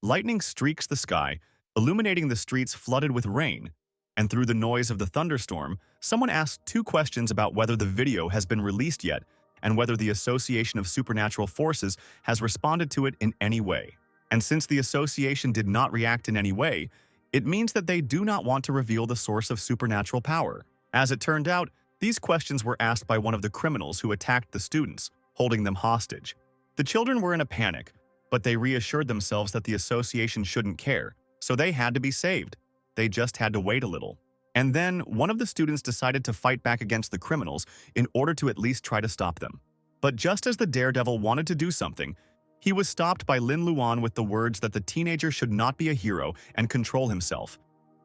Lightning streaks the sky, illuminating the streets flooded with rain. And through the noise of the thunderstorm, someone asked two questions about whether the video has been released yet and whether the Association of Supernatural Forces has responded to it in any way. And since the association did not react in any way, it means that they do not want to reveal the source of supernatural power. As it turned out, these questions were asked by one of the criminals who attacked the students, holding them hostage. The children were in a panic, but they reassured themselves that the association shouldn't care, so they had to be saved. They just had to wait a little. And then one of the students decided to fight back against the criminals in order to at least try to stop them. But just as the daredevil wanted to do something, he was stopped by Lin Luan with the words that the teenager should not be a hero and control himself,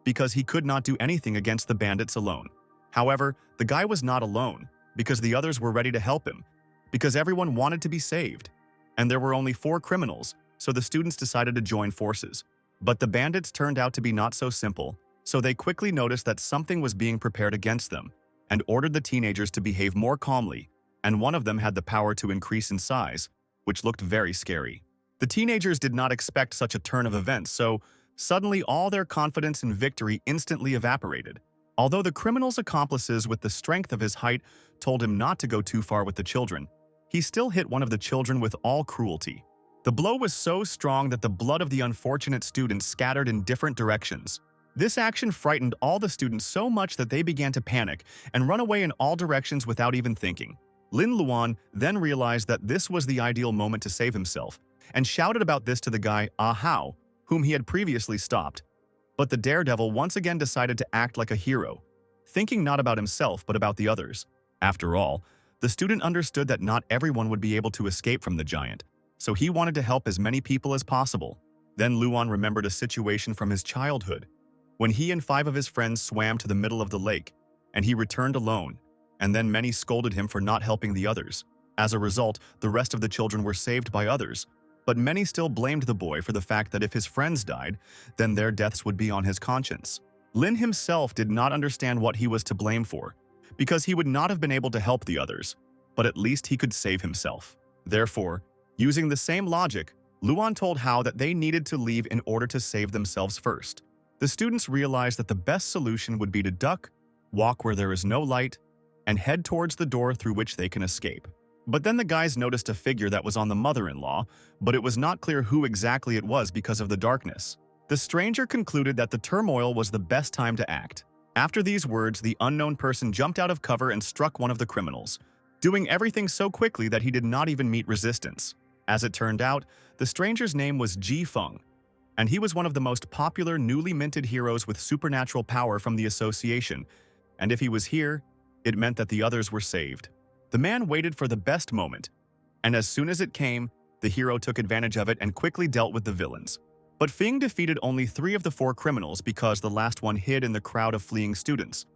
because he could not do anything against the bandits alone. However, the guy was not alone, because the others were ready to help him, because everyone wanted to be saved. And there were only 4 criminals, so the students decided to join forces. But the bandits turned out to be not so simple, so they quickly noticed that something was being prepared against them, and ordered the teenagers to behave more calmly, and one of them had the power to increase in size, which looked very scary. The teenagers did not expect such a turn of events, so suddenly all their confidence in victory instantly evaporated. Although the criminal's accomplices with the strength of his height told him not to go too far with the children, he still hit one of the children with all cruelty. The blow was so strong that the blood of the unfortunate students scattered in different directions. This action frightened all the students so much that they began to panic and run away in all directions without even thinking. Lin Luan then realized that this was the ideal moment to save himself, and shouted about this to the guy Ahao, whom he had previously stopped. But the daredevil once again decided to act like a hero, thinking not about himself but about the others. After all, the student understood that not everyone would be able to escape from the giant, so he wanted to help as many people as possible. Then Luan remembered a situation from his childhood, when he and 5 of his friends swam to the middle of the lake, and he returned alone, and then many scolded him for not helping the others. As a result, the rest of the children were saved by others, but many still blamed the boy for the fact that if his friends died, then their deaths would be on his conscience. Lin himself did not understand what he was to blame for, because he would not have been able to help the others, but at least he could save himself. Therefore, using the same logic, Luan told Hao that they needed to leave in order to save themselves first. The students realized that the best solution would be to duck, walk where there is no light, and head towards the door through which they can escape. But then the guys noticed a figure that was on the mother-in-law, but it was not clear who exactly it was because of the darkness. The stranger concluded that the turmoil was the best time to act. After these words, the unknown person jumped out of cover and struck one of the criminals, doing everything so quickly that he did not even meet resistance. As it turned out, the stranger's name was Ji Feng, and he was one of the most popular newly minted heroes with supernatural power from the association, and if he was here, it meant that the others were saved. The man waited for the best moment, and as soon as it came, the hero took advantage of it and quickly dealt with the villains. But Feng defeated only 3 of the 4 criminals because the last one hid in the crowd of fleeing students.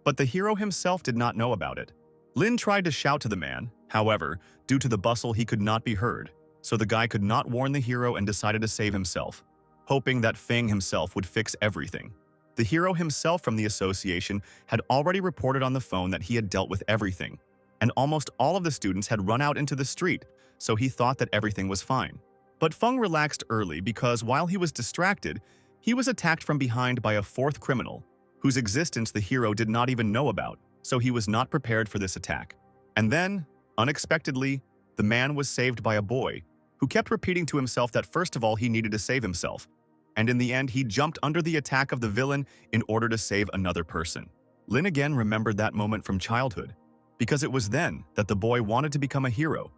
But the hero himself did not know about it. Lin tried to shout to the man, however, due to the bustle he could not be heard, so the guy could not warn the hero and decided to save himself, hoping that Feng himself would fix everything. The hero himself from the association had already reported on the phone that he had dealt with everything, and almost all of the students had run out into the street, so he thought that everything was fine. But Feng relaxed early because while he was distracted, he was attacked from behind by a 4th criminal, whose existence the hero did not even know about, so he was not prepared for this attack. And then, unexpectedly, the man was saved by a boy, who kept repeating to himself that first of all he needed to save himself, and in the end he jumped under the attack of the villain in order to save another person. Lin again remembered that moment from childhood, because it was then that the boy wanted to become a hero,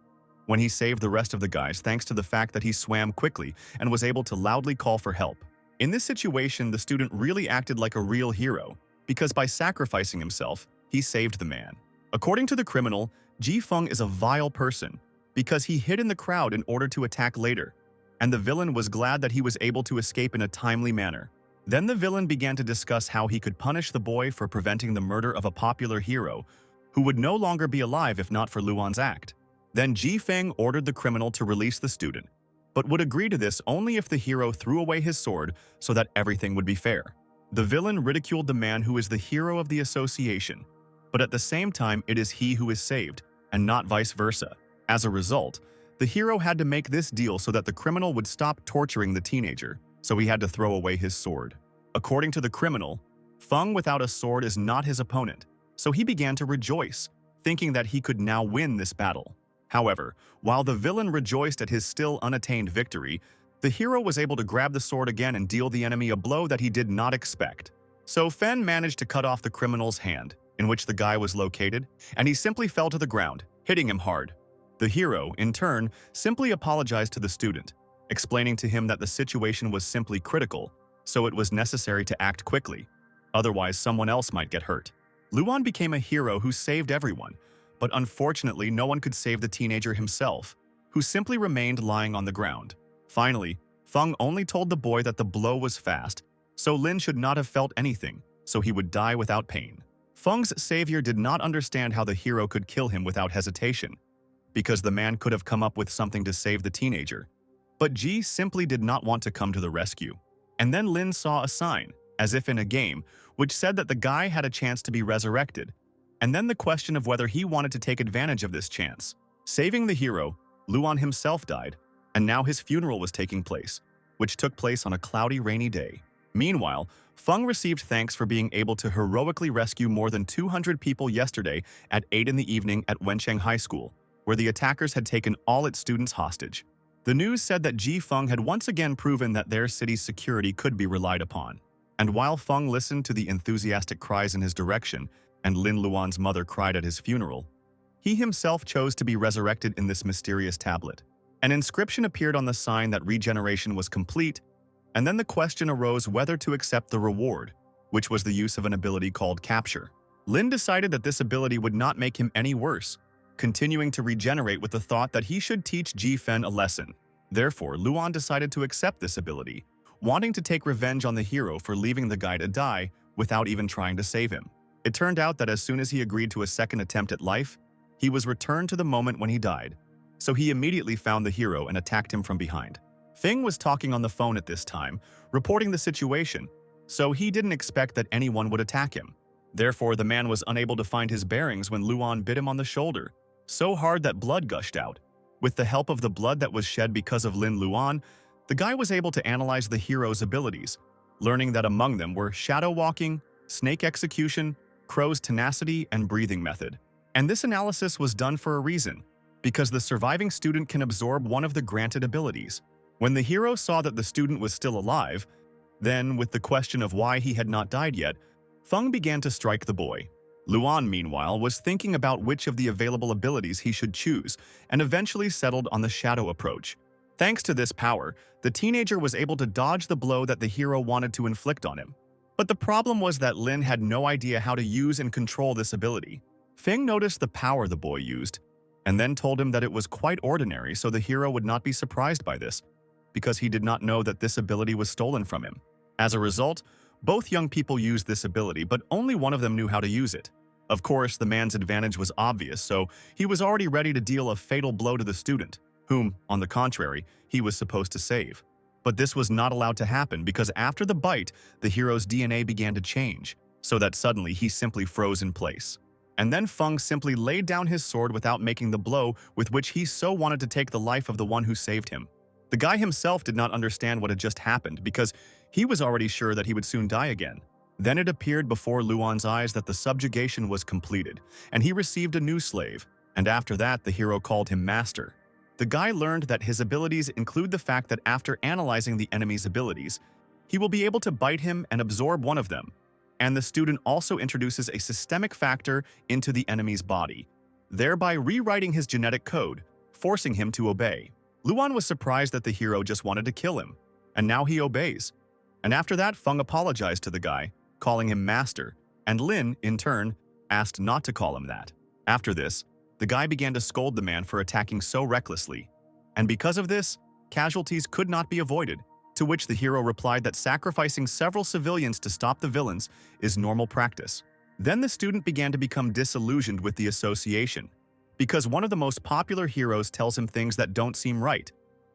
when he saved the rest of the guys thanks to the fact that he swam quickly and was able to loudly call for help. In this situation, the student really acted like a real hero, because by sacrificing himself, he saved the man. According to the criminal, Ji Feng is a vile person, because he hid in the crowd in order to attack later, and the villain was glad that he was able to escape in a timely manner. Then the villain began to discuss how he could punish the boy for preventing the murder of a popular hero, who would no longer be alive if not for Luan's act. Then Ji Feng ordered the criminal to release the student, but would agree to this only if the hero threw away his sword so that everything would be fair. The villain ridiculed the man who is the hero of the association, but at the same time it is he who is saved, and not vice versa. As a result, The hero had to make this deal so that the criminal would stop torturing the teenager, so he had to throw away his sword. According to the criminal, Feng without a sword is not his opponent, so he began to rejoice, thinking that he could now win this battle. However, while the villain rejoiced at his still unattained victory, the hero was able to grab the sword again and deal the enemy a blow that he did not expect. So Fen managed to cut off the criminal's hand, in which the guy was located, and he simply fell to the ground, hitting him hard. The hero, in turn, simply apologized to the student, explaining to him that the situation was simply critical, so it was necessary to act quickly. Otherwise, someone else might get hurt. Luan became a hero who saved everyone, but unfortunately no one could save the teenager himself, who simply remained lying on the ground. Finally, Feng only told the boy that the blow was fast, so Lin should not have felt anything, so he would die without pain. Feng's savior did not understand how the hero could kill him without hesitation, because the man could have come up with something to save the teenager. But Ji simply did not want to come to the rescue. And then Lin saw a sign, as if in a game, which said that the guy had a chance to be resurrected, and then the question of whether he wanted to take advantage of this chance. Saving the hero, Luan himself died, and now his funeral was taking place, which took place on a cloudy, rainy day. Meanwhile, Feng received thanks for being able to heroically rescue more than 200 people yesterday at 8 in the evening at Wencheng High School, where the attackers had taken all its students hostage. The news said that Ji Feng had once again proven that their city's security could be relied upon. And while Feng listened to the enthusiastic cries in his direction, and Lin Luan's mother cried at his funeral, he himself chose to be resurrected in this mysterious tablet. An inscription appeared on the sign that regeneration was complete, and then the question arose whether to accept the reward, which was the use of an ability called capture. Lin decided that this ability would not make him any worse, continuing to regenerate with the thought that he should teach Ji Fen a lesson. Therefore, Luan decided to accept this ability, wanting to take revenge on the hero for leaving the guy to die without even trying to save him. It turned out that as soon as he agreed to a second attempt at life, he was returned to the moment when he died, so he immediately found the hero and attacked him from behind. Feng was talking on the phone at this time, reporting the situation, so he didn't expect that anyone would attack him. Therefore, the man was unable to find his bearings when Luan bit him on the shoulder, so hard that blood gushed out. With the help of the blood that was shed because of Lin Luan, the guy was able to analyze the hero's abilities, learning that among them were shadow walking, snake execution, crow's tenacity, and breathing method. And this analysis was done for a reason, because the surviving student can absorb one of the granted abilities. When the hero saw that the student was still alive, then, with the question of why he had not died yet, Feng began to strike the boy. Luan, meanwhile, was thinking about which of the available abilities he should choose, and eventually settled on the shadow approach. Thanks to this power, the teenager was able to dodge the blow that the hero wanted to inflict on him. But the problem was that Lin had no idea how to use and control this ability. Feng noticed the power the boy used, and then told him that it was quite ordinary, so the hero would not be surprised by this, because he did not know that this ability was stolen from him. As a result, both young people used this ability, but only one of them knew how to use it. Of course, the man's advantage was obvious, so he was already ready to deal a fatal blow to the student, whom, on the contrary, he was supposed to save. But this was not allowed to happen because after the bite, the hero's DNA began to change, so that suddenly he simply froze in place. And then Feng simply laid down his sword without making the blow with which he so wanted to take the life of the one who saved him. The guy himself did not understand what had just happened because he was already sure that he would soon die again. Then it appeared before Luan's eyes that the subjugation was completed, and he received a new slave, and after that the hero called him Master. The guy learned that his abilities include the fact that after analyzing the enemy's abilities, he will be able to bite him and absorb one of them, and the student also introduces a systemic factor into the enemy's body, thereby rewriting his genetic code, forcing him to obey. Luan was surprised that the hero just wanted to kill him, and now he obeys. And after that, Feng apologized to the guy, calling him Master, and Lin, in turn, asked not to call him that. After this, the guy began to scold the man for attacking so recklessly, and because of this, casualties could not be avoided, to which the hero replied that sacrificing several civilians to stop the villains is normal practice. Then the student began to become disillusioned with the association, because one of the most popular heroes tells him things that don't seem right,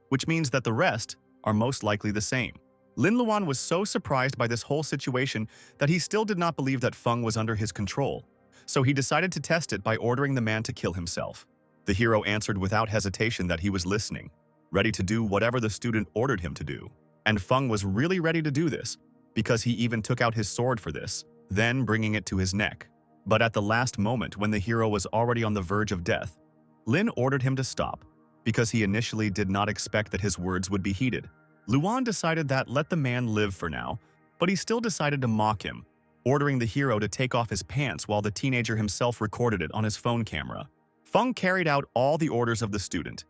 which means that the rest are most likely the same. Lin Luan was so surprised by this whole situation that he still did not believe that Feng was under his control, so he decided to test it by ordering the man to kill himself. The hero answered without hesitation that he was listening, ready to do whatever the student ordered him to do. And Feng was really ready to do this, because he even took out his sword for this, then bringing it to his neck. But at the last moment, when the hero was already on the verge of death, Lin ordered him to stop, because he initially did not expect that his words would be heeded. Luan decided that let the man live for now, but he still decided to mock him, ordering the hero to take off his pants while the teenager himself recorded it on his phone camera. Feng carried out all the orders of the student,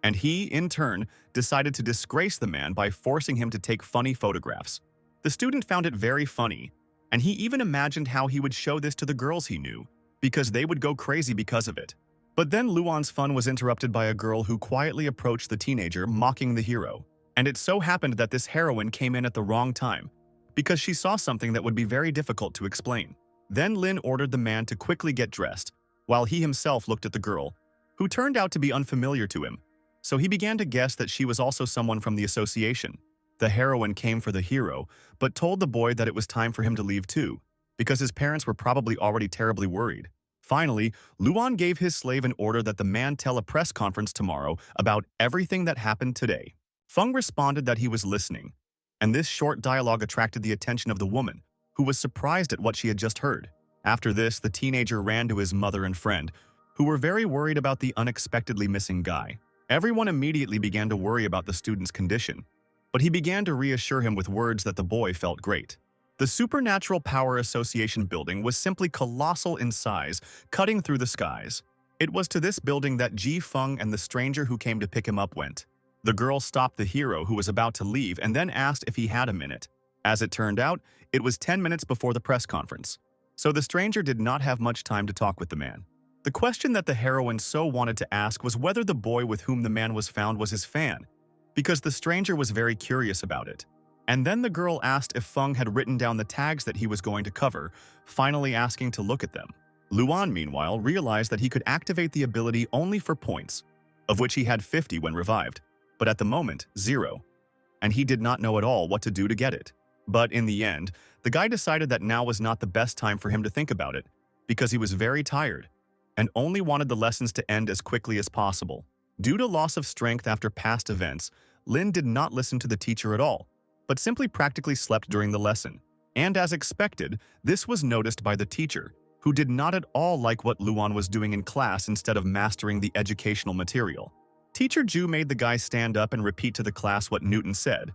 and he, in turn, decided to disgrace the man by forcing him to take funny photographs. The student found it very funny, and he even imagined how he would show this to the girls he knew, because they would go crazy because of it. But then Luan's fun was interrupted by a girl who quietly approached the teenager, mocking the hero. And it so happened that this heroine came in at the wrong time, because she saw something that would be very difficult to explain. Then Lin ordered the man to quickly get dressed, while he himself looked at the girl, who turned out to be unfamiliar to him. So he began to guess that she was also someone from the association. The heroine came for the hero, but told the boy that it was time for him to leave too, because his parents were probably already terribly worried. Finally, Luan gave his slave an order that the man tell a press conference tomorrow about everything that happened today. Feng responded that he was listening, and this short dialogue attracted the attention of the woman, who was surprised at what she had just heard. After this, the teenager ran to his mother and friend, who were very worried about the unexpectedly missing guy. Everyone immediately began to worry about the student's condition, but he began to reassure him with words that the boy felt great. The Supernatural Power Association building was simply colossal in size, cutting through the skies. It was to this building that Ji Feng and the stranger who came to pick him up went. The girl stopped the hero who was about to leave and then asked if he had a minute. As it turned out, it was 10 minutes before the press conference, so the stranger did not have much time to talk with the man. The question that the heroine so wanted to ask was whether the boy with whom the man was found was his fan, because the stranger was very curious about it. And then the girl asked if Feng had written down the tags that he was going to cover, finally asking to look at them. Luan, meanwhile, realized that he could activate the ability only for points, of which he had 50 when revived, but at the moment, 0. And he did not know at all what to do to get it. But in the end, the guy decided that now was not the best time for him to think about it, because he was very tired, and only wanted the lessons to end as quickly as possible. Due to loss of strength after past events, Lin did not listen to the teacher at all, but simply practically slept during the lesson. And as expected, this was noticed by the teacher, who did not at all like what Luan was doing in class instead of mastering the educational material. Teacher Ju made the guy stand up and repeat to the class what Newton said,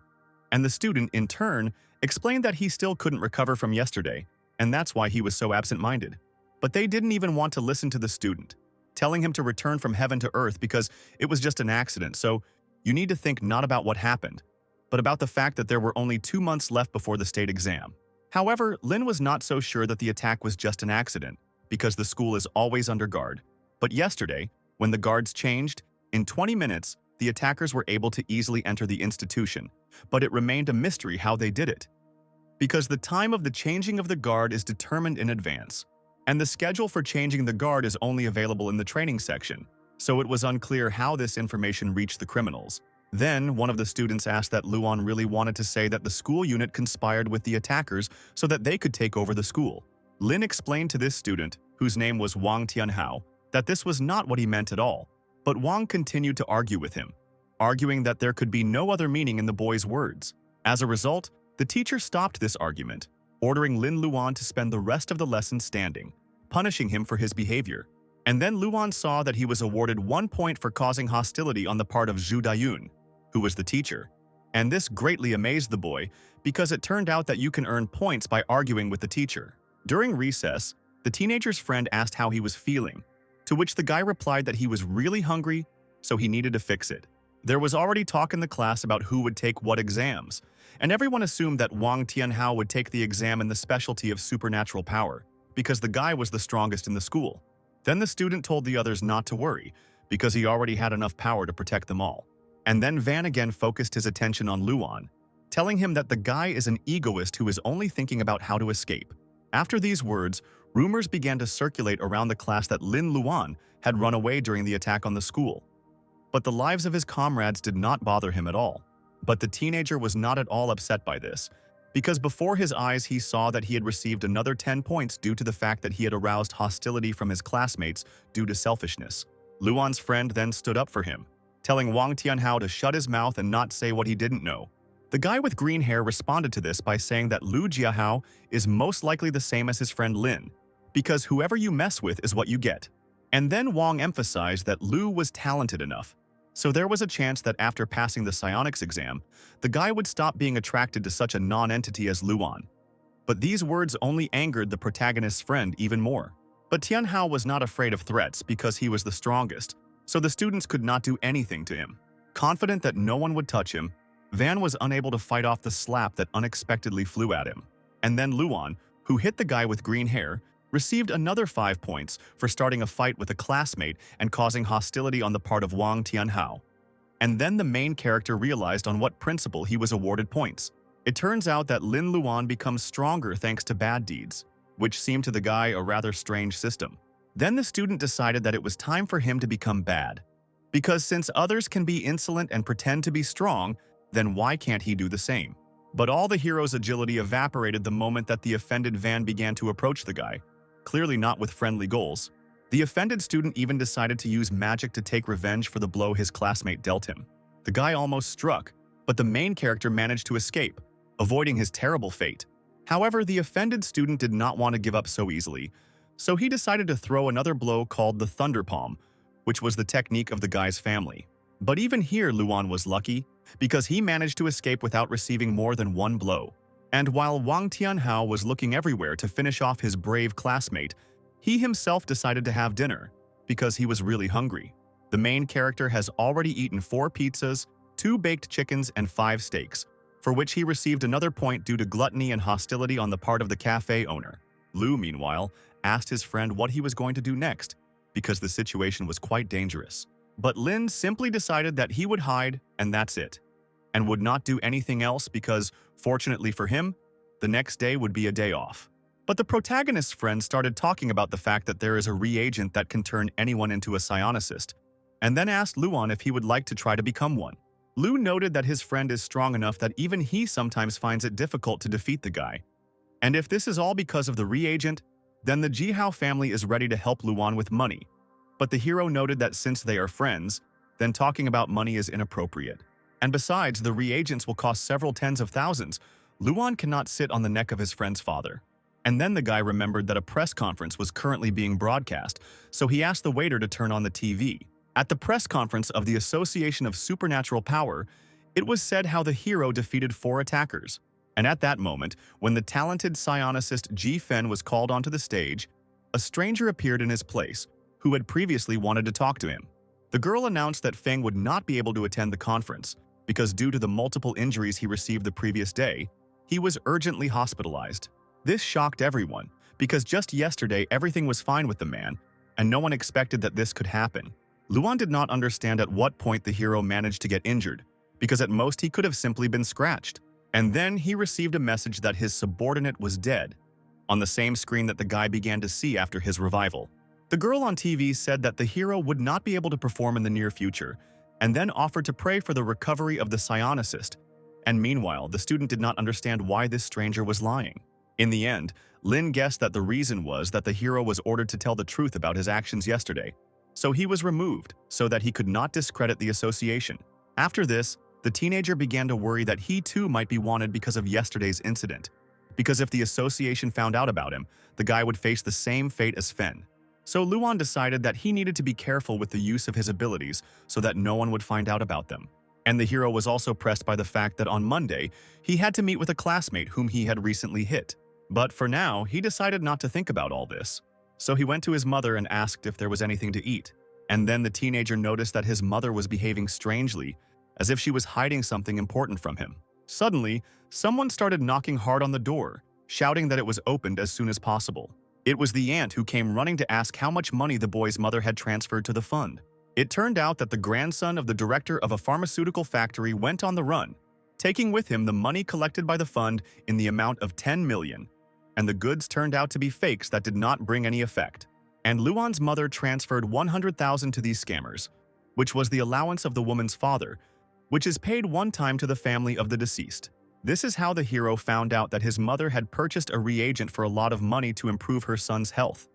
and the student, in turn, explained that he still couldn't recover from yesterday, and that's why he was so absent-minded. But they didn't even want to listen to the student, telling him to return from heaven to earth because it was just an accident, so you need to think not about what happened, but about the fact that there were only 2 months left before the state exam. However, Lin was not so sure that the attack was just an accident, because the school is always under guard. But yesterday, when the guards changed, in 20 minutes, the attackers were able to easily enter the institution, but it remained a mystery how they did it. Because the time of the changing of the guard is determined in advance, and the schedule for changing the guard is only available in the training section, so it was unclear how this information reached the criminals. Then, one of the students asked that Luan really wanted to say that the school unit conspired with the attackers so that they could take over the school. Lin explained to this student, whose name was Wang Tianhao, that this was not what he meant at all, but Wang continued to argue with him, arguing that there could be no other meaning in the boy's words. As a result, the teacher stopped this argument, ordering Lin Luan to spend the rest of the lesson standing, punishing him for his behavior. And then Luan saw that he was awarded 1 point for causing hostility on the part of Zhu Dayun, who was the teacher. And this greatly amazed the boy, because it turned out that you can earn points by arguing with the teacher. During recess, the teenager's friend asked how he was feeling, to which the guy replied that he was really hungry, so he needed to fix it. There was already talk in the class about who would take what exams, and everyone assumed that Wang Tianhao would take the exam in the specialty of supernatural power, because the guy was the strongest in the school. Then the student told the others not to worry, because he already had enough power to protect them all. And then Van again focused his attention on Luan, telling him that the guy is an egoist who is only thinking about how to escape. After these words, rumors began to circulate around the class that Lin Luan had run away during the attack on the school. But the lives of his comrades did not bother him at all. But the teenager was not at all upset by this, because before his eyes he saw that he had received another 10 points due to the fact that he had aroused hostility from his classmates due to selfishness. Luan's friend then stood up for him, telling Wang Tianhao to shut his mouth and not say what he didn't know. The guy with green hair responded to this by saying that Lu Jiahao is most likely the same as his friend Lin, because whoever you mess with is what you get. And then Wang emphasized that Lu was talented enough, so there was a chance that after passing the psionics exam, the guy would stop being attracted to such a non-entity as Luan. But these words only angered the protagonist's friend even more. But Tianhao was not afraid of threats because he was the strongest, so the students could not do anything to him. Confident that no one would touch him, Van was unable to fight off the slap that unexpectedly flew at him. And then Luan, who hit the guy with green hair, received another 5 points for starting a fight with a classmate and causing hostility on the part of Wang Tianhao. And then the main character realized on what principle he was awarded points. It turns out that Lin Luan becomes stronger thanks to bad deeds, which seemed to the guy a rather strange system. Then the student decided that it was time for him to become bad. Because since others can be insolent and pretend to be strong, then why can't he do the same? But all the hero's agility evaporated the moment that the offended Van began to approach the guy, clearly not with friendly goals. The offended student even decided to use magic to take revenge for the blow his classmate dealt him. The guy almost struck, but the main character managed to escape, avoiding his terrible fate. However, the offended student did not want to give up so easily, so he decided to throw another blow called the Thunder Palm, which was the technique of the guy's family. But even here Luan was lucky, because he managed to escape without receiving more than one blow. And while Wang Tianhao was looking everywhere to finish off his brave classmate, he himself decided to have dinner, because he was really hungry. The main character has already eaten 4 pizzas, 2 baked chickens, and 5 steaks, for which he received another point due to gluttony and hostility on the part of the cafe owner. Lu, meanwhile, asked his friend what he was going to do next, because the situation was quite dangerous. But Lin simply decided that he would hide, and that's it, and would not do anything else because, fortunately for him, the next day would be a day off. But the protagonist's friend started talking about the fact that there is a reagent that can turn anyone into a psionicist, and then asked Luan if he would like to try to become one. Lu noted that his friend is strong enough that even he sometimes finds it difficult to defeat the guy. And if this is all because of the reagent, then the Jihao family is ready to help Luan with money. But the hero noted that since they are friends, then talking about money is inappropriate. And besides, the reagents will cost several tens of thousands. Luan cannot sit on the neck of his friend's father. And then the guy remembered that a press conference was currently being broadcast, so he asked the waiter to turn on the TV. At the press conference of the Association of Supernatural Power, it was said how the hero defeated 4 attackers. And at that moment, when the talented psionicist Ji Fen was called onto the stage, a stranger appeared in his place, who had previously wanted to talk to him. The girl announced that Feng would not be able to attend the conference, because due to the multiple injuries he received the previous day, he was urgently hospitalized. This shocked everyone, because just yesterday everything was fine with the man, and no one expected that this could happen. Luan did not understand at what point the hero managed to get injured, because at most he could have simply been scratched. And then he received a message that his subordinate was dead, on the same screen that the guy began to see after his revival. The girl on TV said that the hero would not be able to perform in the near future, and then offered to pray for the recovery of the psionicist. And meanwhile, the student did not understand why this stranger was lying. In the end, Lin guessed that the reason was that the hero was ordered to tell the truth about his actions yesterday, so he was removed so that he could not discredit the association. After this, the teenager began to worry that he too might be wanted because of yesterday's incident, because if the association found out about him, the guy would face the same fate as Fen. So Luan decided that he needed to be careful with the use of his abilities so that no one would find out about them. And the hero was also pressed by the fact that on Monday, he had to meet with a classmate whom he had recently hit. But for now, he decided not to think about all this. So he went to his mother and asked if there was anything to eat. And then the teenager noticed that his mother was behaving strangely, as if she was hiding something important from him. Suddenly, someone started knocking hard on the door, shouting that it was opened as soon as possible. It was the aunt who came running to ask how much money the boy's mother had transferred to the fund. It turned out that the grandson of the director of a pharmaceutical factory went on the run, taking with him the money collected by the fund in the amount of 10 million, and the goods turned out to be fakes that did not bring any effect. And Luan's mother transferred 100,000 to these scammers, which was the allowance of the woman's father, which is paid one time to the family of the deceased. This is how the hero found out that his mother had purchased a reagent for a lot of money to improve her son's health.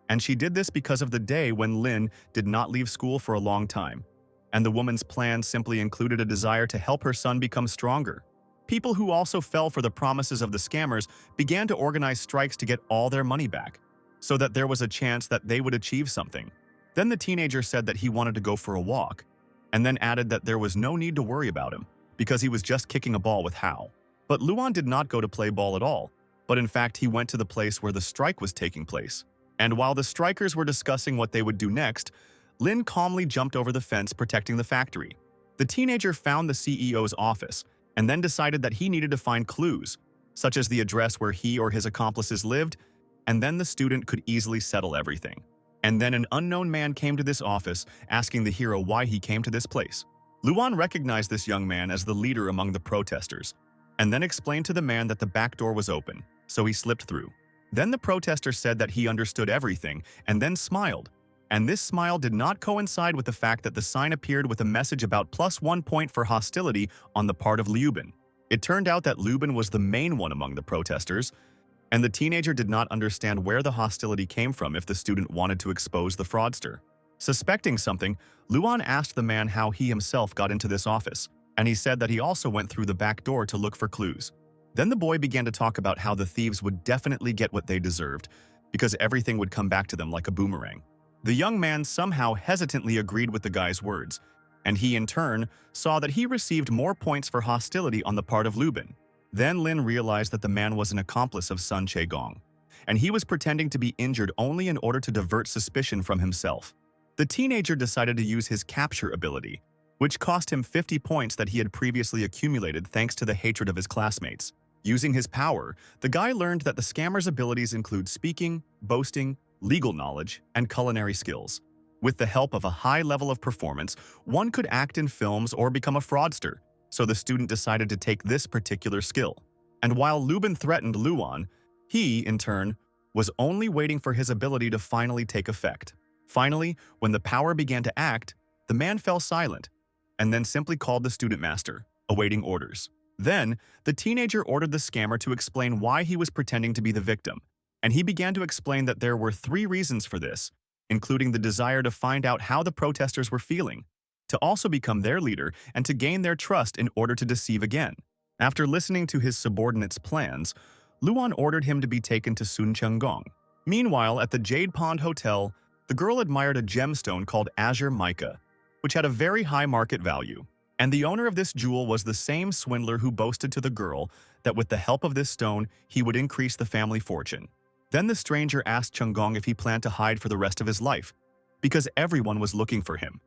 And she did this because of the day when Lin did not leave school for a long time. And the woman's plan simply included a desire to help her son become stronger. People who also fell for the promises of the scammers began to organize strikes to get all their money back, so that there was a chance that they would achieve something. Then the teenager said that he wanted to go for a walk, and then added that there was no need to worry about him, because he was just kicking a ball with Hao. But Luan did not go to play ball at all, but in fact he went to the place where the strike was taking place. And while the strikers were discussing what they would do next, Lin calmly jumped over the fence protecting the factory. The teenager found the CEO's office, and then decided that he needed to find clues, such as the address where he or his accomplices lived, and then the student could easily settle everything. And then an unknown man came to this office, asking the hero why he came to this place. Luan recognized this young man as the leader among the protesters, and then explained to the man that the back door was open, so he slipped through. Then the protester said that he understood everything, and then smiled. And this smile did not coincide with the fact that the sign appeared with a message about +1 point for hostility on the part of Liuben. It turned out that Liuben was the main one among the protesters, and the teenager did not understand where the hostility came from if the student wanted to expose the fraudster. Suspecting something, Luan asked the man how he himself got into this office, and he said that he also went through the back door to look for clues. Then the boy began to talk about how the thieves would definitely get what they deserved, because everything would come back to them like a boomerang. The young man somehow hesitantly agreed with the guy's words, and he in turn saw that he received more points for hostility on the part of Liuben. Then Lin realized that the man was an accomplice of Sun Che-gong, and he was pretending to be injured only in order to divert suspicion from himself. The teenager decided to use his capture ability, which cost him 50 points that he had previously accumulated thanks to the hatred of his classmates. Using his power, the guy learned that the scammer's abilities include speaking, boasting, legal knowledge, and culinary skills. With the help of a high level of performance, one could act in films or become a fraudster, so the student decided to take this particular skill. And while Liuben threatened Luan, he, in turn, was only waiting for his ability to finally take effect. Finally, when the power began to act, the man fell silent, and then simply called the student master, awaiting orders. Then, the teenager ordered the scammer to explain why he was pretending to be the victim, and he began to explain that there were 3 reasons for this, including the desire to find out how the protesters were feeling, to also become their leader, and to gain their trust in order to deceive again. After listening to his subordinates' plans, Luan ordered him to be taken to Sun Che-gong. Meanwhile, at the Jade Pond Hotel, the girl admired a gemstone called Azure Mica, which had a very high market value. And the owner of this jewel was the same swindler who boasted to the girl that with the help of this stone, he would increase the family fortune. Then the stranger asked Che-gong if he planned to hide for the rest of his life, because everyone was looking for him,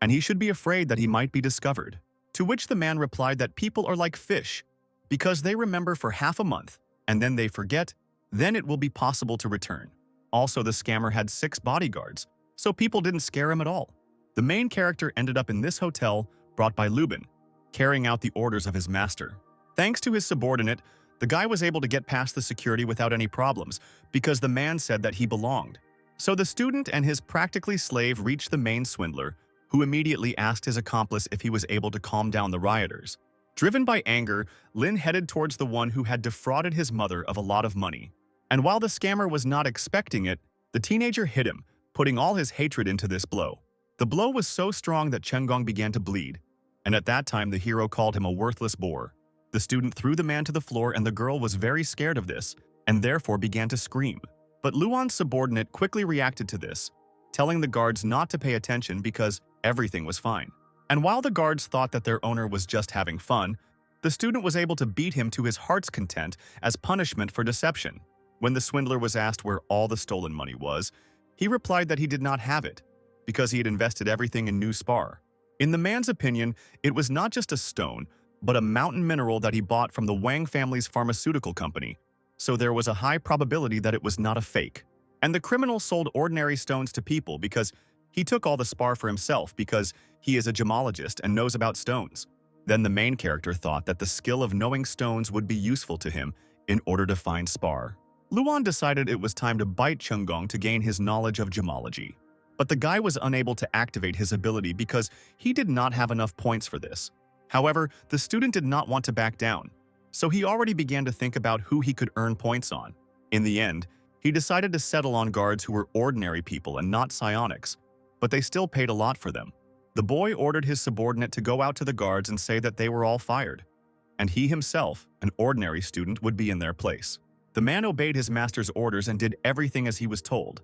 and he should be afraid that he might be discovered. To which the man replied that people are like fish, because they remember for half a month, and then they forget, then it will be possible to return. Also, the scammer had 6 bodyguards, so people didn't scare him at all. The main character ended up in this hotel brought by Liuben, carrying out the orders of his master. Thanks to his subordinate, the guy was able to get past the security without any problems because the man said that he belonged. So the student and his practically slave reached the main swindler, who immediately asked his accomplice if he was able to calm down the rioters. Driven by anger, Lin headed towards the one who had defrauded his mother of a lot of money. And while the scammer was not expecting it, the teenager hit him, putting all his hatred into this blow. The blow was so strong that Che-gong began to bleed, and at that time the hero called him a worthless boor. The student threw the man to the floor, and the girl was very scared of this, and therefore began to scream. But Luan's subordinate quickly reacted to this, telling the guards not to pay attention because everything was fine. And while the guards thought that their owner was just having fun, the student was able to beat him to his heart's content as punishment for deception. When the swindler was asked where all the stolen money was, he replied that he did not have it, because he had invested everything in new spar. In the man's opinion, it was not just a stone, but a mountain mineral that he bought from the Wang family's pharmaceutical company, so there was a high probability that it was not a fake. And the criminal sold ordinary stones to people because he took all the spar for himself because he is a gemologist and knows about stones. Then the main character thought that the skill of knowing stones would be useful to him in order to find spar. Luan decided it was time to bite Che-gong to gain his knowledge of gemology. But the guy was unable to activate his ability because he did not have enough points for this. However, the student did not want to back down, so he already began to think about who he could earn points on. In the end, He decided to settle on guards who were ordinary people and not psionics, but they still paid a lot for them. The boy ordered his subordinate to go out to the guards and say that they were all fired, and he himself, an ordinary student, would be in their place. The man obeyed his master's orders and did everything as he was told,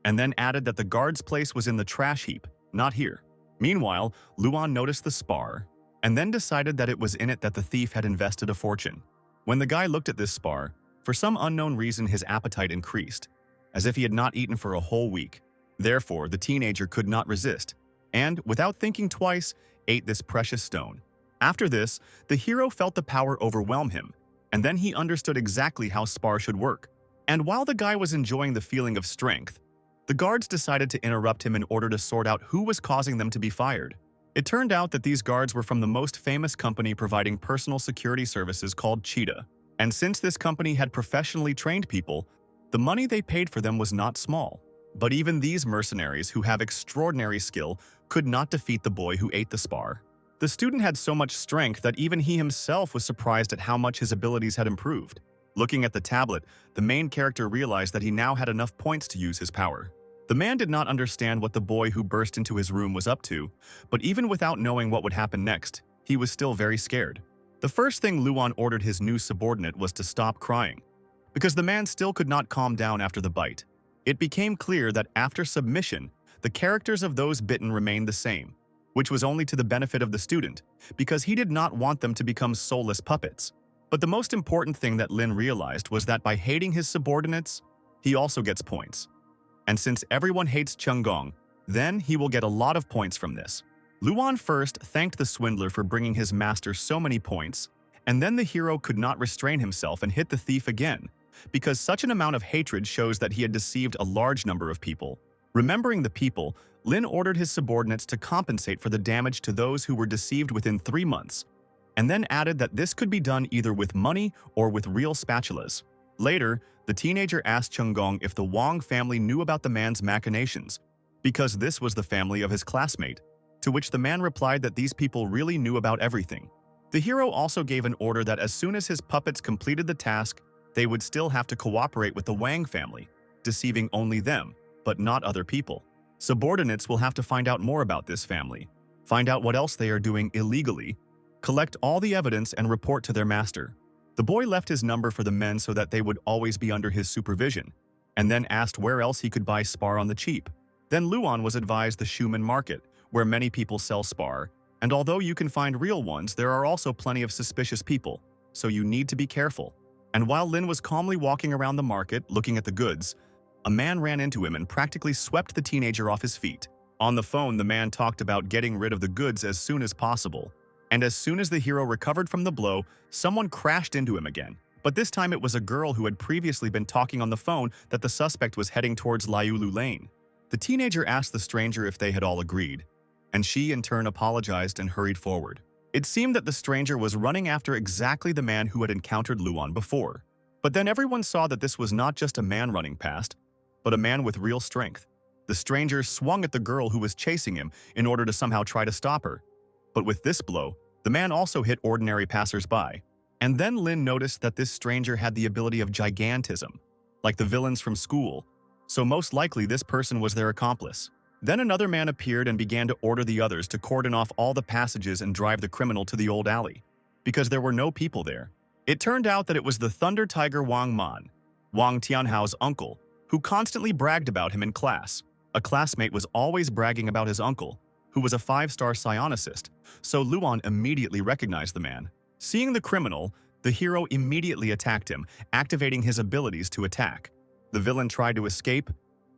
and then added that the guard's place was in the trash heap, not here. Meanwhile, Luan noticed the spar, and then decided that it was in it that the thief had invested a fortune. When the guy looked at this spar, for some unknown reason his appetite increased, as if he had not eaten for a whole week. Therefore, the teenager could not resist, and, without thinking twice, ate this precious stone. After this, the hero felt the power overwhelm him, and then he understood exactly how spar should work. And while the guy was enjoying the feeling of strength, the guards decided to interrupt him in order to sort out who was causing them to be fired. It turned out that these guards were from the most famous company providing personal security services called Cheetah. And since this company had professionally trained people, the money they paid for them was not small. But even these mercenaries, who have extraordinary skill, could not defeat the boy who ate the spar. The student had so much strength that even he himself was surprised at how much his abilities had improved. Looking at the tablet, the main character realized that he now had enough points to use his power. The man did not understand what the boy who burst into his room was up to, but even without knowing what would happen next, he was still very scared. The first thing Luan ordered his new subordinate was to stop crying, because the man still could not calm down after the bite. It became clear that after submission, the characters of those bitten remained the same, which was only to the benefit of the student, because he did not want them to become soulless puppets. But the most important thing that Lin realized was that by hating his subordinates, he also gets points. And since everyone hates Chunggong, then he will get a lot of points from this. Luan first thanked the swindler for bringing his master so many points, and then the hero could not restrain himself and hit the thief again, because such an amount of hatred shows that he had deceived a large number of people. Remembering the people, Lin ordered his subordinates to compensate for the damage to those who were deceived within 3 months, and then added that this could be done either with money or with real spatulas. Later, the teenager asked Chunggong if the Wang family knew about the man's machinations, because this was the family of his classmate, to which the man replied that these people really knew about everything. The hero also gave an order that as soon as his puppets completed the task, they would still have to cooperate with the Wang family, deceiving only them, but not other people. Subordinates will have to find out more about this family, find out what else they are doing illegally, collect all the evidence and report to their master. The boy left his number for the men so that they would always be under his supervision, and then asked where else he could buy spar on the cheap. Then Luan was advised the Schumann market, where many people sell spar, and although you can find real ones, there are also plenty of suspicious people, so you need to be careful. And while Lin was calmly walking around the market, looking at the goods, a man ran into him and practically swept the teenager off his feet. On the phone, the man talked about getting rid of the goods as soon as possible. And as soon as the hero recovered from the blow, someone crashed into him again. But this time it was a girl who had previously been talking on the phone that the suspect was heading towards Liulu Lane. The teenager asked the stranger if they had all agreed, and she in turn apologized and hurried forward. It seemed that the stranger was running after exactly the man who had encountered Luan before. But then everyone saw that this was not just a man running past, but a man with real strength. The stranger swung at the girl who was chasing him in order to somehow try to stop her. But with this blow, the man also hit ordinary passers-by. And then Lin noticed that this stranger had the ability of gigantism, like the villains from school, so most likely this person was their accomplice. Then another man appeared and began to order the others to cordon off all the passages and drive the criminal to the old alley, because there were no people there. It turned out that it was the Thunder Tiger Wang Man, Wang Tianhao's uncle, who constantly bragged about him in class. A classmate was always bragging about his uncle, who was a 5-star psionicist, so Luan immediately recognized the man. Seeing the criminal, the hero immediately attacked him, activating his abilities to attack. The villain tried to escape,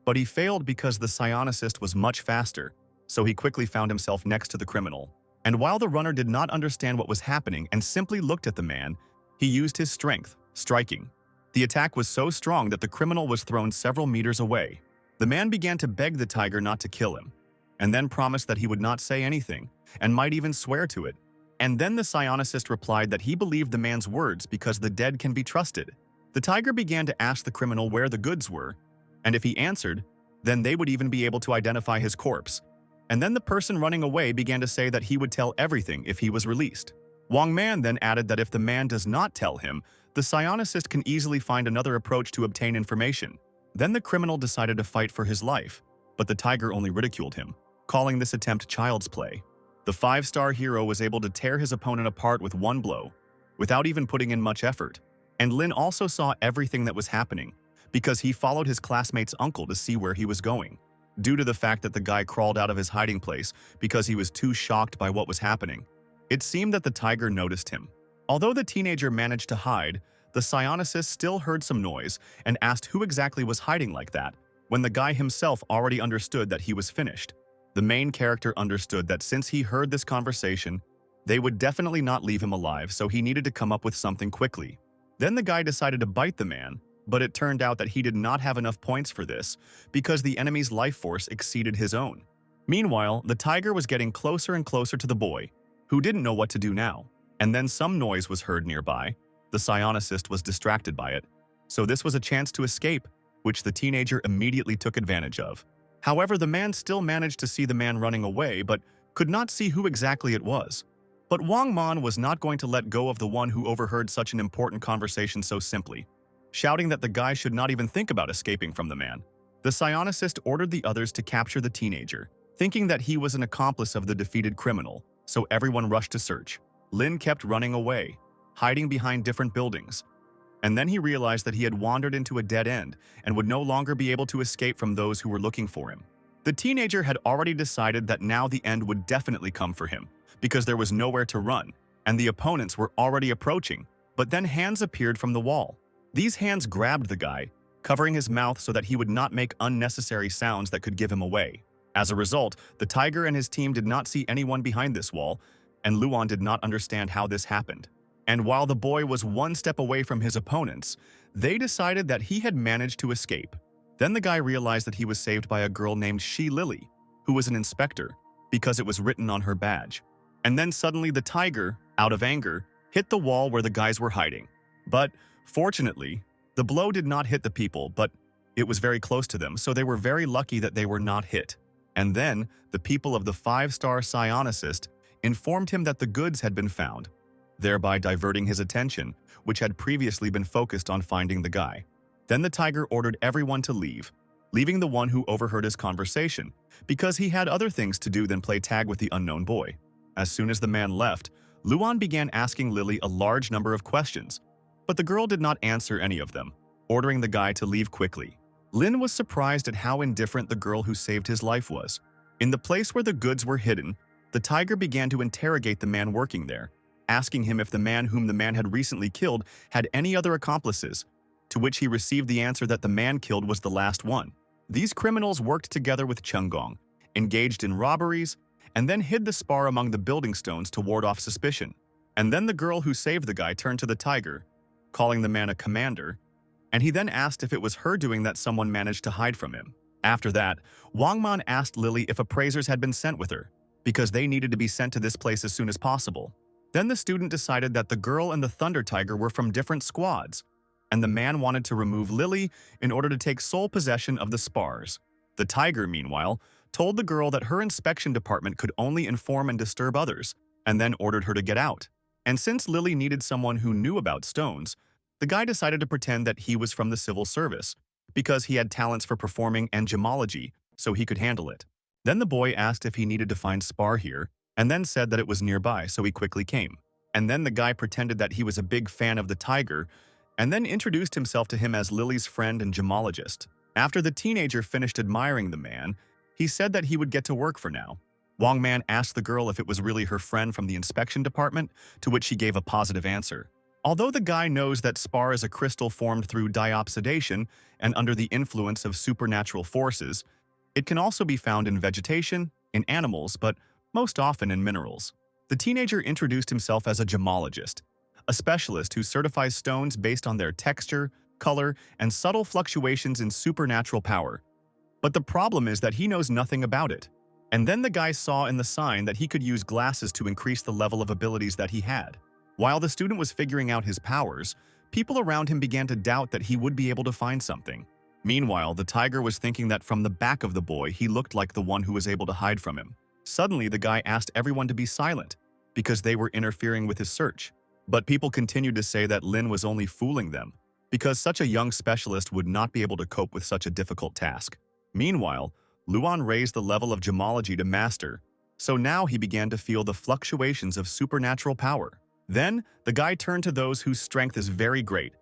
but he failed because the psionicist was much faster, so he quickly found himself next to the criminal. And while the runner did not understand what was happening and simply looked at the man, he used his strength, striking. The attack was so strong that the criminal was thrown several meters away. The man began to beg the tiger not to kill him, and then promised that he would not say anything, and might even swear to it. And then the psionicist replied that he believed the man's words because the dead can be trusted. The tiger began to ask the criminal where the goods were, and if he answered, then they would even be able to identify his corpse. And then the person running away began to say that he would tell everything if he was released. Wang Man then added that if the man does not tell him, the psionicist can easily find another approach to obtain information. Then the criminal decided to fight for his life, but the tiger only ridiculed him, calling this attempt child's play. The five-star hero was able to tear his opponent apart with one blow, without even putting in much effort. And Lin also saw everything that was happening, because he followed his classmate's uncle to see where he was going, due to the fact that the guy crawled out of his hiding place because he was too shocked by what was happening. It seemed that the tiger noticed him. Although the teenager managed to hide, the psionicist still heard some noise and asked who exactly was hiding like that, when the guy himself already understood that he was finished. The main character understood that since he heard this conversation, they would definitely not leave him alive, so he needed to come up with something quickly. Then the guy decided to bite the man, but it turned out that he did not have enough points for this because the enemy's life force exceeded his own. Meanwhile, the tiger was getting closer and closer to the boy, who didn't know what to do now. And then some noise was heard nearby. The psionicist was distracted by it, so this was a chance to escape, which the teenager immediately took advantage of. However, the man still managed to see the man running away, but could not see who exactly it was. But Wang Man was not going to let go of the one who overheard such an important conversation so simply, shouting that the guy should not even think about escaping from the man. The psionicist ordered the others to capture the teenager, thinking that he was an accomplice of the defeated criminal, so everyone rushed to search. Lin kept running away, hiding behind different buildings. And then he realized that he had wandered into a dead end and would no longer be able to escape from those who were looking for him. The teenager had already decided that now the end would definitely come for him, because there was nowhere to run, and the opponents were already approaching. But then hands appeared from the wall. These hands grabbed the guy, covering his mouth so that he would not make unnecessary sounds that could give him away. As a result, the tiger and his team did not see anyone behind this wall, and Luan did not understand how this happened. And while the boy was one step away from his opponents, they decided that he had managed to escape. Then the guy realized that he was saved by a girl named She Lily, who was an inspector, because it was written on her badge. And then suddenly the tiger, out of anger, hit the wall where the guys were hiding. But fortunately, the blow did not hit the people, but it was very close to them, so they were very lucky that they were not hit. And then the people of the five-star psionicist informed him that the goods had been found, thereby diverting his attention, which had previously been focused on finding the guy. Then the tiger ordered everyone to leave, leaving the one who overheard his conversation, because he had other things to do than play tag with the unknown boy. As soon as the man left, Luan began asking Lily a large number of questions, but the girl did not answer any of them, ordering the guy to leave quickly. Lin was surprised at how indifferent the girl who saved his life was. In the place where the goods were hidden, the tiger began to interrogate the man working there, asking him if the man whom the man had recently killed had any other accomplices, to which he received the answer that the man killed was the last one. These criminals worked together with Chunggong, engaged in robberies, and then hid the spar among the building stones to ward off suspicion. And then the girl who saved the guy turned to the tiger, calling the man a commander, and he then asked if it was her doing that someone managed to hide from him. After that, Wang Man asked Lily if appraisers had been sent with her, because they needed to be sent to this place as soon as possible. Then the student decided that the girl and the Thunder Tiger were from different squads, and the man wanted to remove Lily in order to take sole possession of the spars. The tiger, meanwhile, told the girl that her inspection department could only inform and disturb others, and then ordered her to get out. And since Lily needed someone who knew about stones, the guy decided to pretend that he was from the civil service, because he had talents for performing and gemology, so he could handle it. Then the boy asked if he needed to find spar here, and then said that it was nearby, so he quickly came. And then the guy pretended that he was a big fan of the tiger, and then introduced himself to him as Lily's friend and gemologist. After the teenager finished admiring the man, he said that he would get to work for now. Wang Man asked the girl if it was really her friend from the inspection department, to which she gave a positive answer. Although the guy knows that spar is a crystal formed through diopsidation and under the influence of supernatural forces, it can also be found in vegetation, in animals, but most often in minerals. The teenager introduced himself as a gemologist, a specialist who certifies stones based on their texture, color, and subtle fluctuations in supernatural power. But the problem is that he knows nothing about it. And then the guy saw in the sign that he could use glasses to increase the level of abilities that he had. While the student was figuring out his powers, people around him began to doubt that he would be able to find something. Meanwhile, the tiger was thinking that from the back of the boy, he looked like the one who was able to hide from him. Suddenly, the guy asked everyone to be silent, because they were interfering with his search. But people continued to say that Lin was only fooling them, because such a young specialist would not be able to cope with such a difficult task. Meanwhile, Luan raised the level of gemology to master, so now he began to feel the fluctuations of supernatural power. Then, the guy turned to those whose strength is very great,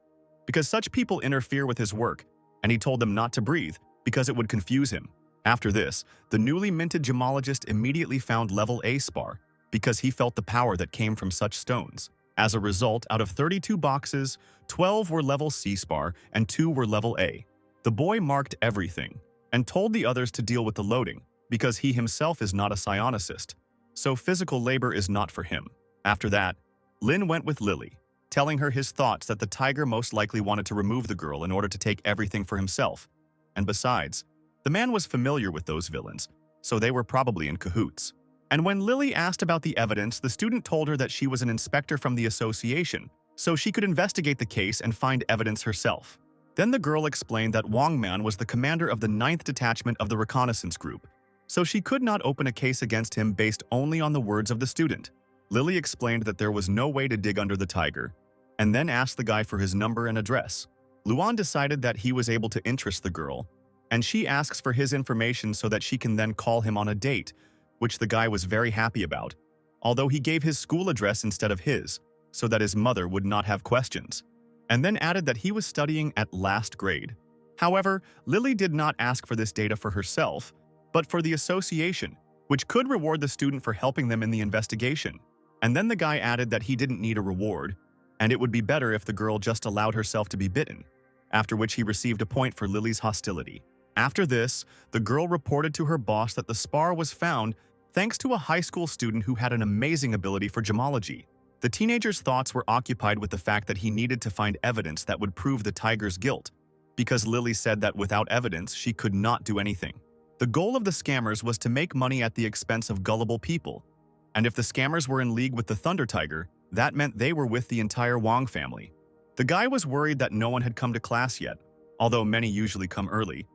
because such people interfere with his work, and he told them not to breathe because it would confuse him. After this, the newly minted gemologist immediately found level A spar because he felt the power that came from such stones. As a result, out of 32 boxes, 12 were level C spar and 2 were level A. The boy marked everything and told the others to deal with the loading because he himself is not a psionicist, so physical labor is not for him. After that, Lin went with Lily, telling her his thoughts that the tiger most likely wanted to remove the girl in order to take everything for himself. And besides, the man was familiar with those villains, so they were probably in cahoots. And when Lily asked about the evidence, the student told her that she was an inspector from the association, so she could investigate the case and find evidence herself. Then the girl explained that Wang Man was the commander of the 9th detachment of the reconnaissance group, so she could not open a case against him based only on the words of the student. Lily explained that there was no way to dig under the tiger, and then asked the guy for his number and address. Luan decided that he was able to interest the girl, and she asks for his information so that she can then call him on a date, which the guy was very happy about, although he gave his school address instead of his, so that his mother would not have questions, and then added that he was studying at last grade. However, Lily did not ask for this data for herself, but for the association, which could reward the student for helping them in the investigation. And then the guy added that he didn't need a reward, and it would be better if the girl just allowed herself to be bitten, after which he received a point for Lily's hostility. After this, the girl reported to her boss that the spar was found thanks to a high school student who had an amazing ability for gemology. The teenager's thoughts were occupied with the fact that he needed to find evidence that would prove the tiger's guilt, because Lily said that without evidence, she could not do anything. The goal of the scammers was to make money at the expense of gullible people, and if the scammers were in league with the Thunder Tiger, that meant they were with the entire Wang family. The guy was worried that no one had come to class yet, although many usually come early.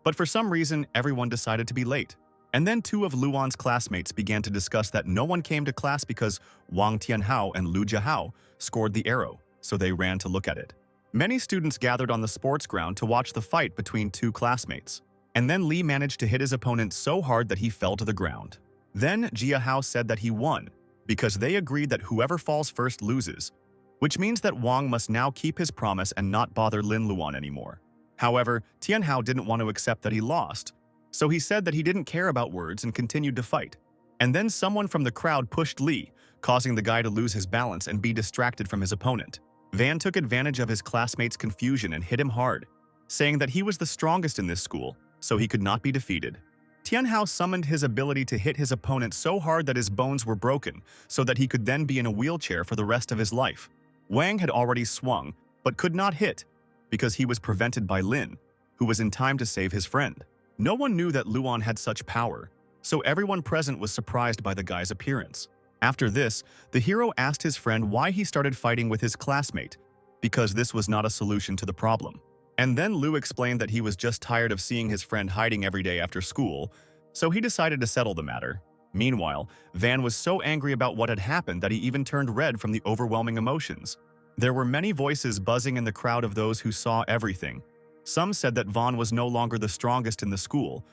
But for some reason, everyone decided to be late. And then 2 of Luan's classmates began to discuss that no one came to class because Wang Tianhao and Lu Jiahao scored the arrow, so they ran to look at it. Many students gathered on the sports ground to watch the fight between 2 classmates. And then Li managed to hit his opponent so hard that he fell to the ground. Then Jiahao said that he won, because they agreed that whoever falls first loses, which means that Wang must now keep his promise and not bother Lin Luan anymore. However, Tianhao didn't want to accept that he lost, so he said that he didn't care about words and continued to fight. And then someone from the crowd pushed Li, causing the guy to lose his balance and be distracted from his opponent. Van took advantage of his classmates' confusion and hit him hard, saying that he was the strongest in this school, so he could not be defeated. Tianhao summoned his ability to hit his opponent so hard that his bones were broken, so that he could then be in a wheelchair for the rest of his life. Wang had already swung, but could not hit, because he was prevented by Lin, who was in time to save his friend. No one knew that Luan had such power, so everyone present was surprised by the guy's appearance. After this, the hero asked his friend why he started fighting with his classmate, because this was not a solution to the problem. And then Lu explained that he was just tired of seeing his friend hiding every day after school, so he decided to settle the matter. Meanwhile, Van was so angry about what had happened that he even turned red from the overwhelming emotions. There were many voices buzzing in the crowd of those who saw everything. Some said that Van was no longer the strongest in the school,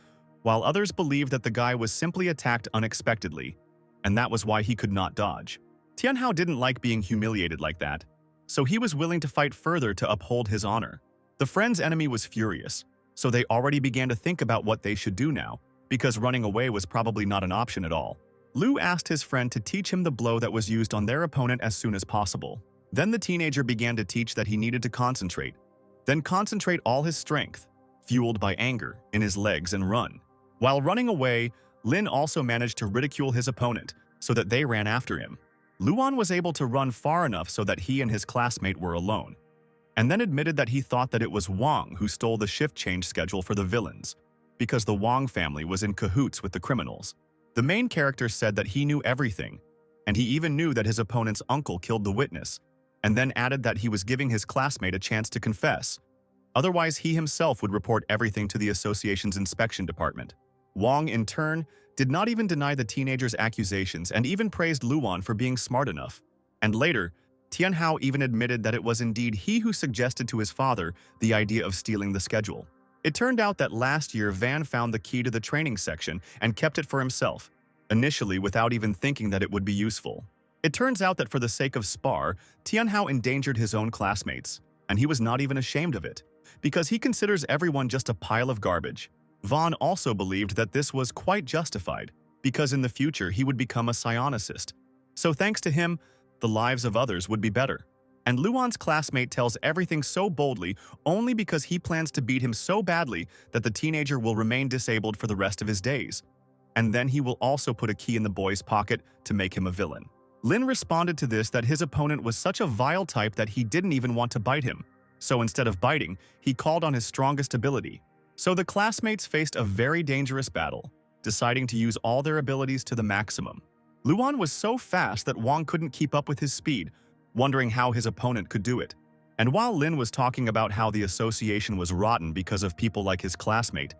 while others believed that the guy was simply attacked unexpectedly, and that was why he could not dodge. Tianhao didn't like being humiliated like that, so he was willing to fight further to uphold his honor. The friend's enemy was furious, so they already began to think about what they should do now, because running away was probably not an option at all. Lu asked his friend to teach him the blow that was used on their opponent as soon as possible. Then the teenager began to teach that he needed to concentrate, then concentrate all his strength, fueled by anger, in his legs and run. While running away, Lin also managed to ridicule his opponent, so that they ran after him. Luan was able to run far enough so that he and his classmate were alone, and then admitted that he thought that it was Wang who stole the shift change schedule for the villains, because the Wang family was in cahoots with the criminals. The main character said that he knew everything, and he even knew that his opponent's uncle killed the witness, and then added that he was giving his classmate a chance to confess. Otherwise, he himself would report everything to the association's inspection department. Wang, in turn, did not even deny the teenager's accusations and even praised Luan for being smart enough. And later, Tianhao even admitted that it was indeed he who suggested to his father the idea of stealing the schedule. It turned out that last year Van found the key to the training section and kept it for himself, initially without even thinking that it would be useful. It turns out that for the sake of Spar, Tianhao endangered his own classmates, and he was not even ashamed of it, because he considers everyone just a pile of garbage. Vaughn also believed that this was quite justified, because in the future he would become a psionicist. So thanks to him, the lives of others would be better. And Luan's classmate tells everything so boldly only because he plans to beat him so badly that the teenager will remain disabled for the rest of his days. And then he will also put a key in the boy's pocket to make him a villain. Lin responded to this that his opponent was such a vile type that he didn't even want to bite him. So instead of biting, he called on his strongest ability. So the classmates faced a very dangerous battle, deciding to use all their abilities to the maximum. Luan was so fast that Wang couldn't keep up with his speed, wondering how his opponent could do it. And while Lin was talking about how the association was rotten because of people like his classmate,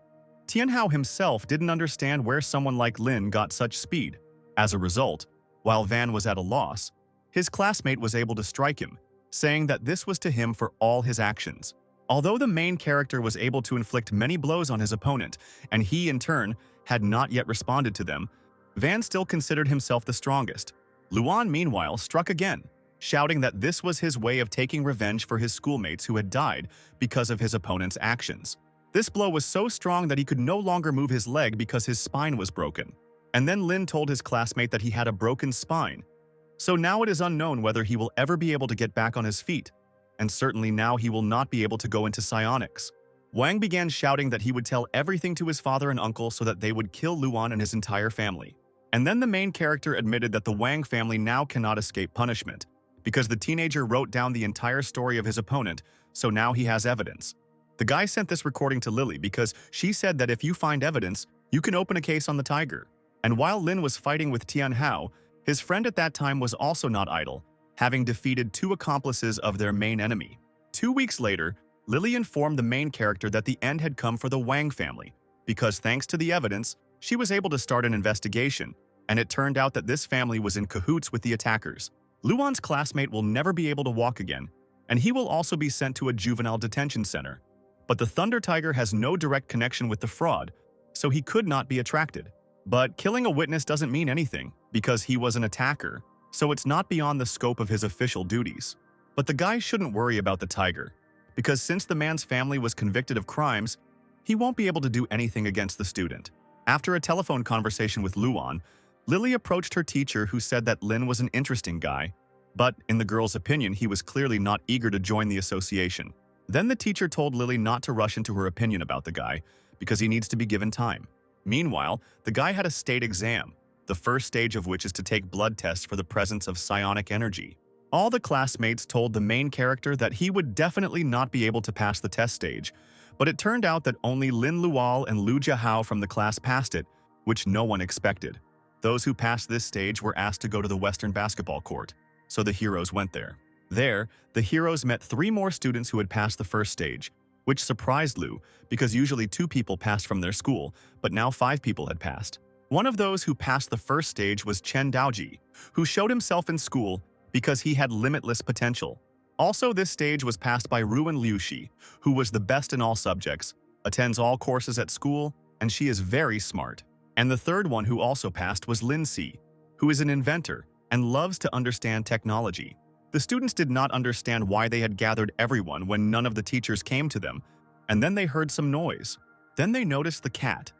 Tianhao himself didn't understand where someone like Lin got such speed. As a result, while Van was at a loss, his classmate was able to strike him, saying that this was to him for all his actions. Although the main character was able to inflict many blows on his opponent, and he, in turn, had not yet responded to them, Van still considered himself the strongest. Luan, meanwhile, struck again, shouting that this was his way of taking revenge for his schoolmates who had died because of his opponent's actions. This blow was so strong that he could no longer move his leg because his spine was broken. And then Lin told his classmate that he had a broken spine. So now it is unknown whether he will ever be able to get back on his feet. And certainly now he will not be able to go into psionics. Wang began shouting that he would tell everything to his father and uncle so that they would kill Luan and his entire family. And then the main character admitted that the Wang family now cannot escape punishment, because the teenager wrote down the entire story of his opponent, so now he has evidence. The guy sent this recording to Lily because she said that if you find evidence, you can open a case on the tiger. And while Lin was fighting with Tianhao, his friend at that time was also not idle, having defeated 2 accomplices of their main enemy. 2 weeks later, Lily informed the main character that the end had come for the Wang family, because thanks to the evidence, she was able to start an investigation, and it turned out that this family was in cahoots with the attackers. Luan's classmate will never be able to walk again, and he will also be sent to a juvenile detention center. But the Thunder Tiger has no direct connection with the fraud, so he could not be attracted. But killing a witness doesn't mean anything, because he was an attacker, so it's not beyond the scope of his official duties. But the guy shouldn't worry about the tiger, because since the man's family was convicted of crimes, he won't be able to do anything against the student. After a telephone conversation with Luan, Lily approached her teacher who said that Lin was an interesting guy, but in the girl's opinion, he was clearly not eager to join the association. Then the teacher told Lily not to rush into her opinion about the guy, because he needs to be given time. Meanwhile, the guy had a state exam, the first stage of which is to take blood tests for the presence of psionic energy. All the classmates told the main character that he would definitely not be able to pass the test stage, but it turned out that only Lin Lual and Lu Jiahao from the class passed it, which no one expected. Those who passed this stage were asked to go to the Western basketball court, so the heroes went there. There, the heroes met 3 more students who had passed the first stage, which surprised Lu, because usually 2 people passed from their school, but now 5 people had passed. One of those who passed the first stage was Chen Daoji, who showed himself in school because he had limitless potential. Also, this stage was passed by Ruan Liuxi, who was the best in all subjects, attends all courses at school, and she is very smart. And the third one who also passed was Lin Si, who is an inventor and loves to understand technology. The students did not understand why they had gathered everyone when none of the teachers came to them, and then they heard some noise. Then they noticed the cat.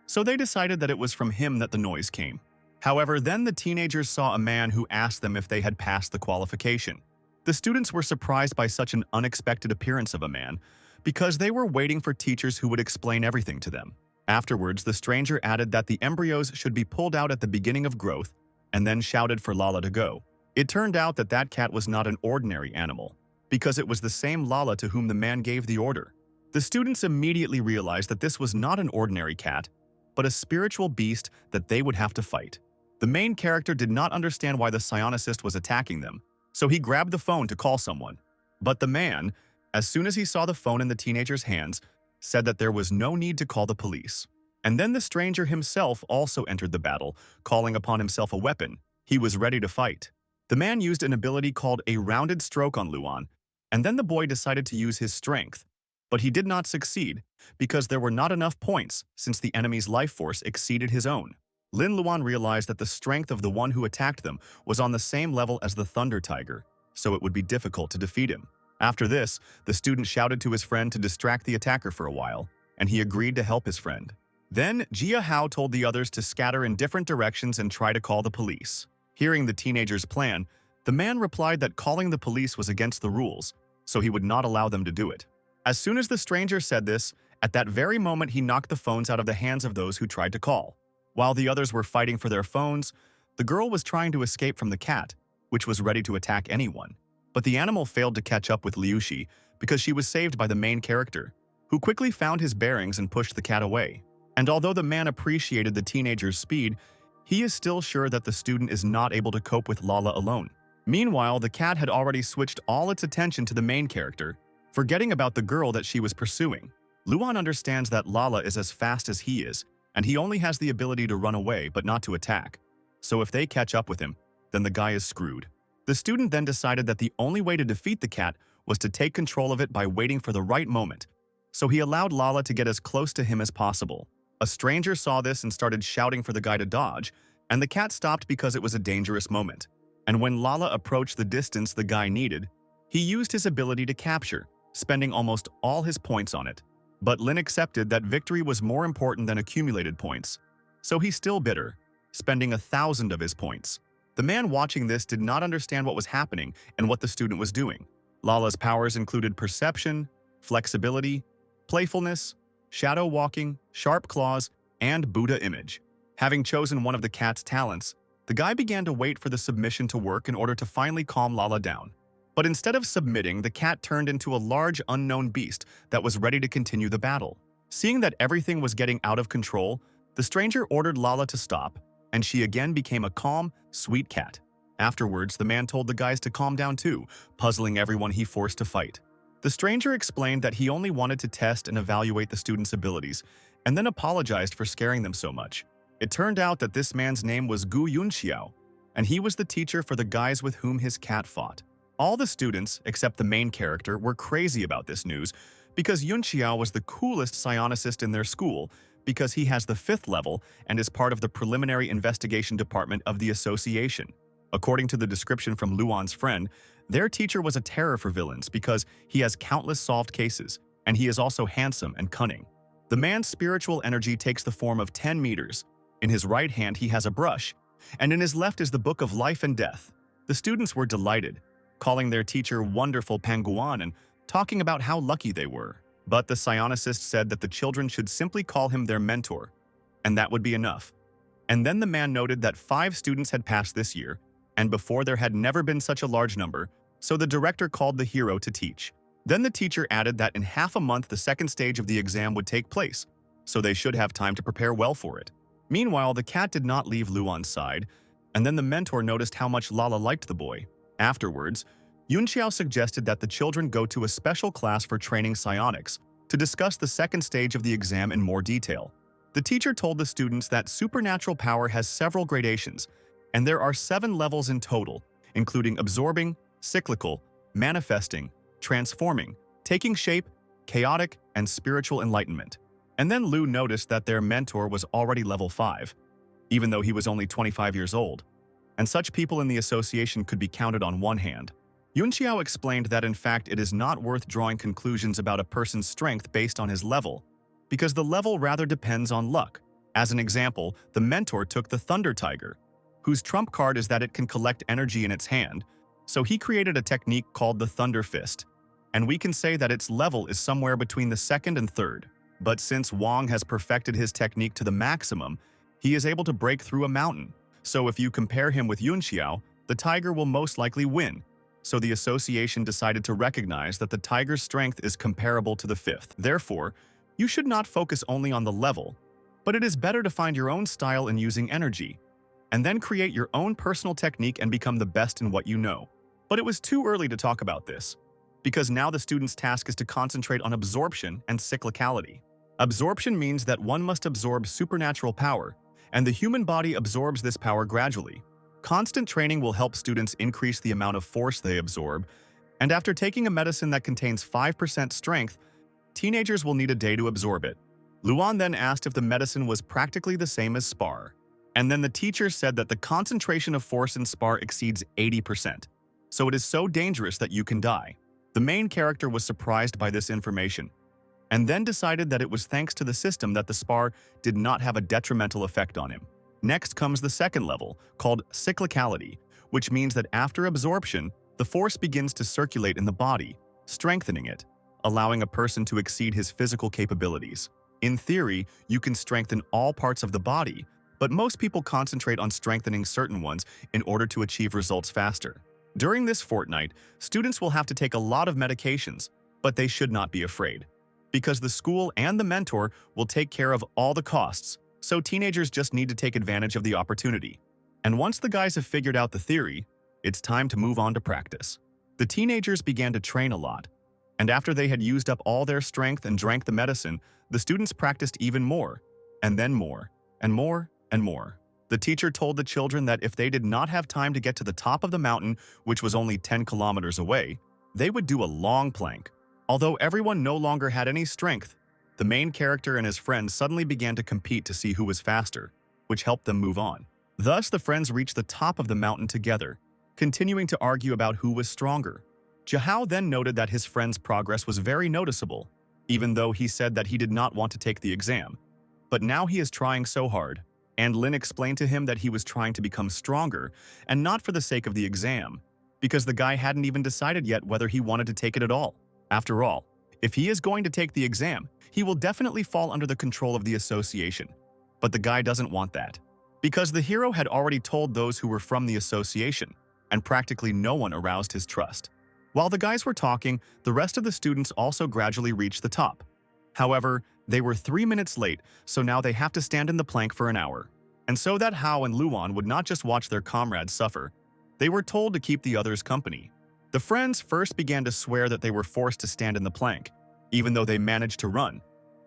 So they decided that it was from him that the noise came. However, then the teenagers saw a man who asked them if they had passed the qualification. The students were surprised by such an unexpected appearance of a man, because they were waiting for teachers who would explain everything to them. Afterwards, the stranger added that the embryos should be pulled out at the beginning of growth, and then shouted for Lala to go. It turned out that that cat was not an ordinary animal, because it was the same Lala to whom the man gave the order. The students immediately realized that this was not an ordinary cat, but a spiritual beast that they would have to fight. The main character did not understand why the psionicist was attacking them, so he grabbed the phone to call someone. But the man, as soon as he saw the phone in the teenager's hands, said that there was no need to call the police. And then the stranger himself also entered the battle, calling upon himself a weapon. He was ready to fight. The man used an ability called a rounded stroke on Luan, and then the boy decided to use his strength. But he did not succeed, because there were not enough points since the enemy's life force exceeded his own. Lin Luan realized that the strength of the one who attacked them was on the same level as the Thunder Tiger, so it would be difficult to defeat him. After this, the student shouted to his friend to distract the attacker for a while, and he agreed to help his friend. Then, Jia Hao told the others to scatter in different directions and try to call the police. Hearing the teenager's plan, the man replied that calling the police was against the rules, so he would not allow them to do it. As soon as the stranger said this, at that very moment he knocked the phones out of the hands of those who tried to call. While the others were fighting for their phones, the girl was trying to escape from the cat, which was ready to attack anyone. But the animal failed to catch up with Liuxi because she was saved by the main character, who quickly found his bearings and pushed the cat away. And although the man appreciated the teenager's speed, he is still sure that the student is not able to cope with Lala alone. Meanwhile, the cat had already switched all its attention to the main character, forgetting about the girl that she was pursuing. Luan understands that Lala is as fast as he is, and he only has the ability to run away but not to attack. So if they catch up with him, then the guy is screwed. The student then decided that the only way to defeat the cat was to take control of it by waiting for the right moment. So he allowed Lala to get as close to him as possible. A stranger saw this and started shouting for the guy to dodge, and the cat stopped because it was a dangerous moment. And when Lala approached the distance the guy needed, he used his ability to capture, spending almost all his points on it. But Lin accepted that victory was more important than accumulated points, so he's still bitter, spending 1,000 of his points. The man watching this did not understand what was happening and what the student was doing. Lala's powers included perception, flexibility, playfulness, shadow walking, sharp claws, and Buddha image. Having chosen one of the cat's talents, the guy began to wait for the submission to work in order to finally calm Lala down. But instead of submitting, the cat turned into a large unknown beast that was ready to continue the battle. Seeing that everything was getting out of control, the stranger ordered Lala to stop, and she again became a calm, sweet cat. Afterwards, the man told the guys to calm down too, puzzling everyone he forced to fight. The stranger explained that he only wanted to test and evaluate the students' abilities, and then apologized for scaring them so much. It turned out that this man's name was Gu Yunxiao, and he was the teacher for the guys with whom his cat fought. All the students, except the main character, were crazy about this news because Yunxiao was the coolest psionicist in their school because he has the 5th level and is part of the preliminary investigation department of the association. According to the description from Luan's friend, their teacher was a terror for villains because he has countless solved cases, and he is also handsome and cunning. The man's spiritual energy takes the form of 10 meters. In his right hand he has a brush, and in his left is the Book of Life and Death. The students were delighted, calling their teacher Wonderful Panguan and talking about how lucky they were. But the psionicist said that the children should simply call him their mentor, and that would be enough. And then the man noted that 5 students had passed this year, and before there had never been such a large number, so the director called the hero to teach. Then the teacher added that in half a month the second stage of the exam would take place, so they should have time to prepare well for it. Meanwhile, the cat did not leave Luan's side, and then the mentor noticed how much Lala liked the boy. Afterwards, Yunxiao suggested that the children go to a special class for training psionics to discuss the second stage of the exam in more detail. The teacher told the students that supernatural power has several gradations, and there are 7 levels in total, including absorbing, cyclical, manifesting, transforming, taking shape, chaotic, and spiritual enlightenment. And then Lu noticed that their mentor was already level 5, even though he was only 25 years old, and such people in the association could be counted on one hand. Yunxiao explained that in fact it is not worth drawing conclusions about a person's strength based on his level, because the level rather depends on luck. As an example, the mentor took the Thunder Tiger, whose trump card is that it can collect energy in its hand, so he created a technique called the Thunder Fist, and we can say that its level is somewhere between the 2nd and 3rd. But since Wang has perfected his technique to the maximum, he is able to break through a mountain. So if you compare him with Yunxiao, the tiger will most likely win. So the association decided to recognize that the tiger's strength is comparable to the 5th. Therefore, you should not focus only on the level, but it is better to find your own style in using energy, and then create your own personal technique and become the best in what you know. But it was too early to talk about this, because now the student's task is to concentrate on absorption and cyclicality. Absorption means that one must absorb supernatural power, and the human body absorbs this power gradually, Constant training will help students increase the amount of force they absorb, and after taking a medicine that contains 5% strength, teenagers will need a day to absorb it. Luan then asked if the medicine was practically the same as spar, and then the teacher said that the concentration of force in spar exceeds 80%, so it is so dangerous that you can die. The main character was surprised by this information, and then decided that it was thanks to the system that the spar did not have a detrimental effect on him. Next comes the second level, called cyclicality, which means that after absorption, the force begins to circulate in the body, strengthening it, allowing a person to exceed his physical capabilities. In theory, you can strengthen all parts of the body, but most people concentrate on strengthening certain ones in order to achieve results faster. During this fortnight, students will have to take a lot of medications, but they should not be afraid, because the school and the mentor will take care of all the costs, so teenagers just need to take advantage of the opportunity. And once the guys have figured out the theory, it's time to move on to practice. The teenagers began to train a lot, and after they had used up all their strength and drank the medicine, the students practiced even more, and then more, and more, and more. The teacher told the children that if they did not have time to get to the top of the mountain, which was only 10 kilometers away, they would do a long plank. Although everyone no longer had any strength, the main character and his friends suddenly began to compete to see who was faster, which helped them move on. Thus, the friends reached the top of the mountain together, continuing to argue about who was stronger. Yahello then noted that his friend's progress was very noticeable, even though he said that he did not want to take the exam. But now he is trying so hard, and Lin explained to him that he was trying to become stronger, and not for the sake of the exam, because the guy hadn't even decided yet whether he wanted to take it at all. After all, if he is going to take the exam, he will definitely fall under the control of the association. But the guy doesn't want that, because the hero had already told those who were from the association, and practically no one aroused his trust. While the guys were talking, the rest of the students also gradually reached the top. However, they were 3 minutes late, so now they have to stand in the plank for an hour. And so that Hao and Luan would not just watch their comrades suffer, they were told to keep the others company. The friends first began to swear that they were forced to stand in the plank, even though they managed to run.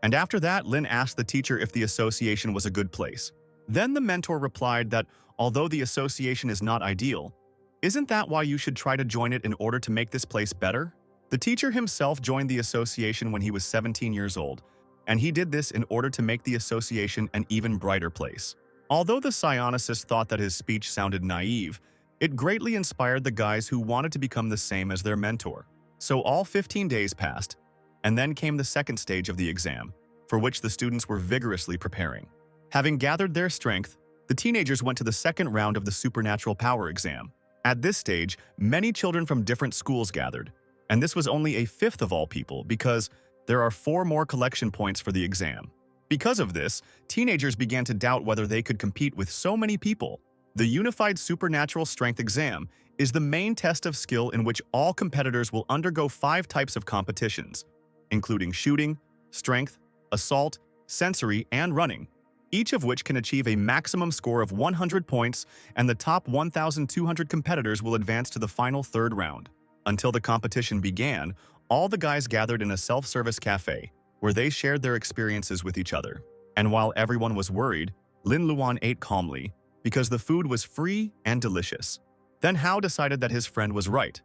And after that, Lin asked the teacher if the association was a good place. Then the mentor replied that although the association is not ideal, isn't that why you should try to join it in order to make this place better? The teacher himself joined the association when he was 17 years old, and he did this in order to make the association an even brighter place. Although the psionicist thought that his speech sounded naive, it greatly inspired the guys who wanted to become the same as their mentor. So all 15 days passed, and then came the second stage of the exam, for which the students were vigorously preparing. Having gathered their strength, the teenagers went to the second round of the supernatural power exam. At this stage, many children from different schools gathered, and this was only a fifth of all people because there are 4 more collection points for the exam. Because of this, teenagers began to doubt whether they could compete with so many people. The Unified Supernatural Strength Exam is the main test of skill in which all competitors will undergo 5 types of competitions, including shooting, strength, assault, sensory, and running, each of which can achieve a maximum score of 100 points, and the top 1,200 competitors will advance to the final third round. Until the competition began, all the guys gathered in a self-service cafe, where they shared their experiences with each other. And while everyone was worried, Lin Luan ate calmly, because the food was free and delicious. Then Hao decided that his friend was right,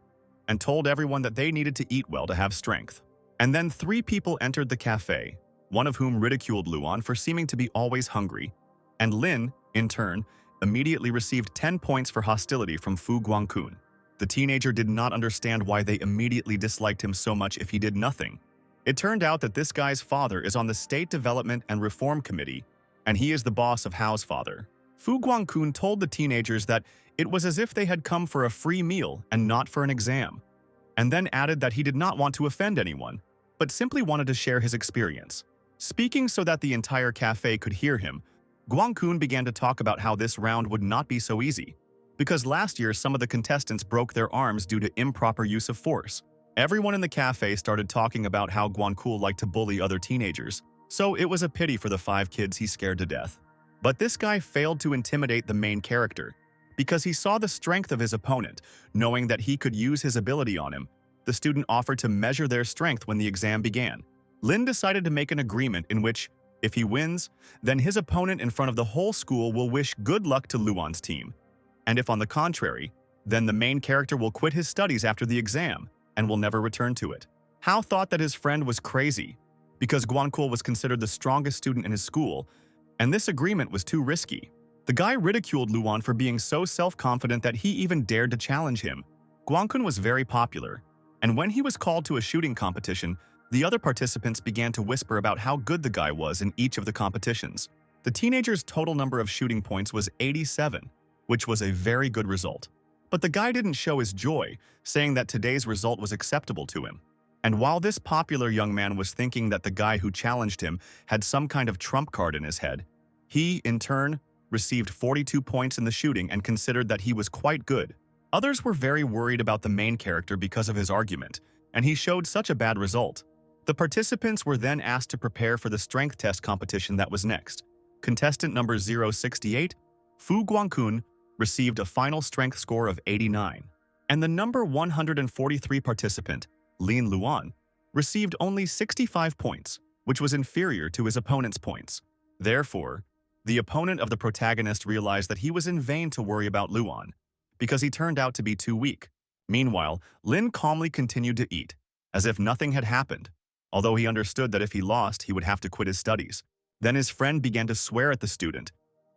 and told everyone that they needed to eat well to have strength. And then 3 people entered the cafe, one of whom ridiculed Luan for seeming to be always hungry, and Lin, in turn, immediately received 10 points for hostility from Fu Guangkun. The teenager did not understand why they immediately disliked him so much if he did nothing. It turned out that this guy's father is on the State Development and Reform Committee, and he is the boss of Hao's father. Fu Guangkun told the teenagers that it was as if they had come for a free meal and not for an exam, and then added that he did not want to offend anyone, but simply wanted to share his experience. Speaking so that the entire cafe could hear him, Guangkun began to talk about how this round would not be so easy, because last year some of the contestants broke their arms due to improper use of force. Everyone in the cafe started talking about how Guangkun liked to bully other teenagers, so it was a pity for the 5 kids he scared to death. But this guy failed to intimidate the main character, because he saw the strength of his opponent, knowing that he could use his ability on him. The student offered to measure their strength when the exam began. Lin decided to make an agreement in which, if he wins, then his opponent in front of the whole school will wish good luck to Luan's team. And if on the contrary, then the main character will quit his studies after the exam and will never return to it. Hao thought that his friend was crazy because Guankul was considered the strongest student in his school, and this agreement was too risky. The guy ridiculed Luan for being so self-confident that he even dared to challenge him. Guankun was very popular, and when he was called to a shooting competition, the other participants began to whisper about how good the guy was in each of the competitions. The teenager's total number of shooting points was 87, which was a very good result. But the guy didn't show his joy, saying that today's result was acceptable to him. And while this popular young man was thinking that the guy who challenged him had some kind of trump card in his head, he, in turn, received 42 points in the shooting and considered that he was quite good. Others were very worried about the main character because of his argument, and he showed such a bad result. The participants were then asked to prepare for the strength test competition that was next. Contestant number 068, Fu Guangkun, received a final strength score of 89, and the number 143 participant, Lin Luan, received only 65 points, which was inferior to his opponent's points. Therefore, the opponent of the protagonist realized that he was in vain to worry about Luan, because he turned out to be too weak. Meanwhile, Lin calmly continued to eat, as if nothing had happened, although he understood that if he lost, he would have to quit his studies. Then his friend began to swear at the student,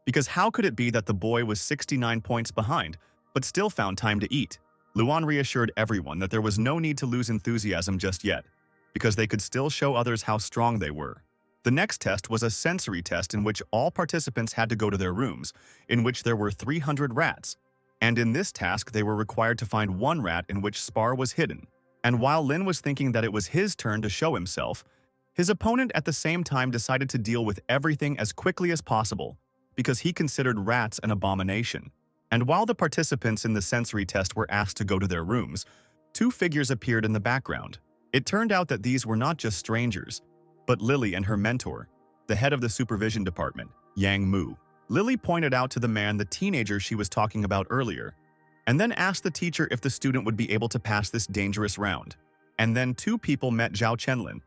because how could it be that the boy was 69 points behind, but still found time to eat? Luan reassured everyone that there was no need to lose enthusiasm just yet, because they could still show others how strong they were. The next test was a sensory test in which all participants had to go to their rooms, in which there were 300 rats, and in this task they were required to find one rat in which Spar was hidden. And while Lin was thinking that it was his turn to show himself, his opponent at the same time decided to deal with everything as quickly as possible, because he considered rats an abomination. And while the participants in the sensory test were asked to go to their rooms, two figures appeared in the background. It turned out that these were not just strangers, but Lily and her mentor, the head of the supervision department, Yang Mu. Lily pointed out to the man the teenager she was talking about earlier, and then asked the teacher if the student would be able to pass this dangerous round. And then two people met Zhao Chenlin,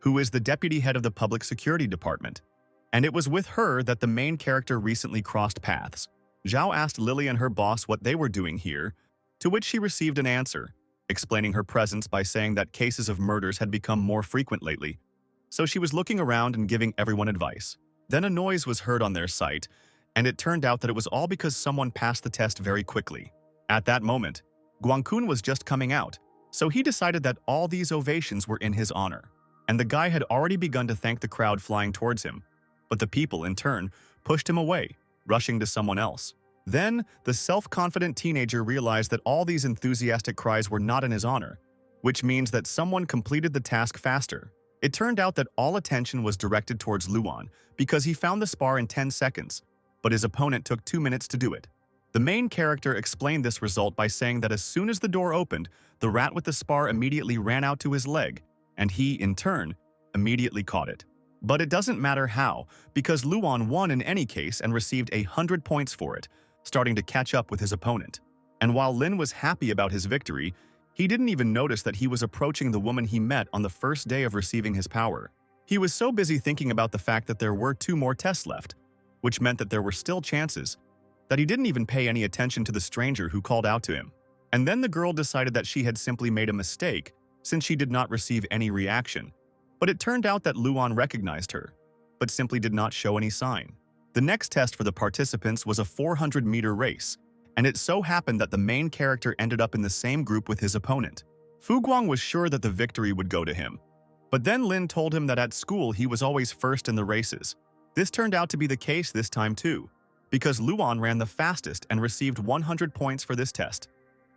who is the deputy head of the public security department, and it was with her that the main character recently crossed paths. Zhao asked Lily and her boss what they were doing here, to which she received an answer, explaining her presence by saying that cases of murders had become more frequent lately, so she was looking around and giving everyone advice. Then a noise was heard on their site, and it turned out that it was all because someone passed the test very quickly. At that moment, Guangkun was just coming out, so he decided that all these ovations were in his honor. And the guy had already begun to thank the crowd flying towards him, but the people, in turn, pushed him away, rushing to someone else. Then, the self-confident teenager realized that all these enthusiastic cries were not in his honor, which means that someone completed the task faster. It turned out that all attention was directed towards Luan because he found the spar in 10 seconds, but his opponent took 2 minutes to do it. The main character explained this result by saying that as soon as the door opened, the rat with the spar immediately ran out to his leg, and he, in turn, immediately caught it. But it doesn't matter how, because Luan won in any case and received 100 points for it, starting to catch up with his opponent. And while Lin was happy about his victory, he didn't even notice that he was approaching the woman he met on the first day of receiving his power. He was so busy thinking about the fact that there were 2 more tests left, which meant that there were still chances, that he didn't even pay any attention to the stranger who called out to him. And then the girl decided that she had simply made a mistake since she did not receive any reaction. But it turned out that Luan recognized her, but simply did not show any sign. The next test for the participants was a 400-meter race, and it so happened that the main character ended up in the same group with his opponent. Fu Guang was sure that the victory would go to him, but then Lin told him that at school he was always first in the races. This turned out to be the case this time too, because Luan ran the fastest and received 100 points for this test,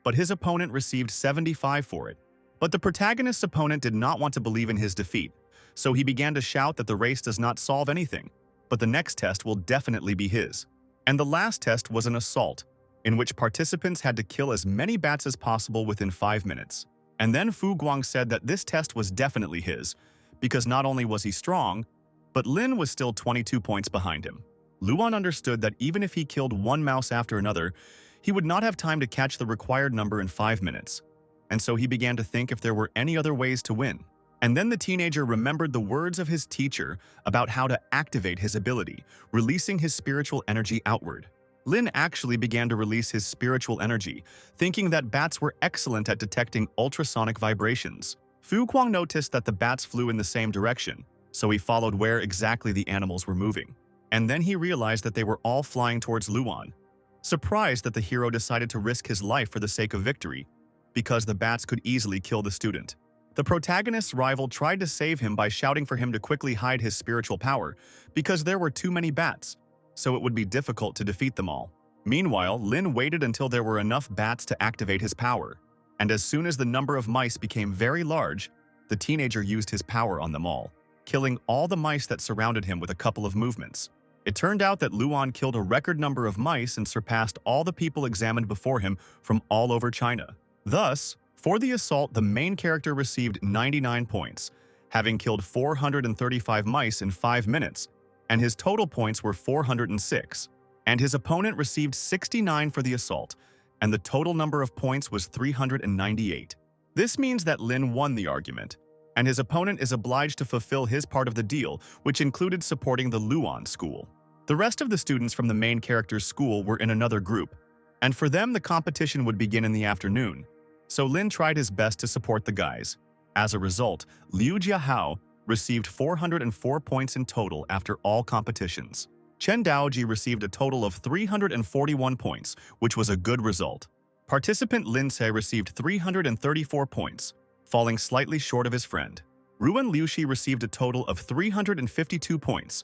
but his opponent received 75 for it. But the protagonist's opponent did not want to believe in his defeat, so he began to shout that the race does not solve anything, but the next test will definitely be his. And the last test was an assault, in which participants had to kill as many bats as possible within 5 minutes. And then Fu Guang said that this test was definitely his, because not only was he strong, but Lin was still 22 points behind him. Luan understood that even if he killed one mouse after another, he would not have time to catch the required number in 5 minutes. And so he began to think if there were any other ways to win. And then the teenager remembered the words of his teacher about how to activate his ability, releasing his spiritual energy outward. Lin actually began to release his spiritual energy, thinking that bats were excellent at detecting ultrasonic vibrations. Fu Kuang noticed that the bats flew in the same direction, so he followed where exactly the animals were moving. And then he realized that they were all flying towards Luan. Surprised that the hero decided to risk his life for the sake of victory, because the bats could easily kill the student. The protagonist's rival tried to save him by shouting for him to quickly hide his spiritual power, because there were too many bats, so it would be difficult to defeat them all. Meanwhile, Lin waited until there were enough bats to activate his power, and as soon as the number of mice became very large, the teenager used his power on them all, killing all the mice that surrounded him with a couple of movements. It turned out that Luan killed a record number of mice and surpassed all the people examined before him from all over China. Thus, for the assault, the main character received 99 points, having killed 435 mice in 5 minutes, and his total points were 406. And his opponent received 69 for the assault, and the total number of points was 398. This means that Lin won the argument, and his opponent is obliged to fulfill his part of the deal, which included supporting the Luan school. The rest of the students from the main character's school were in another group, and for them the competition would begin in the afternoon, so Lin tried his best to support the guys. As a result, Liu Jiahao received 404 points in total after all competitions. Chen Daoji received a total of 341 points, which was a good result. Participant Lin Se received 334 points, falling slightly short of his friend. Ruan Liuxi received a total of 352 points,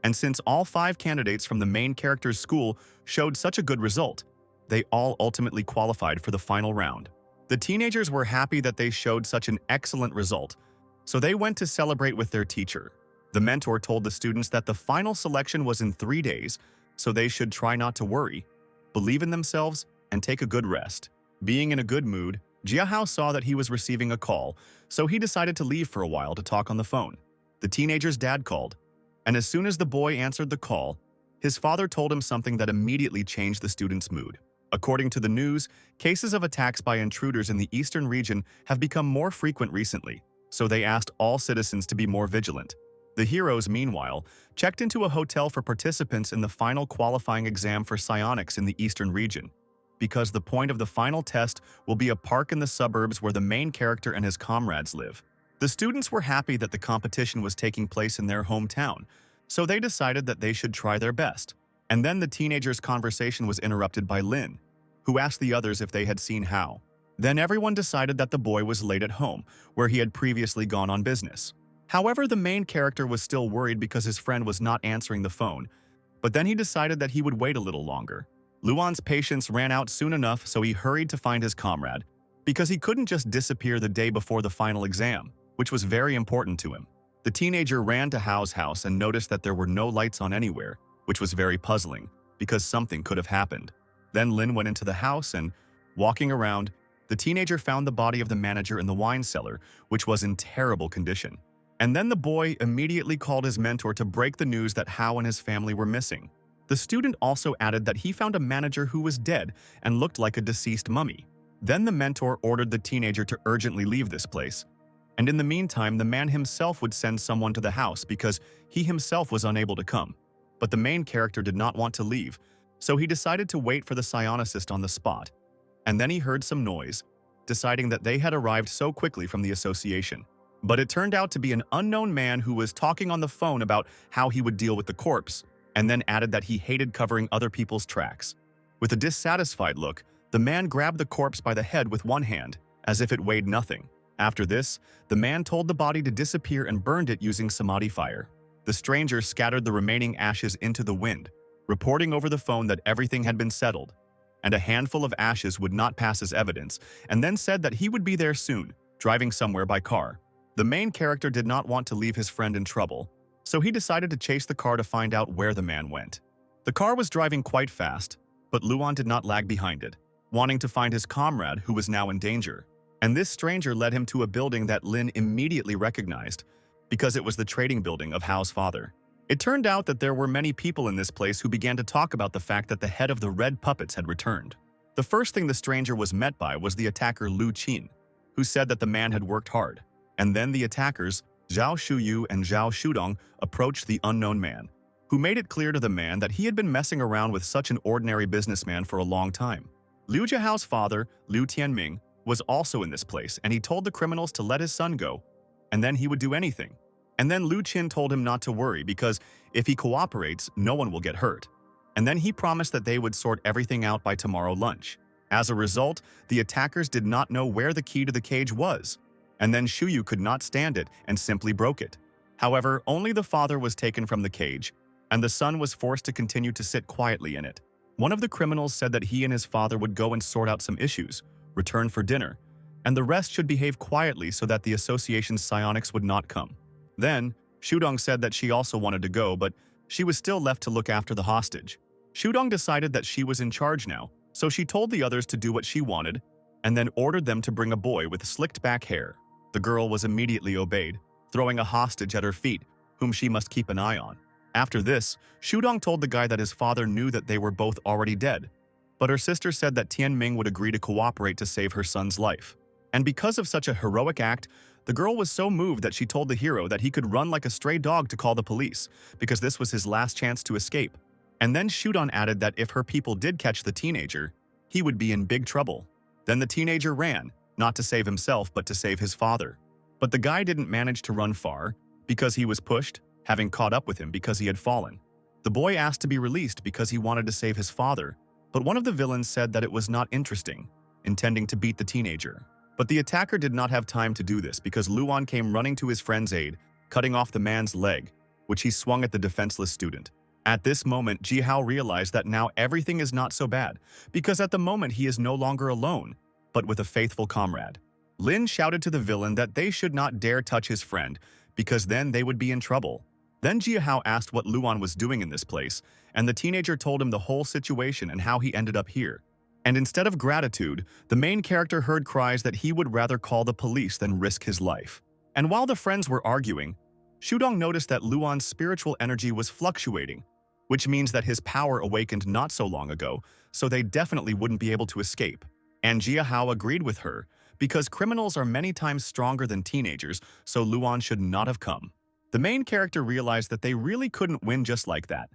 and since all 5 candidates from the main character's school showed such a good result, they all ultimately qualified for the final round. The teenagers were happy that they showed such an excellent result, so they went to celebrate with their teacher. The mentor told the students that the final selection was in 3 days, so they should try not to worry, believe in themselves, and take a good rest. Being in a good mood, Jiahao saw that he was receiving a call, so he decided to leave for a while to talk on the phone. The teenager's dad called, and as soon as the boy answered the call, his father told him something that immediately changed the student's mood. According to the news, cases of attacks by intruders in the eastern region have become more frequent recently, so they asked all citizens to be more vigilant. The heroes, meanwhile, checked into a hotel for participants in the final qualifying exam for psionics in the eastern region, because the point of the final test will be a park in the suburbs where the main character and his comrades live. The students were happy that the competition was taking place in their hometown, so they decided that they should try their best. And then the teenagers' conversation was interrupted by Lin, who asked the others if they had seen Hao. Then everyone decided that the boy was late at home, where he had previously gone on business. However, the main character was still worried because his friend was not answering the phone, but then he decided that he would wait a little longer. Luan's patience ran out soon enough, so he hurried to find his comrade, because he couldn't just disappear the day before the final exam, which was very important to him. The teenager ran to Hao's house and noticed that there were no lights on anywhere, which was very puzzling, because something could have happened. Then Lin went into the house and, walking around, the teenager found the body of the manager in the wine cellar, which was in terrible condition. And then the boy immediately called his mentor to break the news that Hao and his family were missing. The student also added that he found a manager who was dead and looked like a deceased mummy. Then the mentor ordered the teenager to urgently leave this place. And in the meantime, the man himself would send someone to the house because he himself was unable to come. But the main character did not want to leave, so he decided to wait for the psionicist on the spot. And then he heard some noise, deciding that they had arrived so quickly from the association. But it turned out to be an unknown man who was talking on the phone about how he would deal with the corpse, and then added that he hated covering other people's tracks. With a dissatisfied look, the man grabbed the corpse by the head with one hand, as if it weighed nothing. After this, the man told the body to disappear and burned it using samadhi fire. The stranger scattered the remaining ashes into the wind, reporting over the phone that everything had been settled, and a handful of ashes would not pass as evidence, and then said that he would be there soon, driving somewhere by car. The main character did not want to leave his friend in trouble, so he decided to chase the car to find out where the man went. The car was driving quite fast, but Luan did not lag behind it, wanting to find his comrade who was now in danger. And this stranger led him to a building that Lin immediately recognized, because it was the trading building of Hao's father. It turned out that there were many people in this place who began to talk about the fact that the head of the red puppets had returned. The first thing the stranger was met by was the attacker Lu Qin, who said that the man had worked hard. And then the attackers, Zhao Shuyu and Zhao Shudong, approached the unknown man, who made it clear to the man that he had been messing around with such an ordinary businessman for a long time. Liu Jiahao's father, Liu Tianming, was also in this place, and he told the criminals to let his son go, and then he would do anything. And then Liu Qin told him not to worry because if he cooperates, no one will get hurt. And then he promised that they would sort everything out by tomorrow lunch. As a result, the attackers did not know where the key to the cage was, and then Shuyu could not stand it and simply broke it. However, only the father was taken from the cage, and the son was forced to continue to sit quietly in it. One of the criminals said that he and his father would go and sort out some issues, return for dinner, and the rest should behave quietly so that the association's psionics would not come. Then, Shudong said that she also wanted to go, but she was still left to look after the hostage. Shudong decided that she was in charge now, so she told the others to do what she wanted, and then ordered them to bring a boy with slicked back hair. The girl was immediately obeyed, throwing a hostage at her feet, whom she must keep an eye on. After this, Shudong told the guy that his father knew that they were both already dead, but her sister said that Tianming would agree to cooperate to save her son's life. And because of such a heroic act, the girl was so moved that she told the hero that he could run like a stray dog to call the police, because this was his last chance to escape. And then Shudong added that if her people did catch the teenager, he would be in big trouble. Then the teenager ran, not to save himself but to save his father. But the guy didn't manage to run far, because he was pushed, having caught up with him because he had fallen. The boy asked to be released because he wanted to save his father, but one of the villains said that it was not interesting, intending to beat the teenager. But the attacker did not have time to do this because Luan came running to his friend's aid, cutting off the man's leg, which he swung at the defenseless student. At this moment, Jihao realized that now everything is not so bad, because at the moment he is no longer alone, but with a faithful comrade. Lin shouted to the villain that they should not dare touch his friend, because then they would be in trouble. Then Jihao asked what Luan was doing in this place, and the teenager told him the whole situation and how he ended up here. And instead of gratitude, the main character heard cries that he would rather call the police than risk his life. And while the friends were arguing, Shudong noticed that Luan's spiritual energy was fluctuating, which means that his power awakened not so long ago, so they definitely wouldn't be able to escape. And Jihao agreed with her, because criminals are many times stronger than teenagers, so Luan should not have come. The main character realized that they really couldn't win just like that,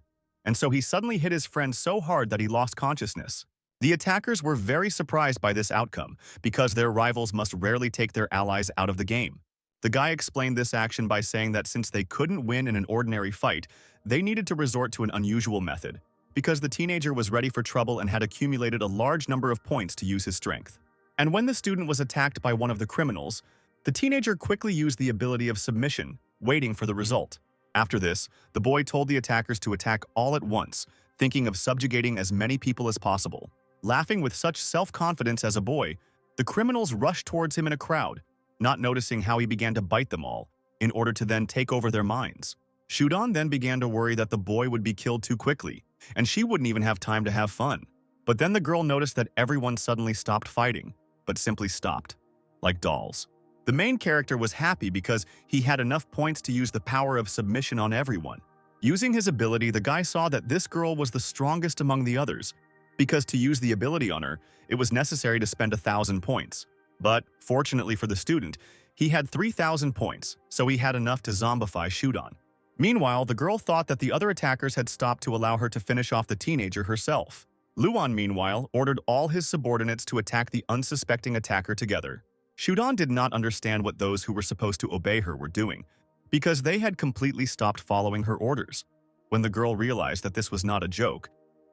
and so he suddenly hit his friend so hard that he lost consciousness. The attackers were very surprised by this outcome, because their rivals must rarely take their allies out of the game. The guy explained this action by saying that since they couldn't win in an ordinary fight, they needed to resort to an unusual method, because the teenager was ready for trouble and had accumulated a large number of points to use his strength. And when the student was attacked by one of the criminals, the teenager quickly used the ability of submission, waiting for the result. After this, the boy told the attackers to attack all at once, thinking of subjugating as many people as possible. Laughing with such self-confidence as a boy, the criminals rushed towards him in a crowd, not noticing how he began to bite them all, in order to then take over their minds. Shudong then began to worry that the boy would be killed too quickly, and she wouldn't even have time to have fun. But then the girl noticed that everyone suddenly stopped fighting, but simply stopped, like dolls. The main character was happy because he had enough points to use the power of submission on everyone. Using his ability, the guy saw that this girl was the strongest among the others, because to use the ability on her, it was necessary to spend 1,000 points. But, fortunately for the student, he had 3,000 points, so he had enough to zombify Shudong. Meanwhile, the girl thought that the other attackers had stopped to allow her to finish off the teenager herself. Luan, meanwhile, ordered all his subordinates to attack the unsuspecting attacker together. Shudong did not understand what those who were supposed to obey her were doing, because they had completely stopped following her orders. When the girl realized that this was not a joke,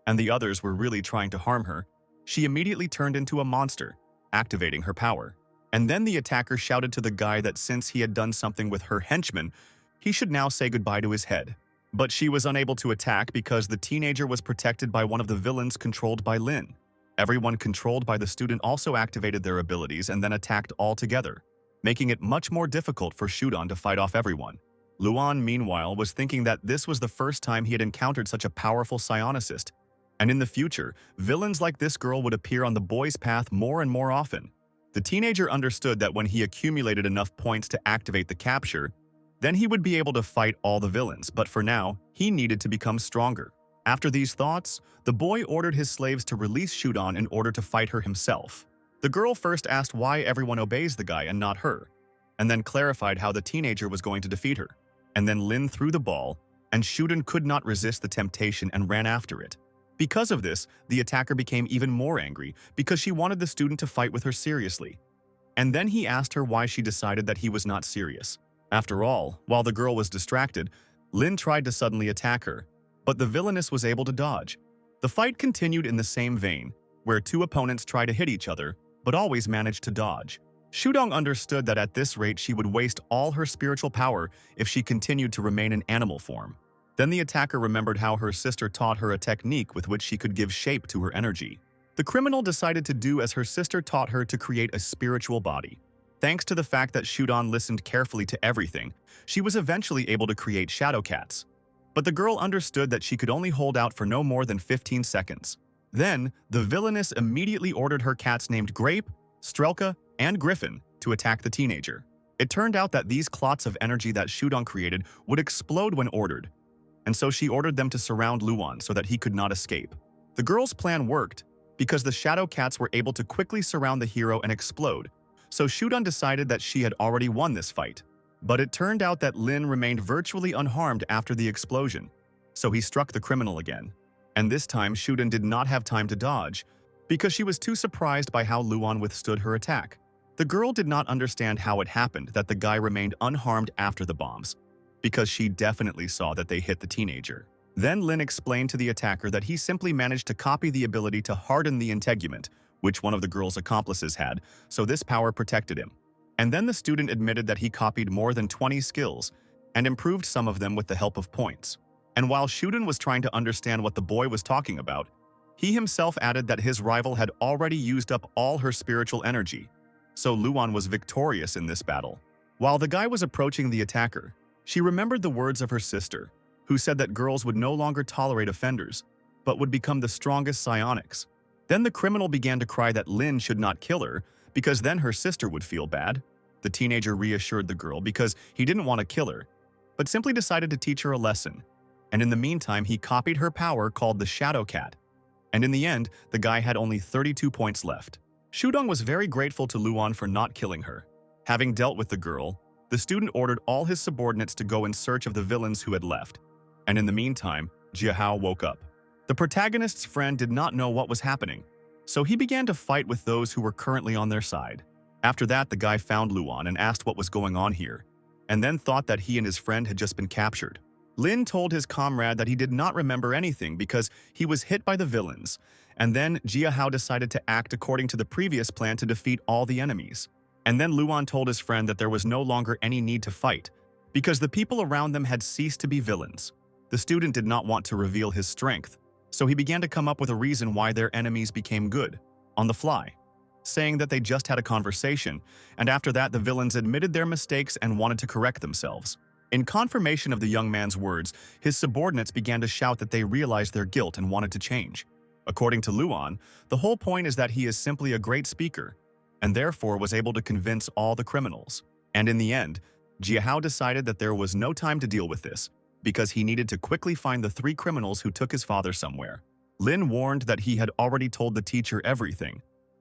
and the others were really trying to harm her, she immediately turned into a monster, activating her power. And then the attacker shouted to the guy that since he had done something with her henchman, he should now say goodbye to his head. But she was unable to attack because the teenager was protected by one of the villains controlled by Lin. Everyone controlled by the student also activated their abilities and then attacked all together, making it much more difficult for Shudong to fight off everyone. Luan, meanwhile, was thinking that this was the first time he had encountered such a powerful psionicist, and in the future, villains like this girl would appear on the boy's path more and more often. The teenager understood that when he accumulated enough points to activate the capture, then he would be able to fight all the villains, but for now, he needed to become stronger. After these thoughts, the boy ordered his slaves to release Shudong in order to fight her himself. The girl first asked why everyone obeys the guy and not her, and then clarified how the teenager was going to defeat her. And then Lin threw the ball, and Shuden could not resist the temptation and ran after it. Because of this, the attacker became even more angry because she wanted the student to fight with her seriously. And then he asked her why she decided that he was not serious. After all, while the girl was distracted, Lin tried to suddenly attack her, but the villainess was able to dodge. The fight continued in the same vein, where two opponents try to hit each other, but always managed to dodge. Shudong understood that at this rate she would waste all her spiritual power if she continued to remain in animal form. Then the attacker remembered how her sister taught her a technique with which she could give shape to her energy. The criminal decided to do as her sister taught her to create a spiritual body. Thanks to the fact that Shudong listened carefully to everything, she was eventually able to create shadow cats. But the girl understood that she could only hold out for no more than 15 seconds. Then, the villainess immediately ordered her cats named Grape, Strelka, and Griffin to attack the teenager. It turned out that these clots of energy that Shudong created would explode when ordered, and so she ordered them to surround Luan so that he could not escape. The girl's plan worked because the shadow cats were able to quickly surround the hero and explode, so Shudong decided that she had already won this fight. But it turned out that Lin remained virtually unharmed after the explosion, so he struck the criminal again. And this time Shudong did not have time to dodge, because she was too surprised by how Luan withstood her attack. The girl did not understand how it happened that the guy remained unharmed after the bombs, because she definitely saw that they hit the teenager. Then Lin explained to the attacker that he simply managed to copy the ability to harden the integument, which one of the girl's accomplices had, so this power protected him. And then the student admitted that he copied more than 20 skills and improved some of them with the help of points. And while Shuden was trying to understand what the boy was talking about, he himself added that his rival had already used up all her spiritual energy, so Luan was victorious in this battle. While the guy was approaching the attacker, she remembered the words of her sister, who said that girls would no longer tolerate offenders, but would become the strongest psionics. Then the criminal began to cry that Lin should not kill her, because then her sister would feel bad. The teenager reassured the girl because he didn't want to kill her, but simply decided to teach her a lesson. And in the meantime, he copied her power called the Shadow Cat. And in the end, the guy had only 32 points left. Shudong was very grateful to Luan for not killing her. Having dealt with the girl, the student ordered all his subordinates to go in search of the villains who had left. And in the meantime, Jiahao woke up. The protagonist's friend did not know what was happening, so he began to fight with those who were currently on their side. After that, the guy found Luan and asked what was going on here, and then thought that he and his friend had just been captured. Lin told his comrade that he did not remember anything because he was hit by the villains, and then Jiahao decided to act according to the previous plan to defeat all the enemies. And then Luan told his friend that there was no longer any need to fight, because the people around them had ceased to be villains. The student did not want to reveal his strength, so he began to come up with a reason why their enemies became good, on the fly, saying that they just had a conversation, and after that the villains admitted their mistakes and wanted to correct themselves. In confirmation of the young man's words, his subordinates began to shout that they realized their guilt and wanted to change. According to Luan, the whole point is that he is simply a great speaker, and therefore was able to convince all the criminals. And in the end, Jiahao decided that there was no time to deal with this, because he needed to quickly find the 3 criminals who took his father somewhere. Lin warned that he had already told the teacher everything,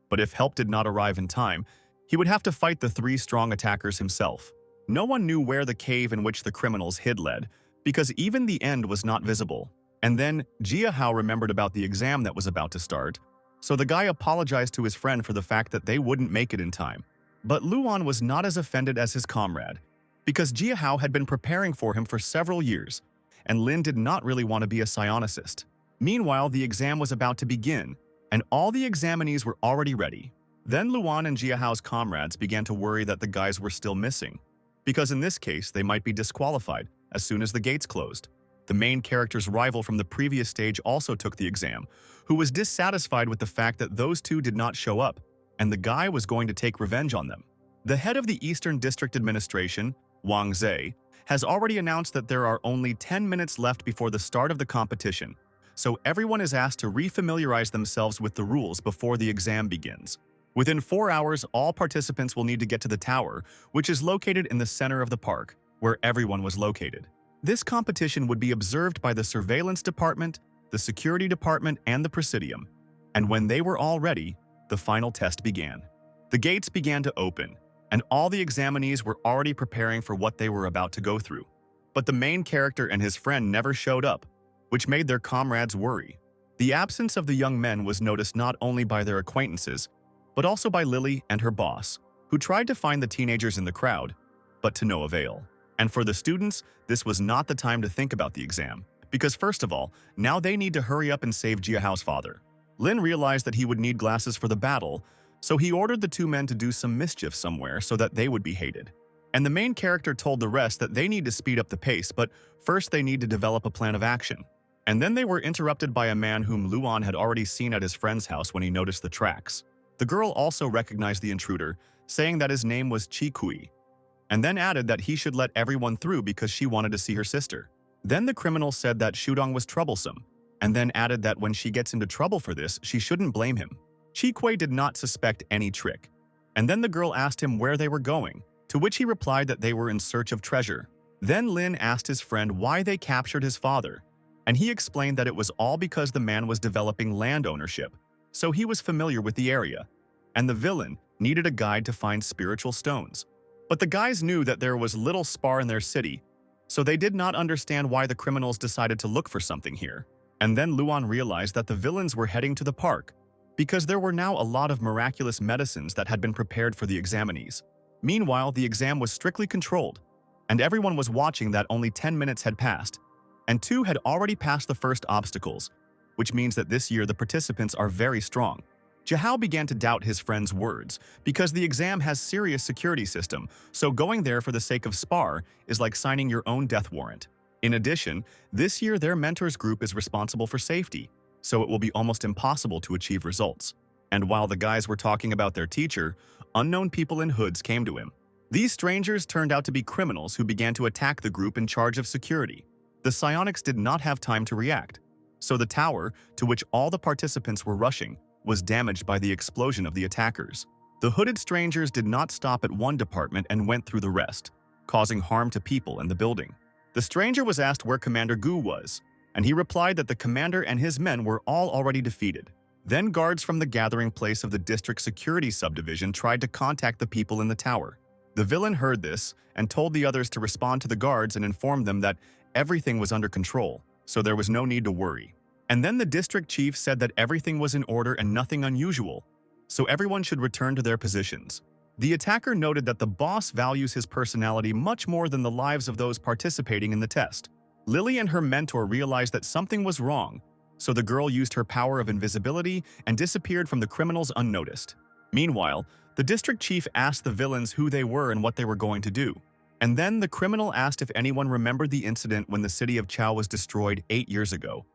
but if help did not arrive in time, he would have to fight the 3 strong attackers himself. No one knew where the cave in which the criminals hid led, because even the end was not visible. And then Jiahao remembered about the exam that was about to start, so the guy apologized to his friend for the fact that they wouldn't make it in time. But Luan was not as offended as his comrade, because Jiahao had been preparing for him for several years, and Lin did not really want to be a psionicist. Meanwhile, the exam was about to begin, and all the examinees were already ready. Then Luan and Jiahao's comrades began to worry that the guys were still missing, because in this case, they might be disqualified as soon as the gates closed. The main character's rival from the previous stage also took the exam, who was dissatisfied with the fact that those 2 did not show up, and the guy was going to take revenge on them. The head of the Eastern District Administration, Wang Zhe, has already announced that there are only 10 minutes left before the start of the competition, so everyone is asked to refamiliarize themselves with the rules before the exam begins. Within 4 hours, all participants will need to get to the tower, which is located in the center of the park, where everyone was located. This competition would be observed by the Surveillance Department, the Security Department, and the Presidium, and when they were all ready, the final test began. The gates began to open, and all the examinees were already preparing for what they were about to go through. But the main character and his friend never showed up, which made their comrades worry. The absence of the young men was noticed not only by their acquaintances, but also by Lily and her boss, who tried to find the teenagers in the crowd, but to no avail. And for the students, this was not the time to think about the exam, because first of all, now they need to hurry up and save Jiahao's father. Lin realized that he would need glasses for the battle, so he ordered the two men to do some mischief somewhere so that they would be hated. And the main character told the rest that they need to speed up the pace, but first they need to develop a plan of action. And then they were interrupted by a man whom Luan had already seen at his friend's house when he noticed the tracks. The girl also recognized the intruder, saying that his name was Chi Kui, and then added that he should let everyone through because she wanted to see her sister. Then the criminal said that Shudong was troublesome, and then added that when she gets into trouble for this, she shouldn't blame him. Chi Kui did not suspect any trick. And then the girl asked him where they were going, to which he replied that they were in search of treasure. Then Lin asked his friend why they captured his father, and he explained that it was all because the man was developing land ownership, so he was familiar with the area, and the villain needed a guide to find spiritual stones. But the guys knew that there was little spar in their city, so they did not understand why the criminals decided to look for something here. And then Luan realized that the villains were heading to the park, because there were now a lot of miraculous medicines that had been prepared for the examinees. Meanwhile, the exam was strictly controlled, and everyone was watching that only 10 minutes had passed, and 2 had already passed the first obstacles, which means that this year the participants are very strong. Jiahao began to doubt his friend's words, because the exam has serious security system, so going there for the sake of spar is like signing your own death warrant. In addition, this year their mentors group is responsible for safety, so it will be almost impossible to achieve results. And while the guys were talking about their teacher, unknown people in hoods came to him. These strangers turned out to be criminals who began to attack the group in charge of security. The psionics did not have time to react, so the tower, to which all the participants were rushing, was damaged by the explosion of the attackers. The hooded strangers did not stop at one department and went through the rest, causing harm to people in the building. The stranger was asked where Commander Gu was, and he replied that the commander and his men were all already defeated. Then guards from the gathering place of the district security subdivision tried to contact the people in the tower. The villain heard this and told the others to respond to the guards and inform them that everything was under control, so there was no need to worry. And then the district chief said that everything was in order and nothing unusual, so everyone should return to their positions. The attacker noted that the boss values his personality much more than the lives of those participating in the test. Lily and her mentor realized that something was wrong, so the girl used her power of invisibility and disappeared from the criminals unnoticed. Meanwhile, the district chief asked the villains who they were and what they were going to do. And then the criminal asked if anyone remembered the incident when the city of Chao was destroyed 8 years ago.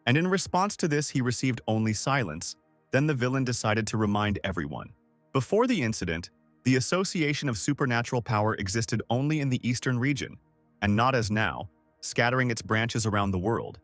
And in response to this, he received only silence. Then the villain decided to remind everyone. Before the incident, the association of supernatural power existed only in the eastern region, and not as now, scattering its branches around the world.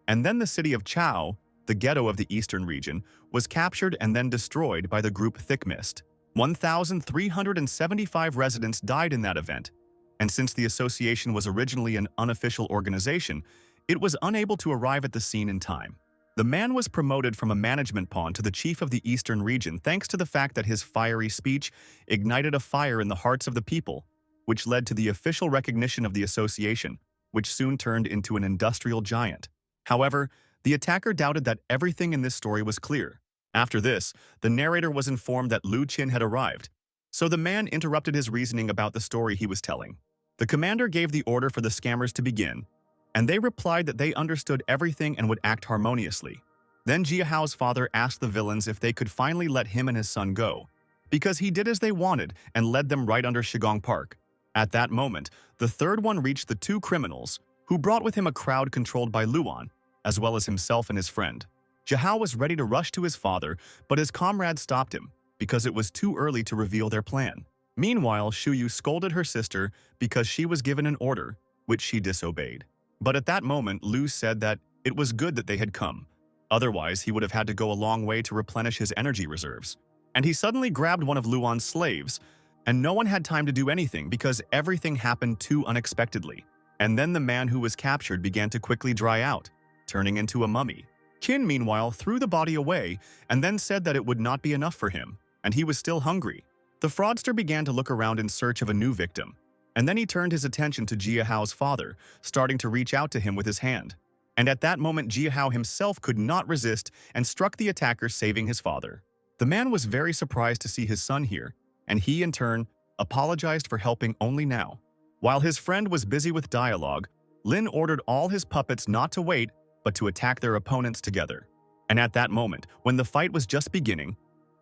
And then the city of Chao, the ghetto of the eastern region, was captured and then destroyed by the group Thick Mist. 1,375 residents died in that event, and since the association was originally an unofficial organization, it was unable to arrive at the scene in time. The man was promoted from a management pawn to the chief of the eastern region thanks to the fact that his fiery speech ignited a fire in the hearts of the people, which led to the official recognition of the association, which soon turned into an industrial giant. However, the attacker doubted that everything in this story was clear. After this, the narrator was informed that Lu Qin had arrived, so the man interrupted his reasoning about the story he was telling. The commander gave the order for the scammers to begin, and they replied that they understood everything and would act harmoniously. Then Jiahao's father asked the villains if they could finally let him and his son go, because he did as they wanted and led them right under Shigong Park. At that moment, the third one reached the 2 criminals, who brought with him a crowd controlled by Luan, as well as himself and his friend. Jiahao was ready to rush to his father, but his comrades stopped him, because it was too early to reveal their plan. Meanwhile, Shuyu scolded her sister because she was given an order, which she disobeyed. But at that moment, Lu said that it was good that they had come. Otherwise, he would have had to go a long way to replenish his energy reserves. And he suddenly grabbed one of Luan's slaves, and no one had time to do anything because everything happened too unexpectedly. And then the man who was captured began to quickly dry out, turning into a mummy. Qin, meanwhile, threw the body away and then said that it would not be enough for him, and he was still hungry. The fraudster began to look around in search of a new victim, And then he turned his attention to Jiahao's father, starting to reach out to him with his hand. And at that moment, Jiahao himself could not resist and struck the attacker, saving his father. The man was very surprised to see his son here, and he, in turn, apologized for helping only now. While his friend was busy with dialogue, Lin ordered all his puppets not to wait, but to attack their opponents together. And at that moment, when the fight was just beginning,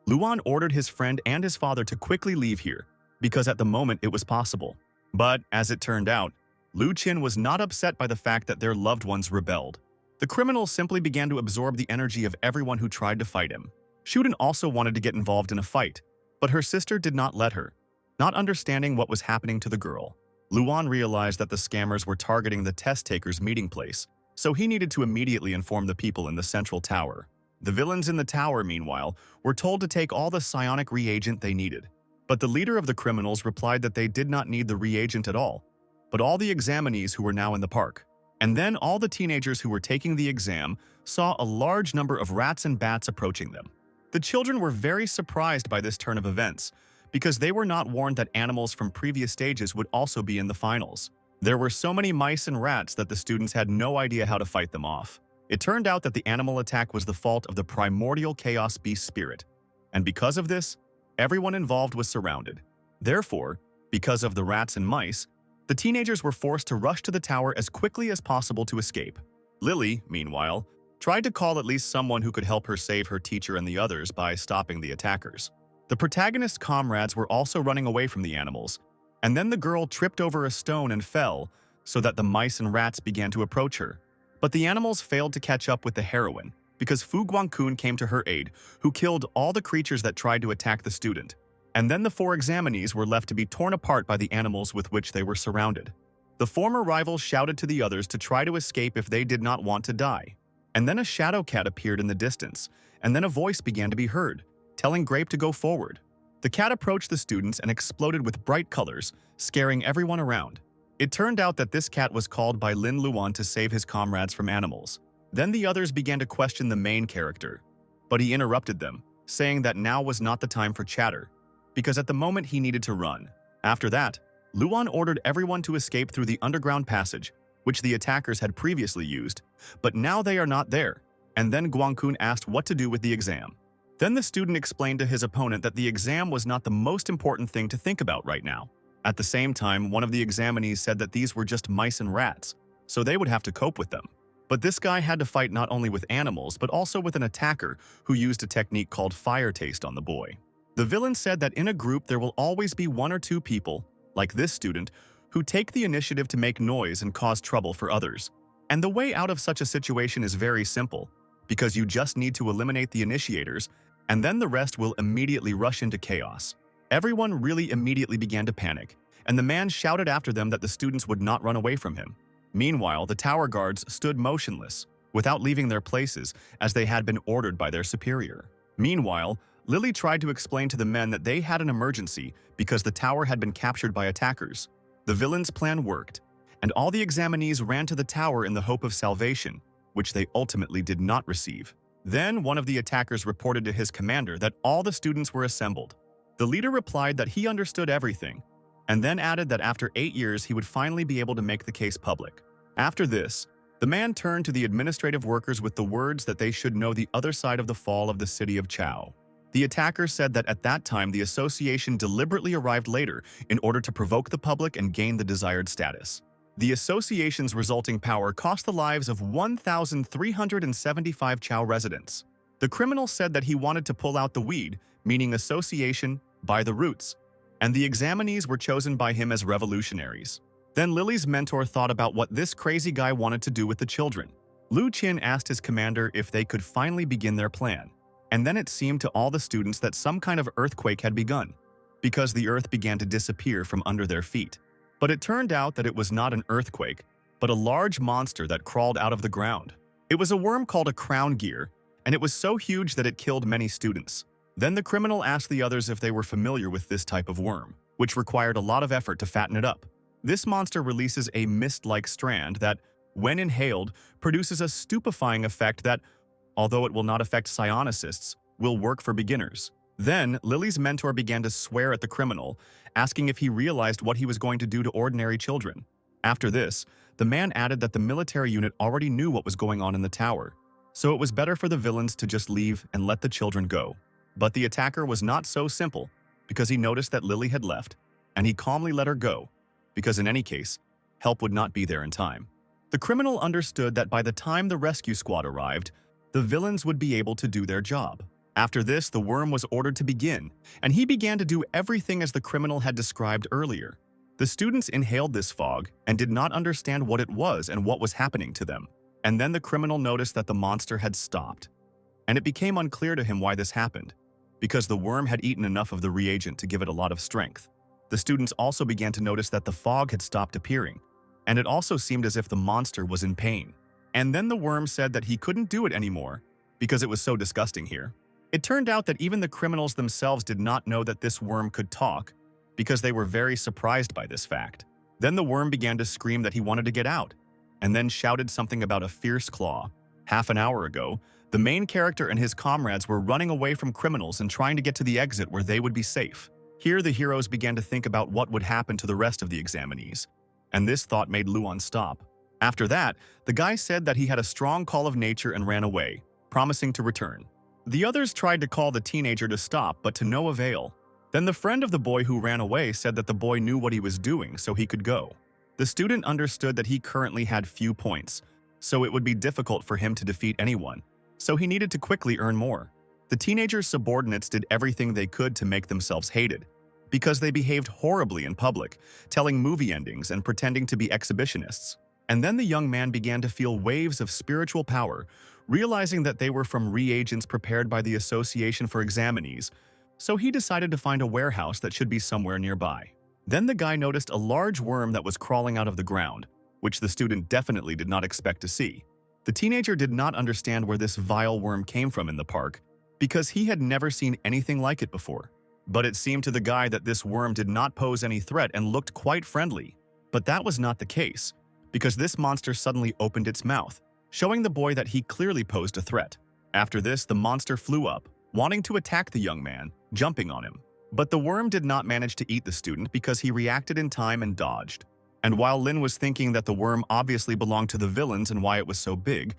Luan ordered his friend and his father to quickly leave here, because at the moment it was possible. But, as it turned out, Lu Qin was not upset by the fact that their loved ones rebelled. The criminal simply began to absorb the energy of everyone who tried to fight him. Shuden also wanted to get involved in a fight, but her sister did not let her. Not understanding what was happening to the girl, Luan realized that the scammers were targeting the test-takers' meeting place, so he needed to immediately inform the people in the central tower. The villains in the tower, meanwhile, were told to take all the psionic reagent they needed. But the leader of the criminals replied that they did not need the reagent at all, but all the examinees who were now in the park. And then all the teenagers who were taking the exam saw a large number of rats and bats approaching them. The children were very surprised by this turn of events, because they were not warned that animals from previous stages would also be in the finals. There were so many mice and rats that the students had no idea how to fight them off. It turned out that the animal attack was the fault of the primordial chaos beast spirit, and because of this, everyone involved was surrounded. Therefore, because of the rats and mice, the teenagers were forced to rush to the tower as quickly as possible to escape. Lily, meanwhile, tried to call at least someone who could help her save her teacher and the others by stopping the attackers. The protagonist's comrades were also running away from the animals, and then the girl tripped over a stone and fell, so that the mice and rats began to approach her. But the animals failed to catch up with the heroine, because Fu Guangkun came to her aid, who killed all the creatures that tried to attack the student. And then the 4 examinees were left to be torn apart by the animals with which they were surrounded. The former rivals shouted to the others to try to escape if they did not want to die. And then a shadow cat appeared in the distance, and then a voice began to be heard, telling Grape to go forward. The cat approached the students and exploded with bright colors, scaring everyone around. It turned out that this cat was called by Lin Luan to save his comrades from animals. Then the others began to question the main character, but he interrupted them, saying that now was not the time for chatter, because at the moment he needed to run. After that, Luan ordered everyone to escape through the underground passage, which the attackers had previously used, but now they are not there. And then Guangkun asked what to do with the exam. Then the student explained to his opponent that the exam was not the most important thing to think about right now. At the same time, one of the examinees said that these were just mice and rats, so they would have to cope with them. But this guy had to fight not only with animals, but also with an attacker who used a technique called fire taste on the boy. The villain said that in a group there will always be 1 or 2 people, like this student, who take the initiative to make noise and cause trouble for others. And the way out of such a situation is very simple, because you just need to eliminate the initiators, and then the rest will immediately rush into chaos. Everyone really immediately began to panic, and the man shouted after them that the students would not run away from him. Meanwhile, the tower guards stood motionless, without leaving their places, as they had been ordered by their superior. Meanwhile, Lily tried to explain to the men that they had an emergency because the tower had been captured by attackers. The villain's plan worked, and all the examinees ran to the tower in the hope of salvation, which they ultimately did not receive. Then one of the attackers reported to his commander that all the students were assembled. The leader replied that he understood everything, and then added that after 8 years he would finally be able to make the case public. After this, the man turned to the administrative workers with the words that they should know the other side of the fall of the city of Chao. The attacker said that at that time the association deliberately arrived later in order to provoke the public and gain the desired status. The association's resulting power cost the lives of 1,375 Chao residents. The criminal said that he wanted to pull out the weed, meaning association, by the roots, and the examinees were chosen by him as revolutionaries. Then Lily's mentor thought about what this crazy guy wanted to do with the children. Lu Qin asked his commander if they could finally begin their plan, and then it seemed to all the students that some kind of earthquake had begun, because the earth began to disappear from under their feet. But it turned out that it was not an earthquake, but a large monster that crawled out of the ground. It was a worm called a crown gear, and it was so huge that it killed many students. Then the criminal asked the others if they were familiar with this type of worm, which required a lot of effort to fatten it up. This monster releases a mist-like strand that, when inhaled, produces a stupefying effect that, although it will not affect psionicists, will work for beginners. Then, Lily's mentor began to swear at the criminal, asking if he realized what he was going to do to ordinary children. After this, the man added that the military unit already knew what was going on in the tower, so it was better for the villains to just leave and let the children go. But the attacker was not so simple, because he noticed that Lily had left, and he calmly let her go, because in any case, help would not be there in time. The criminal understood that by the time the rescue squad arrived, the villains would be able to do their job. After this, the worm was ordered to begin, and he began to do everything as the criminal had described earlier. The students inhaled this fog and did not understand what it was and what was happening to them. And then the criminal noticed that the monster had stopped. And it became unclear to him why this happened, because the worm had eaten enough of the reagent to give it a lot of strength. The students also began to notice that the fog had stopped appearing, and it also seemed as if the monster was in pain. And then the worm said that he couldn't do it anymore because it was so disgusting here. It turned out that even the criminals themselves did not know that this worm could talk because they were very surprised by this fact. Then the worm began to scream that he wanted to get out, and then shouted something about a fierce claw. Half an hour ago, the main character and his comrades were running away from criminals and trying to get to the exit where they would be safe. Here, the heroes began to think about what would happen to the rest of the examinees, and this thought made Luan stop. After that, the guy said that he had a strong call of nature and ran away, promising to return. The others tried to call the teenager to stop, but to no avail. Then the friend of the boy who ran away said that the boy knew what he was doing, so he could go. The student understood that he currently had few points, so it would be difficult for him to defeat anyone, so he needed to quickly earn more. The teenager's subordinates did everything they could to make themselves hated, because they behaved horribly in public, telling movie endings and pretending to be exhibitionists. And then the young man began to feel waves of spiritual power, realizing that they were from reagents prepared by the Association for Examinees, so he decided to find a warehouse that should be somewhere nearby. Then the guy noticed a large worm that was crawling out of the ground, which the student definitely did not expect to see. The teenager did not understand where this vile worm came from in the park, because he had never seen anything like it before. But it seemed to the guy that this worm did not pose any threat and looked quite friendly. But that was not the case, because this monster suddenly opened its mouth, showing the boy that he clearly posed a threat. After this, the monster flew up, wanting to attack the young man, jumping on him. But the worm did not manage to eat the student because he reacted in time and dodged. And while Lin was thinking that the worm obviously belonged to the villains and why it was so big,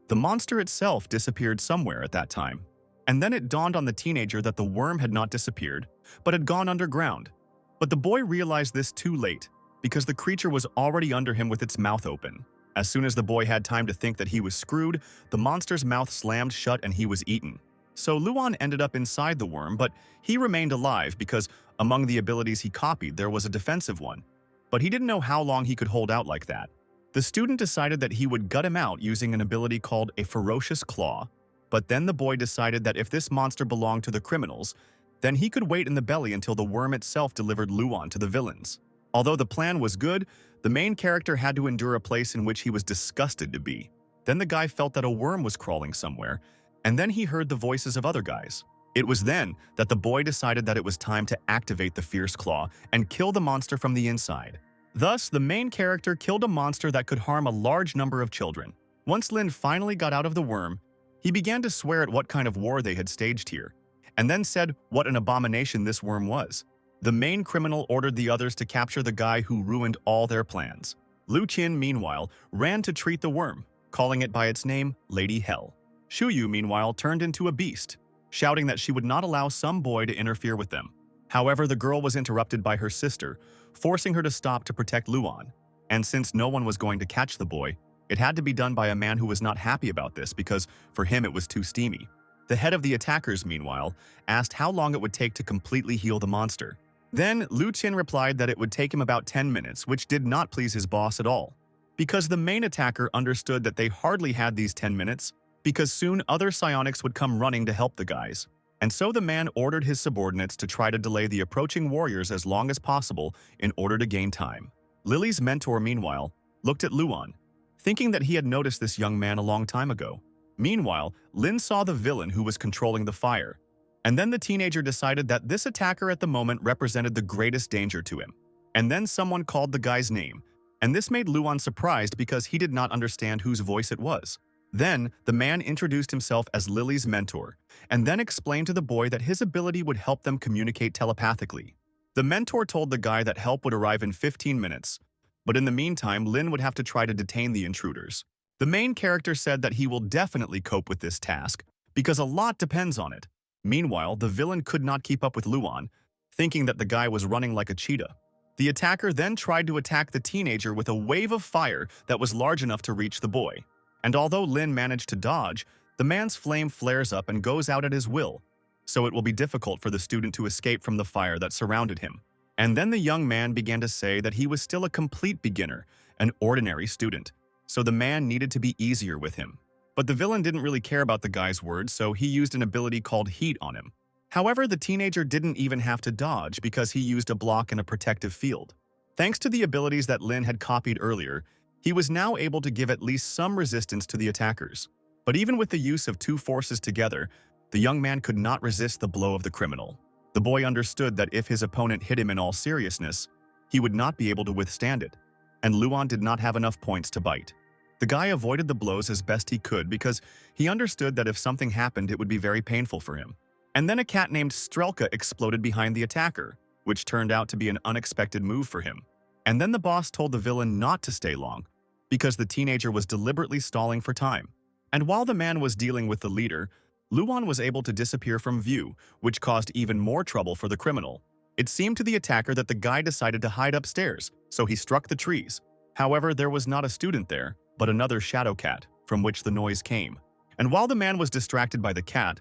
the monster itself disappeared somewhere at that time. And then it dawned on the teenager that the worm had not disappeared, but had gone underground. But the boy realized this too late, because the creature was already under him with its mouth open. As soon as the boy had time to think that he was screwed, the monster's mouth slammed shut and he was eaten. So Luan ended up inside the worm, but he remained alive because among the abilities he copied there was a defensive one. But he didn't know how long he could hold out like that. The student decided that he would gut him out using an ability called a ferocious claw. But then the boy decided that if this monster belonged to the criminals, then he could wait in the belly until the worm itself delivered Luan to the villains. Although the plan was good, the main character had to endure a place in which he was disgusted to be. Then the guy felt that a worm was crawling somewhere, and then he heard the voices of other guys. It was then that the boy decided that it was time to activate the fierce claw and kill the monster from the inside. Thus, the main character killed a monster that could harm a large number of children. Once Lin finally got out of the worm, he began to swear at what kind of war they had staged here, and then said what an abomination this worm was. The main criminal ordered the others to capture the guy who ruined all their plans. Lu Qin, meanwhile, ran to treat the worm, calling it by its name, Lady Hell. Shu Yu, meanwhile, turned into a beast, shouting that she would not allow some boy to interfere with them. However, the girl was interrupted by her sister, forcing her to stop to protect Luan. And since no one was going to catch the boy, it had to be done by a man who was not happy about this because for him it was too steamy. The head of the attackers, meanwhile, asked how long it would take to completely heal the monster. Then Lu Qin replied that it would take him about 10 minutes, which did not please his boss at all. Because the main attacker understood that they hardly had these 10 minutes, because soon other psionics would come running to help the guys. And so the man ordered his subordinates to try to delay the approaching warriors as long as possible in order to gain time. Lily's mentor, meanwhile, looked at Luan, thinking that he had noticed this young man a long time ago. Meanwhile, Lin saw the villain who was controlling the fire. And then the teenager decided that this attacker at the moment represented the greatest danger to him. And then someone called the guy's name, and this made Luan surprised because he did not understand whose voice it was. Then, the man introduced himself as Lily's mentor, and then explained to the boy that his ability would help them communicate telepathically. The mentor told the guy that help would arrive in 15 minutes, but in the meantime, Lin would have to try to detain the intruders. The main character said that he will definitely cope with this task, because a lot depends on it. Meanwhile, the villain could not keep up with Luan, thinking that the guy was running like a cheetah. The attacker then tried to attack the teenager with a wave of fire that was large enough to reach the boy. And although Lin managed to dodge, the man's flame flares up and goes out at his will, so it will be difficult for the student to escape from the fire that surrounded him. And then the young man began to say that he was still a complete beginner, an ordinary student, so the man needed to be easier with him. But the villain didn't really care about the guy's words, so he used an ability called Heat on him. However, the teenager didn't even have to dodge because he used a block and a protective field. Thanks to the abilities that Lin had copied earlier, he was now able to give at least some resistance to the attackers. But even with the use of two forces together, the young man could not resist the blow of the criminal. The boy understood that if his opponent hit him in all seriousness, he would not be able to withstand it, and Luan did not have enough points to bite. The guy avoided the blows as best he could because he understood that if something happened, it would be very painful for him. And then a cat named Strelka exploded behind the attacker, which turned out to be an unexpected move for him. And then the boss told the villain not to stay long, because the teenager was deliberately stalling for time. And while the man was dealing with the leader, Luan was able to disappear from view, which caused even more trouble for the criminal. It seemed to the attacker that the guy decided to hide upstairs, so he struck the trees. However, there was not a student there, but another shadow cat, from which the noise came. And while the man was distracted by the cat,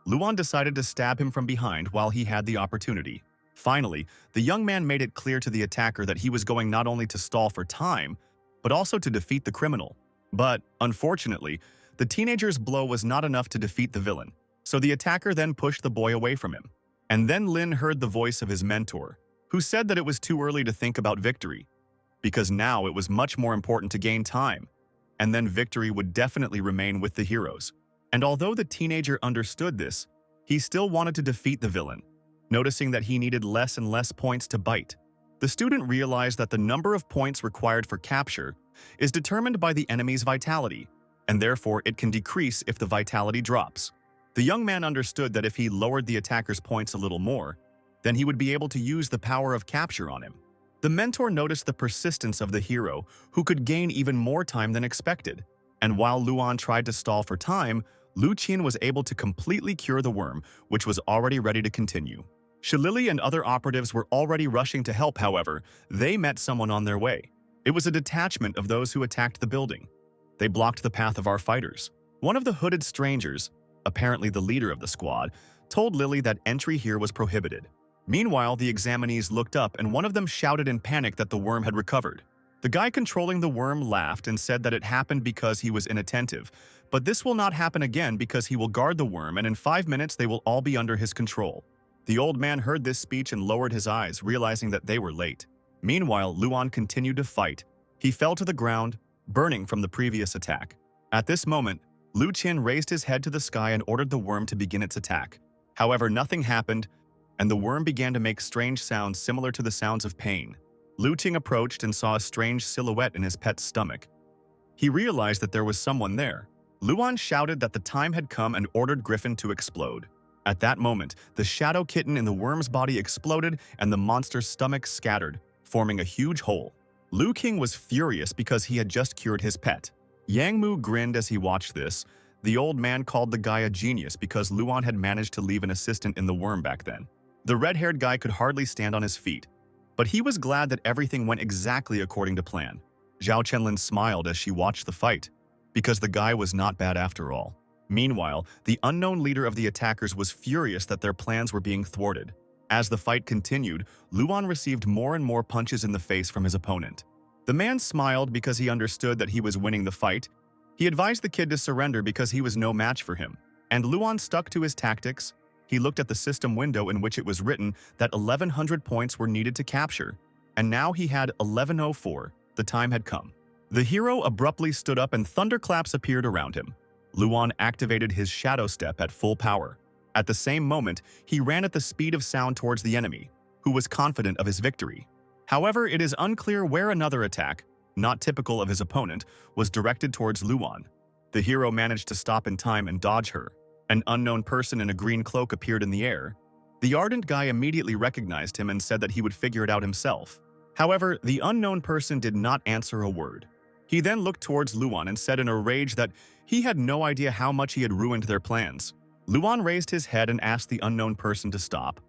Luan decided to stab him from behind while he had the opportunity. Finally, the young man made it clear to the attacker that he was going not only to stall for time, but also to defeat the criminal. But, unfortunately, the teenager's blow was not enough to defeat the villain, so the attacker then pushed the boy away from him. And then Lin heard the voice of his mentor, who said that it was too early to think about victory, because now it was much more important to gain time, and then victory would definitely remain with the heroes. And although the teenager understood this, he still wanted to defeat the villain, noticing that he needed less and less points to bite. The student realized that the number of points required for capture is determined by the enemy's vitality, and therefore it can decrease if the vitality drops. The young man understood that if he lowered the attacker's points a little more, then he would be able to use the power of capture on him. The mentor noticed the persistence of the hero, who could gain even more time than expected. And while Luan tried to stall for time, Lu Qin was able to completely cure the worm, which was already ready to continue. Shillelagh and other operatives were already rushing to help, however, they met someone on their way. It was a detachment of those who attacked the building. They blocked the path of our fighters. One of the hooded strangers, apparently the leader of the squad, told Lily that entry here was prohibited. Meanwhile, the examinees looked up and one of them shouted in panic that the worm had recovered. The guy controlling the worm laughed and said that it happened because he was inattentive, but this will not happen again because he will guard the worm and in 5 minutes they will all be under his control. The old man heard this speech and lowered his eyes, realizing that they were late. Meanwhile, Luan continued to fight. He fell to the ground, burning from the previous attack. At this moment, Lu Qin raised his head to the sky and ordered the worm to begin its attack. However, nothing happened, and the worm began to make strange sounds similar to the sounds of pain. Lu Qin approached and saw a strange silhouette in his pet's stomach. He realized that there was someone there. Luan shouted that the time had come and ordered Griffin to explode. At that moment, the shadow kitten in the worm's body exploded and the monster's stomach scattered, forming a huge hole. Lu Qin was furious because he had just cured his pet. Yang Mu grinned as he watched this. The old man called the guy a genius because Luan had managed to leave an assistant in the worm back then. The red-haired guy could hardly stand on his feet, but he was glad that everything went exactly according to plan. Zhao Chenlin smiled as she watched the fight, because the guy was not bad after all. Meanwhile, the unknown leader of the attackers was furious that their plans were being thwarted. As the fight continued, Luan received more and more punches in the face from his opponent. The man smiled because he understood that he was winning the fight. He advised the kid to surrender because he was no match for him. And Luan stuck to his tactics. He looked at the system window in which it was written that 1100 points were needed to capture, and now he had 1104. The time had come. The hero abruptly stood up and thunderclaps appeared around him. Luan activated his shadow step at full power. At the same moment, he ran at the speed of sound towards the enemy, who was confident of his victory. However, it is unclear where another attack, not typical of his opponent, was directed towards Luan. The hero managed to stop in time and dodge her. An unknown person in a green cloak appeared in the air. The ardent guy immediately recognized him and said that he would figure it out himself. However, the unknown person did not answer a word. He then looked towards Luan and said in a rage that he had no idea how much he had ruined their plans. Luan raised his head and asked the unknown person to stop.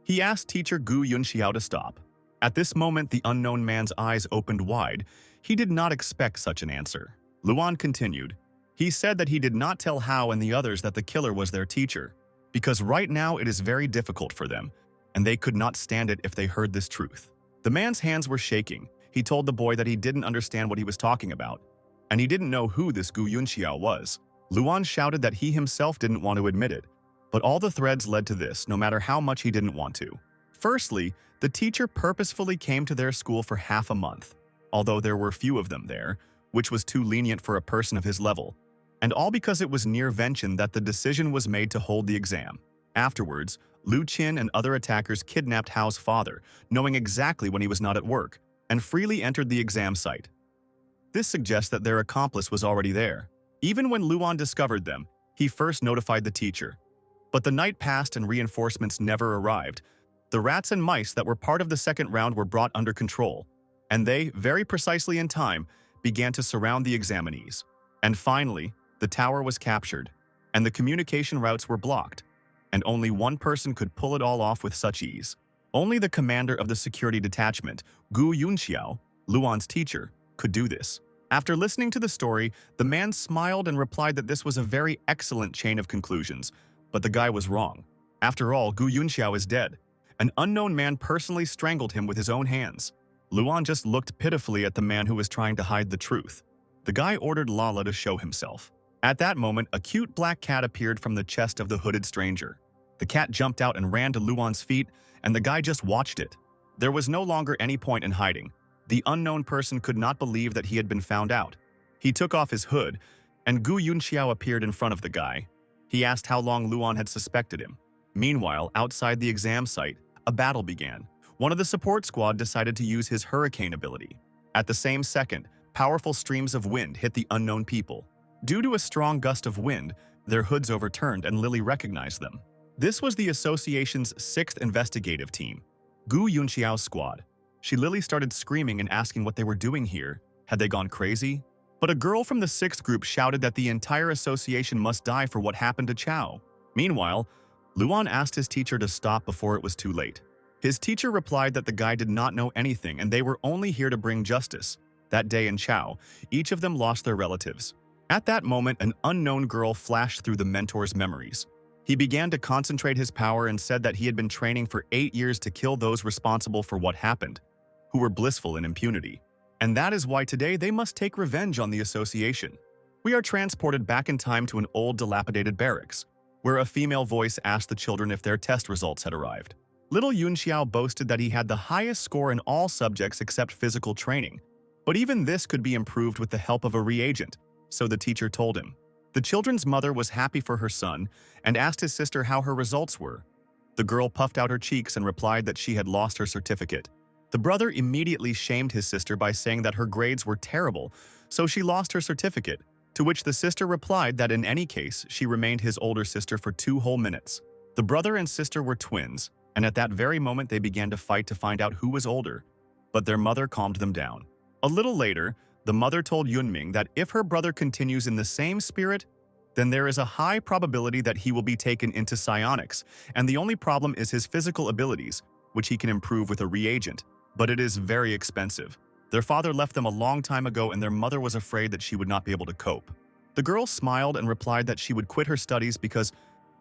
He asked teacher Gu Yunxiao to stop. At this moment, the unknown man's eyes opened wide. He did not expect such an answer. Luan continued. He said that he did not tell Hao and the others that the killer was their teacher, because right now it is very difficult for them, and they could not stand it if they heard this truth. The man's hands were shaking. He told the boy that he didn't understand what he was talking about, and he didn't know who this Gu Yunxiao was. Luan shouted that he himself didn't want to admit it, but all the threads led to this, no matter how much he didn't want to. Firstly, the teacher purposefully came to their school for half a month, although there were few of them there, which was too lenient for a person of his level, and all because it was near Vention that the decision was made to hold the exam. Afterwards, Lu Qin and other attackers kidnapped Hao's father, knowing exactly when he was not at work, and freely entered the exam site. This suggests that their accomplice was already there. Even when Luan discovered them, he first notified the teacher. But the night passed and reinforcements never arrived. The rats and mice that were part of the second round were brought under control, and they, very precisely in time, began to surround the examinees. And finally, the tower was captured, and the communication routes were blocked, and only one person could pull it all off with such ease. Only the commander of the security detachment, Gu Yunxiao, Luan's teacher, could do this. After listening to the story, the man smiled and replied that this was a very excellent chain of conclusions, but the guy was wrong. After all, Gu Yunxiao is dead. An unknown man personally strangled him with his own hands. Luan just looked pitifully at the man who was trying to hide the truth. The guy ordered Lala to show himself. At that moment, a cute black cat appeared from the chest of the hooded stranger. The cat jumped out and ran to Luan's feet, and the guy just watched it. There was no longer any point in hiding. The unknown person could not believe that he had been found out. He took off his hood, and Gu Yunxiao appeared in front of the guy. He asked how long Luan had suspected him. Meanwhile, outside the exam site, a battle began. One of the support squad decided to use his hurricane ability. At the same second, powerful streams of wind hit the unknown people. Due to a strong gust of wind, their hoods overturned and Lily recognized them. This was the association's 6th investigative team, Gu Yunxiao's squad. Lily started screaming and asking what they were doing here. Had they gone crazy? But a girl from the 6th group shouted that the entire association must die for what happened to Chao. Meanwhile, Luan asked his teacher to stop before it was too late. His teacher replied that the guy did not know anything and they were only here to bring justice. That day in Chao, each of them lost their relatives. At that moment, an unknown girl flashed through the mentor's memories. He began to concentrate his power and said that he had been training for 8 years to kill those responsible for what happened, who were blissful in impunity. And that is why today they must take revenge on the association. We are transported back in time to an old dilapidated barracks, where a female voice asked the children if their test results had arrived. Little Yunxiao boasted that he had the highest score in all subjects except physical training, but even this could be improved with the help of a reagent, so the teacher told him. The children's mother was happy for her son and asked his sister how her results were. The girl puffed out her cheeks and replied that she had lost her certificate. The brother immediately shamed his sister by saying that her grades were terrible, so she lost her certificate, to which the sister replied that in any case, she remained his older sister for 2 whole minutes. The brother and sister were twins, and at that very moment they began to fight to find out who was older, but their mother calmed them down. A little later, the mother told Yunming that if her brother continues in the same spirit, then there is a high probability that he will be taken into psionics, and the only problem is his physical abilities, which he can improve with a reagent, but it is very expensive. Their father left them a long time ago and their mother was afraid that she would not be able to cope. The girl smiled and replied that she would quit her studies because,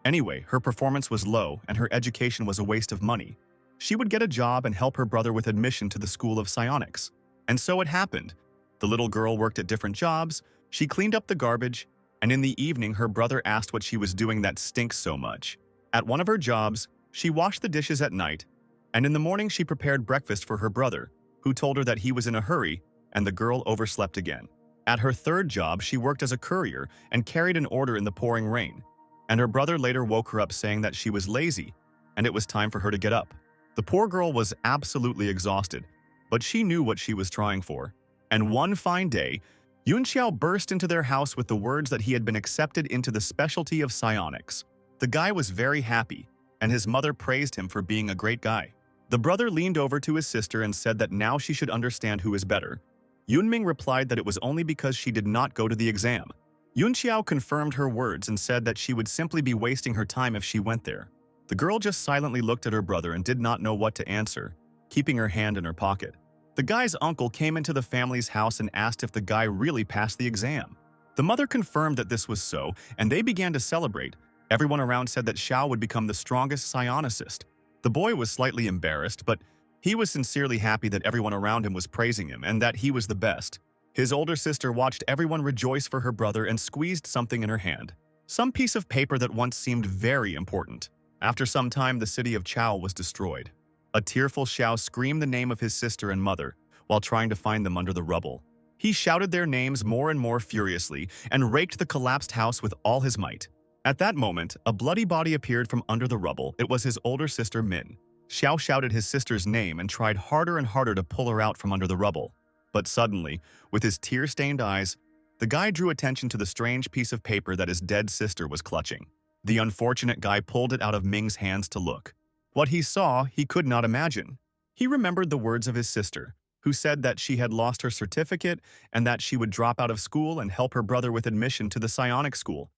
anyway, her performance was low and her education was a waste of money. She would get a job and help her brother with admission to the School of Psionics. And so it happened. The little girl worked at different jobs, she cleaned up the garbage, and in the evening her brother asked what she was doing that stinks so much. At one of her jobs, she washed the dishes at night, and in the morning she prepared breakfast for her brother, who told her that he was in a hurry, and the girl overslept again. At her 3rd job, she worked as a courier and carried an order in the pouring rain, and her brother later woke her up saying that she was lazy, and it was time for her to get up. The poor girl was absolutely exhausted, but she knew what she was trying for. And one fine day, Yunxiao burst into their house with the words that he had been accepted into the specialty of psionics. The guy was very happy. and his mother praised him for being a great guy. The brother leaned over to his sister and said that now she should understand who is better. Yunming replied that it was only because she did not go to the exam. Yunqiao confirmed her words and said that she would simply be wasting her time if she went there. The girl just silently looked at her brother and did not know what to answer, keeping her hand in her pocket. The guy's uncle came into the family's house and asked if the guy really passed the exam. The mother confirmed that this was so, and they began to celebrate. Everyone around said that Xiao would become the strongest psionicist. The boy was slightly embarrassed, but he was sincerely happy that everyone around him was praising him and that he was the best. His older sister watched everyone rejoice for her brother and squeezed something in her hand. Some piece of paper that once seemed very important. After some time, the city of Chao was destroyed. A tearful Xiao screamed the name of his sister and mother while trying to find them under the rubble. He shouted their names more and more furiously and raked the collapsed house with all his might. At that moment, a bloody body appeared from under the rubble. It was his older sister Min. Xiao shouted his sister's name and tried harder and harder to pull her out from under the rubble. But suddenly, with his tear-stained eyes, the guy drew attention to the strange piece of paper that his dead sister was clutching. The unfortunate guy pulled it out of Ming's hands to look. What he saw, he could not imagine. He remembered the words of his sister, who said that she had lost her certificate and that she would drop out of school and help her brother with admission to the psionic school.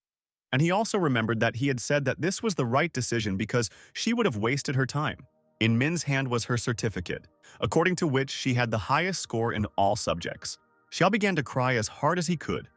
And he also remembered that he had said that this was the right decision because she would have wasted her time. In Min's hand was her certificate, according to which she had the highest score in all subjects. Xiao began to cry as hard as he could.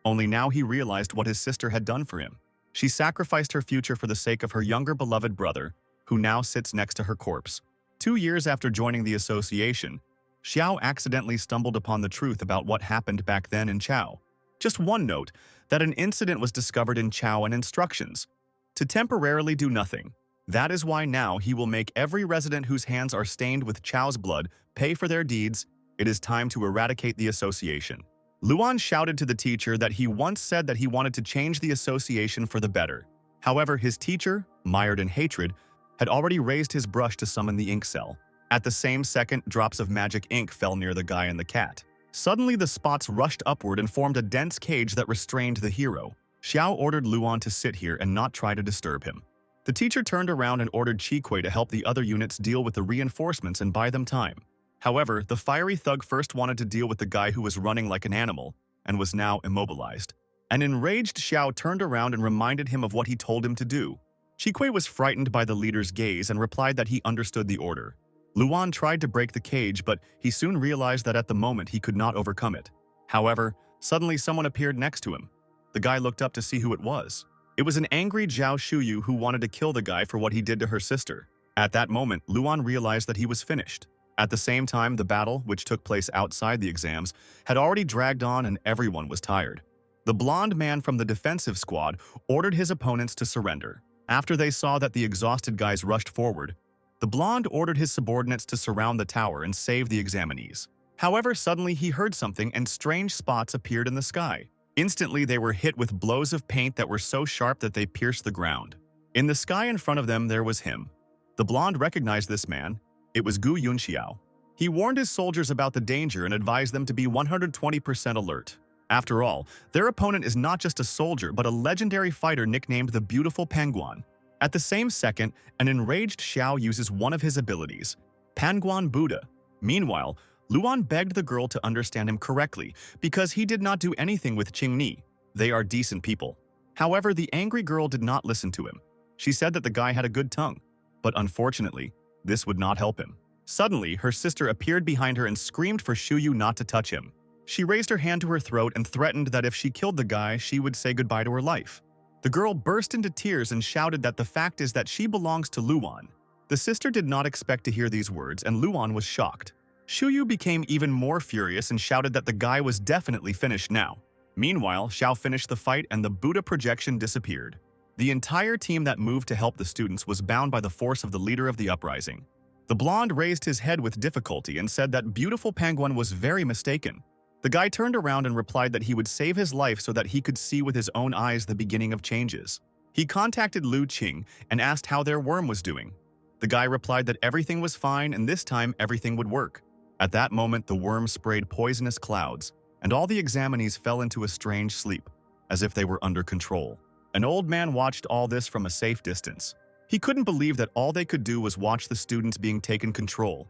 Only now he realized what his sister had done for him. She sacrificed her future for the sake of her younger beloved brother, who now sits next to her corpse. 2 years after joining the association, Xiao accidentally stumbled upon the truth about what happened back then in Chao. Just one note, that an incident was discovered in Chao and instructions to temporarily do nothing. That is why now he will make every resident whose hands are stained with Chao's blood pay for their deeds. It is time to eradicate the association. Luan shouted to the teacher that he once said that he wanted to change the association for the better. However, his teacher, mired in hatred, had already raised his brush to summon the ink cell. At the same second, drops of magic ink fell near the guy and the cat. Suddenly, the spots rushed upward and formed a dense cage that restrained the hero. Xiao ordered Luan to sit here and not try to disturb him. The teacher turned around and ordered Chique to help the other units deal with the reinforcements and buy them time. However, the fiery thug first wanted to deal with the guy who was running like an animal and was now immobilized. An enraged Xiao turned around and reminded him of what he told him to do. Chique was frightened by the leader's gaze and replied that he understood the order. Luan tried to break the cage, but he soon realized that at the moment he could not overcome it. However, suddenly someone appeared next to him. The guy looked up to see who it was. It was an angry Zhao Shuyu who wanted to kill the guy for what he did to her sister. At that moment, Luan realized that he was finished. At the same time, the battle, which took place outside the exams, had already dragged on and everyone was tired. The blonde man from the defensive squad ordered his opponents to surrender. After they saw that the exhausted guys rushed forward, the blonde ordered his subordinates to surround the tower and save the examinees. However, suddenly he heard something and strange spots appeared in the sky. Instantly, they were hit with blows of paint that were so sharp that they pierced the ground. In the sky in front of them, there was him. The blonde recognized this man. It was Gu Yunxiao. He warned his soldiers about the danger and advised them to be 120% alert. After all, their opponent is not just a soldier but a legendary fighter nicknamed the Beautiful Penguin. At the same second, an enraged Xiao uses one of his abilities, Panguan Buddha. Meanwhile, Luan begged the girl to understand him correctly because he did not do anything with Qingni. They are decent people. However, the angry girl did not listen to him. She said that the guy had a good tongue, but unfortunately, this would not help him. Suddenly, her sister appeared behind her and screamed for Shuyu not to touch him. She raised her hand to her throat and threatened that if she killed the guy, she would say goodbye to her life. The girl burst into tears and shouted that the fact is that she belongs to Luan. The sister did not expect to hear these words, and Luan was shocked. Shuyu became even more furious and shouted that the guy was definitely finished now. Meanwhile, Xiao finished the fight and the Buddha projection disappeared. The entire team that moved to help the students was bound by the force of the leader of the uprising. The blonde raised his head with difficulty and said that Beautiful Penguin was very mistaken. The guy turned around and replied that he would save his life so that he could see with his own eyes the beginning of changes. He contacted Lu Qing and asked how their worm was doing. The guy replied that everything was fine and this time everything would work. At that moment, the worm sprayed poisonous clouds, and all the examinees fell into a strange sleep, as if they were under control. An old man watched all this from a safe distance. He couldn't believe that all they could do was watch the students being taken control.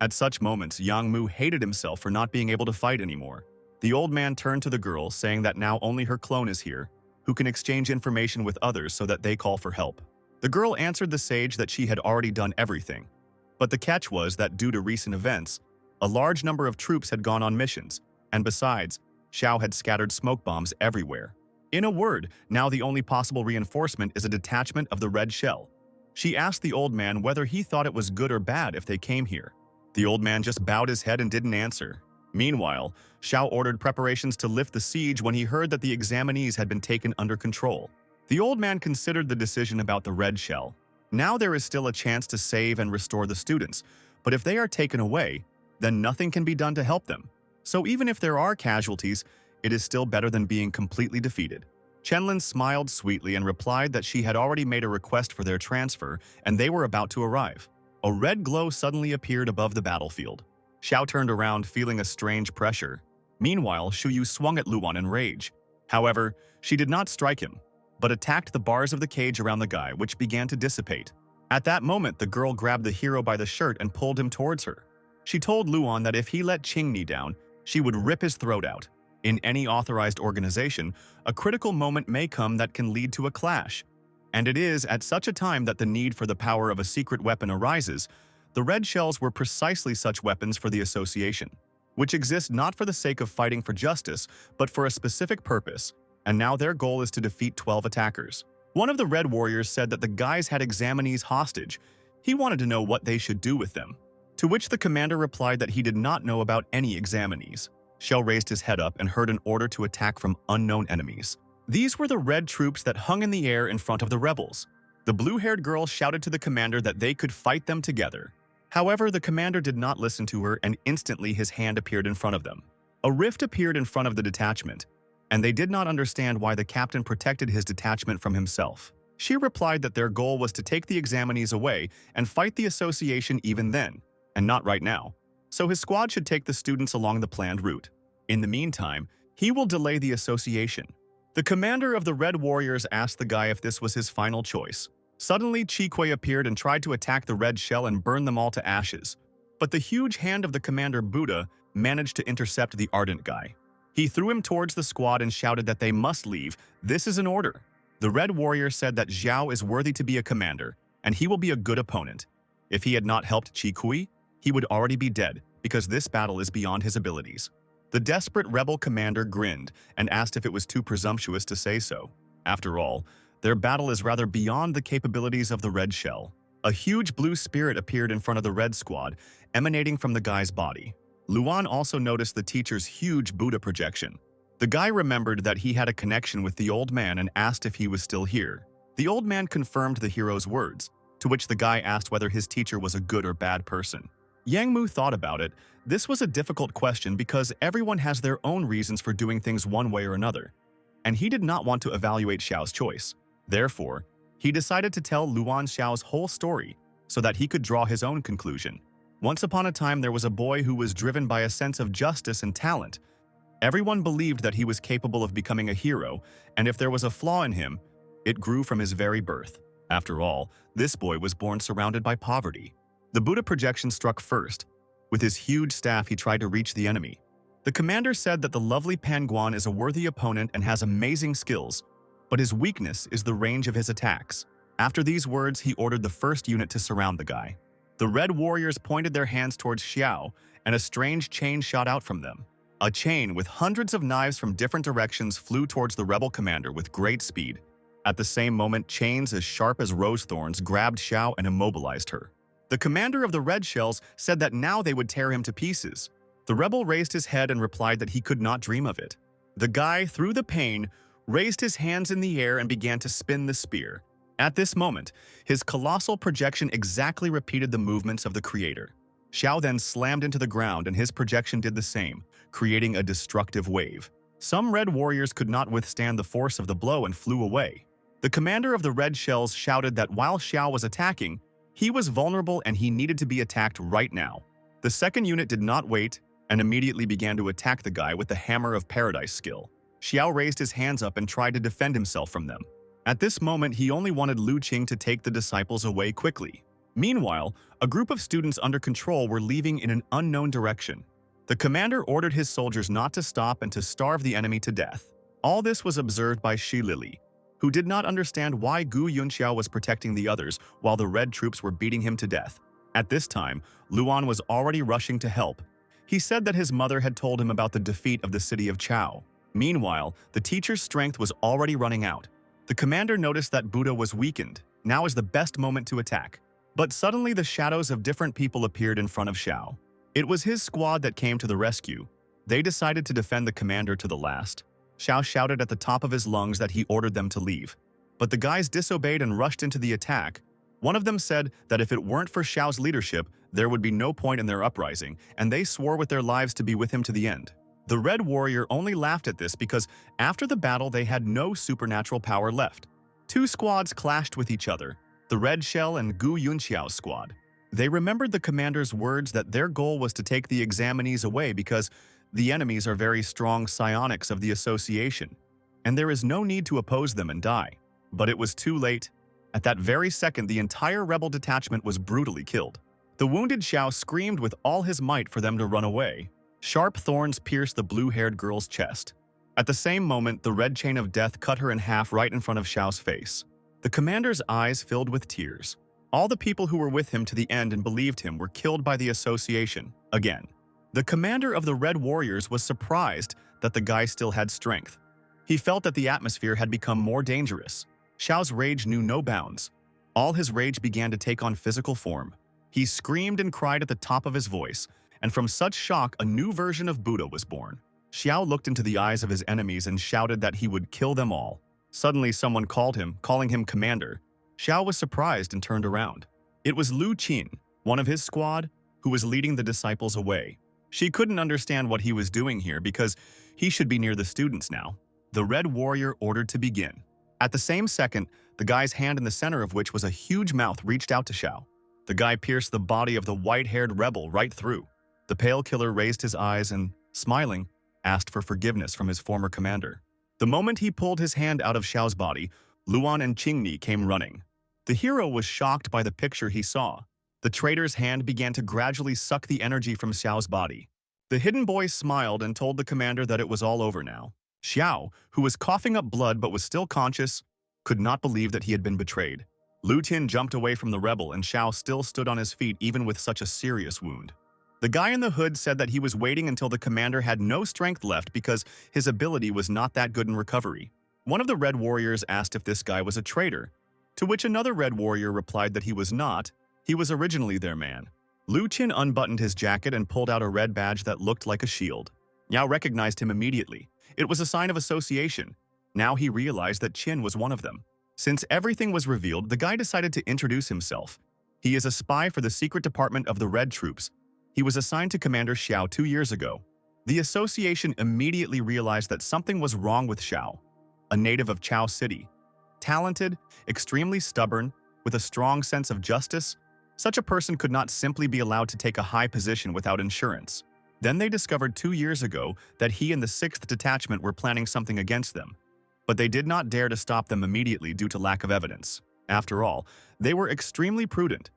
At such moments, Yang Mu hated himself for not being able to fight anymore. The old man turned to the girl, saying that now only her clone is here, who can exchange information with others so that they call for help. The girl answered the sage that she had already done everything. But the catch was that due to recent events, a large number of troops had gone on missions, and besides, Xiao had scattered smoke bombs everywhere. In a word, now the only possible reinforcement is a detachment of the red shell. She asked the old man whether he thought it was good or bad if they came here. The old man just bowed his head and didn't answer. Meanwhile, Xiao ordered preparations to lift the siege when he heard that the examinees had been taken under control. The old man considered the decision about the red shell. Now there is still a chance to save and restore the students, but if they are taken away, then nothing can be done to help them. So even if there are casualties, it is still better than being completely defeated. Chenlin smiled sweetly and replied that she had already made a request for their transfer and they were about to arrive. A red glow suddenly appeared above the battlefield. Xiao turned around, feeling a strange pressure. Meanwhile, Shuyu swung at Luan in rage. However, she did not strike him, but attacked the bars of the cage around the guy, which began to dissipate. At that moment, the girl grabbed the hero by the shirt and pulled him towards her. She told Luan that if he let Qingni down, she would rip his throat out. In any authorized organization, a critical moment may come that can lead to a clash. And it is at such a time that the need for the power of a secret weapon arises. The red shells were precisely such weapons for the association, which exist not for the sake of fighting for justice, but for a specific purpose, and now their goal is to defeat 12 attackers. One of the red warriors said that the guys had examinees hostage. He wanted to know what they should do with them, to which the commander replied that he did not know about any examinees. Xiao raised his head up and heard an order to attack from unknown enemies. These were the red troops that hung in the air in front of the rebels. The blue-haired girl shouted to the commander that they could fight them together. However, the commander did not listen to her and instantly his hand appeared in front of them. A rift appeared in front of the detachment, and they did not understand why the captain protected his detachment from himself. She replied that their goal was to take the examinees away and fight the association even then, and not right now. So his squad should take the students along the planned route. In the meantime, he will delay the association. The commander of the Red Warriors asked the guy if this was his final choice. Suddenly, Chi Kui appeared and tried to attack the red shell and burn them all to ashes. But the huge hand of the commander Buddha managed to intercept the ardent guy. He threw him towards the squad and shouted that they must leave. This is an order. The Red Warrior said that Zhao is worthy to be a commander, and he will be a good opponent. If he had not helped Chi Kui, he would already be dead, because this battle is beyond his abilities. The desperate rebel commander grinned and asked if it was too presumptuous to say so. After all, their battle is rather beyond the capabilities of the red shell. A huge blue spirit appeared in front of the red squad, emanating from the guy's body. Luan also noticed the teacher's huge Buddha projection. The guy remembered that he had a connection with the old man and asked if he was still here. The old man confirmed the hero's words, to which the guy asked whether his teacher was a good or bad person. Yang Mu thought about it. This was a difficult question because everyone has their own reasons for doing things one way or another, and he did not want to evaluate Xiao's choice. Therefore, he decided to tell Luan Xiao's whole story so that he could draw his own conclusion. Once upon a time, there was a boy who was driven by a sense of justice and talent. Everyone believed that he was capable of becoming a hero, and if there was a flaw in him, it grew from his very birth. After all, this boy was born surrounded by poverty. The Buddha projection struck first. With his huge staff, he tried to reach the enemy. The commander said that the lovely Panguan is a worthy opponent and has amazing skills, but his weakness is the range of his attacks. After these words, he ordered the first unit to surround the guy. The red warriors pointed their hands towards Xiao, and a strange chain shot out from them. A chain with hundreds of knives from different directions flew towards the rebel commander with great speed. At the same moment, chains as sharp as rose thorns grabbed Xiao and immobilized her. The commander of the red shells said that now they would tear him to pieces. The rebel raised his head and replied that he could not dream of it. The guy, through the pain, raised his hands in the air and began to spin the spear. At this moment, his colossal projection exactly repeated the movements of the creator. Xiao then slammed into the ground and his projection did the same, creating a destructive wave. Some red warriors could not withstand the force of the blow and flew away. The commander of the red shells shouted that while Xiao was attacking, he was vulnerable and he needed to be attacked right now. The second unit did not wait and immediately began to attack the guy with the Hammer of Paradise skill. Xiao raised his hands up and tried to defend himself from them. At this moment, he only wanted Lu Qing to take the disciples away quickly. Meanwhile, a group of students under control were leaving in an unknown direction. The commander ordered his soldiers not to stop and to starve the enemy to death. All this was observed by Shi Lili, who did not understand why Gu Yunxiao was protecting the others while the red troops were beating him to death. At this time, Luan was already rushing to help. He said that his mother had told him about the defeat of the city of Chao. Meanwhile, the teacher's strength was already running out. The commander noticed that Buddha was weakened. Now is the best moment to attack. But suddenly the shadows of different people appeared in front of Xiao. It was his squad that came to the rescue. They decided to defend the commander to the last. Xiao shouted at the top of his lungs that he ordered them to leave. But the guys disobeyed and rushed into the attack. One of them said that if it weren't for Xiao's leadership, there would be no point in their uprising, and they swore with their lives to be with him to the end. The Red Warrior only laughed at this because after the battle they had no supernatural power left. Two squads clashed with each other, the Red Shell and Gu Yunxiao's squad. They remembered the commander's words that their goal was to take the examinees away because the enemies are very strong psionics of the association, and there is no need to oppose them and die. But it was too late. At that very second, the entire rebel detachment was brutally killed. The wounded Xiao screamed with all his might for them to run away. Sharp thorns pierced the blue-haired girl's chest. At the same moment, the red chain of death cut her in half right in front of Xiao's face. The commander's eyes filled with tears. All the people who were with him to the end and believed him were killed by the association, again. The commander of the Red Warriors was surprised that the guy still had strength. He felt that the atmosphere had become more dangerous. Xiao's rage knew no bounds. All his rage began to take on physical form. He screamed and cried at the top of his voice, and from such shock, a new version of Buddha was born. Xiao looked into the eyes of his enemies and shouted that he would kill them all. Suddenly, someone called him, calling him commander. Xiao was surprised and turned around. It was Lu Qin, one of his squad, who was leading the disciples away. She couldn't understand what he was doing here because he should be near the students now. The Red Warrior ordered to begin. At the same second, the guy's hand in the center of which was a huge mouth reached out to Xiao. The guy pierced the body of the white-haired rebel right through. The pale killer raised his eyes and, smiling, asked for forgiveness from his former commander. The moment he pulled his hand out of Xiao's body, Luan and Qingni came running. The hero was shocked by the picture he saw. The traitor's hand began to gradually suck the energy from Xiao's body. The hidden boy smiled and told the commander that it was all over now. Xiao, who was coughing up blood but was still conscious, could not believe that he had been betrayed. Lu Tin jumped away from the rebel and Xiao still stood on his feet even with such a serious wound. The guy in the hood said that he was waiting until the commander had no strength left because his ability was not that good in recovery. One of the Red Warriors asked if this guy was a traitor, to which another Red Warrior replied that he was not. He was originally their man. Lu Qin unbuttoned his jacket and pulled out a red badge that looked like a shield. Yao recognized him immediately. It was a sign of association. Now he realized that Qin was one of them. Since everything was revealed, the guy decided to introduce himself. He is a spy for the secret department of the Red Troops. He was assigned to Commander Xiao 2 years ago. The association immediately realized that something was wrong with Xiao, a native of Chao City. Talented, extremely stubborn, with a strong sense of justice, such a person could not simply be allowed to take a high position without insurance. Then they discovered 2 years ago that he and the 6th Detachment were planning something against them. But they did not dare to stop them immediately due to lack of evidence. After all, they were extremely prudent,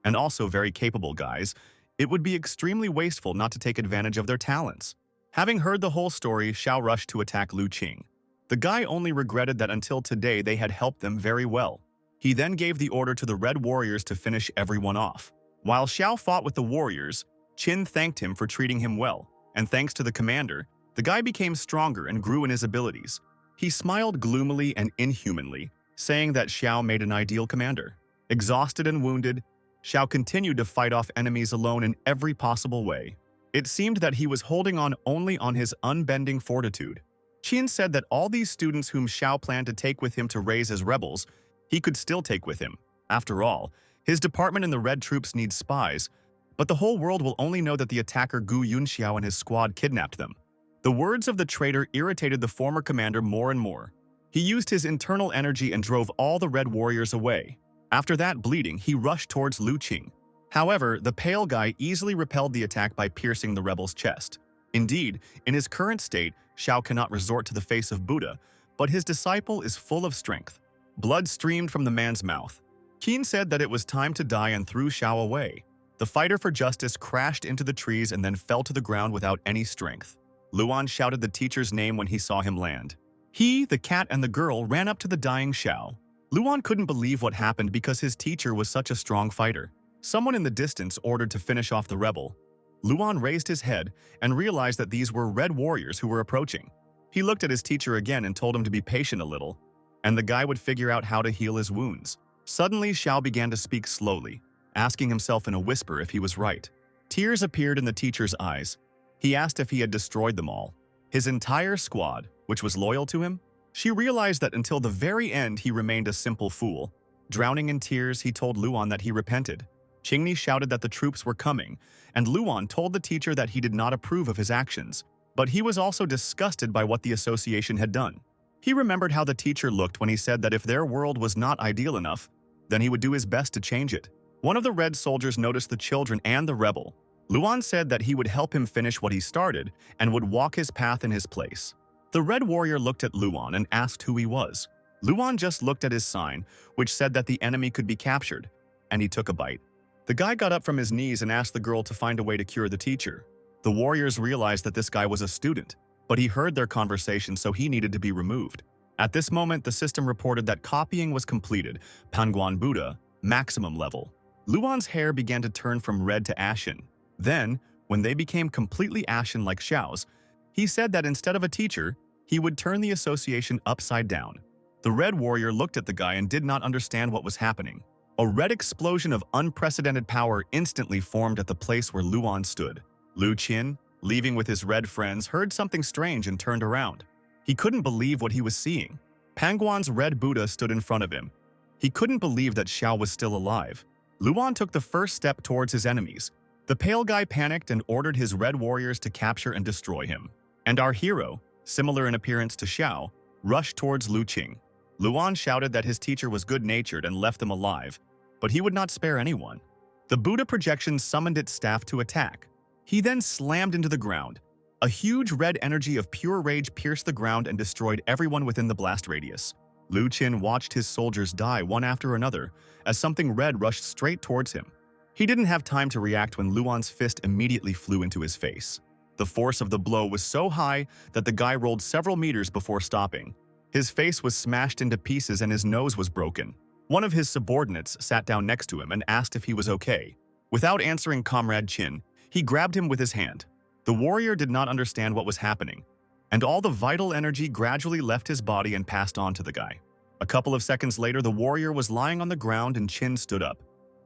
and also very capable guys. It would be extremely wasteful not to take advantage of their talents. Having heard the whole story, Xiao rushed to attack Lu Qing. The guy only regretted that until today they had helped them very well. He then gave the order to the Red Warriors to finish everyone off. While Xiao fought with the warriors, Qin thanked him for treating him well, and thanks to the commander, the guy became stronger and grew in his abilities. He smiled gloomily and inhumanly, saying that Xiao made an ideal commander. Exhausted and wounded, Xiao continued to fight off enemies alone in every possible way. It seemed that he was holding on only on his unbending fortitude. Qin said that all these students whom Xiao planned to take with him to raise as rebels, he could still take with him. After all, his department in the Red Troops needs spies, but the whole world will only know that the attacker Gu Yunxiao and his squad kidnapped them. The words of the traitor irritated the former commander more and more. He used his internal energy and drove all the Red Warriors away. After that, bleeding, he rushed towards Lu Qing. However, the pale guy easily repelled the attack by piercing the rebel's chest. Indeed, in his current state, Xiao cannot resort to the face of Buddha, but his disciple is full of strength. Blood streamed from the man's mouth. Qin said that it was time to die and threw Xiao away. The fighter for justice crashed into the trees and then fell to the ground without any strength. Luan shouted the teacher's name when he saw him land. He, the cat, and the girl ran up to the dying Xiao. Luan couldn't believe what happened because his teacher was such a strong fighter. Someone in the distance ordered to finish off the rebel. Luan raised his head and realized that these were red warriors who were approaching. He looked at his teacher again and told him to be patient a little, and the guy would figure out how to heal his wounds. Suddenly, Xiao began to speak slowly, asking himself in a whisper if he was right. Tears appeared in the teacher's eyes. He asked if he had destroyed them all. His entire squad, which was loyal to him? She realized that until the very end he remained a simple fool. Drowning in tears, he told Luan that he repented. Qingni shouted that the troops were coming, and Luan told the teacher that he did not approve of his actions, but he was also disgusted by what the association had done. He remembered how the teacher looked when he said that if their world was not ideal enough, then he would do his best to change it. One of the red soldiers noticed the children and the rebel. Luan said that he would help him finish what he started and would walk his path in his place. The red warrior looked at Luan and asked who he was. Luan just looked at his sign, which said that the enemy could be captured, and he took a bite. The guy got up from his knees and asked the girl to find a way to cure the teacher. The warriors realized that this guy was a student, but he heard their conversation, so he needed to be removed. At this moment, the system reported that copying was completed, Panguan Buddha, maximum level. Luan's hair began to turn from red to ashen. Then, when they became completely ashen like Xiao's, he said that instead of a teacher, he would turn the association upside down. The red warrior looked at the guy and did not understand what was happening. A red explosion of unprecedented power instantly formed at the place where Luan stood. Lu Qin, leaving with his red friends, heard something strange and turned around. He couldn't believe what he was seeing. Panguan's red Buddha stood in front of him. He couldn't believe that Xiao was still alive. Luan took the first step towards his enemies. The pale guy panicked and ordered his red warriors to capture and destroy him. And our hero, similar in appearance to Xiao, rushed towards Lu Qing. Luan shouted that his teacher was good-natured and left them alive, but he would not spare anyone. The Buddha projection summoned its staff to attack. He then slammed into the ground. A huge red energy of pure rage pierced the ground and destroyed everyone within the blast radius. Lu Qin watched his soldiers die one after another as something red rushed straight towards him. He didn't have time to react when Luan's fist immediately flew into his face. The force of the blow was so high that the guy rolled several meters before stopping. His face was smashed into pieces and his nose was broken. One of his subordinates sat down next to him and asked if he was okay. Without answering Comrade Qin, he grabbed him with his hand. The warrior did not understand what was happening, and all the vital energy gradually left his body and passed on to the guy. A couple of seconds later, the warrior was lying on the ground and Qin stood up.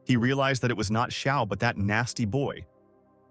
He realized that it was not Xiao but that nasty boy.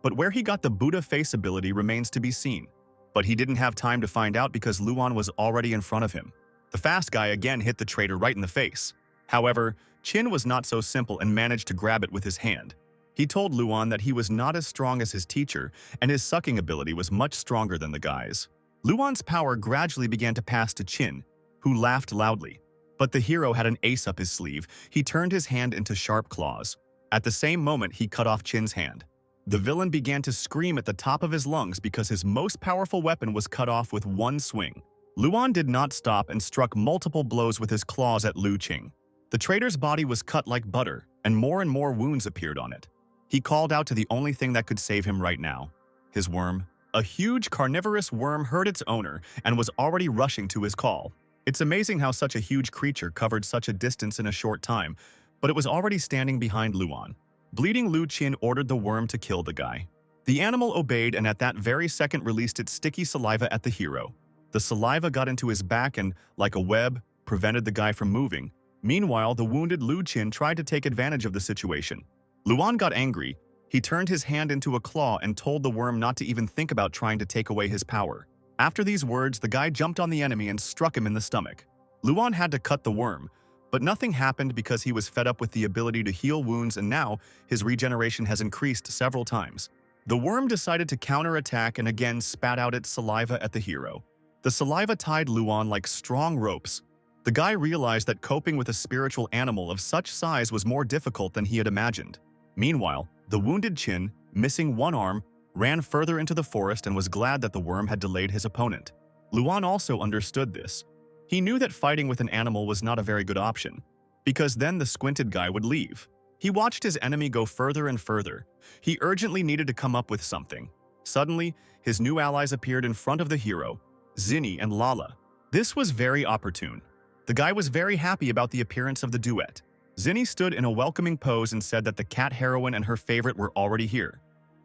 But where he got the Buddha face ability remains to be seen. But he didn't have time to find out because Luan was already in front of him. The fast guy again hit the traitor right in the face. However, Qin was not so simple and managed to grab it with his hand. He told Luan that he was not as strong as his teacher and his sucking ability was much stronger than the guy's. Luan's power gradually began to pass to Qin, who laughed loudly. But the hero had an ace up his sleeve. He turned his hand into sharp claws. At the same moment, he cut off Qin's hand. The villain began to scream at the top of his lungs because his most powerful weapon was cut off with one swing. Luan did not stop and struck multiple blows with his claws at Lu Qing. The traitor's body was cut like butter, and more wounds appeared on it. He called out to the only thing that could save him right now, his worm. A huge carnivorous worm heard its owner and was already rushing to his call. It's amazing how such a huge creature covered such a distance in a short time, but it was already standing behind Luan. Bleeding Lu Qin ordered the worm to kill the guy. The animal obeyed and at that very second released its sticky saliva at the hero. The saliva got into his back and, like a web, prevented the guy from moving. Meanwhile, the wounded Lu Qin tried to take advantage of the situation. Luan got angry. He turned his hand into a claw and told the worm not to even think about trying to take away his power. After these words, the guy jumped on the enemy and struck him in the stomach. Luan had to cut the worm, but nothing happened because he was fed up with the ability to heal wounds and now his regeneration has increased several times. The worm decided to counterattack and again spat out its saliva at the hero. The saliva tied Luan like strong ropes. The guy realized that coping with a spiritual animal of such size was more difficult than he had imagined. Meanwhile, the wounded Qin, missing one arm, ran further into the forest and was glad that the worm had delayed his opponent. Luan also understood this. He knew that fighting with an animal was not a very good option, because then the squinted guy would leave. He watched his enemy go further and further. He urgently needed to come up with something. Suddenly, his new allies appeared in front of the hero, Zinni and Lala. This was very opportune. The guy was very happy about the appearance of the duet. Zinni stood in a welcoming pose and said that the cat heroine and her favorite were already here.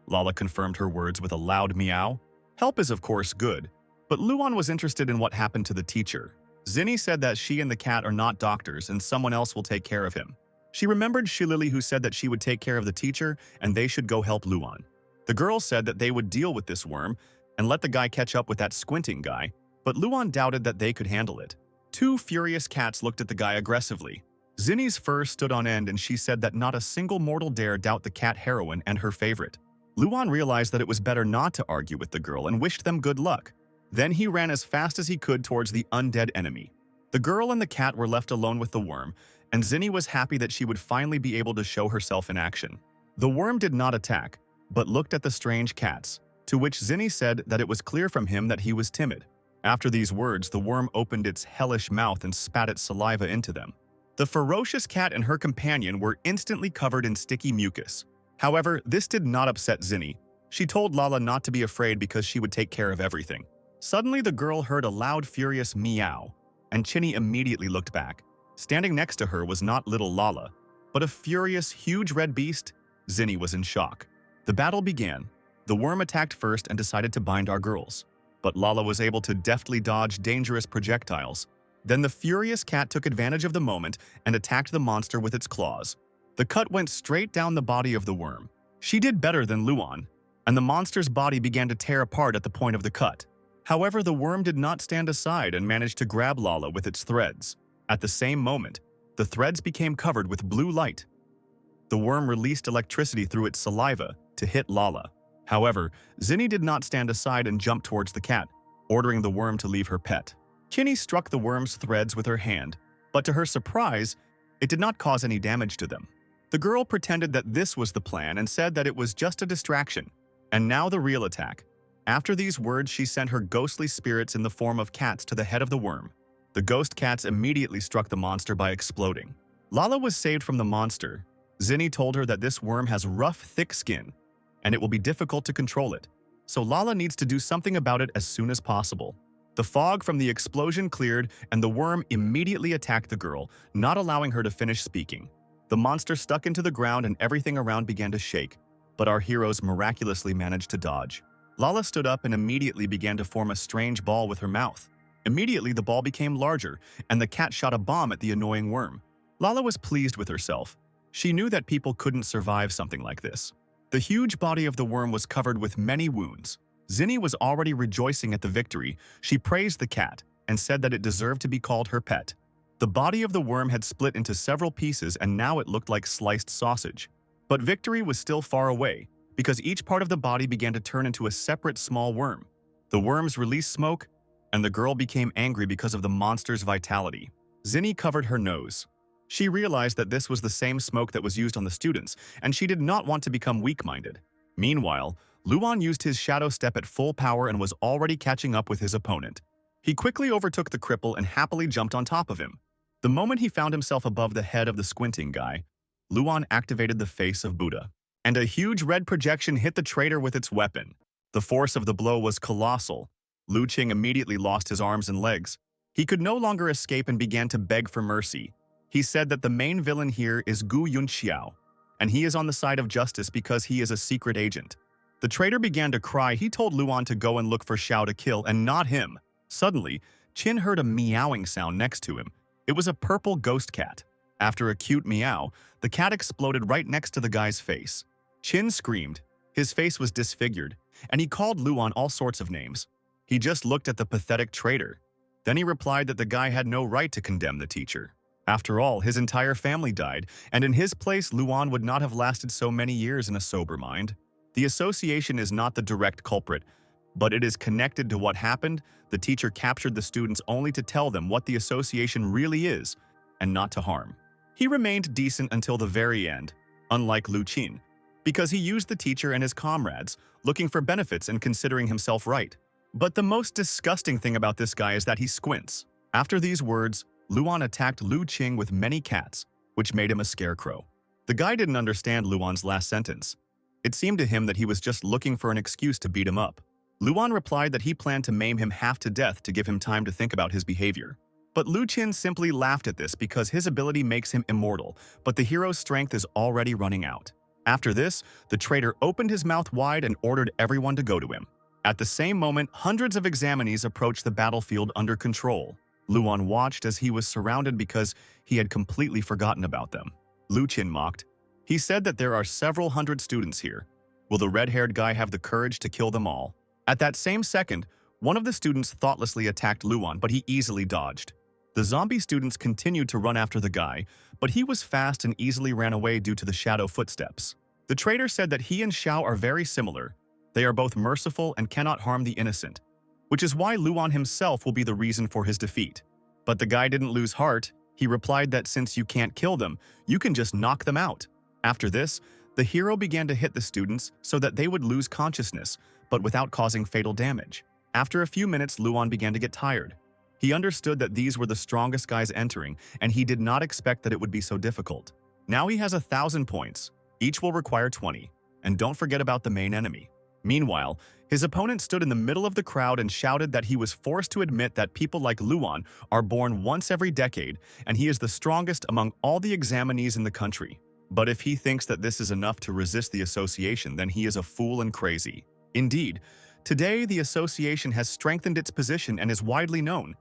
Lala confirmed her words with a loud meow. Help is of course good, but Luan was interested in what happened to the teacher. Zinni said that she and the cat are not doctors and someone else will take care of him. She remembered Shillelagh, who said that she would take care of the teacher and they should go help Luan. The girl said that they would deal with this worm and let the guy catch up with that squinting guy, but Luan doubted that they could handle it. Two furious cats looked at the guy aggressively. Zinni's fur stood on end and she said that not a single mortal dare doubt the cat heroine and her favorite. Luan realized that it was better not to argue with the girl and wished them good luck. Then he ran as fast as he could towards the undead enemy. The girl and the cat were left alone with the worm, and Zinni was happy that she would finally be able to show herself in action. The worm did not attack, but looked at the strange cats, to which Zinni said that it was clear from him that he was timid. After these words, the worm opened its hellish mouth and spat its saliva into them. The ferocious cat and her companion were instantly covered in sticky mucus. However, this did not upset Zinni. She told Lala not to be afraid because she would take care of everything. Suddenly, the girl heard a loud, furious meow, and Chinny immediately looked back. Standing next to her was not little Lala, but a furious, huge red beast. Zinni was in shock. The battle began. The worm attacked first and decided to bind our girls, but Lala was able to deftly dodge dangerous projectiles. Then the furious cat took advantage of the moment and attacked the monster with its claws. The cut went straight down the body of the worm. She did better than Luan, and the monster's body began to tear apart at the point of the cut. However, the worm did not stand aside and managed to grab Lala with its threads. At the same moment, the threads became covered with blue light. The worm released electricity through its saliva to hit Lala. However, Zinni did not stand aside and jumped towards the cat, ordering the worm to leave her pet. Chinny struck the worm's threads with her hand, but to her surprise, it did not cause any damage to them. The girl pretended that this was the plan and said that it was just a distraction. And now the real attack. After these words, she sent her ghostly spirits in the form of cats to the head of the worm. The ghost cats immediately struck the monster by exploding. Lala was saved from the monster. Zinni told her that this worm has rough, thick skin, and it will be difficult to control it. So Lala needs to do something about it as soon as possible. The fog from the explosion cleared, and the worm immediately attacked the girl, not allowing her to finish speaking. The monster stuck into the ground and everything around began to shake, but our heroes miraculously managed to dodge. Lala stood up and immediately began to form a strange ball with her mouth. Immediately, the ball became larger, and the cat shot a bomb at the annoying worm. Lala was pleased with herself. She knew that people couldn't survive something like this. The huge body of the worm was covered with many wounds. Zinni was already rejoicing at the victory. She praised the cat and said that it deserved to be called her pet. The body of the worm had split into several pieces and now it looked like sliced sausage. But victory was still far away, because each part of the body began to turn into a separate small worm. The worms released smoke, and the girl became angry because of the monster's vitality. Zinni covered her nose. She realized that this was the same smoke that was used on the students, and she did not want to become weak-minded. Meanwhile, Luan used his shadow step at full power and was already catching up with his opponent. He quickly overtook the cripple and happily jumped on top of him. The moment he found himself above the head of the squinting guy, Luan activated the face of Buddha, and a huge red projection hit the traitor with its weapon. The force of the blow was colossal. Lu Qing immediately lost his arms and legs. He could no longer escape and began to beg for mercy. He said that the main villain here is Gu Yunxiao, and he is on the side of justice because he is a secret agent. The traitor began to cry. He told Luan to go and look for Xiao to kill and not him. Suddenly, Qin heard a meowing sound next to him. It was a purple ghost cat. After a cute meow, the cat exploded right next to the guy's face. Qin screamed. His face was disfigured, and he called Luan all sorts of names. He just looked at the pathetic traitor. Then he replied that the guy had no right to condemn the teacher. After all, his entire family died, and in his place, Luan would not have lasted so many years in a sober mind. The association is not the direct culprit, but it is connected to what happened. The teacher captured the students only to tell them what the association really is, and not to harm. He remained decent until the very end, unlike Lu Qin, because he used the teacher and his comrades, looking for benefits and considering himself right. But the most disgusting thing about this guy is that he squints. After these words, Luan attacked Lu Qing with many cats, which made him a scarecrow. The guy didn't understand Luan's last sentence. It seemed to him that he was just looking for an excuse to beat him up. Luan replied that he planned to maim him half to death to give him time to think about his behavior. But Lu Qin simply laughed at this because his ability makes him immortal, but the hero's strength is already running out. After this, the traitor opened his mouth wide and ordered everyone to go to him. At the same moment, hundreds of examinees approached the battlefield under control. Luan watched as he was surrounded because he had completely forgotten about them. Lu Qin mocked. He said that there are several hundred students here. Will the red-haired guy have the courage to kill them all? At that same second, one of the students thoughtlessly attacked Luan, but he easily dodged. The zombie students continued to run after the guy, but he was fast and easily ran away due to the shadow footsteps. The traitor said that he and Xiao are very similar. They are both merciful and cannot harm the innocent, which is why Luan himself will be the reason for his defeat. But the guy didn't lose heart. He replied that since you can't kill them, you can just knock them out. After this, the hero began to hit the students so that they would lose consciousness, but without causing fatal damage. After a few minutes, Luan began to get tired. He understood that these were the strongest guys entering, and he did not expect that it would be so difficult. Now he has 1,000 points. Each will require 20. And don't forget about the main enemy. Meanwhile, his opponent stood in the middle of the crowd and shouted that he was forced to admit that people like Luan are born once every decade, and he is the strongest among all the examinees in the country. But if he thinks that this is enough to resist the association, then he is a fool and crazy. Indeed, today the association has strengthened its position and is widely known.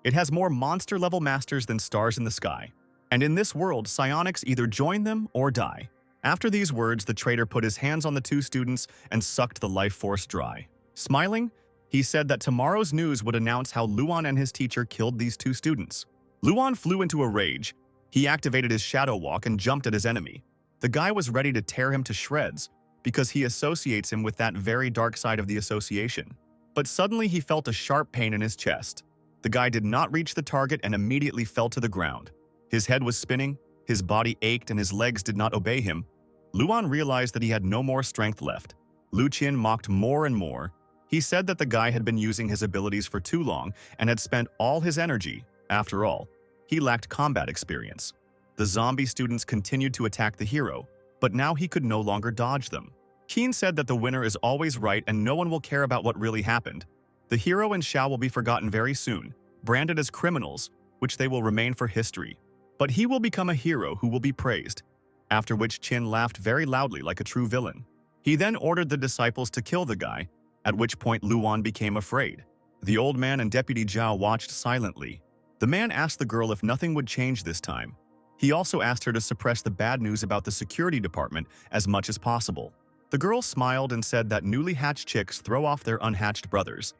It has more monster-level masters than stars in the sky. And in this world, psionics either join them or die. After these words, the traitor put his hands on the two students and sucked the life force dry. Smiling, he said that tomorrow's news would announce how Luan and his teacher killed these two students. Luan flew into a rage. He activated his shadow walk and jumped at his enemy. The guy was ready to tear him to shreds because he associates him with that very dark side of the association. But suddenly he felt a sharp pain in his chest. The guy did not reach the target and immediately fell to the ground. His head was spinning, his body ached, and his legs did not obey him. Luan realized that he had no more strength left. Lu Qin mocked more and more. He said that the guy had been using his abilities for too long and had spent all his energy. After all, he lacked combat experience. The zombie students continued to attack the hero, but now he could no longer dodge them. Qin said that the winner is always right and no one will care about what really happened. The hero and Xiao will be forgotten very soon, branded as criminals, which they will remain for history. But he will become a hero who will be praised, after which Qin laughed very loudly like a true villain. He then ordered the disciples to kill the guy, at which point Luan became afraid. The old man and Deputy Zhao watched silently. The man asked the girl if nothing would change this time. He also asked her to suppress the bad news about the security department as much as possible. The girl smiled and said that newly hatched chicks throw off their unhatched brothers.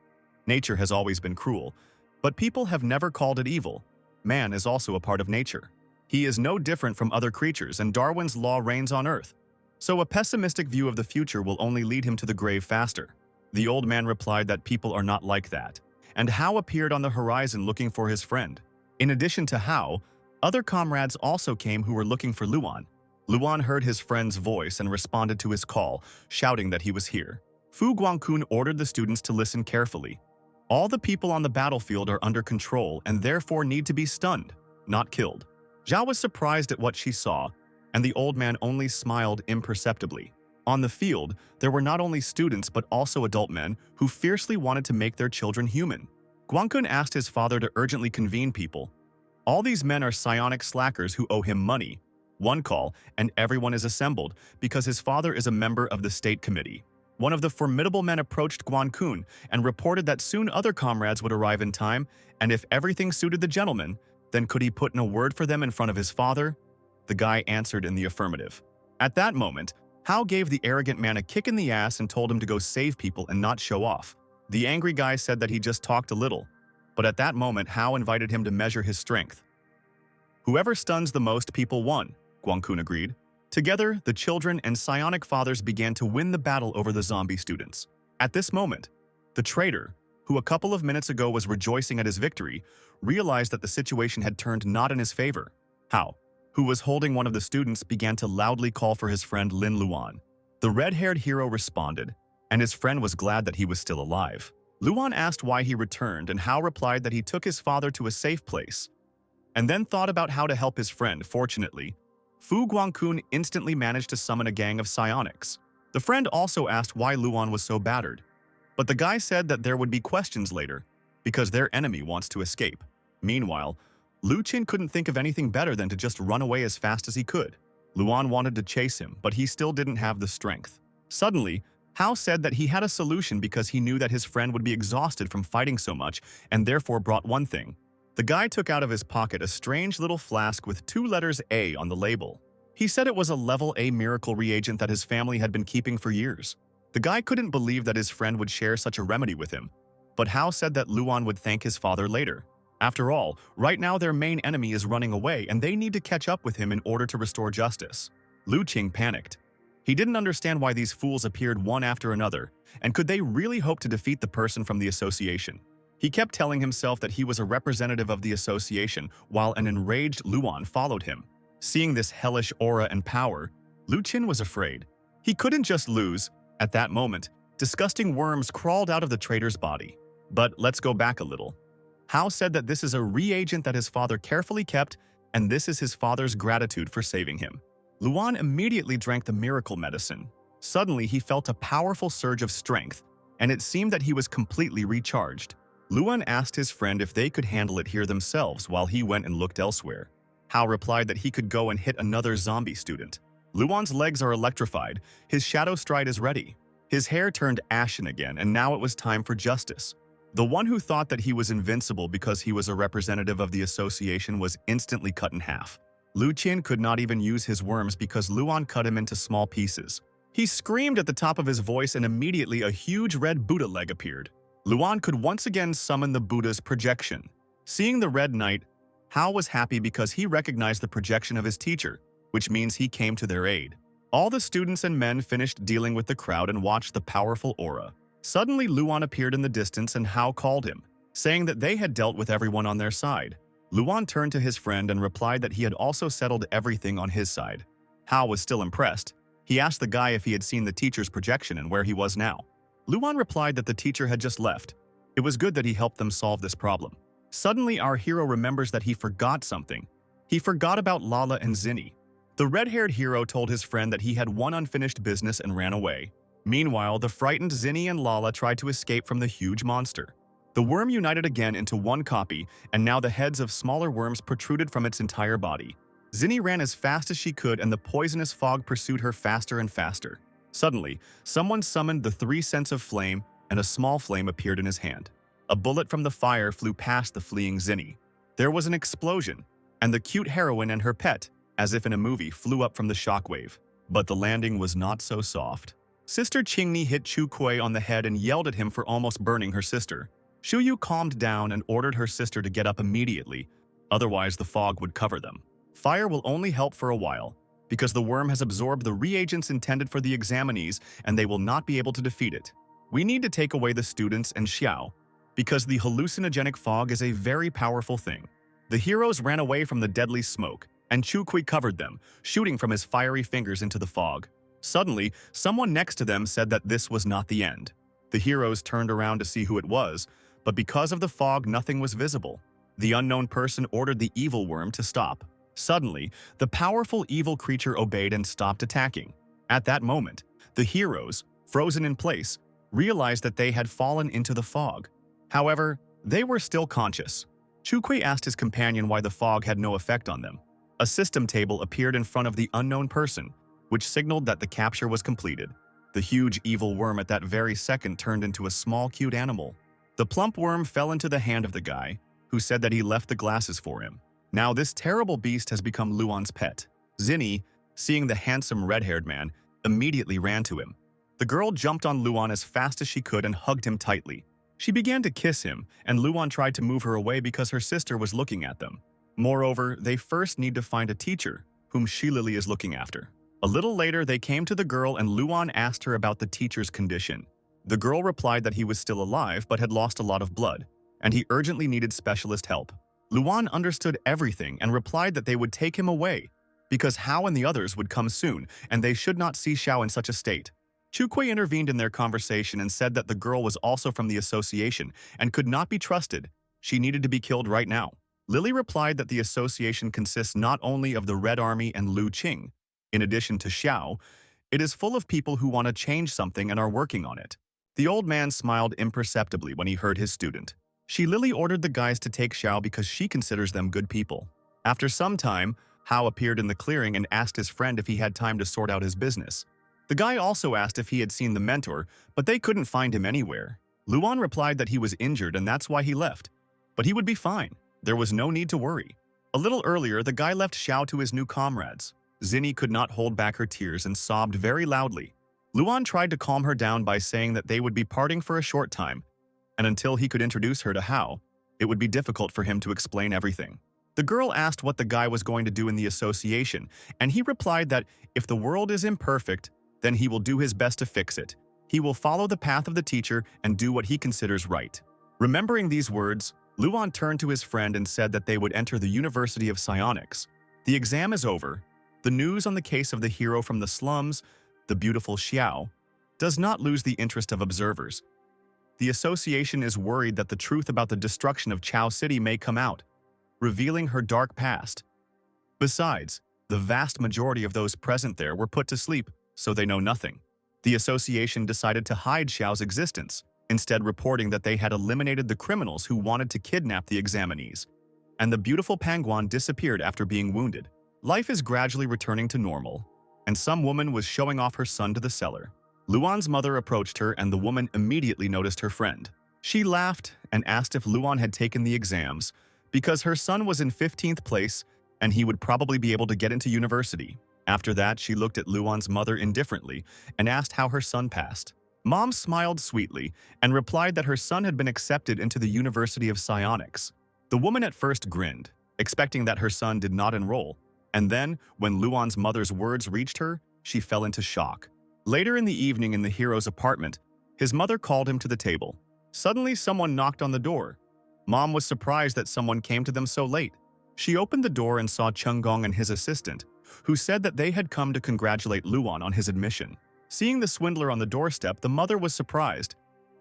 Nature has always been cruel, but people have never called it evil. Man is also a part of nature. He is no different from other creatures, and Darwin's law reigns on Earth. So a pessimistic view of the future will only lead him to the grave faster. The old man replied that people are not like that, and Hao appeared on the horizon looking for his friend. In addition to Hao, other comrades also came who were looking for Luan. Luan heard his friend's voice and responded to his call, shouting that he was here. Fu Guangkun ordered the students to listen carefully. All the people on the battlefield are under control and therefore need to be stunned, not killed. Zhao was surprised at what she saw, and the old man only smiled imperceptibly. On the field, there were not only students but also adult men who fiercely wanted to make their children human. Guangkun asked his father to urgently convene people. All these men are psionic slackers who owe him money. One call, and everyone is assembled because his father is a member of the state committee. One of the formidable men approached Guangkun and reported that soon other comrades would arrive in time, and if everything suited the gentleman, then could he put in a word for them in front of his father? The guy answered in the affirmative. At that moment, Hao gave the arrogant man a kick in the ass and told him to go save people and not show off. The angry guy said that he just talked a little, but at that moment Hao invited him to measure his strength. Whoever stuns the most people won, Guangkun agreed. Together, the children and psionic fathers began to win the battle over the zombie students. At this moment, the traitor, who a couple of minutes ago was rejoicing at his victory, realized that the situation had turned not in his favor. Hao, who was holding one of the students, began to loudly call for his friend Lin Luan. The red-haired hero responded, and his friend was glad that he was still alive. Luan asked why he returned, and Hao replied that he took his father to a safe place, and then thought about how to help his friend. Fortunately, Fu Guangkun instantly managed to summon a gang of psionics. The friend also asked why Luan was so battered, but the guy said that there would be questions later, because their enemy wants to escape. Meanwhile, Lu Qin couldn't think of anything better than to just run away as fast as he could. Luan wanted to chase him, but he still didn't have the strength. Suddenly, Hao said that he had a solution because he knew that his friend would be exhausted from fighting so much and therefore brought one thing. The guy took out of his pocket a strange little flask with 2 letters A on the label. He said it was a level A miracle reagent that his family had been keeping for years. The guy couldn't believe that his friend would share such a remedy with him, but Hao said that Luan would thank his father later. After all, right now their main enemy is running away and they need to catch up with him in order to restore justice. Lu Qing panicked. He didn't understand why these fools appeared one after another, and could they really hope to defeat the person from the association? He kept telling himself that he was a representative of the association, while an enraged Luan followed him. Seeing this hellish aura and power, Lu Qin was afraid. He couldn't just lose. At that moment, disgusting worms crawled out of the traitor's body. But let's go back a little. Hao said that this is a reagent that his father carefully kept, and this is his father's gratitude for saving him. Luan immediately drank the miracle medicine. Suddenly, he felt a powerful surge of strength, and it seemed that he was completely recharged. Luan asked his friend if they could handle it here themselves while he went and looked elsewhere. Hao replied that he could go and hit another zombie student. Luan's legs are electrified, his shadow stride is ready. His hair turned ashen again, and now it was time for justice. The one who thought that he was invincible because he was a representative of the association was instantly cut in half. Lu Qin could not even use his worms because Luan cut him into small pieces. He screamed at the top of his voice, and immediately a huge red Buddha leg appeared. Luan could once again summon the Buddha's projection. Seeing the Red Knight, Hao was happy because he recognized the projection of his teacher, which means he came to their aid. All the students and men finished dealing with the crowd and watched the powerful aura. Suddenly, Luan appeared in the distance and Hao called him, saying that they had dealt with everyone on their side. Luan turned to his friend and replied that he had also settled everything on his side. Hao was still impressed. He asked the guy if he had seen the teacher's projection and where he was now. Luan replied that the teacher had just left. It was good that he helped them solve this problem. Suddenly, our hero remembers that he forgot something. He forgot about Lala and Zinni. The red-haired hero told his friend that he had one unfinished business and ran away. Meanwhile, the frightened Zinni and Lala tried to escape from the huge monster. The worm united again into one copy, and now the heads of smaller worms protruded from its entire body. Zinni ran as fast as she could, and the poisonous fog pursued her faster and faster. Suddenly, someone summoned the 3 cents of flame, and a small flame appeared in his hand. A bullet from the fire flew past the fleeing Zinni. There was an explosion, and the cute heroine and her pet, as if in a movie, flew up from the shockwave. But the landing was not so soft. Sister Qingni hit Chu Kui on the head and yelled at him for almost burning her sister. Shu Yu calmed down and ordered her sister to get up immediately, otherwise the fog would cover them. Fire will only help for a while, because the worm has absorbed the reagents intended for the examinees and they will not be able to defeat it. We need to take away the students and Xiao, because the hallucinogenic fog is a very powerful thing. The heroes ran away from the deadly smoke, and Chu Kui covered them, shooting from his fiery fingers into the fog. Suddenly, someone next to them said that this was not the end. The heroes turned around to see who it was, but because of the fog, nothing was visible. The unknown person ordered the evil worm to stop. Suddenly, the powerful evil creature obeyed and stopped attacking. At that moment, the heroes, frozen in place, realized that they had fallen into the fog. However, they were still conscious. Chu Kui asked his companion why the fog had no effect on them. A system table appeared in front of the unknown person, which signaled that the capture was completed. The huge evil worm at that very second turned into a small cute animal. The plump worm fell into the hand of the guy, who said that he left the glasses for him. Now this terrible beast has become Luan's pet. Zinni, seeing the handsome red-haired man, immediately ran to him. The girl jumped on Luan as fast as she could and hugged him tightly. She began to kiss him, and Luan tried to move her away because her sister was looking at them. Moreover, they first need to find a teacher, whom Shilili is looking after. A little later, they came to the girl and Luan asked her about the teacher's condition. The girl replied that he was still alive but had lost a lot of blood, and he urgently needed specialist help. Luan understood everything and replied that they would take him away, because Hao and the others would come soon, and they should not see Xiao in such a state. Chukui intervened in their conversation and said that the girl was also from the association and could not be trusted. She needed to be killed right now. Lily replied that the association consists not only of the Red Army and Lu Qing. In addition to Xiao, it is full of people who want to change something and are working on it. The old man smiled imperceptibly when he heard his student. Lily ordered the guys to take Xiao because she considers them good people. After some time, Hao appeared in the clearing and asked his friend if he had time to sort out his business. The guy also asked if he had seen the mentor, but they couldn't find him anywhere. Luan replied that he was injured and that's why he left. But he would be fine. There was no need to worry. A little earlier, the guy left Xiao to his new comrades. Zinni could not hold back her tears and sobbed very loudly. Luan tried to calm her down by saying that they would be parting for a short time, and until he could introduce her to Hao, it would be difficult for him to explain everything. The girl asked what the guy was going to do in the association, and he replied that if the world is imperfect, then he will do his best to fix it. He will follow the path of the teacher and do what he considers right. Remembering these words, Luan turned to his friend and said that they would enter the University of Psionics. The exam is over. The news on the case of the hero from the slums, the beautiful Xiao, does not lose the interest of observers. The association is worried that the truth about the destruction of Chao City may come out, revealing her dark past. Besides, the vast majority of those present there were put to sleep, so they know nothing. The association decided to hide Xiao's existence, instead reporting that they had eliminated the criminals who wanted to kidnap the examinees, and the beautiful Pangguan disappeared after being wounded. Life is gradually returning to normal, and some woman was showing off her son to the cellar. Luan's mother approached her and the woman immediately noticed her friend. She laughed and asked if Luan had taken the exams, because her son was in 15th place and he would probably be able to get into university. After that, she looked at Luan's mother indifferently and asked how her son passed. Mom smiled sweetly and replied that her son had been accepted into the University of Psionics. The woman at first grinned, expecting that her son did not enroll, and then, when Luan's mother's words reached her, she fell into shock. Later in the evening in the hero's apartment, his mother called him to the table. Suddenly, someone knocked on the door. Mom was surprised that someone came to them so late. She opened the door and saw Chunggong and his assistant, who said that they had come to congratulate Luan on his admission. Seeing the swindler on the doorstep, the mother was surprised,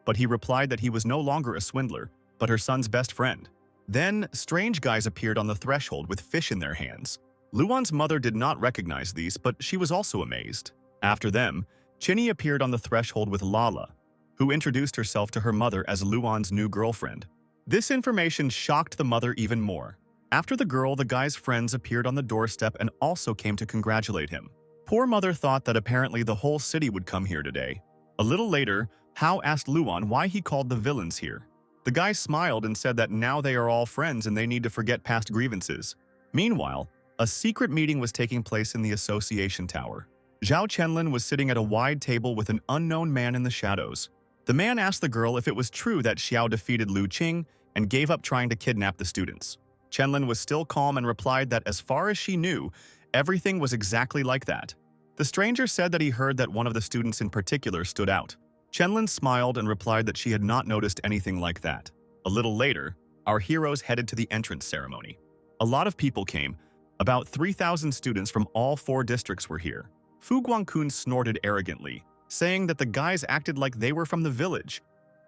but he replied that he was no longer a swindler, but her son's best friend. Then, strange guys appeared on the threshold with fish in their hands. Luan's mother did not recognize these, but she was also amazed. After them, Chinny appeared on the threshold with Lala, who introduced herself to her mother as Luan's new girlfriend. This information shocked the mother even more. After the girl, the guy's friends appeared on the doorstep and also came to congratulate him. Poor mother thought that apparently the whole city would come here today. A little later, Hao asked Luan why he called the villains here. The guy smiled and said that now they are all friends and they need to forget past grievances. Meanwhile, a secret meeting was taking place in the association tower. Zhao Chenlin was sitting at a wide table with an unknown man in the shadows. The man asked the girl if it was true that Xiao defeated Lu Qing and gave up trying to kidnap the students. Chenlin was still calm and replied that as far as she knew, everything was exactly like that. The stranger said that he heard that one of the students in particular stood out. Chenlin smiled and replied that she had not noticed anything like that. A little later, our heroes headed to the entrance ceremony. A lot of people came. About 3,000 students from all 4 districts were here. Fu Guangkun snorted arrogantly, saying that the guys acted like they were from the village.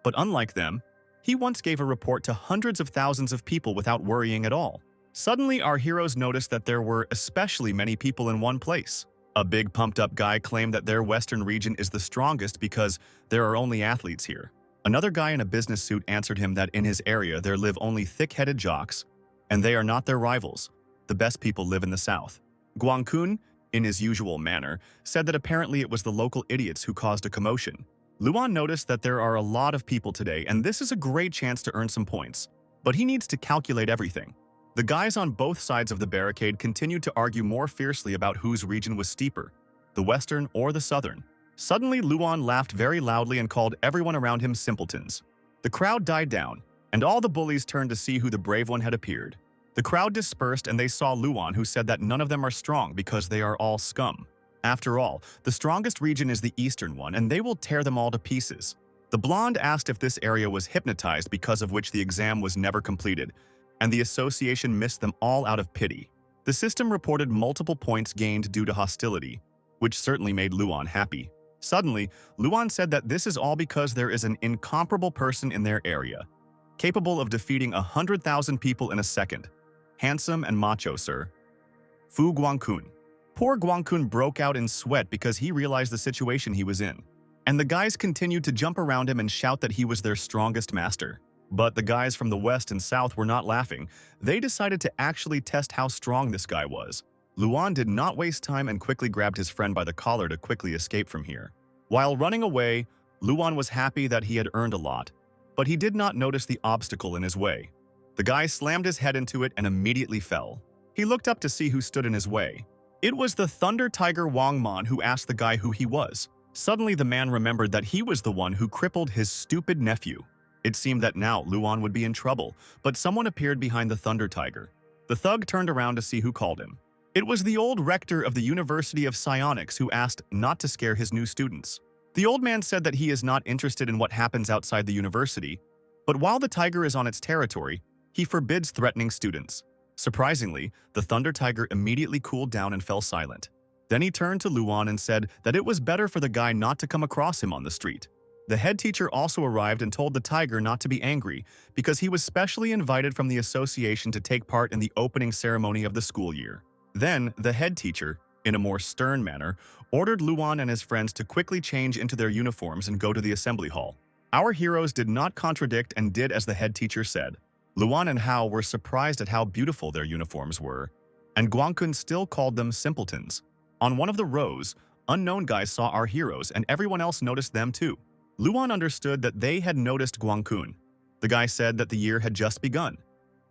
But unlike them, he once gave a report to hundreds of thousands of people without worrying at all. Suddenly, our heroes noticed that there were especially many people in one place. A big pumped-up guy claimed that their western region is the strongest because there are only athletes here. Another guy in a business suit answered him that in his area there live only thick-headed jocks, and they are not their rivals. The best people live in the south. Guangkun, in his usual manner, said that apparently it was the local idiots who caused a commotion. Luan noticed that there are a lot of people today, and this is a great chance to earn some points. But he needs to calculate everything. The guys on both sides of the barricade continued to argue more fiercely about whose region was steeper, the western or the southern. Suddenly, Luan laughed very loudly and called everyone around him simpletons. The crowd died down, and all the bullies turned to see who the brave one had appeared. The crowd dispersed and they saw Luan, who said that none of them are strong because they are all scum. After all, the strongest region is the eastern one, and they will tear them all to pieces. The blonde asked if this area was hypnotized, because of which the exam was never completed, and the association missed them all out of pity. The system reported multiple points gained due to hostility, which certainly made Luan happy. Suddenly, Luan said that this is all because there is an incomparable person in their area, capable of defeating 100,000 people in a second. Handsome and macho, sir. Fu Guangkun. Poor Guangkun broke out in sweat because he realized the situation he was in. And the guys continued to jump around him and shout that he was their strongest master. But the guys from the west and south were not laughing. They decided to actually test how strong this guy was. Luan did not waste time and quickly grabbed his friend by the collar to quickly escape from here. While running away, Luan was happy that he had earned a lot, but he did not notice the obstacle in his way. The guy slammed his head into it and immediately fell. He looked up to see who stood in his way. It was the Thunder Tiger Wang Man who asked the guy who he was. Suddenly the man remembered that he was the one who crippled his stupid nephew. It seemed that now Luan would be in trouble, but someone appeared behind the Thunder Tiger. The thug turned around to see who called him. It was the old rector of the University of Psionics who asked not to scare his new students. The old man said that he is not interested in what happens outside the university, but while the tiger is on its territory, he forbids threatening students. Surprisingly, the Thunder Tiger immediately cooled down and fell silent. Then he turned to Luan and said that it was better for the guy not to come across him on the street. The head teacher also arrived and told the tiger not to be angry because he was specially invited from the association to take part in the opening ceremony of the school year. Then, the head teacher, in a more stern manner, ordered Luan and his friends to quickly change into their uniforms and go to the assembly hall. Our heroes did not contradict and did as the head teacher said. Luan and Hao were surprised at how beautiful their uniforms were, and Guangkun still called them simpletons. On one of the rows, unknown guys saw our heroes and everyone else noticed them too. Luan understood that they had noticed Guangkun. The guy said that the year had just begun,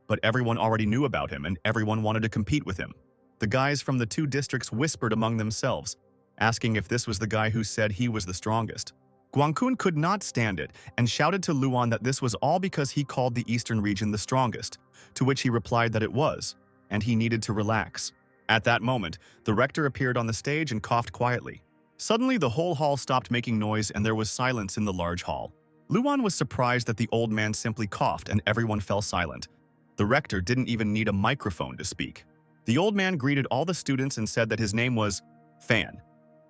but everyone already knew about him and everyone wanted to compete with him. The guys from the two districts whispered among themselves, asking if this was the guy who said he was the strongest. Guangkun could not stand it and shouted to Luan that this was all because he called the eastern region the strongest, to which he replied that it was, and he needed to relax. At that moment, the rector appeared on the stage and coughed quietly. Suddenly, the whole hall stopped making noise and there was silence in the large hall. Luan was surprised that the old man simply coughed and everyone fell silent. The rector didn't even need a microphone to speak. The old man greeted all the students and said that his name was Fan,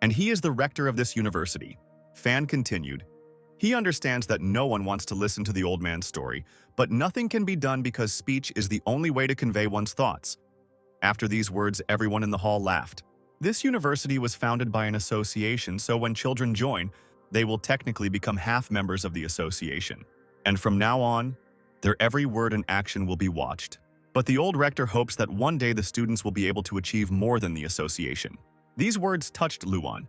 and he is the rector of this university. Fan continued. He understands that no one wants to listen to the old man's story, but nothing can be done because speech is the only way to convey one's thoughts. After these words, everyone in the hall laughed. This university was founded by an association, so when children join, they will technically become half members of the association. And from now on, their every word and action will be watched. But the old rector hopes that one day the students will be able to achieve more than the association. These words touched Luan.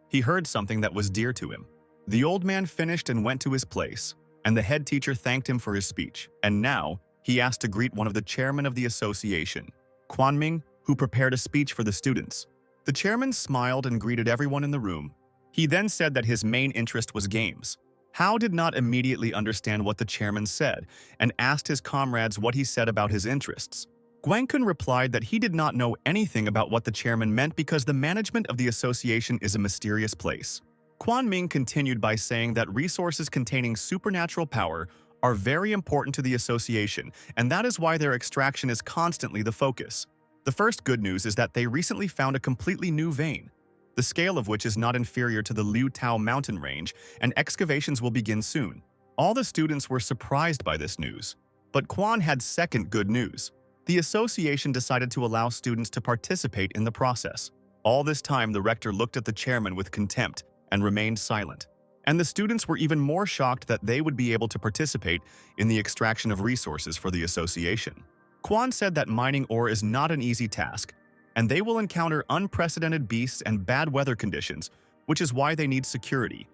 He heard something that was dear to him. The old man finished and went to his place, and the head teacher thanked him for his speech. And now, he asked to greet one of the chairmen of the association, Quanming, who prepared a speech for the students. The chairman smiled and greeted everyone in the room. He then said that his main interest was games. Hao did not immediately understand what the chairman said and asked his comrades what he said about his interests. Guangkun replied that he did not know anything about what the chairman meant because the management of the association is a mysterious place. Quan Ming continued by saying that resources containing supernatural power are very important to the association, and that is why their extraction is constantly the focus. The first good news is that they recently found a completely new vein, the scale of which is not inferior to the Liu Tao mountain range, and excavations will begin soon. All the students were surprised by this news. But Quan had second good news. The association decided to allow students to participate in the process. All this time, the rector looked at the chairman with contempt and remained silent. And the students were even more shocked that they would be able to participate in the extraction of resources for the association. Quan said that mining ore is not an easy task, and they will encounter unprecedented beasts and bad weather conditions, which is why they need security.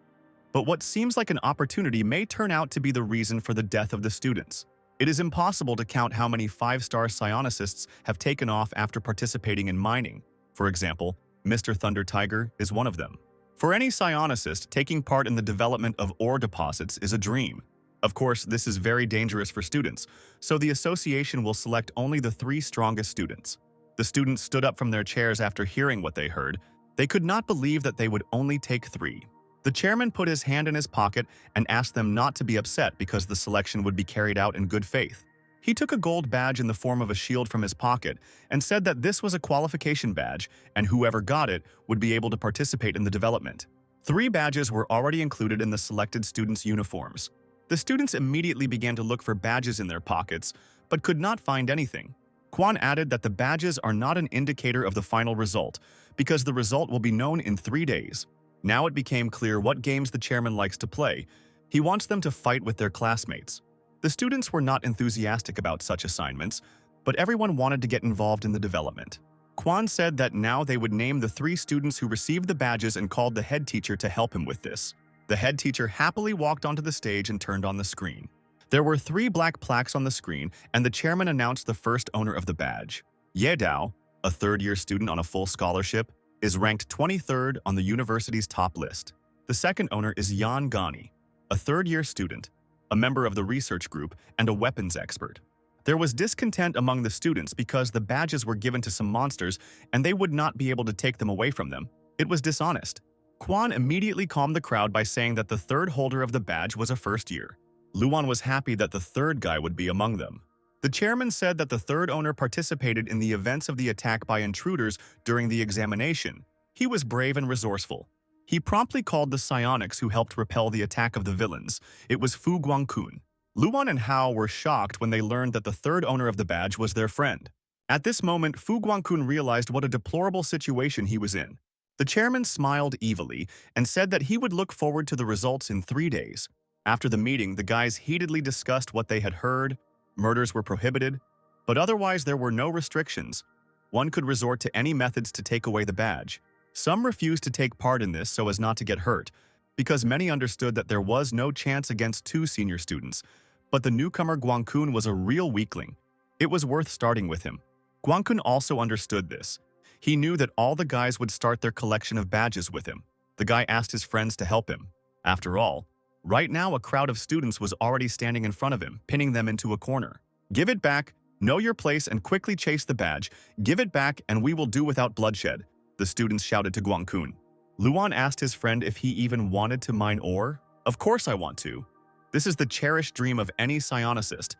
But what seems like an opportunity may turn out to be the reason for the death of the students. It is impossible to count how many 5-star psionicists have taken off after participating in mining. For example, Mr. Thunder Tiger is one of them. For any psionicist, taking part in the development of ore deposits is a dream. Of course, this is very dangerous for students, so the association will select only the 3 strongest students. The students stood up from their chairs after hearing what they heard. They could not believe that they would only take 3. The chairman put his hand in his pocket and asked them not to be upset because the selection would be carried out in good faith. He took a gold badge in the form of a shield from his pocket and said that this was a qualification badge and whoever got it would be able to participate in the development. 3 badges were already included in the selected students' uniforms. The students immediately began to look for badges in their pockets, but could not find anything. Kwon added that the badges are not an indicator of the final result, because the result will be known in 3 days. Now it became clear what games the chairman likes to play. He wants them to fight with their classmates. The students were not enthusiastic about such assignments, but everyone wanted to get involved in the development. Kwon said that now they would name the 3 students who received the badges and called the head teacher to help him with this. The head teacher happily walked onto the stage and turned on the screen. There were 3 black plaques on the screen, and the chairman announced the first owner of the badge. Ye Dao, a third-year student on a full scholarship, is ranked 23rd on the university's top list. The second owner is Yan Gani, a third-year student, a member of the research group, and a weapons expert. There was discontent among the students because the badges were given to some monsters and they would not be able to take them away from them. It was dishonest. Kwon immediately calmed the crowd by saying that the third holder of the badge was a first year. Luan was happy that the third guy would be among them. The chairman said that the third owner participated in the events of the attack by intruders during the examination. He was brave and resourceful. He promptly called the psionics who helped repel the attack of the villains. It was Fu Guangkun. Luan and Hao were shocked when they learned that the third owner of the badge was their friend. At this moment, Fu Guangkun realized what a deplorable situation he was in. The chairman smiled evilly and said that he would look forward to the results in 3 days. After the meeting, the guys heatedly discussed what they had heard. Murders were prohibited, but otherwise there were no restrictions. One could resort to any methods to take away the badge. Some refused to take part in this so as not to get hurt, because many understood that there was no chance against 2 senior students. But the newcomer Guangkun was a real weakling. It was worth starting with him. Guangkun also understood this. He knew that all the guys would start their collection of badges with him. The guy asked his friends to help him. After all, right now a crowd of students was already standing in front of him, pinning them into a corner. Give it back, know your place and quickly chase the badge. Give it back and we will do without bloodshed, the students shouted to Guangkun. Luan asked his friend if he even wanted to mine ore. Of course I want to. This is the cherished dream of any psionicist.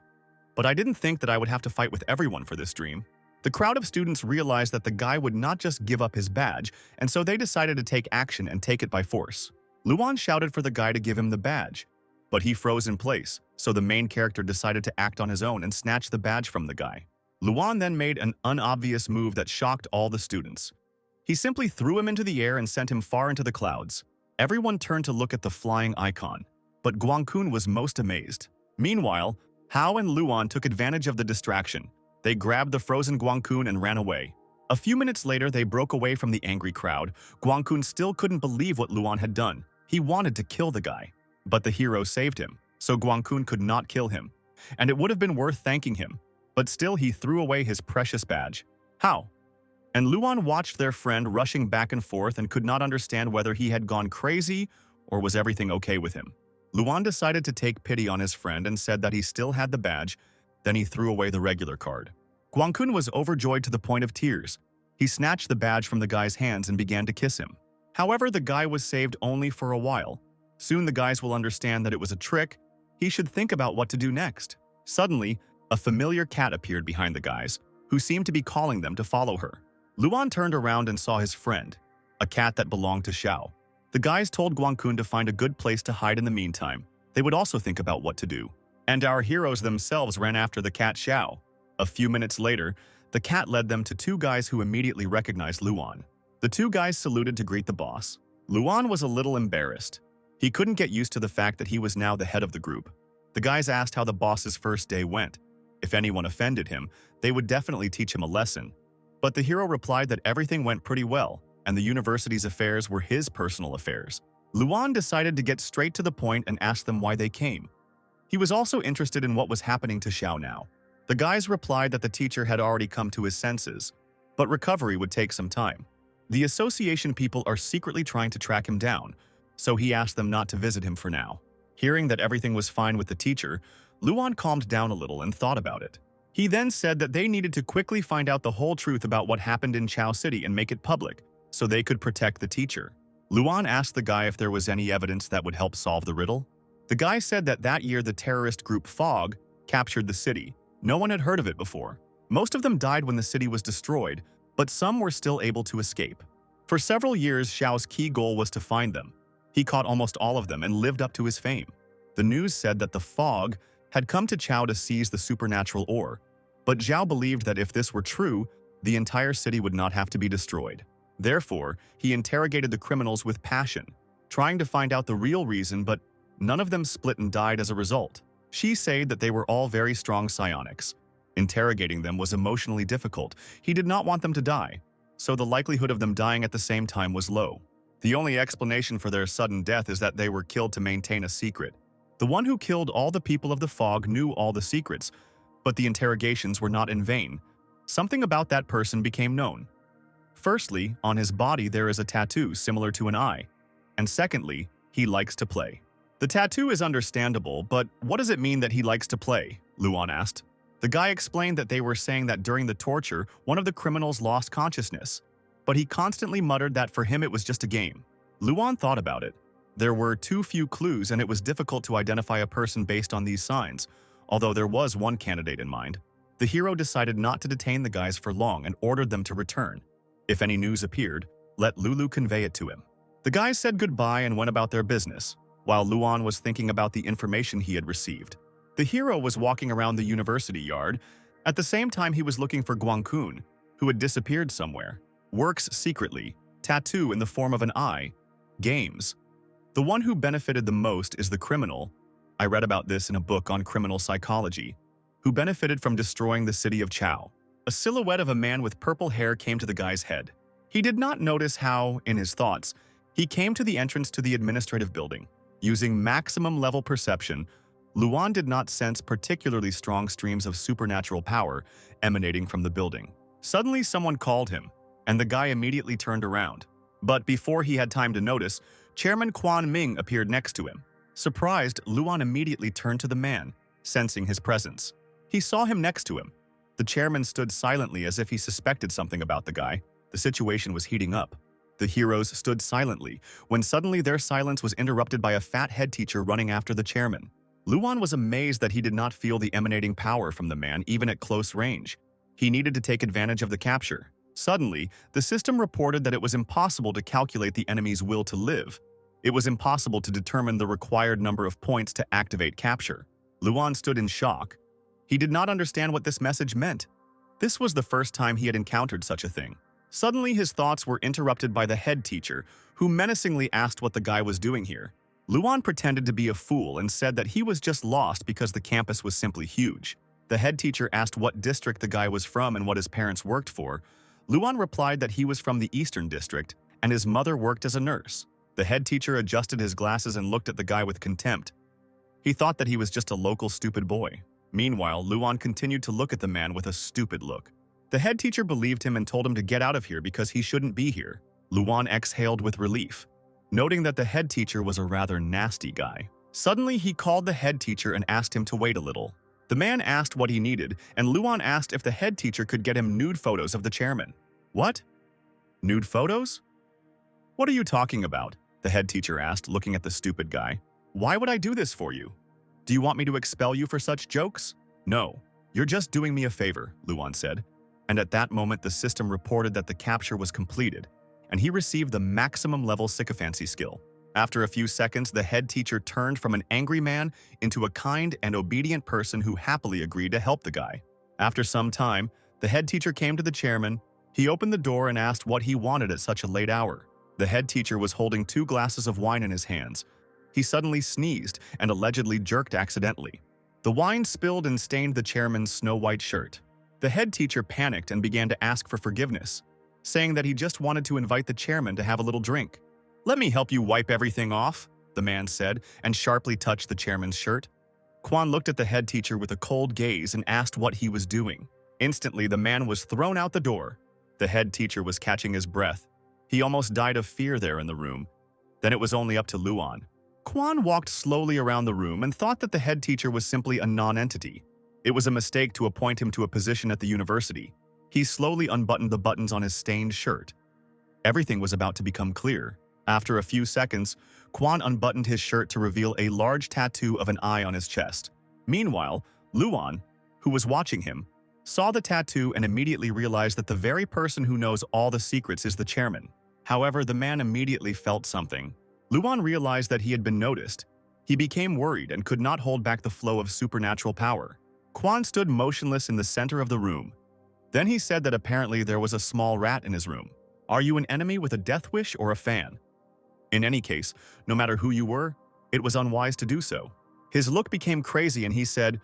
But I didn't think that I would have to fight with everyone for this dream. The crowd of students realized that the guy would not just give up his badge, and so they decided to take action and take it by force. Luan shouted for the guy to give him the badge, but he froze in place, so the main character decided to act on his own and snatch the badge from the guy. Luan then made an unobvious move that shocked all the students. He simply threw him into the air and sent him far into the clouds. Everyone turned to look at the flying icon, but Guangkun was most amazed. Meanwhile, Hao and Luan took advantage of the distraction. They grabbed the frozen Guangkun and ran away. A few minutes later, they broke away from the angry crowd. Guangkun still couldn't believe what Luan had done. He wanted to kill the guy, but the hero saved him, so Guangkun could not kill him. And it would have been worth thanking him, but still he threw away his precious badge. How? And Luan watched their friend rushing back and forth and could not understand whether he had gone crazy or was everything okay with him. Luan decided to take pity on his friend and said that he still had the badge. Then he threw away the regular card. Guangkun was overjoyed to the point of tears. He snatched the badge from the guy's hands and began to kiss him. However, the guy was saved only for a while. Soon the guys will understand that it was a trick. He should think about what to do next. Suddenly, a familiar cat appeared behind the guys, who seemed to be calling them to follow her. Luan turned around and saw his friend, a cat that belonged to Xiao. The guys told Guangkun to find a good place to hide in the meantime. They would also think about what to do. And our heroes themselves ran after the cat Xiao. A few minutes later, the cat led them to 2 guys who immediately recognized Luan. The 2 guys saluted to greet the boss. Luan was a little embarrassed. He couldn't get used to the fact that he was now the head of the group. The guys asked how the boss's first day went. If anyone offended him, they would definitely teach him a lesson. But the hero replied that everything went pretty well, and the university's affairs were his personal affairs. Luan decided to get straight to the point and asked them why they came. He was also interested in what was happening to Xiao now. The guys replied that the teacher had already come to his senses, but recovery would take some time. The association people are secretly trying to track him down, so he asked them not to visit him for now. Hearing that everything was fine with the teacher, Luan calmed down a little and thought about it. He then said that they needed to quickly find out the whole truth about what happened in Chao City and make it public, so they could protect the teacher. Luan asked the guy if there was any evidence that would help solve the riddle. The guy said that year the terrorist group Fog captured the city. No one had heard of it before. Most of them died when the city was destroyed, but some were still able to escape. For several years, Xiao's key goal was to find them. He caught almost all of them and lived up to his fame. The news said that the fog had come to Chao to seize the supernatural ore, but Zhao believed that if this were true, the entire city would not have to be destroyed. Therefore, he interrogated the criminals with passion, trying to find out the real reason, but none of them split and died as a result. She said that they were all very strong psionics. Interrogating them was emotionally difficult. He did not want them to die, so the likelihood of them dying at the same time was low. The only explanation for their sudden death is that they were killed to maintain a secret. The one who killed all the people of the fog knew all the secrets, but the interrogations were not in vain. Something about that person became known. Firstly, on his body there is a tattoo similar to an eye, and secondly, he likes to play. The tattoo is understandable, but what does it mean that he likes to play? Luan asked. The guy explained that they were saying that during the torture, one of the criminals lost consciousness, but he constantly muttered that for him it was just a game. Luan thought about it. There were too few clues and it was difficult to identify a person based on these signs, although there was one candidate in mind. The hero decided not to detain the guys for long and ordered them to return. If any news appeared, let Lulu convey it to him. The guys said goodbye and went about their business, while Luan was thinking about the information he had received. The hero was walking around the university yard. At the same time, he was looking for Guangkun, who had disappeared somewhere. Works secretly, tattoo in the form of an eye, games. The one who benefited the most is the criminal. I read about this in a book on criminal psychology, who benefited from destroying the city of Chao. A silhouette of a man with purple hair came to the guy's head. He did not notice how, in his thoughts, he came to the entrance to the administrative building. Using maximum level perception, Luan did not sense particularly strong streams of supernatural power emanating from the building. Suddenly someone called him, and the guy immediately turned around. But before he had time to notice, Chairman Quan Ming appeared next to him. Surprised, Luan immediately turned to the man, sensing his presence. He saw him next to him. The chairman stood silently as if he suspected something about the guy. The situation was heating up. The heroes stood silently, when suddenly their silence was interrupted by a fat head teacher running after the chairman. Luan was amazed that he did not feel the emanating power from the man even at close range. He needed to take advantage of the capture. Suddenly, the system reported that it was impossible to calculate the enemy's will to live. It was impossible to determine the required number of points to activate capture. Luan stood in shock. He did not understand what this message meant. This was the first time he had encountered such a thing. Suddenly, his thoughts were interrupted by the head teacher, who menacingly asked what the guy was doing here. Luan pretended to be a fool and said that he was just lost because the campus was simply huge. The head teacher asked what district the guy was from and what his parents worked for. Luan replied that he was from the Eastern District and his mother worked as a nurse. The head teacher adjusted his glasses and looked at the guy with contempt. He thought that he was just a local stupid boy. Meanwhile, Luan continued to look at the man with a stupid look. The head teacher believed him and told him to get out of here because he shouldn't be here. Luan exhaled with relief, noting that the head teacher was a rather nasty guy. Suddenly, he called the head teacher and asked him to wait a little. The man asked what he needed, and Luan asked if the head teacher could get him nude photos of the chairman. What? Nude photos? What are you talking about? The head teacher asked, looking at the stupid guy. Why would I do this for you? Do you want me to expel you for such jokes? No, you're just doing me a favor, Luan said. And at that moment, the system reported that the capture was completed, and he received the maximum level sycophancy skill. After a few seconds, the head teacher turned from an angry man into a kind and obedient person who happily agreed to help the guy. After some time, the head teacher came to the chairman. He opened the door and asked what he wanted at such a late hour. The head teacher was holding 2 glasses of wine in his hands. He suddenly sneezed and allegedly jerked accidentally. The wine spilled and stained the chairman's snow-white shirt. The head teacher panicked and began to ask for forgiveness, saying that he just wanted to invite the chairman to have a little drink. "Let me help you wipe everything off," the man said, and sharply touched the chairman's shirt. Quan looked at the head teacher with a cold gaze and asked what he was doing. Instantly, the man was thrown out the door. The head teacher was catching his breath. He almost died of fear there in the room. Then it was only up to Luan. Quan walked slowly around the room and thought that the head teacher was simply a non-entity. It was a mistake to appoint him to a position at the university. He slowly unbuttoned the buttons on his stained shirt. Everything was about to become clear. After a few seconds, Quan unbuttoned his shirt to reveal a large tattoo of an eye on his chest. Meanwhile, Luan, who was watching him, saw the tattoo and immediately realized that the very person who knows all the secrets is the chairman. However, the man immediately felt something. Luan realized that he had been noticed. He became worried and could not hold back the flow of supernatural power. Quan stood motionless in the center of the room. Then he said that apparently there was a small rat in his room. Are you an enemy with a death wish or a fan? In any case, no matter who you were, it was unwise to do so. His look became crazy and he said,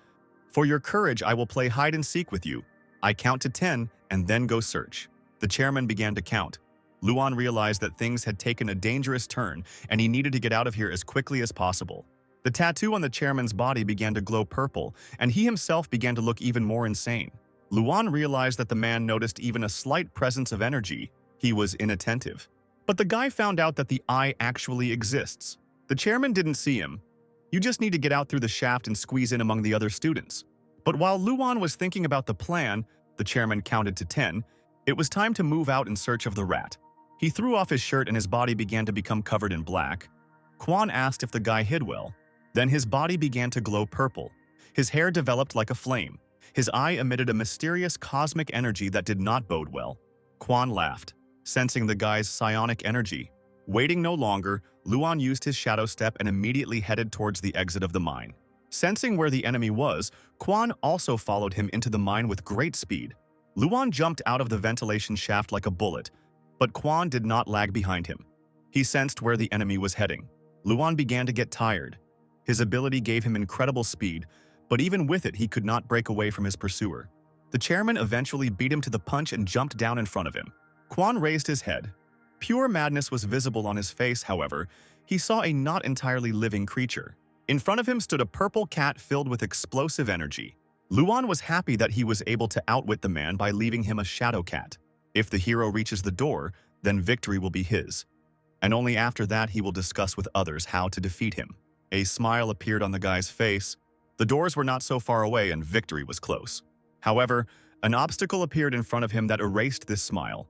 "For your courage, I will play hide and seek with you. I count to 10 and then go search." The chairman began to count. Luan realized that things had taken a dangerous turn and he needed to get out of here as quickly as possible. The tattoo on the chairman's body began to glow purple, and he himself began to look even more insane. Luan realized that the man noticed even a slight presence of energy. He was inattentive. But the guy found out that the eye actually exists. The chairman didn't see him. You just need to get out through the shaft and squeeze in among the other students. But while Luan was thinking about the plan, the chairman counted to 10. It was time to move out in search of the rat. He threw off his shirt and his body began to become covered in black. Quan asked if the guy hid well. Then his body began to glow purple. His hair developed like a flame. His eye emitted a mysterious cosmic energy that did not bode well. Quan laughed, sensing the guy's psionic energy. Waiting no longer, Luan used his shadow step and immediately headed towards the exit of the mine. Sensing where the enemy was, Quan also followed him into the mine with great speed. Luan jumped out of the ventilation shaft like a bullet, but Quan did not lag behind him. He sensed where the enemy was heading. Luan began to get tired. His ability gave him incredible speed, but even with it he could not break away from his pursuer. The chairman eventually beat him to the punch and jumped down in front of him. Quan raised his head. Pure madness was visible on his face, however. He saw a not entirely living creature. In front of him stood a purple cat filled with explosive energy. Luan was happy that he was able to outwit the man by leaving him a shadow cat. If the hero reaches the door, then victory will be his. And only after that he will discuss with others how to defeat him. A smile appeared on the guy's face. The doors were not so far away and victory was close. However, an obstacle appeared in front of him that erased this smile.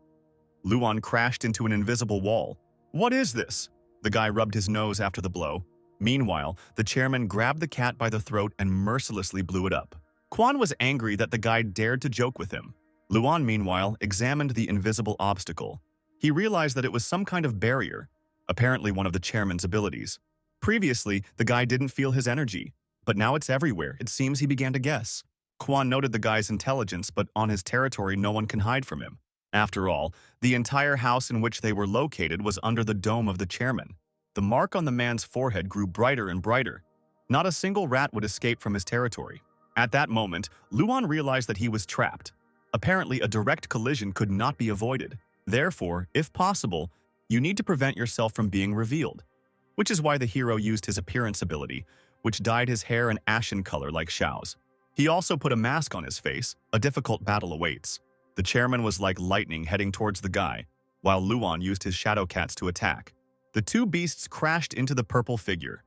Luan crashed into an invisible wall. "What is this?" The guy rubbed his nose after the blow. Meanwhile, the chairman grabbed the cat by the throat and mercilessly blew it up. Quan was angry that the guy dared to joke with him. Luan, meanwhile, examined the invisible obstacle. He realized that it was some kind of barrier, apparently one of the chairman's abilities. Previously, the guy didn't feel his energy, but now it's everywhere. It seems he began to guess. Quan noted the guy's intelligence, but on his territory no one can hide from him. After all, the entire house in which they were located was under the dome of the chairman. The mark on the man's forehead grew brighter and brighter. Not a single rat would escape from his territory. At that moment, Luan realized that he was trapped. Apparently, a direct collision could not be avoided. Therefore, if possible, you need to prevent yourself from being revealed. Which is why the hero used his appearance ability, which dyed his hair an ashen color like Xiao's. He also put a mask on his face. A difficult battle awaits. The chairman was like lightning heading towards the guy, while Luan used his shadow cats to attack. The two beasts crashed into the purple figure,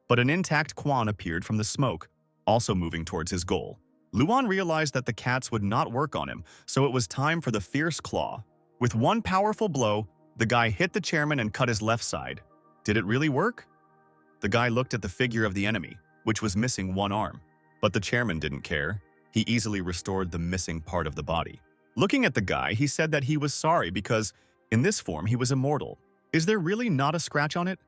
but an intact Quan appeared from the smoke, also moving towards his goal. Luan realized that the cats would not work on him, so it was time for the fierce claw. With one powerful blow, the guy hit the chairman and cut his left side. Did it really work? The guy looked at the figure of the enemy, which was missing one arm. But the chairman didn't care. He easily restored the missing part of the body. Looking at the guy, he said that he was sorry because, in this form, he was immortal. Is there really not a scratch on it?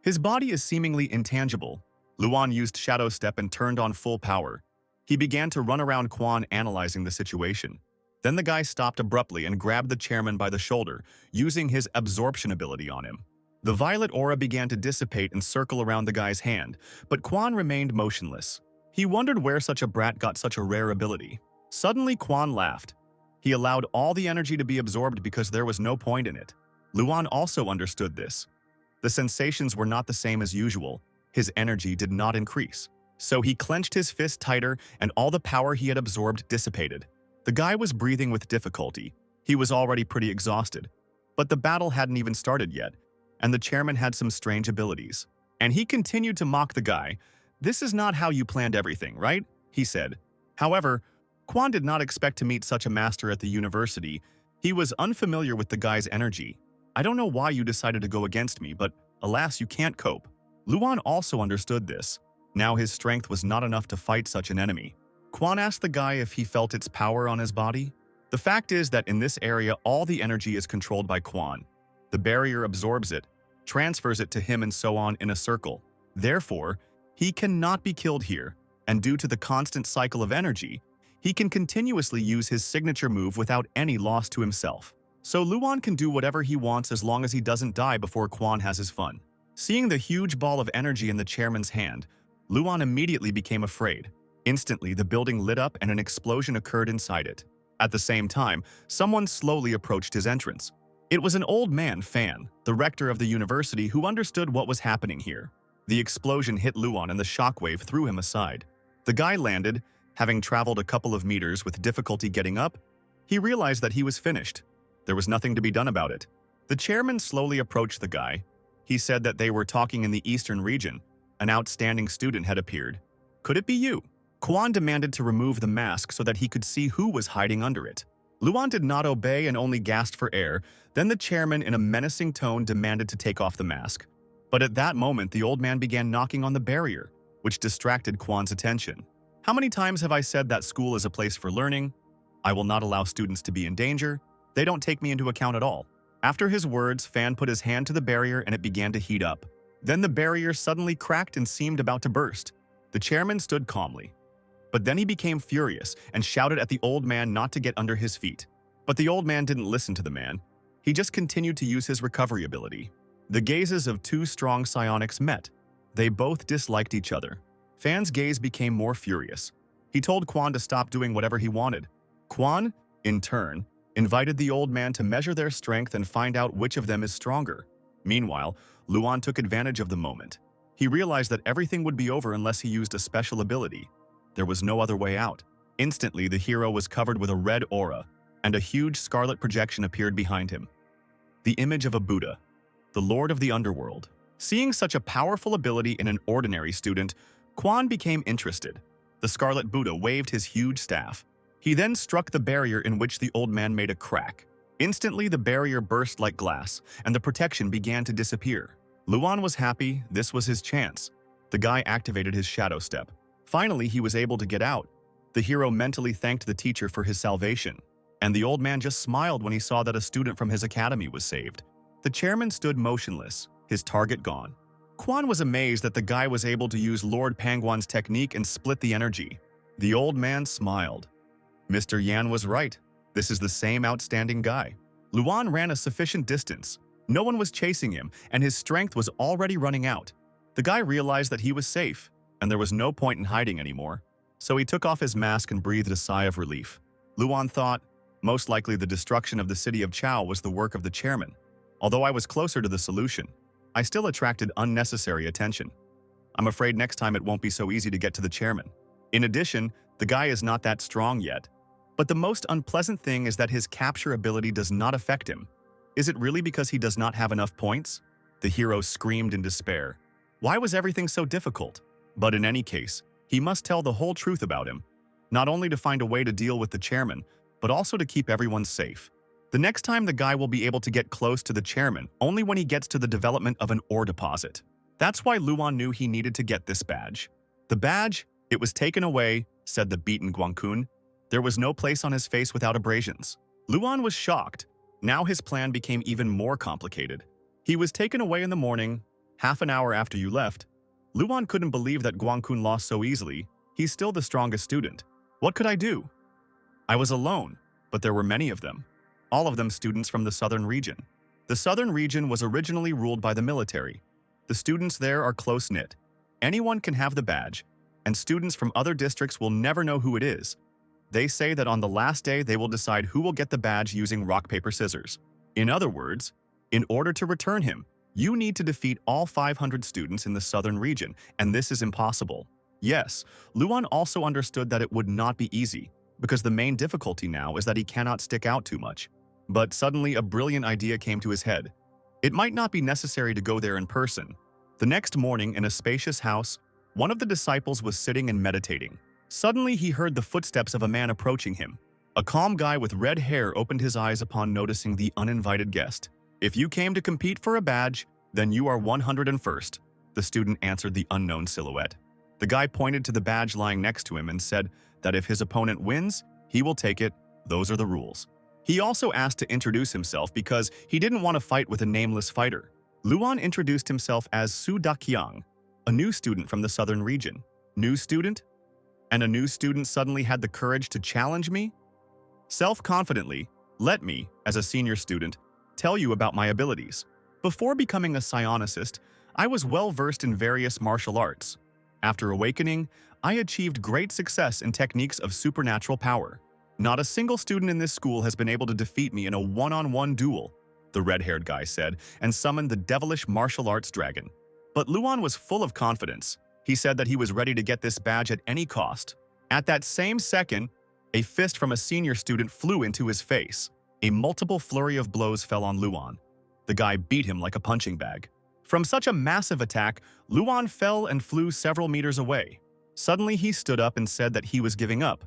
His body is seemingly intangible. Luan used Shadow Step and turned on full power. He began to run around Quan, analyzing the situation. Then the guy stopped abruptly and grabbed the chairman by the shoulder, using his absorption ability on him. The violet aura began to dissipate and circle around the guy's hand, but Quan remained motionless. He wondered where such a brat got such a rare ability. Suddenly, Quan laughed. He allowed all the energy to be absorbed because there was no point in it. Luan also understood this. The sensations were not the same as usual. His energy did not increase. So he clenched his fist tighter and all the power he had absorbed dissipated. The guy was breathing with difficulty. He was already pretty exhausted. But the battle hadn't even started yet, and the chairman had some strange abilities. And he continued to mock the guy. "This is not how you planned everything, right?" he said. However, Quan did not expect to meet such a master at the university. He was unfamiliar with the guy's energy. "I don't know why you decided to go against me, but alas, you can't cope." Luan also understood this. Now his strength was not enough to fight such an enemy. Quan asked the guy if he felt its power on his body. The fact is that in this area, all the energy is controlled by Quan. The barrier absorbs it, transfers it to him and so on in a circle. Therefore, he cannot be killed here, and due to the constant cycle of energy, he can continuously use his signature move without any loss to himself. So Luan can do whatever he wants as long as he doesn't die before Quan has his fun. Seeing the huge ball of energy in the chairman's hand, Luan immediately became afraid. Instantly, the building lit up and an explosion occurred inside it. At the same time, someone slowly approached his entrance. It was an old man, Fan, the rector of the university, who understood what was happening here. The explosion hit Luan and the shockwave threw him aside. The guy landed, having traveled a couple of meters with difficulty getting up. He realized that he was finished. There was nothing to be done about it. The chairman slowly approached the guy. He said that they were talking in the eastern region. An outstanding student had appeared. Could it be you? Quan demanded to remove the mask so that he could see who was hiding under it. Luan did not obey and only gasped for air. Then the chairman, in a menacing tone, demanded to take off the mask. But at that moment, the old man began knocking on the barrier, which distracted Quan's attention. How many times have I said that school is a place for learning? I will not allow students to be in danger. They don't take me into account at all. After his words, Fan put his hand to the barrier and it began to heat up. Then the barrier suddenly cracked and seemed about to burst. The chairman stood calmly. But then he became furious and shouted at the old man not to get under his feet. But the old man didn't listen to the man. He just continued to use his recovery ability. The gazes of two strong psionics met. They both disliked each other. Fan's gaze became more furious. He told Quan to stop doing whatever he wanted. Quan, in turn, invited the old man to measure their strength and find out which of them is stronger. Meanwhile, Luan took advantage of the moment. He realized that everything would be over unless he used a special ability. There was no other way out. Instantly, the hero was covered with a red aura, and a huge scarlet projection appeared behind him. The image of a Buddha, the Lord of the Underworld. Seeing such a powerful ability in an ordinary student, Quan became interested. The Scarlet Buddha waved his huge staff. He then struck the barrier in which the old man made a crack. Instantly, the barrier burst like glass, and the protection began to disappear. Luan was happy. This was his chance. The guy activated his shadow step. Finally, he was able to get out. The hero mentally thanked the teacher for his salvation, and the old man just smiled when he saw that a student from his academy was saved. The chairman stood motionless, his target gone. Quan was amazed that the guy was able to use Lord Pangwan's technique and split the energy. The old man smiled. Mr. Yan was right. This is the same outstanding guy. Luan ran a sufficient distance. No one was chasing him, and his strength was already running out. The guy realized that he was safe, and there was no point in hiding anymore. So he took off his mask and breathed a sigh of relief. Luan thought, most likely the destruction of the city of Chao was the work of the chairman. Although I was closer to the solution, I still attracted unnecessary attention. I'm afraid next time it won't be so easy to get to the chairman. In addition, the guy is not that strong yet. But the most unpleasant thing is that his capture ability does not affect him. Is it really because he does not have enough points? The hero screamed in despair. Why was everything so difficult? But in any case, he must tell the whole truth about him, not only to find a way to deal with the chairman, but also to keep everyone safe. The next time the guy will be able to get close to the chairman only when he gets to the development of an ore deposit. That's why Luan knew he needed to get this badge. The badge, it was taken away, said the beaten Guangkun. There was no place on his face without abrasions. Luan was shocked. Now his plan became even more complicated. He was taken away in the morning, half an hour after you left. Luan couldn't believe that Guangkun lost so easily. He's still the strongest student. What could I do? I was alone, but there were many of them. All of them students from the southern region. The southern region was originally ruled by the military. The students there are close-knit. Anyone can have the badge, and students from other districts will never know who it is. They say that on the last day they will decide who will get the badge using rock, paper, scissors. In other words, in order to return him, you need to defeat all 500 students in the southern region, and this is impossible. Yes, Luan also understood that it would not be easy, because the main difficulty now is that he cannot stick out too much. But suddenly a brilliant idea came to his head. It might not be necessary to go there in person. The next morning, in a spacious house, one of the disciples was sitting and meditating. Suddenly he heard the footsteps of a man approaching him. A calm guy with red hair opened his eyes upon noticing the uninvited guest. If you came to compete for a badge, then you are 101st, the student answered the unknown silhouette. The guy pointed to the badge lying next to him and said that if his opponent wins, he will take it. Those are the rules. He also asked to introduce himself because he didn't want to fight with a nameless fighter. Luan introduced himself as Su Dakyang, a new student from the southern region. New student? And a new student suddenly had the courage to challenge me? Self-confidently, let me, as a senior student, tell you about my abilities. Before becoming a psionicist, I was well-versed in various martial arts. After awakening, I achieved great success in techniques of supernatural power. Not a single student in this school has been able to defeat me in a one-on-one duel, the red-haired guy said, and summoned the devilish martial arts dragon. But Luan was full of confidence. He said that he was ready to get this badge at any cost. At that same second, a fist from a senior student flew into his face. A multiple flurry of blows fell on Luan. The guy beat him like a punching bag. From such a massive attack, Luan fell and flew several meters away. Suddenly, he stood up and said that he was giving up.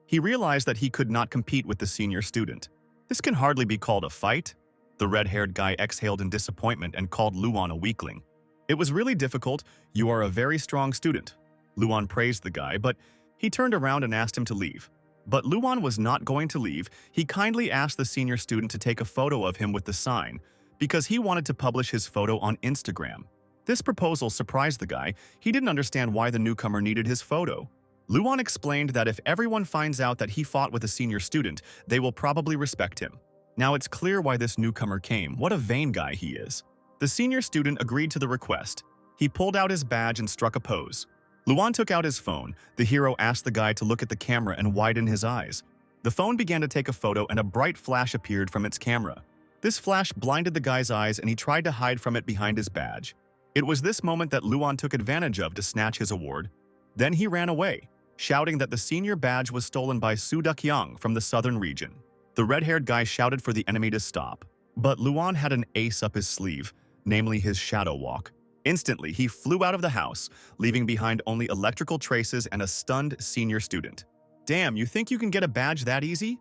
He realized that he could not compete with the senior student. This can hardly be called a fight. The red-haired guy exhaled in disappointment and called Luan a weakling. It was really difficult. You are a very strong student. Luan praised the guy, but he turned around and asked him to leave. But Luan was not going to leave. He kindly asked the senior student to take a photo of him with the sign, because he wanted to publish his photo on Instagram. This proposal surprised the guy. He didn't understand why the newcomer needed his photo. Luan explained that if everyone finds out that he fought with a senior student, they will probably respect him. Now it's clear why this newcomer came. What a vain guy he is. The senior student agreed to the request. He pulled out his badge and struck a pose. Luan took out his phone. The hero asked the guy to look at the camera and widen his eyes. The phone began to take a photo and a bright flash appeared from its camera. This flash blinded the guy's eyes and he tried to hide from it behind his badge. It was this moment that Luan took advantage of to snatch his award. Then he ran away, shouting that the senior badge was stolen by Su Dakyang from the southern region. The red-haired guy shouted for the enemy to stop. But Luan had an ace up his sleeve, namely his shadow walk. Instantly, he flew out of the house, leaving behind only electrical traces and a stunned senior student. Damn, you think you can get a badge that easy?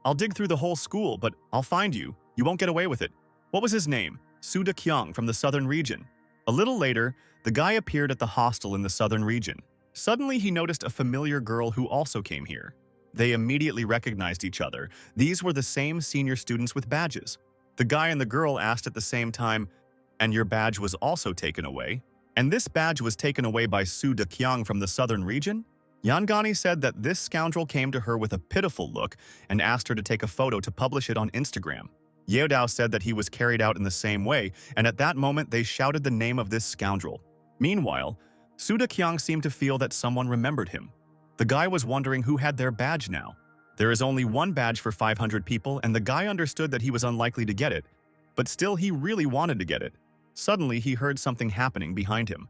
I'll dig through the whole school, but I'll find you. You won't get away with it. What was his name? Su Dakyang from the southern region. A little later, the guy appeared at the hostel in the southern region. Suddenly, he noticed a familiar girl who also came here. They immediately recognized each other. These were the same senior students with badges. The guy and the girl asked at the same time, "And your badge was also taken away?" And this badge was taken away by Su Dakyang from the southern region? Yangani said that this scoundrel came to her with a pitiful look and asked her to take a photo to publish it on Instagram. Yeodao said that he was carried out in the same way, and at that moment they shouted the name of this scoundrel. Meanwhile, Su Dakyang seemed to feel that someone remembered him. The guy was wondering who had their badge now. There is only one badge for 500 people, and the guy understood that he was unlikely to get it, but still he really wanted to get it. Suddenly, he heard something happening behind him.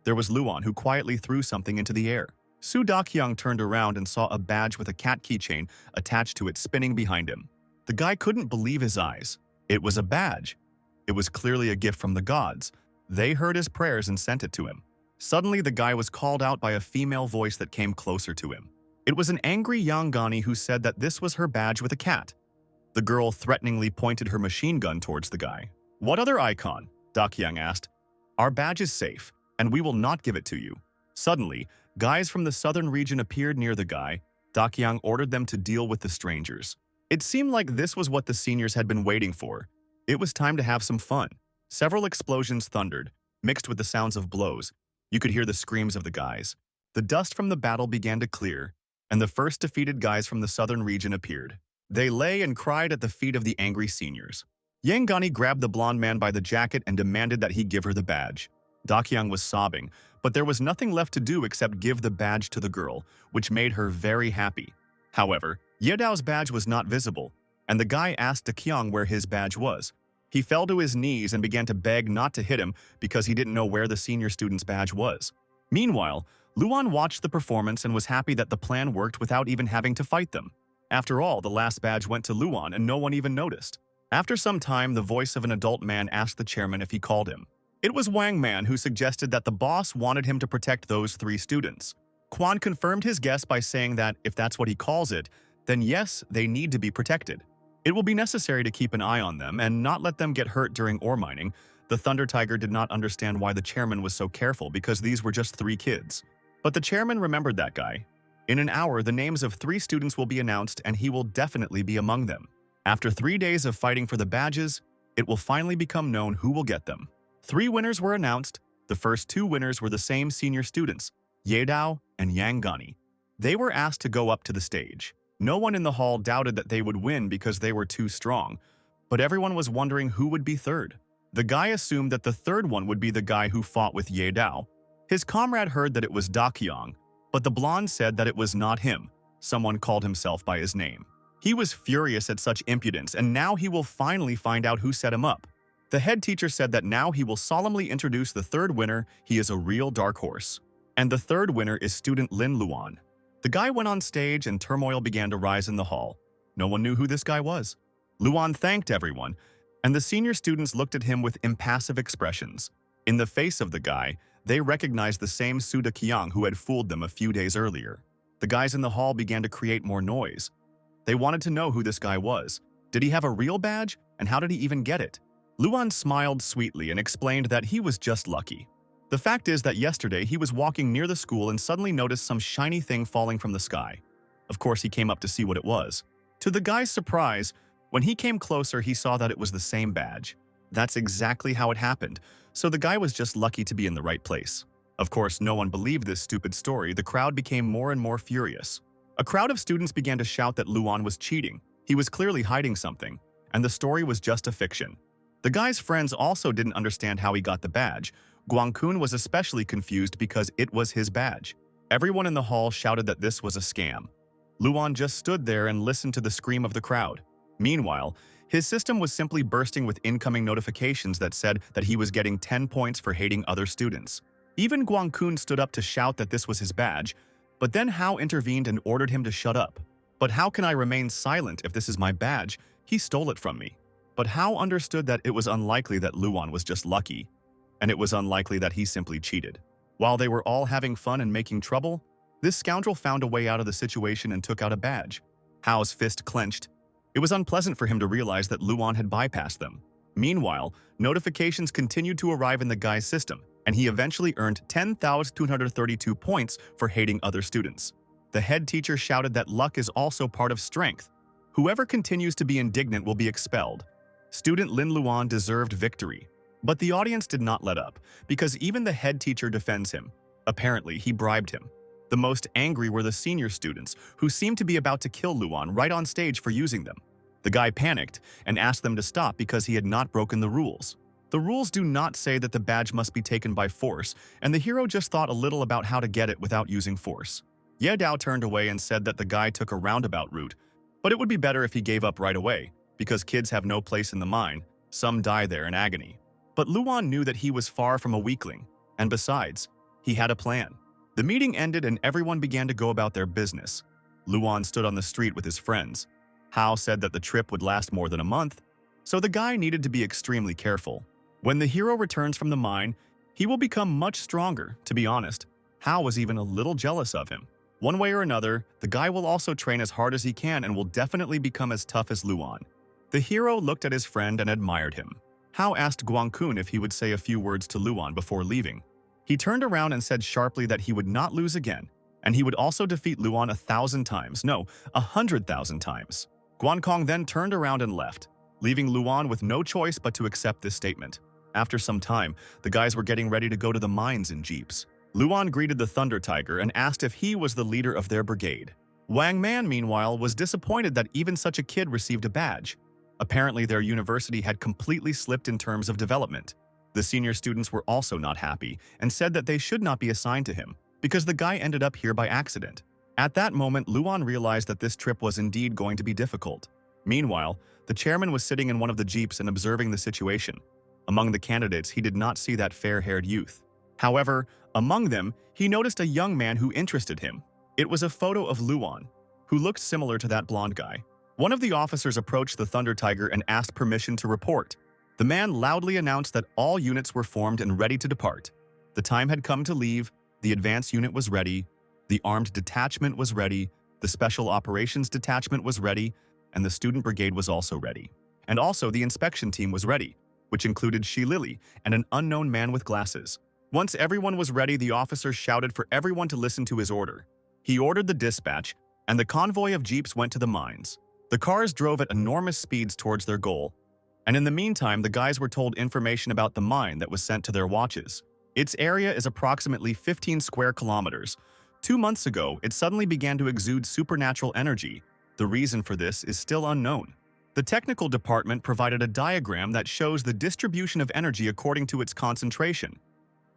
There was Luan, who quietly threw something into the air. Su Dakyang turned around and saw a badge with a cat keychain attached to it spinning behind him. The guy couldn't believe his eyes. It was a badge. It was clearly a gift from the gods. They heard his prayers and sent it to him. Suddenly, the guy was called out by a female voice that came closer to him. It was an angry Yangani who said that this was her badge with a cat. The girl threateningly pointed her machine gun towards the guy. "What other icon?" Dakyang asked. "Our badge is safe, and we will not give it to you." Suddenly, guys from the southern region appeared near the guy. Dakyang ordered them to deal with the strangers. It seemed like this was what the seniors had been waiting for. It was time to have some fun. Several explosions thundered, mixed with the sounds of blows. You could hear the screams of the guys. The dust from the battle began to clear, and the first defeated guys from the southern region appeared. They lay and cried at the feet of the angry seniors. Yangani grabbed the blonde man by the jacket and demanded that he give her the badge. Dakyang was sobbing, but there was nothing left to do except give the badge to the girl, which made her very happy. However, Yedao's badge was not visible, and the guy asked Dakyang where his badge was. He fell to his knees and began to beg not to hit him because he didn't know where the senior student's badge was. Meanwhile, Luan watched the performance and was happy that the plan worked without even having to fight them. After all, the last badge went to Luan and no one even noticed. After some time, the voice of an adult man asked the chairman if he called him. It was Wang Man who suggested that the boss wanted him to protect those 3 students. Quan confirmed his guess by saying that if that's what he calls it, then yes, they need to be protected. It will be necessary to keep an eye on them and not let them get hurt during ore mining. The Thunder Tiger did not understand why the chairman was so careful because these were just 3 kids. But the chairman remembered that guy. In an hour, the names of 3 students will be announced and he will definitely be among them. After 3 days of fighting for the badges, it will finally become known who will get them. 3 winners were announced. The first 2 winners were the same senior students, Yedao and Yanggani. They were asked to go up to the stage. No one in the hall doubted that they would win because they were too strong, but everyone was wondering who would be third. The guy assumed that the third one would be the guy who fought with Yedao. His comrade heard that it was Dakyong, but the blonde said that it was not him. Someone called himself by his name. He was furious at such impudence, and now he will finally find out who set him up. The head teacher said that now he will solemnly introduce the third winner. He is a real dark horse. And the third winner is student Lin Luan. The guy went on stage and turmoil began to rise in the hall. No one knew who this guy was. Luan thanked everyone, and the senior students looked at him with impassive expressions. In the face of the guy, they recognized the same Suda Kyung who had fooled them a few days earlier. The guys in the hall began to create more noise. They wanted to know who this guy was. Did he have a real badge? And how did he even get it? Luan smiled sweetly and explained that he was just lucky. The fact is that yesterday he was walking near the school and suddenly noticed some shiny thing falling from the sky. Of course, he came up to see what it was. To the guy's surprise, when he came closer, he saw that it was the same badge. That's exactly how it happened, so the guy was just lucky to be in the right place. Of course, no one believed this stupid story. The crowd became more and more furious. A crowd of students began to shout that Luan was cheating. He was clearly hiding something, and the story was just a fiction. The guy's friends also didn't understand how he got the badge. Guangkun was especially confused because it was his badge. Everyone in the hall shouted that this was a scam. Luan just stood there and listened to the scream of the crowd. Meanwhile, his system was simply bursting with incoming notifications that said that he was getting 10 points for hating other students. Even Guangkun stood up to shout that this was his badge, but then Hao intervened and ordered him to shut up. But how can I remain silent if this is my badge? He stole it from me. But Hao understood that it was unlikely that Luan was just lucky, and it was unlikely that he simply cheated. While they were all having fun and making trouble, this scoundrel found a way out of the situation and took out a badge. Hao's fist clenched. It was unpleasant for him to realize that Luan had bypassed them. Meanwhile, notifications continued to arrive in the guy's system, and he eventually earned 10,232 points for hating other students. The head teacher shouted that luck is also part of strength. Whoever continues to be indignant will be expelled. Student Lin Luan deserved victory. But the audience did not let up, because even the head teacher defends him. Apparently, he bribed him. The most angry were the senior students, who seemed to be about to kill Luan right on stage for using them. The guy panicked and asked them to stop because he had not broken the rules. The rules do not say that the badge must be taken by force, and the hero just thought a little about how to get it without using force. Ye Dao turned away and said that the guy took a roundabout route, but it would be better if he gave up right away, because kids have no place in the mine. Some die there in agony. But Luan knew that he was far from a weakling, and besides, he had a plan. The meeting ended and everyone began to go about their business. Luan stood on the street with his friends. Hao said that the trip would last more than a month, so the guy needed to be extremely careful. When the hero returns from the mine, he will become much stronger, to be honest. Hao was even a little jealous of him. One way or another, the guy will also train as hard as he can and will definitely become as tough as Luan. The hero looked at his friend and admired him. Hao asked Guangkun if he would say a few words to Luan before leaving. He turned around and said sharply that he would not lose again, and he would also defeat Luan 1,000 times, no, 100,000 times. Guankong then turned around and left, leaving Luan with no choice but to accept this statement. After some time, the guys were getting ready to go to the mines in jeeps. Luan greeted the Thunder Tiger and asked if he was the leader of their brigade. Wang Man, meanwhile, was disappointed that even such a kid received a badge. Apparently, their university had completely slipped in terms of development. The senior students were also not happy and said that they should not be assigned to him because the guy ended up here by accident. At that moment, Luan realized that this trip was indeed going to be difficult. Meanwhile, the chairman was sitting in one of the jeeps and observing the situation. Among the candidates, he did not see that fair-haired youth. However, among them, he noticed a young man who interested him. It was a photo of Luan, who looked similar to that blonde guy. One of the officers approached the Thunder Tiger and asked permission to report. The man loudly announced that all units were formed and ready to depart. The time had come to leave, the advance unit was ready, the armed detachment was ready, the special operations detachment was ready, and the student brigade was also ready. And also the inspection team was ready, which included Shi Lily and an unknown man with glasses. Once everyone was ready, the officer shouted for everyone to listen to his order. He ordered the dispatch, and the convoy of jeeps went to the mines. The cars drove at enormous speeds towards their goal. And in the meantime, the guys were told information about the mine that was sent to their watches. Its area is approximately 15 square kilometers. 2 months ago, it suddenly began to exude supernatural energy. The reason for this is still unknown. The technical department provided a diagram that shows the distribution of energy according to its concentration.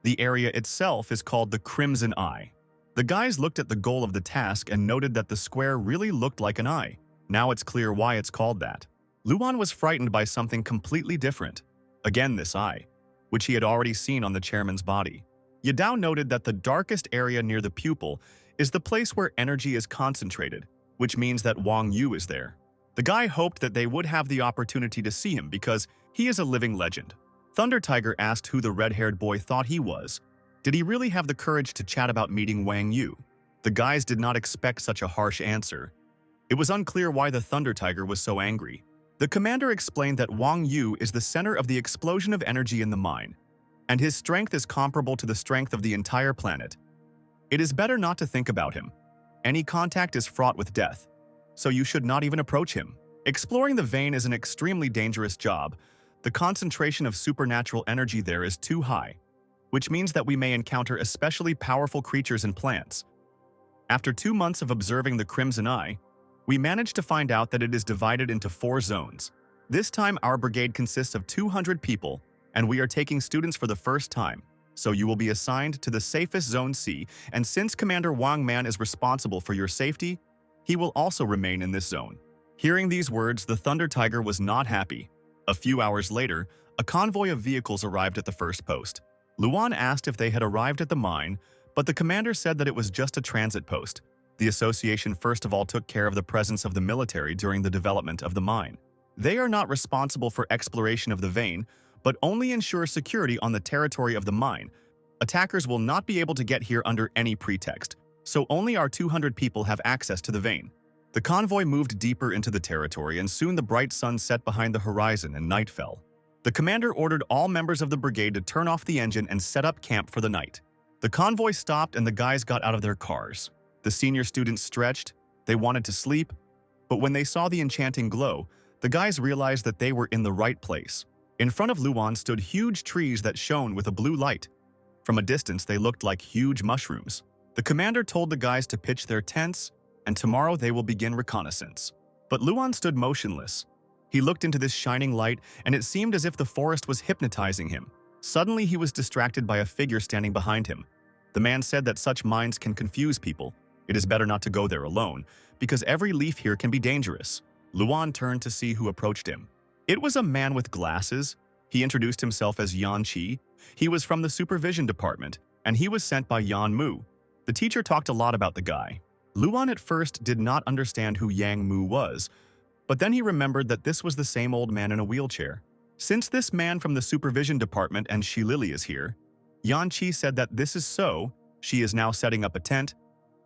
The area itself is called the Crimson Eye. The guys looked at the goal of the task and noted that the square really looked like an eye. Now it's clear why it's called that. Luan was frightened by something completely different. Again, this eye, which he had already seen on the chairman's body. Yadao noted that the darkest area near the pupil is the place where energy is concentrated, which means that Wang Yu is there. The guy hoped that they would have the opportunity to see him because he is a living legend. Thunder Tiger asked who the red-haired boy thought he was. Did he really have the courage to chat about meeting Wang Yu? The guys did not expect such a harsh answer. It was unclear why the Thunder Tiger was so angry. The commander explained that Wang Yu is the center of the explosion of energy in the mine, and his strength is comparable to the strength of the entire planet. It is better not to think about him. Any contact is fraught with death, so you should not even approach him. Exploring the vein is an extremely dangerous job. The concentration of supernatural energy there is too high, which means that we may encounter especially powerful creatures and plants. After 2 months of observing the Crimson Eye, we managed to find out that it is divided into 4 zones. This time our brigade consists of 200 people, and we are taking students for the first time, so you will be assigned to the safest Zone C, and since Commander Wang Man is responsible for your safety, he will also remain in this zone. Hearing these words, the Thunder Tiger was not happy. A few hours later, a convoy of vehicles arrived at the first post. Luan asked if they had arrived at the mine, but the commander said that it was just a transit post. The association first of all took care of the presence of the military during the development of the mine. They are not responsible for exploration of the vein, but only ensure security on the territory of the mine. Attackers will not be able to get here under any pretext, so only our 200 people have access to the vein. The convoy moved deeper into the territory, and soon the bright sun set behind the horizon and night fell. The commander ordered all members of the brigade to turn off the engine and set up camp for the night. The convoy stopped and the guys got out of their cars. The senior students stretched. They wanted to sleep, but when they saw the enchanting glow, the guys realized that they were in the right place. In front of Luan stood huge trees that shone with a blue light. From a distance, they looked like huge mushrooms. The commander told the guys to pitch their tents, and tomorrow they will begin reconnaissance. But Luan stood motionless. He looked into this shining light, and it seemed as if the forest was hypnotizing him. Suddenly, he was distracted by a figure standing behind him. The man said that such minds can confuse people. It is better not to go there alone, because every leaf here can be dangerous. Luan turned to see who approached him. It was a man with glasses. He introduced himself as Yan Qi. He was from the supervision department, and he was sent by Yan Mu. The teacher talked a lot about the guy. Luan at first did not understand who Yang Mu was, but then he remembered that this was the same old man in a wheelchair. Since this man from the supervision department and Shi Lily is here, Yan Qi said that this is so. She is now setting up a tent.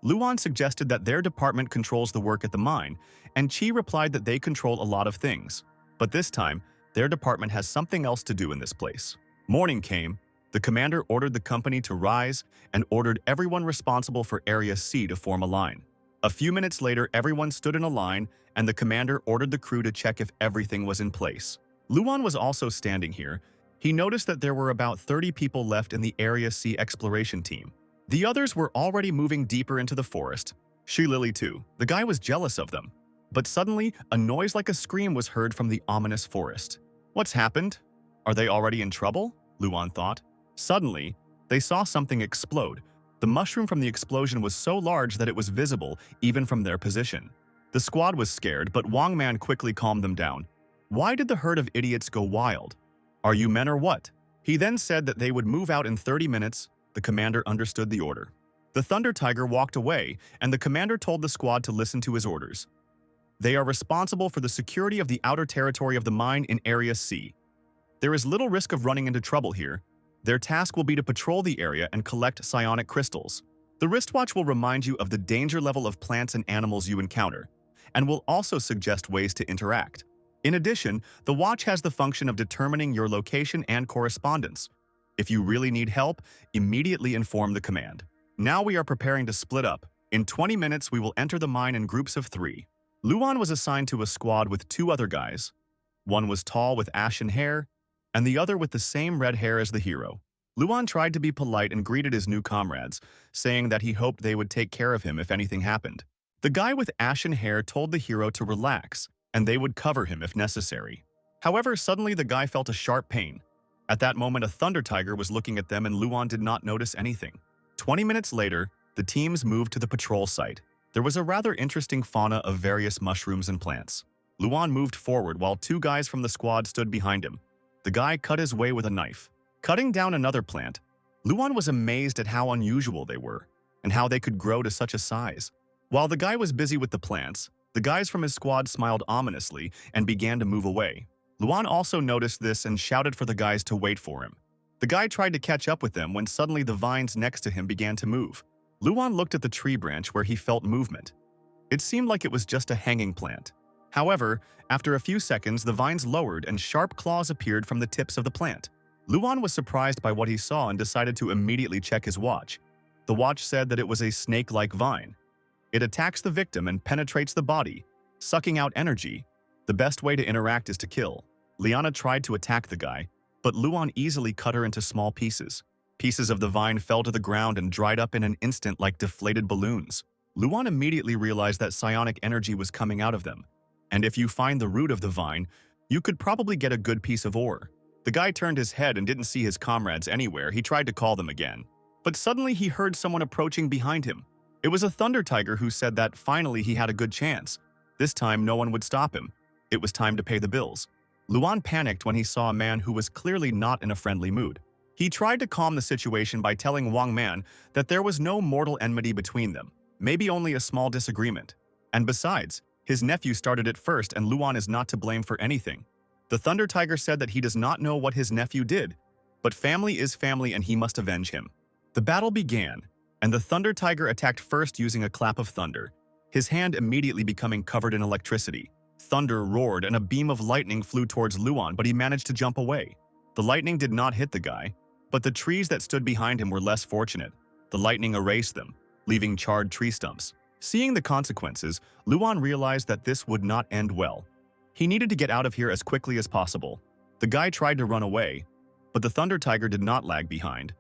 Luan suggested that their department controls the work at the mine, and Qi replied that they control a lot of things. But this time, their department has something else to do in this place. Morning came. The commander ordered the company to rise and ordered everyone responsible for Area C to form a line. A few minutes later, everyone stood in a line, and the commander ordered the crew to check if everything was in place. Luan was also standing here. He noticed that there were about 30 people left in the Area C exploration team. The others were already moving deeper into the forest. Shi Lily too. The guy was jealous of them. But suddenly, a noise like a scream was heard from the ominous forest. What's happened? Are they already in trouble? Luan thought. Suddenly, they saw something explode. The mushroom from the explosion was so large that it was visible even from their position. The squad was scared, but Wang Man quickly calmed them down. Why did the herd of idiots go wild? Are you men or what? He then said that they would move out in 30 minutes. The commander understood the order. The Thunder Tiger walked away, and the commander told the squad to listen to his orders. They are responsible for the security of the outer territory of the mine in Area C. There is little risk of running into trouble here. Their task will be to patrol the area and collect psionic crystals. The wristwatch will remind you of the danger level of plants and animals you encounter, and will also suggest ways to interact. In addition, the watch has the function of determining your location and correspondence. If you really need help, immediately inform the command. Now we are preparing to split up. In 20 minutes, we will enter the mine in groups of 3. Luan was assigned to a squad with 2 other guys. One was tall with ashen hair, and the other with the same red hair as the hero. Luan tried to be polite and greeted his new comrades, saying that he hoped they would take care of him if anything happened. The guy with ashen hair told the hero to relax, and they would cover him if necessary. However, suddenly the guy felt a sharp pain. At that moment, a thunder tiger was looking at them and Luan did not notice anything. 20 minutes later, the teams moved to the patrol site. There was a rather interesting fauna of various mushrooms and plants. Luan moved forward while two guys from the squad stood behind him. The guy cut his way with a knife, cutting down another plant. Luan was amazed at how unusual they were, and how they could grow to such a size. While the guy was busy with the plants, the guys from his squad smiled ominously and began to move away. Luan also noticed this and shouted for the guys to wait for him. The guy tried to catch up with them when suddenly the vines next to him began to move. Luan looked at the tree branch where he felt movement. It seemed like it was just a hanging plant. However, after a few seconds, the vines lowered and sharp claws appeared from the tips of the plant. Luan was surprised by what he saw and decided to immediately check his watch. The watch said that it was a snake-like vine. It attacks the victim and penetrates the body, sucking out energy. The best way to interact is to kill. Liana tried to attack the guy, but Luan easily cut her into small pieces. Pieces of the vine fell to the ground and dried up in an instant like deflated balloons. Luan immediately realized that psionic energy was coming out of them. And if you find the root of the vine, you could probably get a good piece of ore. The guy turned his head and didn't see his comrades anywhere. He tried to call them again. But suddenly he heard someone approaching behind him. It was a thunder tiger who said that finally he had a good chance. This time no one would stop him. It was time to pay the bills. Luan panicked when he saw a man who was clearly not in a friendly mood. He tried to calm the situation by telling Wang Man that there was no mortal enmity between them, maybe only a small disagreement. And besides, his nephew started it first and Luan is not to blame for anything. The Thunder Tiger said that he does not know what his nephew did, but family is family and he must avenge him. The battle began, and the Thunder Tiger attacked first using a clap of thunder, his hand immediately becoming covered in electricity. Thunder roared and a beam of lightning flew towards Luan, but he managed to jump away. The lightning did not hit the guy, but the trees that stood behind him were less fortunate. The lightning erased them, leaving charred tree stumps. Seeing the consequences, Luan realized that this would not end well. He needed to get out of here as quickly as possible. The guy tried to run away, but the Thunder Tiger did not lag behind.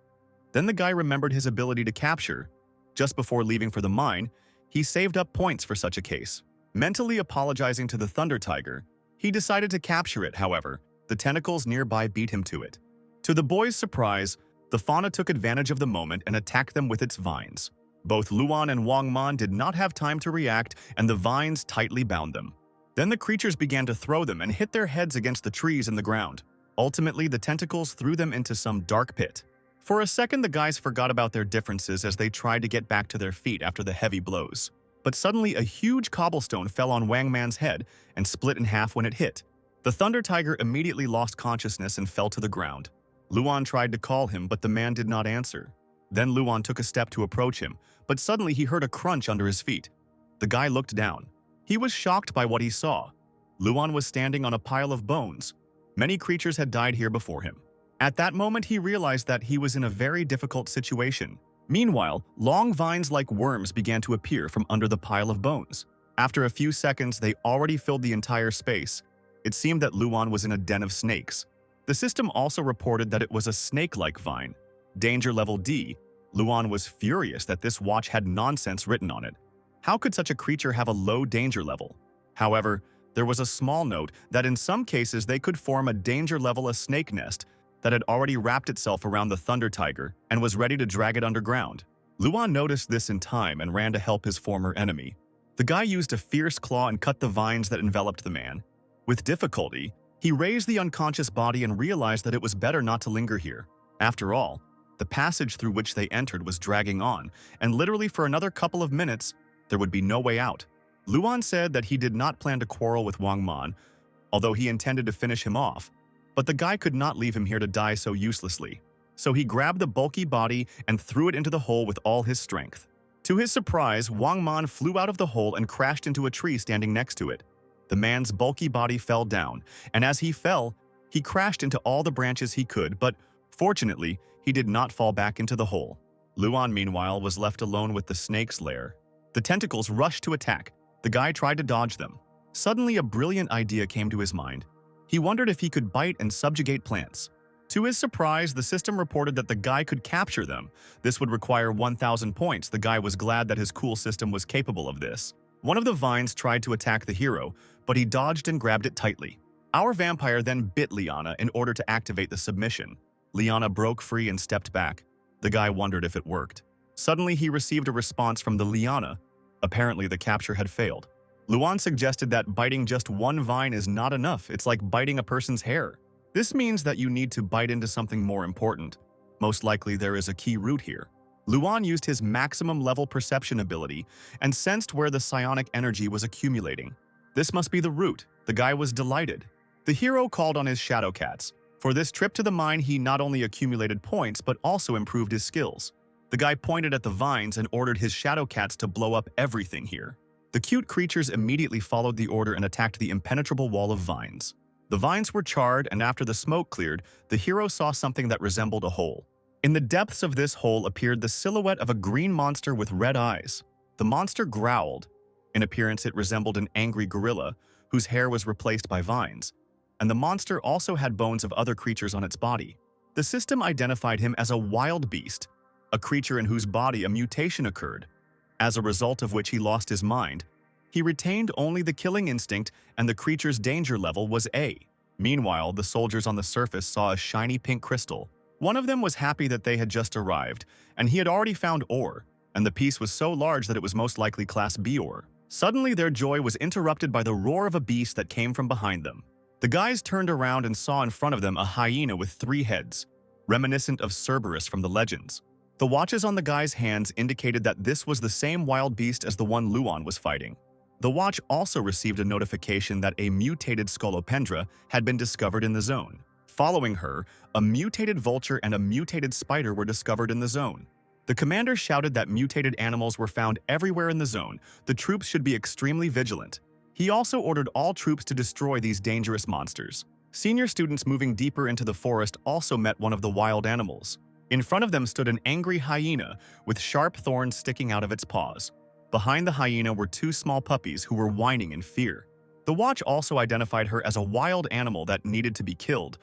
Then the guy remembered his ability to capture. Just before leaving for the mine, he saved up points for such a case. Mentally apologizing to the Thunder Tiger, he decided to capture it. However, the tentacles nearby beat him to it. To the boys' surprise, the fauna took advantage of the moment and attacked them with its vines. Both Luan and Wang Man did not have time to react, and the vines tightly bound them. Then the creatures began to throw them and hit their heads against the trees and the ground. Ultimately, the tentacles threw them into some dark pit. For a second, the guys forgot about their differences as they tried to get back to their feet after the heavy blows. But suddenly, a huge cobblestone fell on Wang Man's head and split in half when it hit. The Thunder Tiger immediately lost consciousness and fell to the ground. Luan tried to call him, but the man did not answer. Then Luan took a step to approach him, but suddenly he heard a crunch under his feet. The guy looked down. He was shocked by what he saw. Luan was standing on a pile of bones. Many creatures had died here before him. At that moment, he realized that he was in a very difficult situation. Meanwhile, long vines like worms began to appear from under the pile of bones. After a few seconds, they already filled the entire space. It seemed that Luan was in a den of snakes. The system also reported that it was a snake-like vine. Danger level D. Luan was furious that this watch had nonsense written on it. How could such a creature have a low danger level? However, there was a small note that in some cases they could form a danger level a snake nest that had already wrapped itself around the Thunder Tiger and was ready to drag it underground. Luan noticed this in time and ran to help his former enemy. The guy used a fierce claw and cut the vines that enveloped the man. With difficulty, he raised the unconscious body and realized that it was better not to linger here. After all, the passage through which they entered was dragging on, and literally for another couple of minutes, there would be no way out. Luan said that he did not plan to quarrel with Wang Man, although he intended to finish him off. But the guy could not leave him here to die so uselessly. So he grabbed the bulky body and threw it into the hole with all his strength. To his surprise, Wang Man flew out of the hole and crashed into a tree standing next to it. The man's bulky body fell down, and as he fell, he crashed into all the branches he could, but fortunately, he did not fall back into the hole. Luan, meanwhile, was left alone with the snake's lair. The tentacles rushed to attack. The guy tried to dodge them. Suddenly, a brilliant idea came to his mind. He wondered if he could bite and subjugate plants. To his surprise, the system reported that the guy could capture them. This would require 1,000 points. The guy was glad that his cool system was capable of this. One of the vines tried to attack the hero, but he dodged and grabbed it tightly. Our vampire then bit Liana in order to activate the submission. Liana broke free and stepped back. The guy wondered if it worked. Suddenly, he received a response from the Liana. Apparently, the capture had failed. Luan suggested that biting just one vine is not enough. It's like biting a person's hair. This means that you need to bite into something more important. Most likely, there is a key root here. Luan used his maximum level perception ability and sensed where the psionic energy was accumulating. This must be the root. The guy was delighted. The hero called on his shadow cats. For this trip to the mine, he not only accumulated points, but also improved his skills. The guy pointed at the vines and ordered his shadow cats to blow up everything here. The cute creatures immediately followed the order and attacked the impenetrable wall of vines. The vines were charred, and after the smoke cleared, the hero saw something that resembled a hole. In the depths of this hole appeared the silhouette of a green monster with red eyes. The monster growled. In appearance, it resembled an angry gorilla, whose hair was replaced by vines. And the monster also had bones of other creatures on its body. The system identified him as a wild beast, a creature in whose body a mutation occurred, as a result of which he lost his mind. He retained only the killing instinct, and the creature's danger level was A. Meanwhile, the soldiers on the surface saw a shiny pink crystal. One of them was happy that they had just arrived, and he had already found ore, and the piece was so large that it was most likely Class B ore. Suddenly, their joy was interrupted by the roar of a beast that came from behind them. The guys turned around and saw in front of them a hyena with 3 heads, reminiscent of Cerberus from the legends. The watches on the guy's hands indicated that this was the same wild beast as the one Luan was fighting. The watch also received a notification that a mutated scolopendra had been discovered in the zone. Following her, a mutated vulture and a mutated spider were discovered in the zone. The commander shouted that mutated animals were found everywhere in the zone. The troops should be extremely vigilant. He also ordered all troops to destroy these dangerous monsters. Senior students moving deeper into the forest also met one of the wild animals. In front of them stood an angry hyena with sharp thorns sticking out of its paws. Behind the hyena were 2 small puppies who were whining in fear. The watch also identified her as a wild animal that needed to be killed.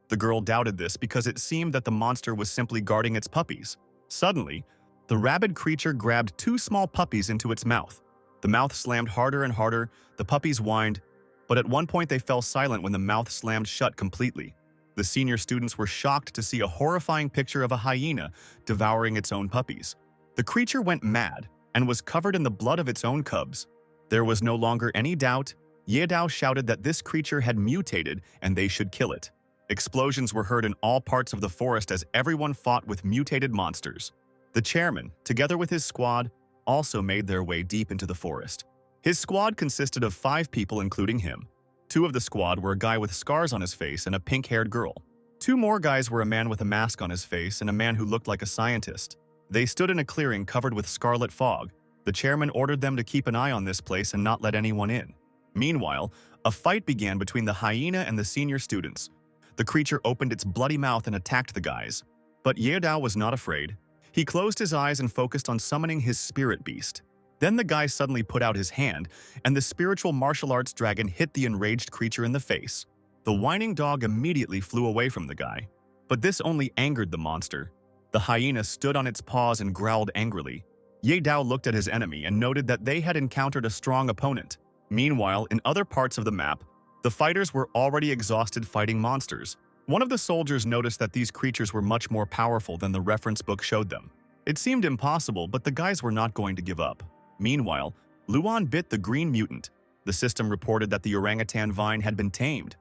The girl doubted this because it seemed that the monster was simply guarding its puppies. Suddenly, the rabid creature grabbed 2 small puppies into its mouth. The mouth slammed harder and harder, the puppies whined, but at one point they fell silent when the mouth slammed shut completely. The senior students were shocked to see a horrifying picture of a hyena devouring its own puppies. The creature went mad and was covered in the blood of its own cubs. There was no longer any doubt. Yahello shouted that this creature had mutated and they should kill it. Explosions were heard in all parts of the forest as everyone fought with mutated monsters. The chairman, together with his squad, also made their way deep into the forest. His squad consisted of 5 people, including him. 2 of the squad were a guy with scars on his face and a pink-haired girl. 2 more guys were a man with a mask on his face and a man who looked like a scientist. They stood in a clearing covered with scarlet fog. The chairman ordered them to keep an eye on this place and not let anyone in. Meanwhile, a fight began between the hyena and the senior students. The creature opened its bloody mouth and attacked the guys. But Yahello was not afraid. He closed his eyes and focused on summoning his spirit beast. Then the guy suddenly put out his hand, and the spiritual martial arts dragon hit the enraged creature in the face. The whining dog immediately flew away from the guy. But this only angered the monster. The hyena stood on its paws and growled angrily. Yahello looked at his enemy and noted that they had encountered a strong opponent. Meanwhile, in other parts of the map, the fighters were already exhausted fighting monsters. One of the soldiers noticed that these creatures were much more powerful than the reference book showed them. It seemed impossible, but the guys were not going to give up. Meanwhile, Luan bit the green mutant. The system reported that the orangutan vine had been tamed.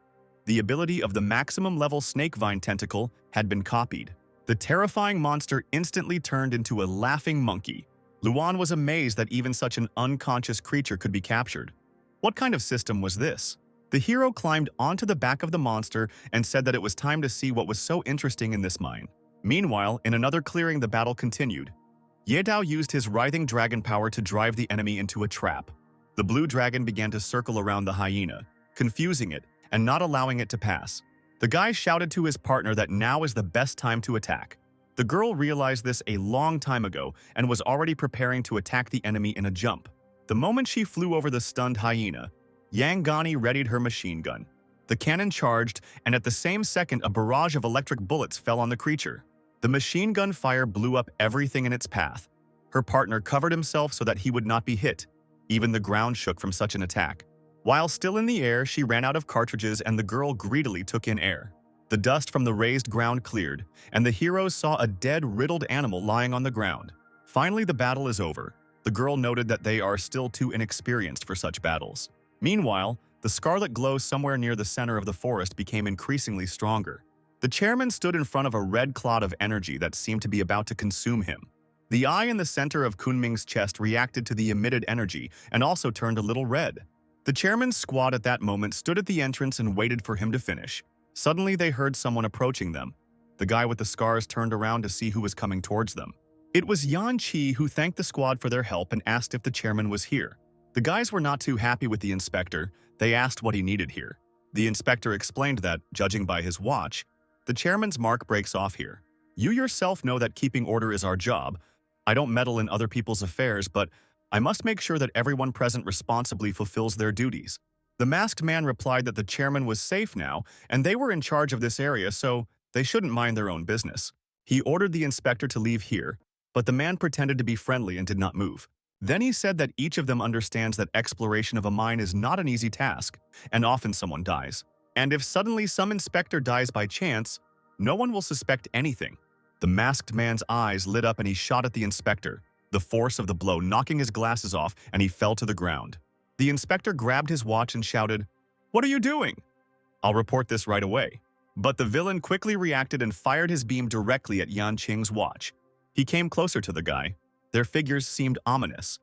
The ability of the maximum level snake vine tentacle had been copied. The terrifying monster instantly turned into a laughing monkey. Luan was amazed that even such an unconscious creature could be captured. What kind of system was this? The hero climbed onto the back of the monster and said that it was time to see what was so interesting in this mine. Meanwhile, in another clearing, the battle continued. Yahello used his writhing dragon power to drive the enemy into a trap. The blue dragon began to circle around the hyena, confusing it and not allowing it to pass. The guy shouted to his partner that now is the best time to attack. The girl realized this a long time ago and was already preparing to attack the enemy in a jump. The moment she flew over the stunned hyena, Yang Gani readied her machine gun. The cannon charged, and at the same second, a barrage of electric bullets fell on the creature. The machine gun fire blew up everything in its path. Her partner covered himself so that he would not be hit. Even the ground shook from such an attack. While still in the air, she ran out of cartridges and the girl greedily took in air. The dust from the raised ground cleared, and the heroes saw a dead, riddled animal lying on the ground. Finally, the battle is over. The girl noted that they are still too inexperienced for such battles. Meanwhile, the scarlet glow somewhere near the center of the forest became increasingly stronger. The chairman stood in front of a red cloud of energy that seemed to be about to consume him. The eye in the center of Kunming's chest reacted to the emitted energy and also turned a little red. The chairman's squad at that moment stood at the entrance and waited for him to finish. Suddenly, they heard someone approaching them. The guy with the scars turned around to see who was coming towards them. It was Yan Qi, who thanked the squad for their help and asked if the chairman was here. The guys were not too happy with the inspector. They asked what he needed here. The inspector explained that, judging by his watch, the chairman's mark breaks off here. You yourself know that keeping order is our job. I don't meddle in other people's affairs, but I must make sure that everyone present responsibly fulfills their duties. The masked man replied that the chairman was safe now, and they were in charge of this area, so they shouldn't mind their own business. He ordered the inspector to leave here, but the man pretended to be friendly and did not move. Then he said that each of them understands that exploration of a mine is not an easy task, and often someone dies. And if suddenly some inspector dies by chance, no one will suspect anything. The masked man's eyes lit up and he shot at the inspector, the force of the blow knocking his glasses off, and he fell to the ground. The inspector grabbed his watch and shouted, "What are you doing?" "I'll report this right away." But the villain quickly reacted and fired his beam directly at Yan Qing's watch. He came closer to the guy. Their figures seemed ominous.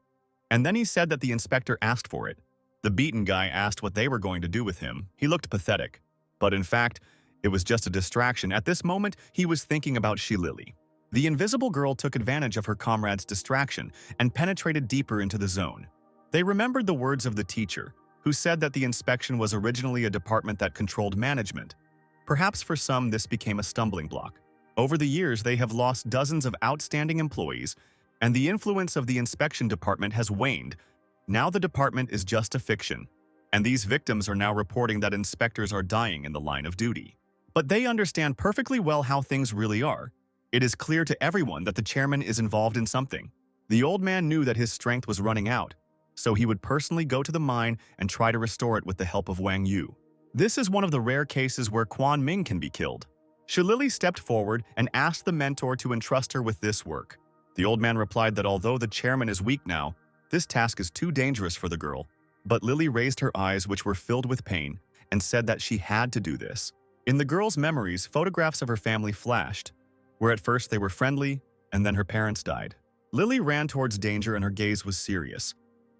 And then he said that the inspector asked for it. The beaten guy asked what they were going to do with him. He looked pathetic. But in fact, it was just a distraction. At this moment, he was thinking about Shilili. The invisible girl took advantage of her comrade's distraction and penetrated deeper into the zone. They remembered the words of the teacher, who said that the inspection was originally a department that controlled management. Perhaps for some, this became a stumbling block. Over the years, they have lost dozens of outstanding employees, and the influence of the inspection department has waned. Now the department is just a fiction, and these victims are now reporting that inspectors are dying in the line of duty. But they understand perfectly well how things really are. It is clear to everyone that the chairman is involved in something. The old man knew that his strength was running out, so he would personally go to the mine and try to restore it with the help of Wang Yu. This is one of the rare cases where Quan Ming can be killed. Shilili stepped forward and asked the mentor to entrust her with this work. The old man replied that although the chairman is weak now, this task is too dangerous for the girl. But Lily raised her eyes, which were filled with pain, and said that she had to do this. In the girl's memories, photographs of her family flashed, where at first they were friendly, and then her parents died. Lily ran towards danger and her gaze was serious.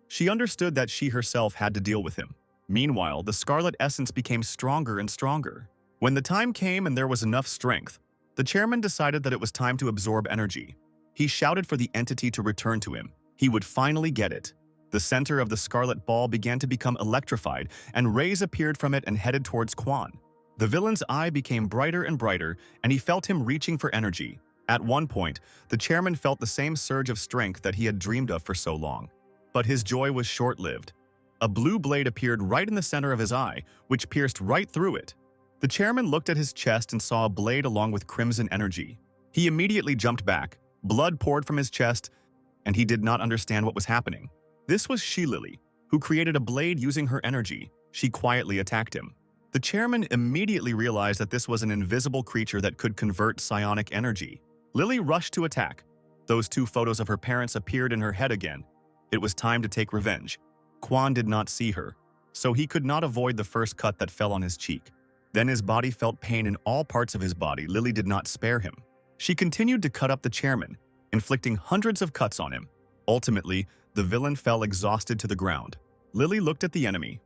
She understood that she herself had to deal with him. Meanwhile, the scarlet essence became stronger and stronger. When the time came and there was enough strength, the chairman decided that it was time to absorb energy. He shouted for the entity to return to him. He would finally get it. The center of the scarlet ball began to become electrified, and rays appeared from it and headed towards Quan. The villain's eye became brighter and brighter, and he felt him reaching for energy. At one point, the chairman felt the same surge of strength that he had dreamed of for so long. But his joy was short-lived. A blue blade appeared right in the center of his eye, which pierced right through it. The chairman looked at his chest and saw a blade along with crimson energy. He immediately jumped back. Blood poured from his chest, and he did not understand what was happening. This was Shilili, who created a blade using her energy. She quietly attacked him. The chairman immediately realized that this was an invisible creature that could convert psionic energy. Lily rushed to attack. Those two photos of her parents appeared in her head again. It was time to take revenge. Quan did not see her, so he could not avoid the first cut that fell on his cheek. Then his body felt pain in all parts of his body. Lily did not spare him. She continued to cut up the chairman, inflicting hundreds of cuts on him. Ultimately, the villain fell exhausted to the ground. Lily looked at the enemy.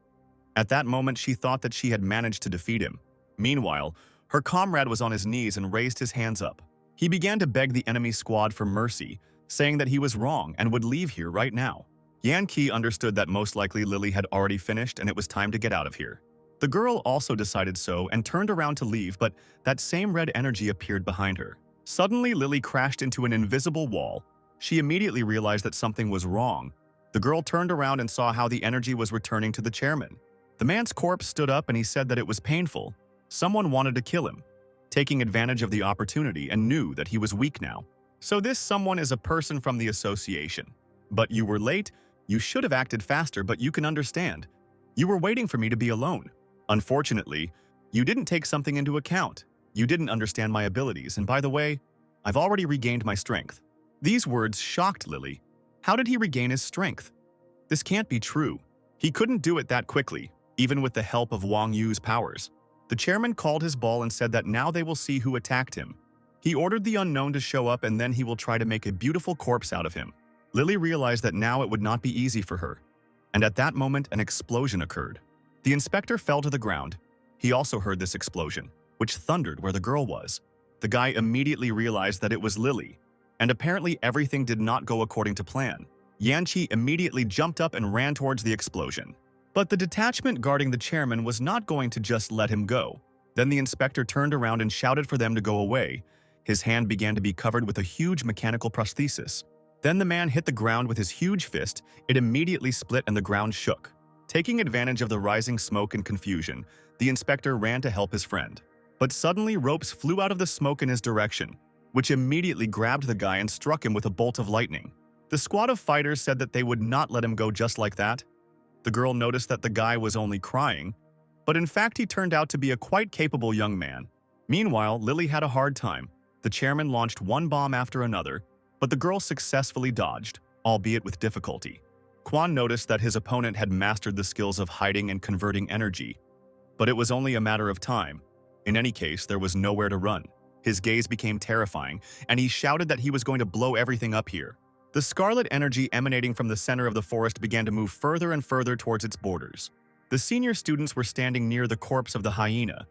At that moment, she thought that she had managed to defeat him. Meanwhile, her comrade was on his knees and raised his hands up. He began to beg the enemy squad for mercy, saying that he was wrong and would leave here right now. Yan Qi understood that most likely Lily had already finished and it was time to get out of here. The girl also decided so and turned around to leave, but that same red energy appeared behind her. Suddenly, Lily crashed into an invisible wall. She immediately realized that something was wrong. The girl turned around and saw how the energy was returning to the chairman. The man's corpse stood up and he said that it was painful. Someone wanted to kill him, taking advantage of the opportunity, and knew that he was weak now. So this someone is a person from the association. But you were late. You should have acted faster, but you can understand. You were waiting for me to be alone. Unfortunately, you didn't take something into account. You didn't understand my abilities, and by the way, I've already regained my strength. These words shocked Lily. How did he regain his strength? This can't be true. He couldn't do it that quickly, even with the help of Wang Yu's powers. The chairman called his ball and said that now they will see who attacked him. He ordered the unknown to show up and then he will try to make a beautiful corpse out of him. Lily realized that now it would not be easy for her. And at that moment, an explosion occurred. The inspector fell to the ground. He also heard this explosion, which thundered where the girl was. The guy immediately realized that it was Lily, and apparently everything did not go according to plan. Yanqi immediately jumped up and ran towards the explosion. But the detachment guarding the chairman was not going to just let him go. Then the inspector turned around and shouted for them to go away. His hand began to be covered with a huge mechanical prosthesis. Then the man hit the ground with his huge fist. It immediately split and the ground shook. Taking advantage of the rising smoke and confusion, the inspector ran to help his friend. But suddenly ropes flew out of the smoke in his direction, which immediately grabbed the guy and struck him with a bolt of lightning. The squad of fighters said that they would not let him go just like that. The girl noticed that the guy was only crying, but in fact he turned out to be a quite capable young man. Meanwhile, Lily had a hard time. The chairman launched one bomb after another, but the girl successfully dodged, albeit with difficulty. Quan noticed that his opponent had mastered the skills of hiding and converting energy, but it was only a matter of time. In any case, there was nowhere to run. His gaze became terrifying, and he shouted that he was going to blow everything up here. The scarlet energy emanating from the center of the forest began to move further and further towards its borders. The senior students were standing near the corpse of the hyena.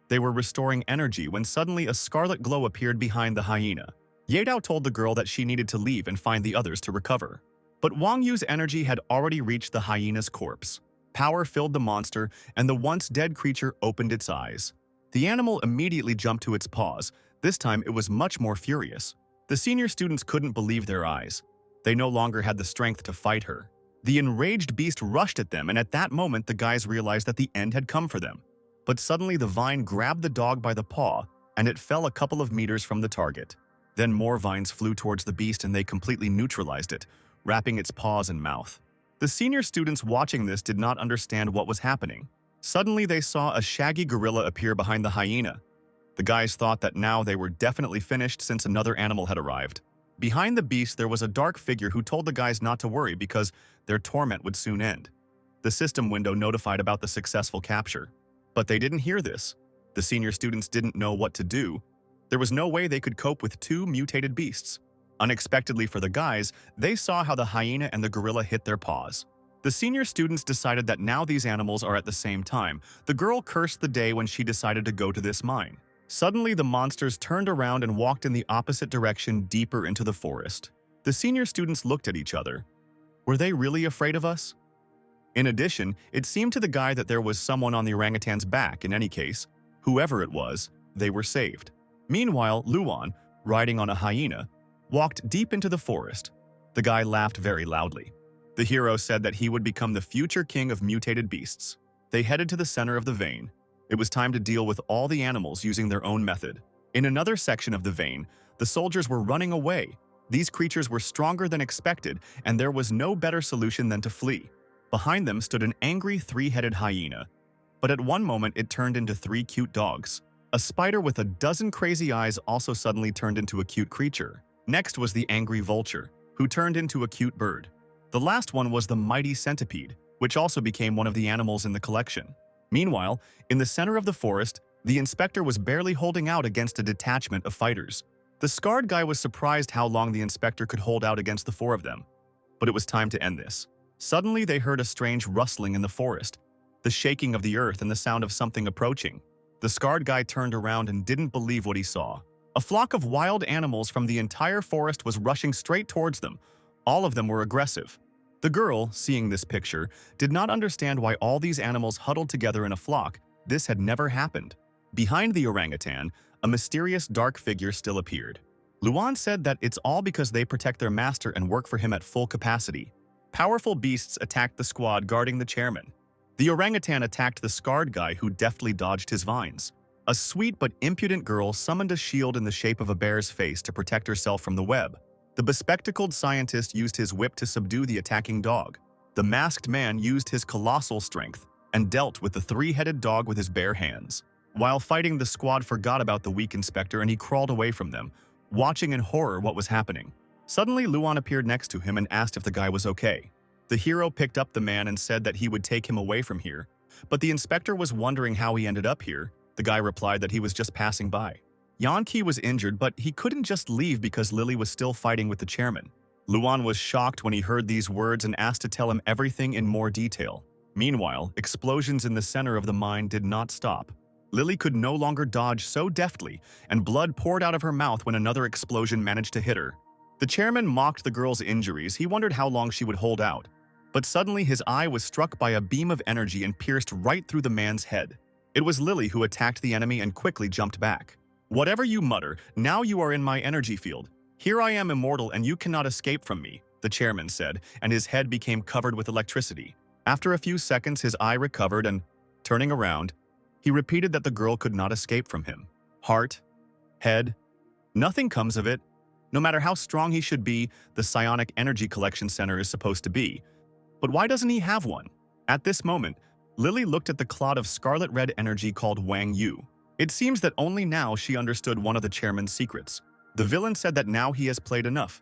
They were restoring energy when suddenly a scarlet glow appeared behind the hyena. Yedao told the girl that she needed to leave and find the others to recover. But Wang Yu's energy had already reached the hyena's corpse. Power filled the monster, and the once dead creature opened its eyes. The animal immediately jumped to its paws. This time it was much more furious. The senior students couldn't believe their eyes. They no longer had the strength to fight her. The enraged beast rushed at them, and at that moment the guys realized that the end had come for them. But suddenly the vine grabbed the dog by the paw, and it fell a couple of meters from the target. Then more vines flew towards the beast and they completely neutralized it, wrapping its paws and mouth. The senior students watching this did not understand what was happening. Suddenly they saw a shaggy gorilla appear behind the hyena. The guys thought that now they were definitely finished since another animal had arrived. Behind the beast there was a dark figure who told the guys not to worry because their torment would soon end. The system window notified about the successful capture. But they didn't hear this. The senior students didn't know what to do. There was no way they could cope with two mutated beasts. Unexpectedly for the guys, they saw how the hyena and the gorilla hit their paws. The senior students decided that now these animals are at the same time. The girl cursed the day when she decided to go to this mine. Suddenly, the monsters turned around and walked in the opposite direction deeper into the forest. The senior students looked at each other. Were they really afraid of us? In addition, it seemed to the guy that there was someone on the orangutan's back. In any case, whoever it was, they were saved. Meanwhile, Luan, riding on a hyena, walked deep into the forest. The guy laughed very loudly. The hero said that he would become the future king of mutated beasts. They headed to the center of the vein. It was time to deal with all the animals using their own method. In another section of the vein, the soldiers were running away. These creatures were stronger than expected, and there was no better solution than to flee. Behind them stood an angry three-headed hyena. But at one moment it turned into three cute dogs. A spider with a dozen crazy eyes also suddenly turned into a cute creature. Next was the angry vulture, who turned into a cute bird. The last one was the mighty centipede, which also became one of the animals in the collection. Meanwhile, in the center of the forest, the inspector was barely holding out against a detachment of fighters. The scarred guy was surprised how long the inspector could hold out against the four of them. But it was time to end this. Suddenly, they heard a strange rustling in the forest, the shaking of the earth and the sound of something approaching. The scarred guy turned around and didn't believe what he saw. A flock of wild animals from the entire forest was rushing straight towards them. All of them were aggressive. The girl, seeing this picture, did not understand why all these animals huddled together in a flock. This had never happened. Behind the orangutan, a mysterious dark figure still appeared. Luan said that it's all because they protect their master and work for him at full capacity. Powerful beasts attacked the squad guarding the chairman. The orangutan attacked the scarred guy who deftly dodged his vines. A sweet but impudent girl summoned a shield in the shape of a bear's face to protect herself from the web. The bespectacled scientist used his whip to subdue the attacking dog. The masked man used his colossal strength and dealt with the three-headed dog with his bare hands. While fighting, the squad forgot about the weak inspector and he crawled away from them, watching in horror what was happening. Suddenly, Luan appeared next to him and asked if the guy was okay. The hero picked up the man and said that he would take him away from here, but the inspector was wondering how he ended up here. The guy replied that he was just passing by. Yanqi was injured, but he couldn't just leave because Lily was still fighting with the chairman. Luan was shocked when he heard these words and asked to tell him everything in more detail. Meanwhile, explosions in the center of the mine did not stop. Lily could no longer dodge so deftly, and blood poured out of her mouth when another explosion managed to hit her. The chairman mocked the girl's injuries. He wondered how long she would hold out. But suddenly his eye was struck by a beam of energy and pierced right through the man's head. It was Lily who attacked the enemy and quickly jumped back. "Whatever you mutter, now you are in my energy field. Here I am immortal and you cannot escape from me," the chairman said, and his head became covered with electricity. After a few seconds, his eye recovered and, turning around, he repeated that the girl could not escape from him. Heart, head, nothing comes of it. No matter how strong he should be, the psionic energy collection center is supposed to be. But why doesn't he have one? At this moment, Lily looked at the clot of scarlet-red energy called Wang Yu. It seems that only now she understood one of the chairman's secrets. The villain said that now he has played enough.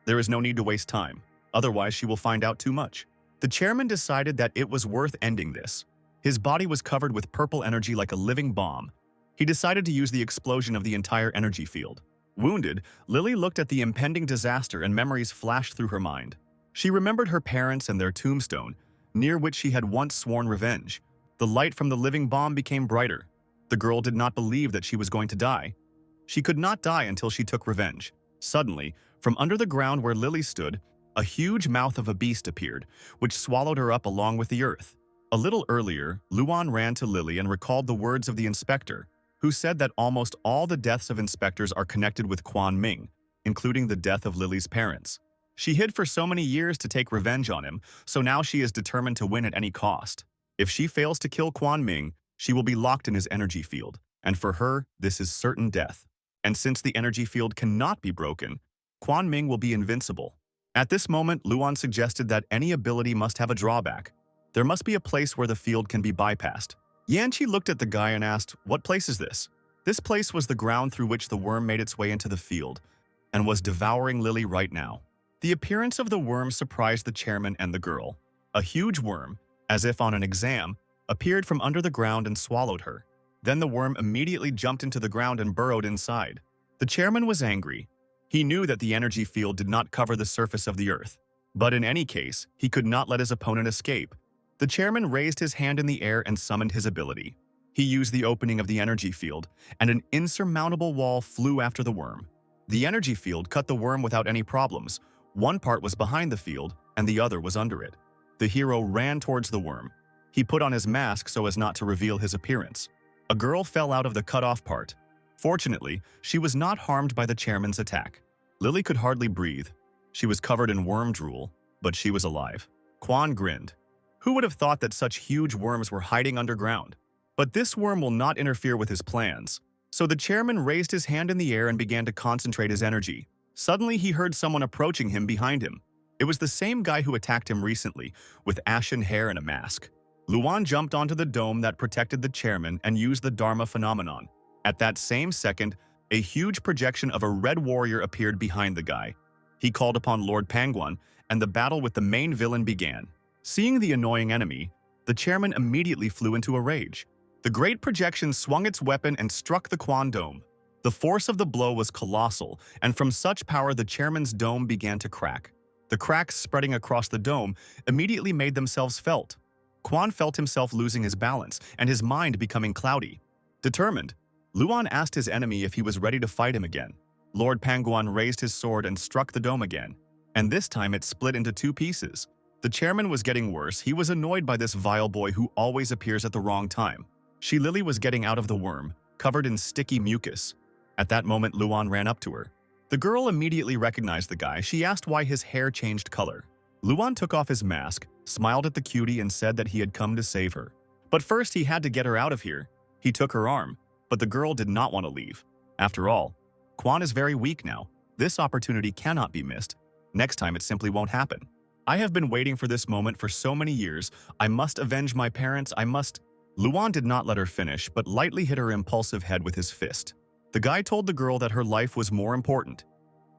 There is no need to waste time, otherwise she will find out too much. The chairman decided that it was worth ending this. His body was covered with purple energy like a living bomb. He decided to use the explosion of the entire energy field. Wounded, Lily looked at the impending disaster and memories flashed through her mind. She remembered her parents and their tombstone, near which she had once sworn revenge. The light from the living bomb became brighter. The girl did not believe that she was going to die. She could not die until she took revenge. Suddenly, from under the ground where Lily stood, a huge mouth of a beast appeared, which swallowed her up along with the earth. A little earlier, Luan ran to Lily and recalled the words of the inspector, who said that almost all the deaths of inspectors are connected with Quan Ming, including the death of Lily's parents. She hid for so many years to take revenge on him, so now she is determined to win at any cost. If she fails to kill Quan Ming, she will be locked in his energy field, and for her, this is certain death. And since the energy field cannot be broken, Quan Ming will be invincible. At this moment, Luan suggested that any ability must have a drawback. There must be a place where the field can be bypassed. Yanqi looked at the guy and asked, "What place is this?" This place was the ground through which the worm made its way into the field, and was devouring Lily right now. The appearance of the worm surprised the chairman and the girl. A huge worm, as if on an exam, appeared from under the ground and swallowed her. Then the worm immediately jumped into the ground and burrowed inside. The chairman was angry. He knew that the energy field did not cover the surface of the earth. But in any case, he could not let his opponent escape. The chairman raised his hand in the air and summoned his ability. He used the opening of the energy field, and an insurmountable wall flew after the worm. The energy field cut the worm without any problems. One part was behind the field, and the other was under it. The hero ran towards the worm. He put on his mask so as not to reveal his appearance. A girl fell out of the cut-off part. Fortunately, she was not harmed by the chairman's attack. Lily could hardly breathe. She was covered in worm drool, but she was alive. Quan grinned. Who would have thought that such huge worms were hiding underground? But this worm will not interfere with his plans. So the chairman raised his hand in the air and began to concentrate his energy. Suddenly, he heard someone approaching him behind him. It was the same guy who attacked him recently, with ashen hair and a mask. Luan jumped onto the dome that protected the chairman and used the Dharma phenomenon. At that same second, a huge projection of a red warrior appeared behind the guy. He called upon Lord Pangwan, and the battle with the main villain began. Seeing the annoying enemy, the chairman immediately flew into a rage. The great projection swung its weapon and struck the Quan dome. The force of the blow was colossal, and from such power the chairman's dome began to crack. The cracks spreading across the dome immediately made themselves felt. Quan felt himself losing his balance, and his mind becoming cloudy. Determined, Luan asked his enemy if he was ready to fight him again. Lord Pangwan raised his sword and struck the dome again, and this time it split into two pieces. The chairman was getting worse. He was annoyed by this vile boy who always appears at the wrong time. Lily was getting out of the worm, covered in sticky mucus. At that moment, Luan ran up to her. The girl immediately recognized the guy. She asked why his hair changed color. Luan took off his mask, smiled at the cutie, and said that he had come to save her. But first he had to get her out of here. He took her arm, but the girl did not want to leave. After all, Quan is very weak now. This opportunity cannot be missed. Next time it simply won't happen. I have been waiting for this moment for so many years. I must avenge my parents. I must… Luan did not let her finish, but lightly hit her impulsive head with his fist. The guy told the girl that her life was more important.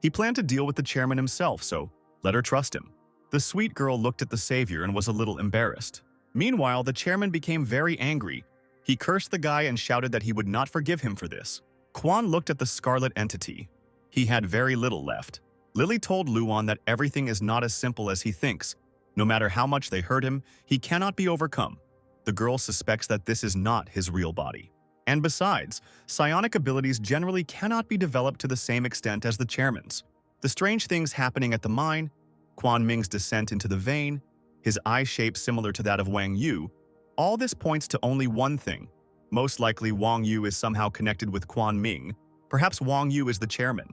He planned to deal with the chairman himself, so let her trust him. The sweet girl looked at the savior and was a little embarrassed. Meanwhile, the chairman became very angry. He cursed the guy and shouted that he would not forgive him for this. Quan looked at the scarlet entity. He had very little left. Lily told Luan that everything is not as simple as he thinks. No matter how much they hurt him, he cannot be overcome. The girl suspects that this is not his real body. And besides, psionic abilities generally cannot be developed to the same extent as the chairman's. The strange things happening at the mine, Quan Ming's descent into the vein, his eye shape similar to that of Wang Yu, all this points to only one thing. Most likely Wang Yu is somehow connected with Quan Ming. Perhaps Wang Yu is the chairman.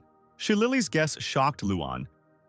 Lily's guess shocked Luan,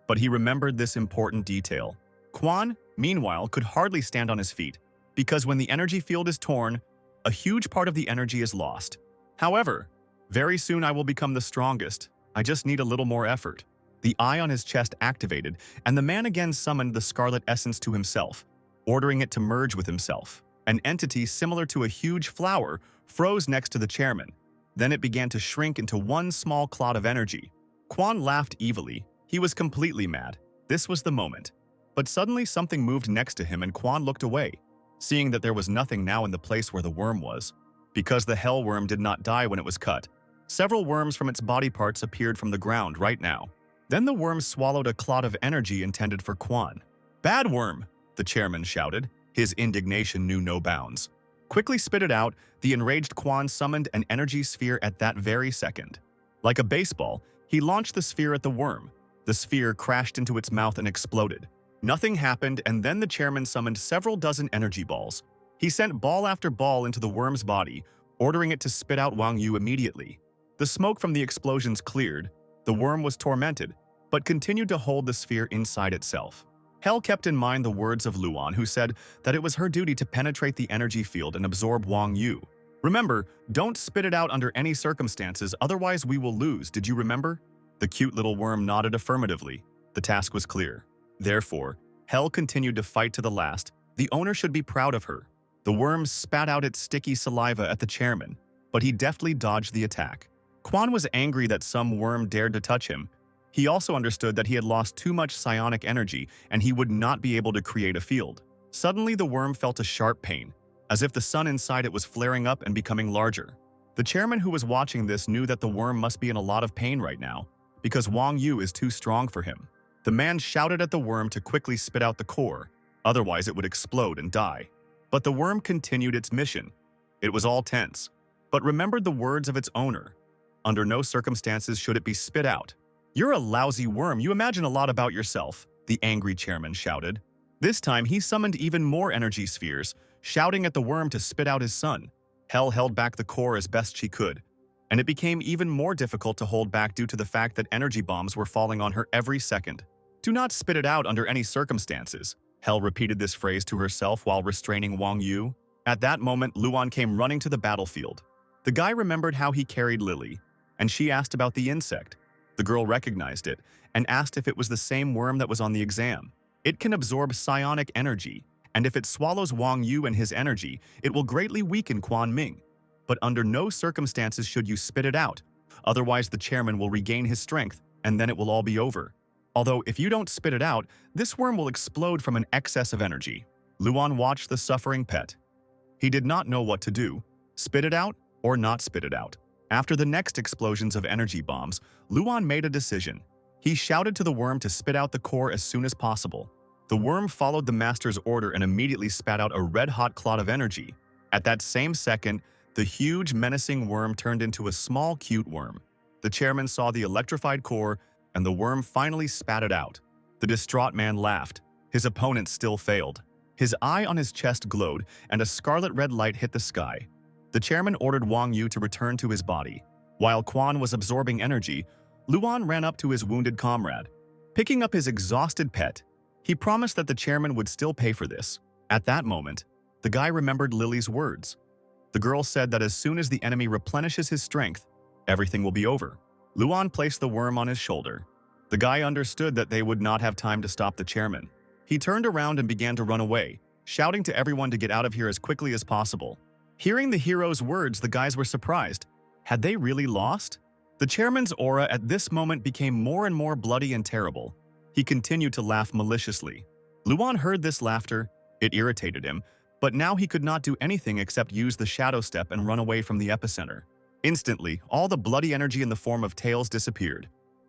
but he remembered this important detail. Quan, meanwhile, could hardly stand on his feet, because when the energy field is torn, a huge part of the energy is lost. However, very soon I will become the strongest. I just need a little more effort. The eye on his chest activated, and the man again summoned the scarlet essence to himself, ordering it to merge with himself. An entity similar to a huge flower froze next to the chairman. Then it began to shrink into one small clot of energy. Quan laughed evilly. He was completely mad. This was the moment. But suddenly something moved next to him and Quan looked away, seeing that there was nothing now in the place where the worm was. Because the hell worm did not die when it was cut, several worms from its body parts appeared from the ground right now. Then the worm swallowed a clot of energy intended for Quan. "Bad worm!" the chairman shouted. His indignation knew no bounds. Quickly spit it out, the enraged Quan summoned an energy sphere at that very second. Like a baseball, he launched the sphere at the worm. The sphere crashed into its mouth and exploded. Nothing happened, and then the chairman summoned several dozen energy balls. He sent ball after ball into the worm's body, ordering it to spit out Wang Yu immediately. The smoke from the explosions cleared. The worm was tormented, but continued to hold the sphere inside itself. Hell kept in mind the words of Luan, who said that it was her duty to penetrate the energy field and absorb Wang Yu. Remember, don't spit it out under any circumstances, otherwise we will lose, did you remember? The cute little worm nodded affirmatively. The task was clear. Therefore, Hell continued to fight to the last. The owner should be proud of her. The worm spat out its sticky saliva at the chairman, but he deftly dodged the attack. Quan was angry that some worm dared to touch him. He also understood that he had lost too much psionic energy and he would not be able to create a field. Suddenly, the worm felt a sharp pain, as if the sun inside it was flaring up and becoming larger. The chairman who was watching this knew that the worm must be in a lot of pain right now, because Wang Yu is too strong for him. The man shouted at the worm to quickly spit out the core, otherwise it would explode and die. But the worm continued its mission. It was all tense, but remembered the words of its owner. Under no circumstances should it be spit out. "You're a lousy worm, you imagine a lot about yourself," the angry chairman shouted. This time he summoned even more energy spheres, shouting at the worm to spit out his son. Hell held back the core as best she could, and it became even more difficult to hold back due to the fact that energy bombs were falling on her every second. "Do not spit it out under any circumstances." Hell repeated this phrase to herself while restraining Wang Yu. At that moment, Luan came running to the battlefield. The guy remembered how he carried Lily, and she asked about the insect. The girl recognized it and asked if it was the same worm that was on the exam. It can absorb psionic energy, and if it swallows Wang Yu and his energy, it will greatly weaken Quan Ming. But under no circumstances should you spit it out, otherwise the chairman will regain his strength, and then it will all be over. Although, if you don't spit it out, this worm will explode from an excess of energy. Luan watched the suffering pet. He did not know what to do, spit it out or not spit it out. After the next explosions of energy bombs, Luan made a decision. He shouted to the worm to spit out the core as soon as possible. The worm followed the master's order and immediately spat out a red-hot clot of energy. At that same second, the huge, menacing worm turned into a small, cute worm. The chairman saw the electrified core, and the worm finally spat it out. The distraught man laughed. His opponent still failed. His eye on his chest glowed, and a scarlet-red light hit the sky. The chairman ordered Wang Yu to return to his body. While Quan was absorbing energy, Luan ran up to his wounded comrade. Picking up his exhausted pet, He promised that the chairman would still pay for this. At that moment, the guy remembered Lily's words. The girl said that as soon as the enemy replenishes his strength, everything will be over. Luan placed the worm on his shoulder. The guy understood that they would not have time to stop the chairman. He turned around and began to run away, shouting to everyone to get out of here as quickly as possible. Hearing the hero's words, the guys were surprised. Had they really lost? The chairman's aura at this moment became more and more bloody and terrible. He continued to laugh maliciously. Luan heard this laughter. It irritated him, but now he could not do anything except use the shadow step and run away from the epicenter. Instantly, all the bloody energy in the form of tails disappeared.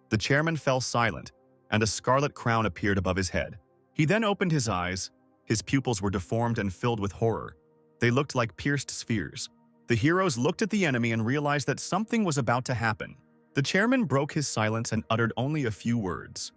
The chairman fell silent, and a scarlet crown appeared above his head. He then opened his eyes. His pupils were deformed and filled with horror. They looked like pierced spheres. The heroes looked at the enemy and realized that something was about to happen. The chairman broke his silence and uttered only a few words.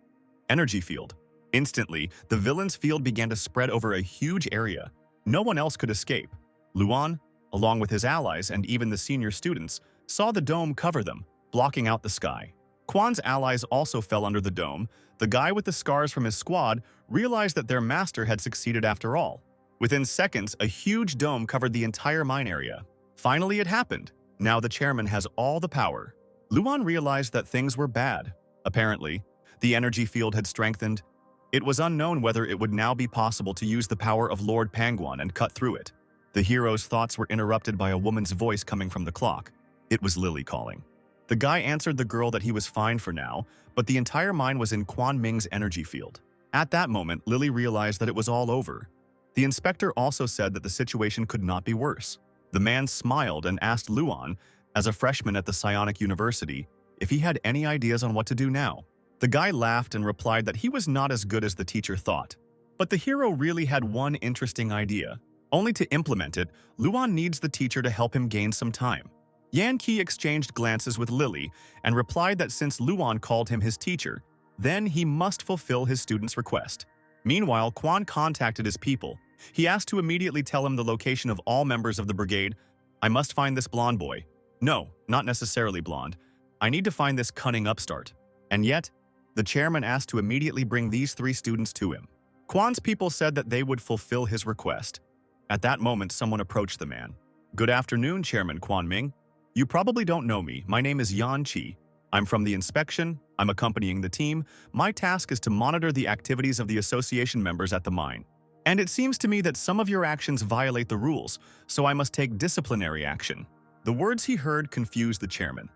Energy field. Instantly, the villain's field began to spread over a huge area. No one else could escape. Luan, along with his allies and even the senior students, saw the dome cover them, blocking out the sky. Quan's allies also fell under the dome. The guy with the scars from his squad realized that their master had succeeded after all. Within seconds, a huge dome covered the entire mine area. Finally, it happened. Now the chairman has all the power. Luan realized that things were bad. Apparently, the energy field had strengthened. It was unknown whether it would now be possible to use the power of Lord Pangwan and cut through it. The hero's thoughts were interrupted by a woman's voice coming from the clock. It was Lily calling. The guy answered the girl that he was fine for now, but the entire mine was in Quan Ming's energy field. At that moment, Lily realized that it was all over. The inspector also said that the situation could not be worse. The man smiled and asked Luan, as a freshman at the Psionic University, if he had any ideas on what to do now. The guy laughed and replied that he was not as good as the teacher thought. But the hero really had one interesting idea. Only to implement it, Luan needs the teacher to help him gain some time. Yanqi exchanged glances with Lily and replied that since Luan called him his teacher, then he must fulfill his student's request. Meanwhile, Quan contacted his people. He asked to immediately tell him the location of all members of the brigade. I must find this blonde boy. No, not necessarily blonde. I need to find this cunning upstart. And yet, the chairman asked to immediately bring these 3 students to him. Quan's people said that they would fulfill his request. At that moment, someone approached the man. Good afternoon, Chairman Quan Ming. You probably don't know me. My name is Yan Qi. I'm from the inspection. I'm accompanying the team. My task is to monitor the activities of the association members at the mine. And it seems to me that some of your actions violate the rules, so I must take disciplinary action. The words he heard confused the chairman.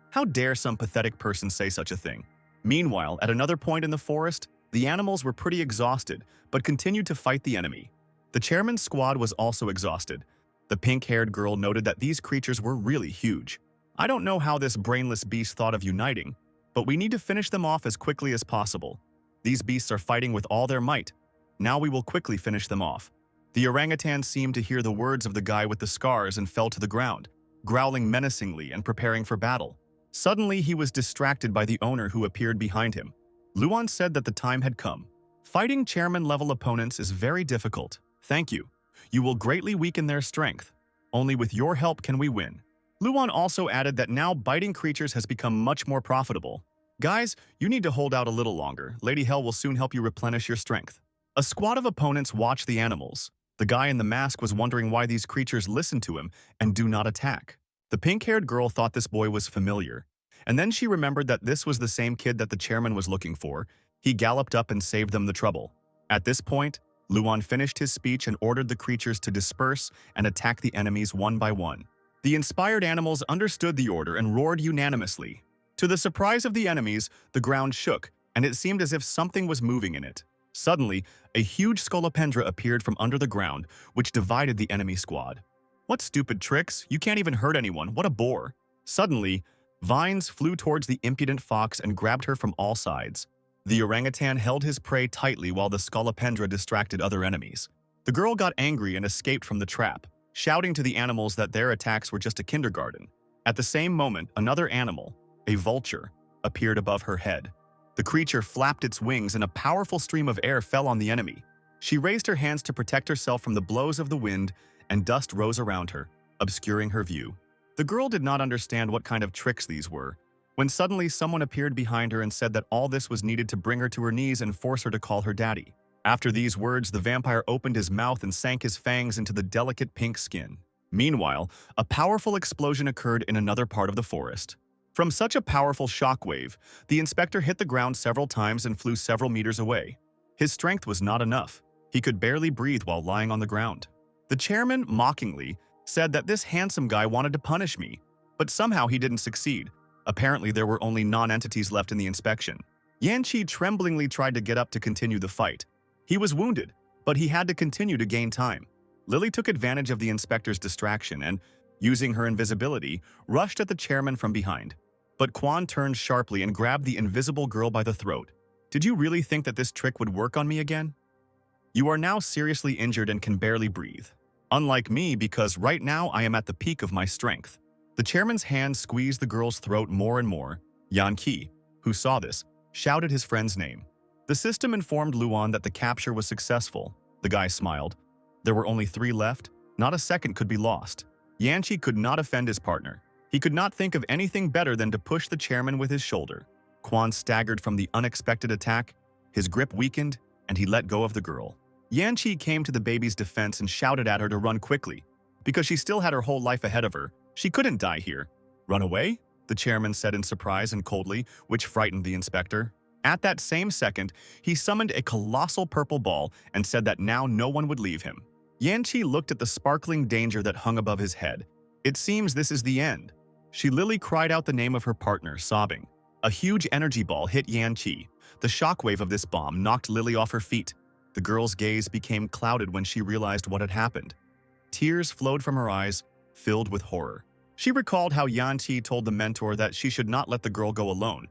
How dare some pathetic person say such a thing? Meanwhile, at another point in the forest, the animals were pretty exhausted, but continued to fight the enemy. The chairman's squad was also exhausted. The pink-haired girl noted that these creatures were really huge. I don't know how this brainless beast thought of uniting, but we need to finish them off as quickly as possible. These beasts are fighting with all their might. Now we will quickly finish them off. The orangutan seemed to hear the words of the guy with the scars and fell to the ground, growling menacingly and preparing for battle. Suddenly, he was distracted by the owner who appeared behind him. Luan said that the time had come. Fighting chairman-level opponents is very difficult. Thank you. You will greatly weaken their strength. Only with your help can we win. Luan also added that now biting creatures has become much more profitable. Guys, you need to hold out a little longer. Lady Hell will soon help you replenish your strength. A squad of opponents watched the animals. The guy in the mask was wondering why these creatures listen to him and do not attack. The pink-haired girl thought this boy was familiar, and then she remembered that this was the same kid that the chairman was looking for. He galloped up and saved them the trouble. At this point, Luan finished his speech and ordered the creatures to disperse and attack the enemies one by one. The inspired animals understood the order and roared unanimously. To the surprise of the enemies, the ground shook, and it seemed as if something was moving in it. Suddenly, a huge scolopendra appeared from under the ground, which divided the enemy squad. What stupid tricks? You can't even hurt anyone. What a bore. Suddenly, vines flew towards the impudent fox and grabbed her from all sides. The orangutan held his prey tightly while the scolopendra distracted other enemies. The girl got angry and escaped from the trap, shouting to the animals that their attacks were just a kindergarten. At the same moment, another animal, a vulture, appeared above her head. The creature flapped its wings and a powerful stream of air fell on the enemy. She raised her hands to protect herself from the blows of the wind, and dust rose around her, obscuring her view. The girl did not understand what kind of tricks these were, when suddenly someone appeared behind her and said that all this was needed to bring her to her knees and force her to call her daddy. After these words, the vampire opened his mouth and sank his fangs into the delicate pink skin. Meanwhile, a powerful explosion occurred in another part of the forest. From such a powerful shockwave, the inspector hit the ground several times and flew several meters away. His strength was not enough. He could barely breathe while lying on the ground. The chairman, mockingly, said that this handsome guy wanted to punish me, but somehow he didn't succeed. Apparently, there were only non-entities left in the inspection. Yanqi tremblingly tried to get up to continue the fight. He was wounded, but he had to continue to gain time. Lily took advantage of the inspector's distraction and, using her invisibility, rushed at the chairman from behind. But Quan turned sharply and grabbed the invisible girl by the throat. "Did you really think that this trick would work on me again? You are now seriously injured and can barely breathe. Unlike me, because right now I am at the peak of my strength." The chairman's hand squeezed the girl's throat more and more. Yan Qi, who saw this, shouted his friend's name. The system informed Luan that the capture was successful. The guy smiled. There were only 3 left. Not a second could be lost. Yanqi could not offend his partner. He could not think of anything better than to push the chairman with his shoulder. Quan staggered from the unexpected attack. His grip weakened, and he let go of the girl. Yanqi came to the baby's defense and shouted at her to run quickly. Because she still had her whole life ahead of her, she couldn't die here. "Run away?" the chairman said in surprise and coldly, which frightened the inspector. At that same second, he summoned a colossal purple ball and said that now no one would leave him. Yanqi looked at the sparkling danger that hung above his head. "It seems this is the end." Lily cried out the name of her partner, sobbing. A huge energy ball hit Yanqi. The shockwave of this bomb knocked Lily off her feet. The girl's gaze became clouded when she realized what had happened. Tears flowed from her eyes, filled with horror. She recalled how Yanqi told the mentor that she should not let the girl go alone,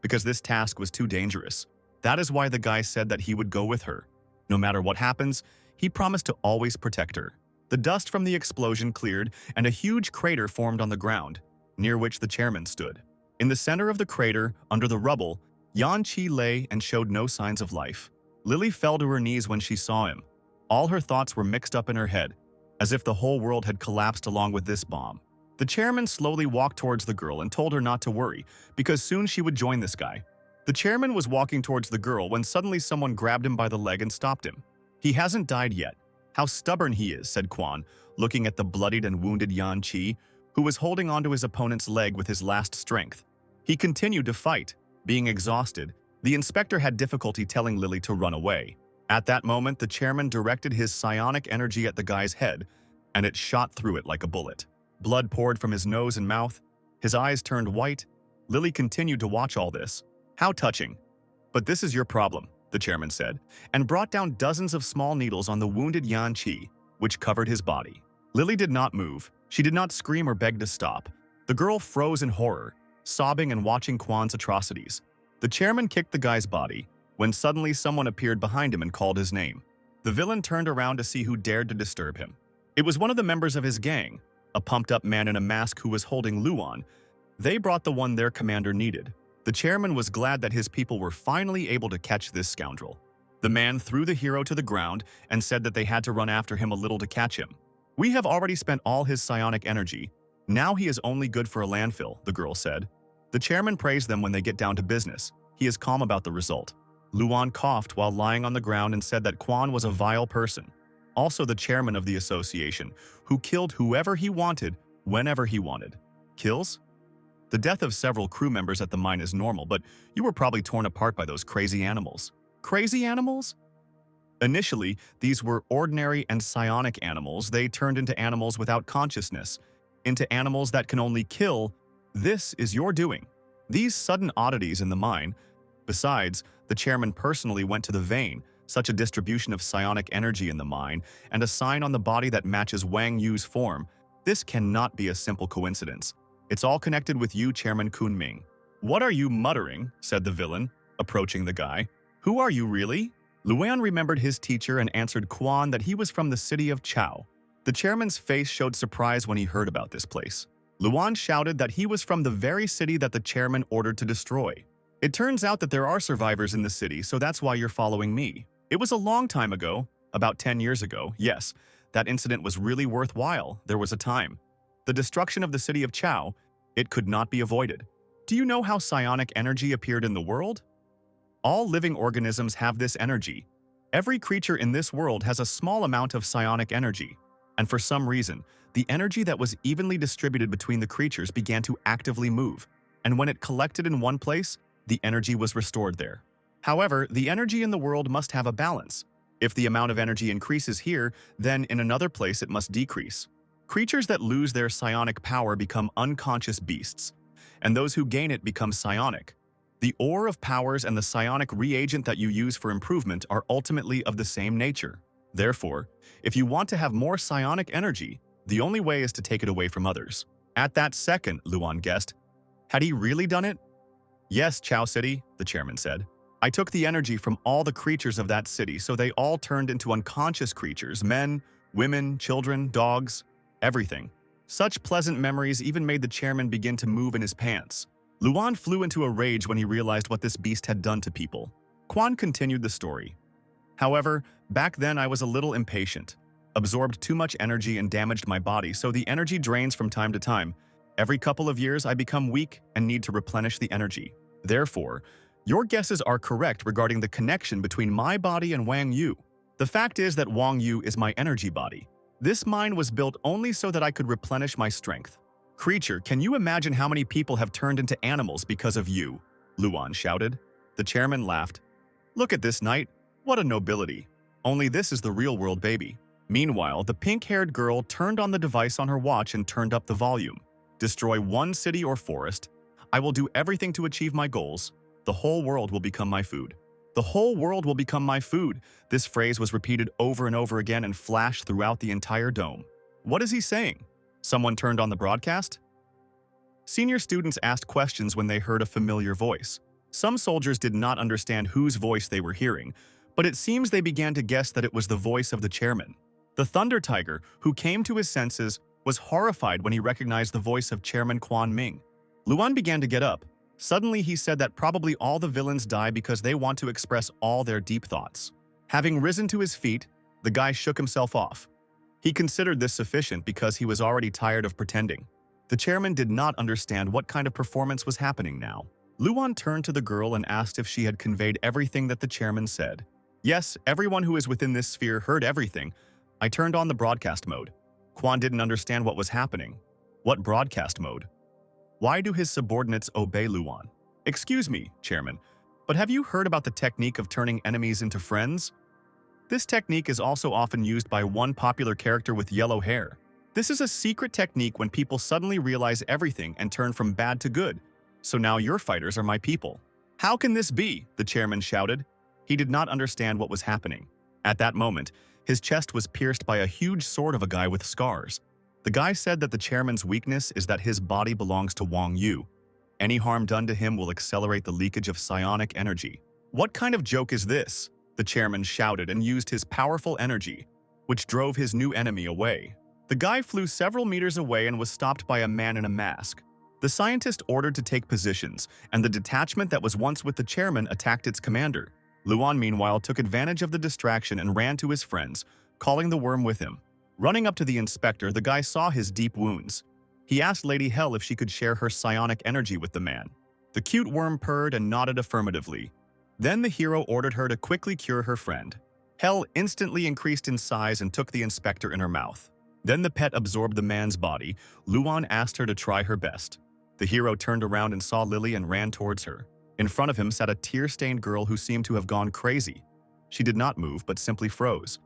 because this task was too dangerous. That is why the guy said that he would go with her. No matter what happens, he promised to always protect her. The dust from the explosion cleared, and a huge crater formed on the ground, near which the chairman stood. In the center of the crater, under the rubble, Yanqi lay and showed no signs of life. Lily fell to her knees when she saw him. All her thoughts were mixed up in her head, as if the whole world had collapsed along with this bomb. The chairman slowly walked towards the girl and told her not to worry, because soon she would join this guy. The chairman was walking towards the girl when suddenly someone grabbed him by the leg and stopped him. "He hasn't died yet. How stubborn he is," said Quan, looking at the bloodied and wounded Yanqi, who was holding onto his opponent's leg with his last strength. He continued to fight. Being exhausted, the inspector had difficulty telling Lily to run away. At that moment, the chairman directed his psionic energy at the guy's head, and it shot through it like a bullet. Blood poured from his nose and mouth. His eyes turned white. Lily continued to watch all this. "How touching. But this is your problem," the chairman said, and brought down dozens of small needles on the wounded Yanqi, which covered his body. Lily did not move. She did not scream or beg to stop. The girl froze in horror, sobbing and watching Quan's atrocities. The chairman kicked the guy's body, when suddenly someone appeared behind him and called his name. The villain turned around to see who dared to disturb him. It was one of the members of his gang, a pumped-up man in a mask who was holding Luan. They brought the one their commander needed. The chairman was glad that his people were finally able to catch this scoundrel. The man threw the hero to the ground and said that they had to run after him a little to catch him. "We have already spent all his psionic energy. Now he is only good for a landfill," the girl said. The chairman praised them when they get down to business. He is calm about the result. Luan coughed while lying on the ground and said that Quan was a vile person. Also the chairman of the association, who killed whoever he wanted, whenever he wanted. Kills? The death of several crew members at the mine is normal, but you were probably torn apart by those crazy animals. Crazy animals? Initially, these were ordinary and psionic animals. They turned into animals without consciousness, into animals that can only kill. This is your doing. These sudden oddities in the mine. Besides, the chairman personally went to the vein, such a distribution of psionic energy in the mine, and a sign on the body that matches Wang Yu's form. This cannot be a simple coincidence. It's all connected with you, Chairman Kunming. "What are you muttering?" said the villain, approaching the guy. "Who are you really?" Luan remembered his teacher and answered Quan that he was from the city of Chao. The chairman's face showed surprise when he heard about this place. Luan shouted that he was from the very city that the chairman ordered to destroy. "It turns out that there are survivors in the city, so that's why you're following me. It was a long time ago, about 10 years ago. Yes, that incident was really worthwhile. There was a time. The destruction of the city of Chao, it could not be avoided. Do you know how psionic energy appeared in the world? All living organisms have this energy. Every creature in this world has a small amount of psionic energy, and for some reason, the energy that was evenly distributed between the creatures began to actively move, and when it collected in one place, the energy was restored there. However, the energy in the world must have a balance. If the amount of energy increases here, then in another place it must decrease. Creatures that lose their psionic power become unconscious beasts, and those who gain it become psionic. The ore of powers and the psionic reagent that you use for improvement are ultimately of the same nature. Therefore, if you want to have more psionic energy, the only way is to take it away from others. At that second, Luan guessed. Had he really done it? Yes, Chao City, the chairman said. I took the energy from all the creatures of that city, so they all turned into unconscious creatures, men, women, children, dogs, everything. Such pleasant memories even made the chairman begin to move in his pants. Luan flew into a rage when he realized what this beast had done to people. Quan continued the story. However, back then I was a little impatient, absorbed too much energy and damaged my body, so the energy drains from time to time. Every couple of years I become weak and need to replenish the energy. Therefore, your guesses are correct regarding the connection between my body and Wang Yu. The fact is that Wang Yu is my energy body. This mine was built only so that I could replenish my strength. Creature, can you imagine how many people have turned into animals because of you? Luan shouted. The chairman laughed. Look at this knight. What a nobility. Only this is the real world, baby. Meanwhile, the pink-haired girl turned on the device on her watch and turned up the volume. Destroy one city or forest. I will do everything to achieve my goals. The whole world will become my food. The whole world will become my food. This phrase was repeated over and over again and flashed throughout the entire dome. What is he saying? Someone turned on the broadcast? Senior students asked questions when they heard a familiar voice. Some soldiers did not understand whose voice they were hearing, but it seems they began to guess that it was the voice of the chairman. The Thunder Tiger, who came to his senses, was horrified when he recognized the voice of Chairman Quan Ming. Luan began to get up. Suddenly he said that probably all the villains die because they want to express all their deep thoughts. Having risen to his feet, the guy shook himself off. He considered this sufficient because he was already tired of pretending. The chairman did not understand what kind of performance was happening now. Luan turned to the girl and asked if she had conveyed everything that the chairman said. Yes, everyone who is within this sphere heard everything. I turned on the broadcast mode. Quan didn't understand what was happening. What broadcast mode? Why do his subordinates obey Luan? Excuse me, chairman, but have you heard about the technique of turning enemies into friends? This technique is also often used by one popular character with yellow hair. This is a secret technique when people suddenly realize everything and turn from bad to good. So now your fighters are my people. How can this be? The chairman shouted. He did not understand what was happening. At that moment, his chest was pierced by a huge sword of a guy with scars. The guy said that the chairman's weakness is that his body belongs to Wang Yu. Any harm done to him will accelerate the leakage of psionic energy. What kind of joke is this? The chairman shouted and used his powerful energy, which drove his new enemy away. The guy flew several meters away and was stopped by a man in a mask. The scientist ordered to take positions, and the detachment that was once with the chairman attacked its commander. Luan, meanwhile, took advantage of the distraction and ran to his friends, calling the worm with him. Running up to the inspector, the guy saw his deep wounds. He asked Lady Hell if she could share her psionic energy with the man. The cute worm purred and nodded affirmatively. Then the hero ordered her to quickly cure her friend. Hell instantly increased in size and took the inspector in her mouth. Then the pet absorbed the man's body. Luan asked her to try her best. The hero turned around and saw Lily and ran towards her. In front of him sat a tear-stained girl who seemed to have gone crazy. She did not move, but simply froze,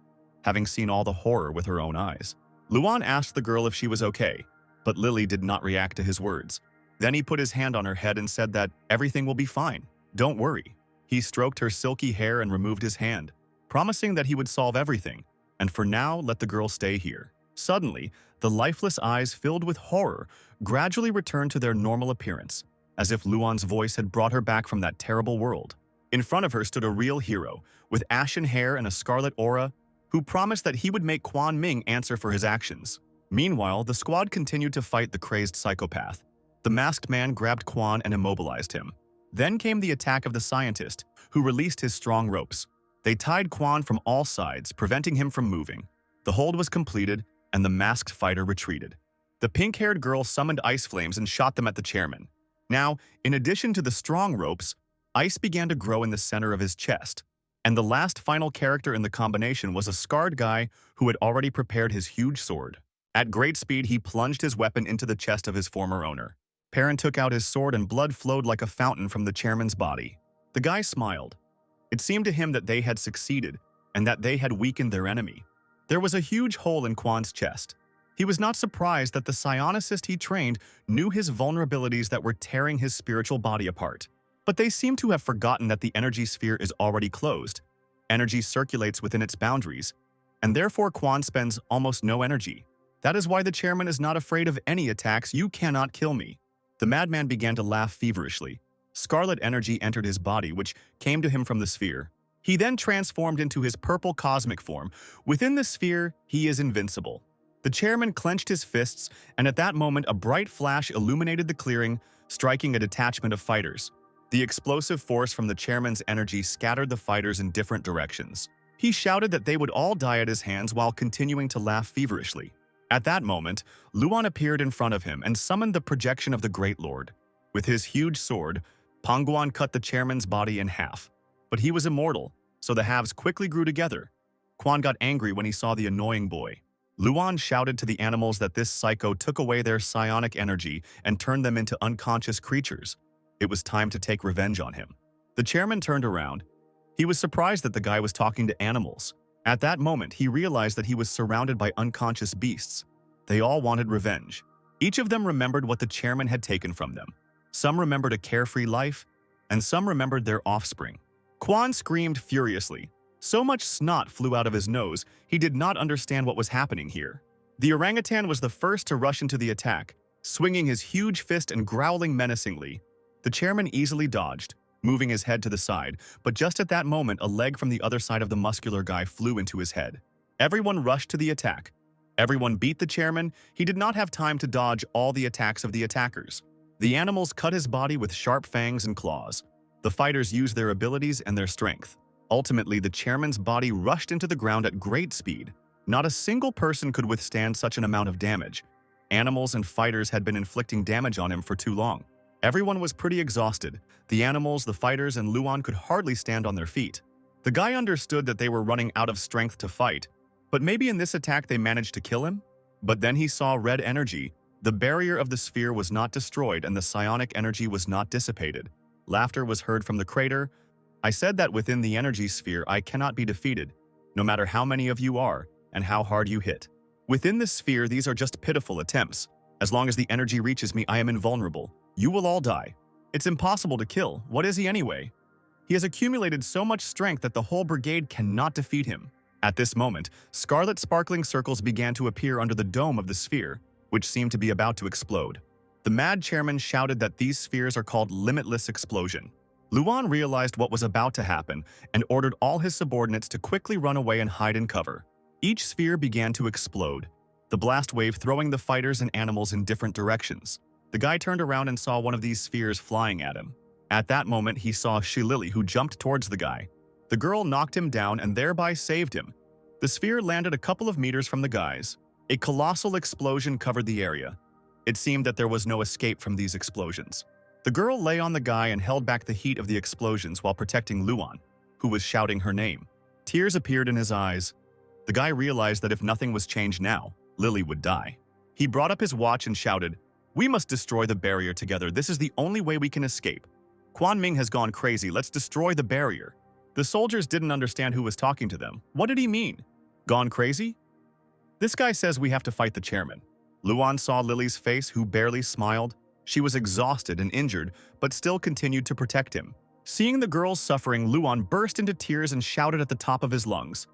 having seen all the horror with her own eyes. Luan asked the girl if she was okay, but Lily did not react to his words. Then he put his hand on her head and said that everything will be fine. Don't worry. He stroked her silky hair and removed his hand, promising that he would solve everything, and for now let the girl stay here. Suddenly, the lifeless eyes filled with horror gradually returned to their normal appearance, as if Luan's voice had brought her back from that terrible world. In front of her stood a real hero, with ashen hair and a scarlet aura, who promised that he would make Quan Ming answer for his actions. Meanwhile, the squad continued to fight the crazed psychopath. The masked man grabbed Quan and immobilized him. Then came the attack of the scientist, who released his strong ropes. They tied Quan from all sides, preventing him from moving. The hold was completed, and the masked fighter retreated. The pink-haired girl summoned ice flames and shot them at the chairman. Now, in addition to the strong ropes, ice began to grow in the center of his chest. And the last final character in the combination was a scarred guy who had already prepared his huge sword. At great speed, he plunged his weapon into the chest of his former owner. Perrin took out his sword and blood flowed like a fountain from the chairman's body. The guy smiled. It seemed to him that they had succeeded and that they had weakened their enemy. There was a huge hole in Quan's chest. He was not surprised that the psionicist he trained knew his vulnerabilities that were tearing his spiritual body apart. But they seem to have forgotten that the energy sphere is already closed. Energy circulates within its boundaries, and therefore Quan spends almost no energy. That is why the chairman is not afraid of any attacks. You cannot kill me. The madman began to laugh feverishly. Scarlet energy entered his body, which came to him from the sphere. He then transformed into his purple cosmic form. Within the sphere, he is invincible. The chairman clenched his fists, and at that moment a bright flash illuminated the clearing, striking a detachment of fighters. The explosive force from the chairman's energy scattered the fighters in different directions. He shouted that they would all die at his hands while continuing to laugh feverishly. At that moment, Luan appeared in front of him and summoned the projection of the Great Lord. With his huge sword, Pangguan cut the chairman's body in half. But he was immortal, so the halves quickly grew together. Quan got angry when he saw the annoying boy. Luan shouted to the animals that this psycho took away their psionic energy and turned them into unconscious creatures. It was time to take revenge on him. The chairman turned around. He was surprised that the guy was talking to animals. At that moment, he realized that he was surrounded by unconscious beasts. They all wanted revenge. Each of them remembered what the chairman had taken from them. Some remembered a carefree life, and some remembered their offspring. Quan screamed furiously. So much snot flew out of his nose, he did not understand what was happening here. The orangutan was the first to rush into the attack, swinging his huge fist and growling menacingly. The chairman easily dodged, moving his head to the side, but just at that moment a leg from the other side of the muscular guy flew into his head. Everyone rushed to the attack. Everyone beat the chairman. He did not have time to dodge all the attacks of the attackers. The animals cut his body with sharp fangs and claws. The fighters used their abilities and their strength. Ultimately, the chairman's body rushed into the ground at great speed. Not a single person could withstand such an amount of damage. Animals and fighters had been inflicting damage on him for too long. Everyone was pretty exhausted. The animals, the fighters, and Luan could hardly stand on their feet. The guy understood that they were running out of strength to fight, but maybe in this attack they managed to kill him? But then he saw red energy. The barrier of the sphere was not destroyed and the psionic energy was not dissipated. Laughter was heard from the crater. I said that within the energy sphere I cannot be defeated, no matter how many of you are and how hard you hit. Within the sphere, these are just pitiful attempts. As long as the energy reaches me, I am invulnerable. You will all die. It's impossible to kill. What is he anyway? He has accumulated so much strength that the whole brigade cannot defeat him. At this moment, scarlet sparkling circles began to appear under the dome of the sphere, which seemed to be about to explode. The mad chairman shouted that these spheres are called limitless explosion. Luan realized what was about to happen and ordered all his subordinates to quickly run away and hide in cover. Each sphere began to explode, the blast wave throwing the fighters and animals in different directions. The guy turned around and saw one of these spheres flying at him. At that moment, he saw Shillelagh, who jumped towards the guy. The girl knocked him down and thereby saved him. The sphere landed a couple of meters from the guys. A colossal explosion covered the area. It seemed that there was no escape from these explosions. The girl lay on the guy and held back the heat of the explosions while protecting Luan, who was shouting her name. Tears appeared in his eyes. The guy realized that if nothing was changed now, Lily would die. He brought up his watch and shouted, "We must destroy the barrier together. This is the only way we can escape. Quan Ming has gone crazy. Let's destroy the barrier." The soldiers didn't understand who was talking to them. What did he mean? Gone crazy? This guy says we have to fight the chairman. Luan saw Lily's face, who barely smiled. She was exhausted and injured, but still continued to protect him. Seeing the girl's suffering, Luan burst into tears and shouted at the top of his lungs,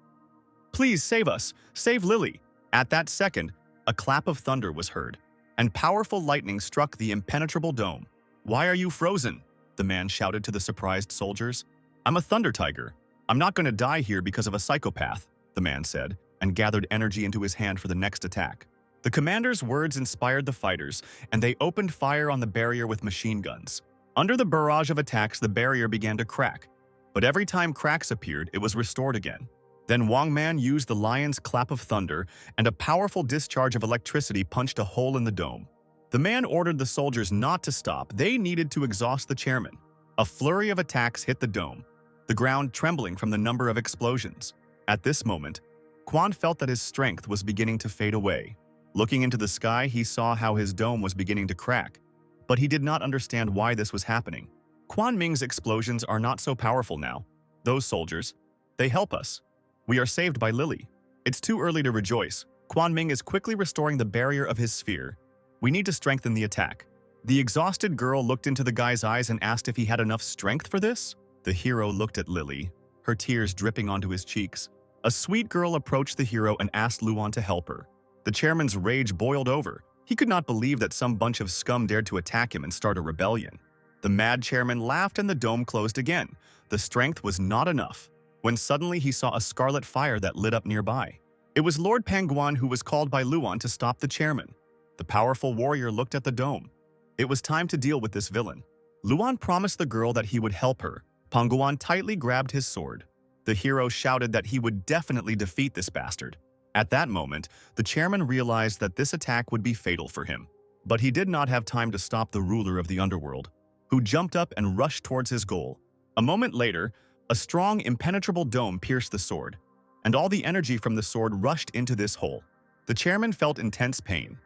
"Please save us! Save Lily!" At that second, a clap of thunder was heard, and powerful lightning struck the impenetrable dome. "Why are you frozen?" the man shouted to the surprised soldiers. "I'm a thunder tiger. I'm not going to die here because of a psychopath," the man said, and gathered energy into his hand for the next attack. The commander's words inspired the fighters, and they opened fire on the barrier with machine guns. Under the barrage of attacks, the barrier began to crack, but every time cracks appeared, it was restored again. Then Wang Man used the lion's clap of thunder, and a powerful discharge of electricity punched a hole in the dome. The man ordered the soldiers not to stop. They needed to exhaust the chairman. A flurry of attacks hit the dome. The the ground trembling from the number of explosions. At this moment, Quan felt that his strength was beginning to fade away. Looking into the sky, he saw how his dome was beginning to crack, but he did not understand why this was happening. Quan Ming's explosions are not so powerful now. Those soldiers, they help us. We are saved by Lily. It's too early to rejoice. Quan Ming is quickly restoring the barrier of his sphere. We need to strengthen the attack. The exhausted girl looked into the guy's eyes and asked if he had enough strength for this. The hero looked at Lily, her tears dripping onto his cheeks. A sweet girl approached the hero and asked Luan to help her. The chairman's rage boiled over. He could not believe that some bunch of scum dared to attack him and start a rebellion. The mad chairman laughed and the dome closed again. The strength was not enough, when suddenly he saw a scarlet fire that lit up nearby. It was Lord Pangguan who was called by Luan to stop the chairman. The powerful warrior looked at the dome. It was time to deal with this villain. Luan promised the girl that he would help her. Pangguan tightly grabbed his sword. The hero shouted that he would definitely defeat this bastard. At that moment, the chairman realized that this attack would be fatal for him. But he did not have time to stop the ruler of the underworld, who jumped up and rushed towards his goal. A moment later, a strong, impenetrable dome pierced the sword, and all the energy from the sword rushed into this hole. The chairman felt intense pain,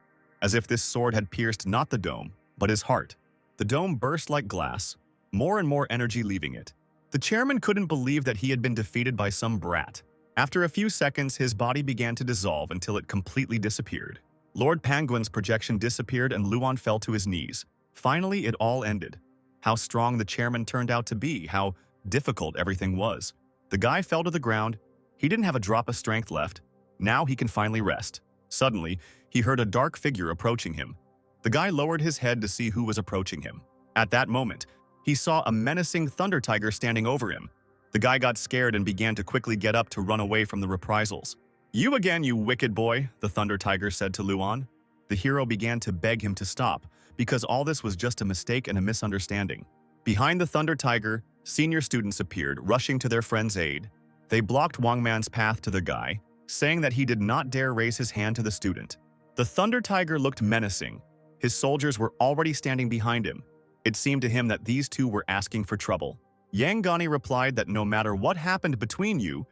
as if this sword had pierced not the dome, but his heart. The dome burst like glass, more and more energy leaving it. The chairman couldn't believe that he had been defeated by some brat. After a few seconds, his body began to dissolve until it completely disappeared. Lord Pangguan's projection disappeared and Luan fell to his knees. Finally, it all ended. How strong the chairman turned out to be, how difficult everything was. The guy fell to the ground. He didn't have a drop of strength left. Now he can finally rest. Suddenly, he heard a dark figure approaching him. The guy lowered his head to see who was approaching him. At that moment, he saw a menacing thunder tiger standing over him. The guy got scared and began to quickly get up to run away from the reprisals. "You again, you wicked boy," the thunder tiger said to Luan. The hero began to beg him to stop, because all this was just a mistake and a misunderstanding. Behind the thunder tiger, senior students appeared, rushing to their friend's aid. They blocked Wang Man's path to the guy, saying that he did not dare raise his hand to the student. The thunder tiger looked menacing. His soldiers were already standing behind him. It seemed to him that these two were asking for trouble. Yang Gani replied that no matter what happened between you,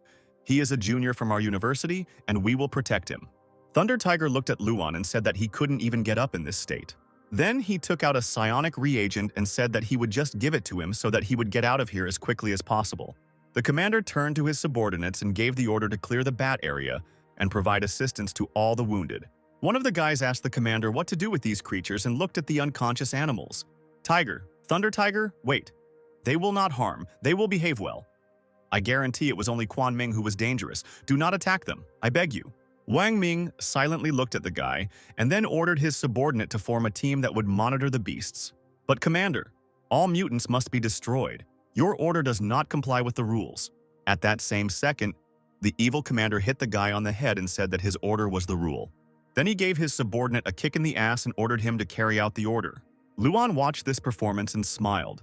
he is a junior from our university and we will protect him. Thunder Tiger looked at Luan and said that he couldn't even get up in this state. Then he took out a psionic reagent and said that he would just give it to him so that he would get out of here as quickly as possible. The commander turned to his subordinates and gave the order to clear the bat area and provide assistance to all the wounded. One of the guys asked the commander what to do with these creatures and looked at the unconscious animals. "Tiger, Thunder Tiger, wait. They will not harm. They will behave well. I guarantee it was only Quan Ming who was dangerous. Do not attack them. I beg you." Wang Ming silently looked at the guy and then ordered his subordinate to form a team that would monitor the beasts. "But commander, all mutants must be destroyed. Your order does not comply with the rules." At that same second, the evil commander hit the guy on the head and said that his order was the rule. Then he gave his subordinate a kick in the ass and ordered him to carry out the order. Luan watched this performance and smiled.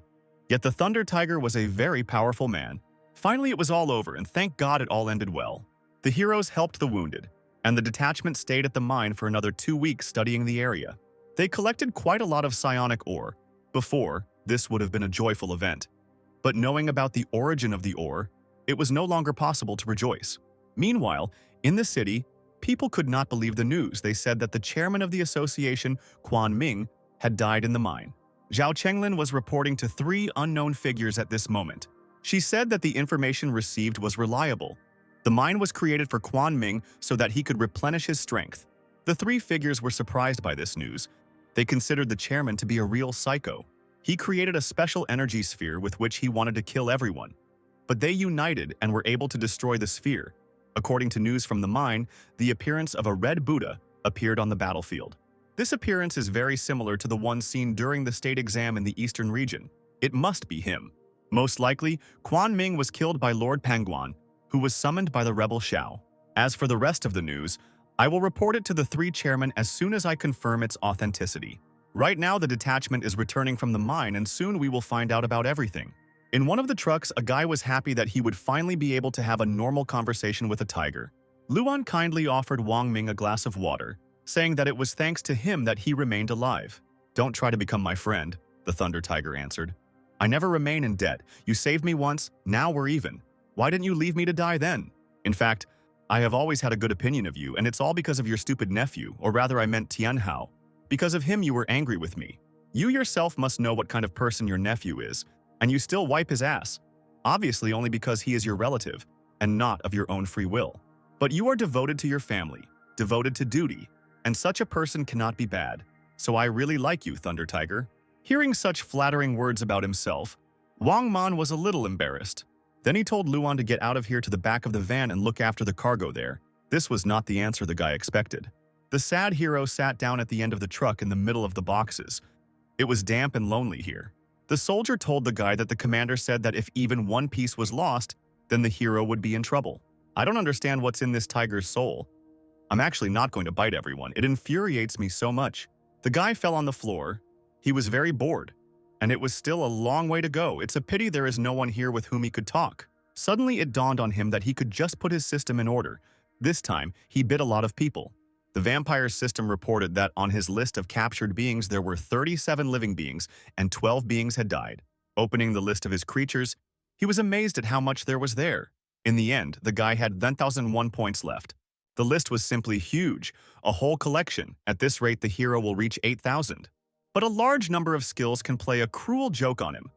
Yet the Thunder Tiger was a very powerful man. Finally, it was all over, and thank God it all ended well. The heroes helped the wounded, and the detachment stayed at the mine for another 2 weeks studying the area. They collected quite a lot of psionic ore. Before, this would have been a joyful event. But knowing about the origin of the ore, it was no longer possible to rejoice. Meanwhile, in the city, people could not believe the news. They said that the chairman of the association, Quan Ming, had died in the mine. Zhao Chenglin was reporting to 3 unknown figures at this moment. She said that the information received was reliable. The mine was created for Quan Ming so that he could replenish his strength. The 3 figures were surprised by this news. They considered the chairman to be a real psycho. He created a special energy sphere with which he wanted to kill everyone. But they united and were able to destroy the sphere. According to news from the mine, the appearance of a red Buddha appeared on the battlefield. This appearance is very similar to the one seen during the state exam in the eastern region. It must be him. Most likely, Quan Ming was killed by Lord Pangguan, who was summoned by the rebel Xiao. As for the rest of the news, I will report it to the 3 chairmen as soon as I confirm its authenticity. Right now, the detachment is returning from the mine and soon we will find out about everything. In one of the trucks, a guy was happy that he would finally be able to have a normal conversation with a tiger. Luan kindly offered Wang Ming a glass of water, saying that it was thanks to him that he remained alive. "Don't try to become my friend," the Thunder Tiger answered. I never remain in debt. You saved me once, now we're even. Why didn't you leave me to die then? In fact, I have always had a good opinion of you, and it's all because of your stupid nephew, or rather I meant Tianhao. Because of him you were angry with me. You yourself must know what kind of person your nephew is, and you still wipe his ass. Obviously only because he is your relative, and not of your own free will. But you are devoted to your family, devoted to duty, and such a person cannot be bad. So I really like you, Thunder Tiger. Hearing such flattering words about himself, Wang Man was a little embarrassed. Then he told Luan to get out of here to the back of the van and look after the cargo there. This was not the answer the guy expected. The sad hero sat down at the end of the truck in the middle of the boxes. It was damp and lonely here. The soldier told the guy that the commander said that if even one piece was lost, then the hero would be in trouble. I don't understand what's in this tiger's soul. I'm actually not going to bite everyone. It infuriates me so much. The guy fell on the floor. He was very bored. And it was still a long way to go. It's a pity there is no one here with whom he could talk. Suddenly it dawned on him that he could just put his system in order. This time, he bit a lot of people. The vampire's system reported that on his list of captured beings there were 37 living beings and 12 beings had died. Opening the list of his creatures, he was amazed at how much there was there. In the end, the guy had 10,001 points left. The list was simply huge, a whole collection. At this rate, the hero will reach 8,000. But a large number of skills can play a cruel joke on him.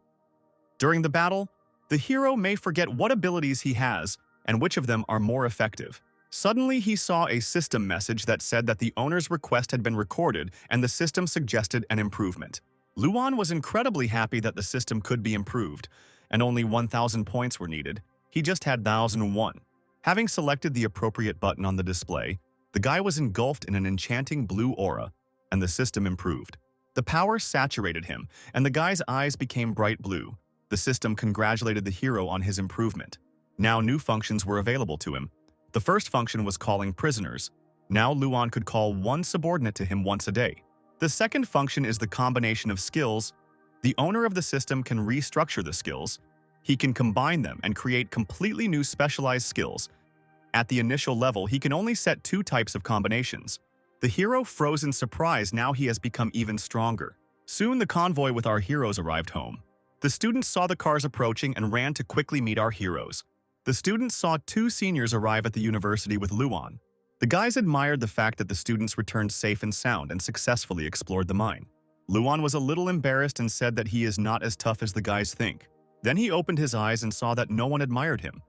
During the battle, the hero may forget what abilities he has and which of them are more effective. Suddenly, he saw a system message that said that the owner's request had been recorded and the system suggested an improvement. Luan was incredibly happy that the system could be improved, and only 1,000 points were needed. He just had 1,001. Having selected the appropriate button on the display, the guy was engulfed in an enchanting blue aura, and the system improved. The power saturated him, and the guy's eyes became bright blue. The system congratulated the hero on his improvement. Now new functions were available to him. The first function was calling prisoners. Now Luan could call one subordinate to him once a day. The second function is the combination of skills. The owner of the system can restructure the skills. He can combine them and create completely new specialized skills. At the initial level, he can only set 2 types of combinations. The hero froze in surprise. Now he has become even stronger. Soon the convoy with our heroes arrived home. The students saw the cars approaching and ran to quickly meet our heroes. The students saw 2 seniors arrive at the university with Luan. The guys admired the fact that the students returned safe and sound and successfully explored the mine. Luan was a little embarrassed and said that he is not as tough as the guys think. Then he opened his eyes and saw that no one admired him.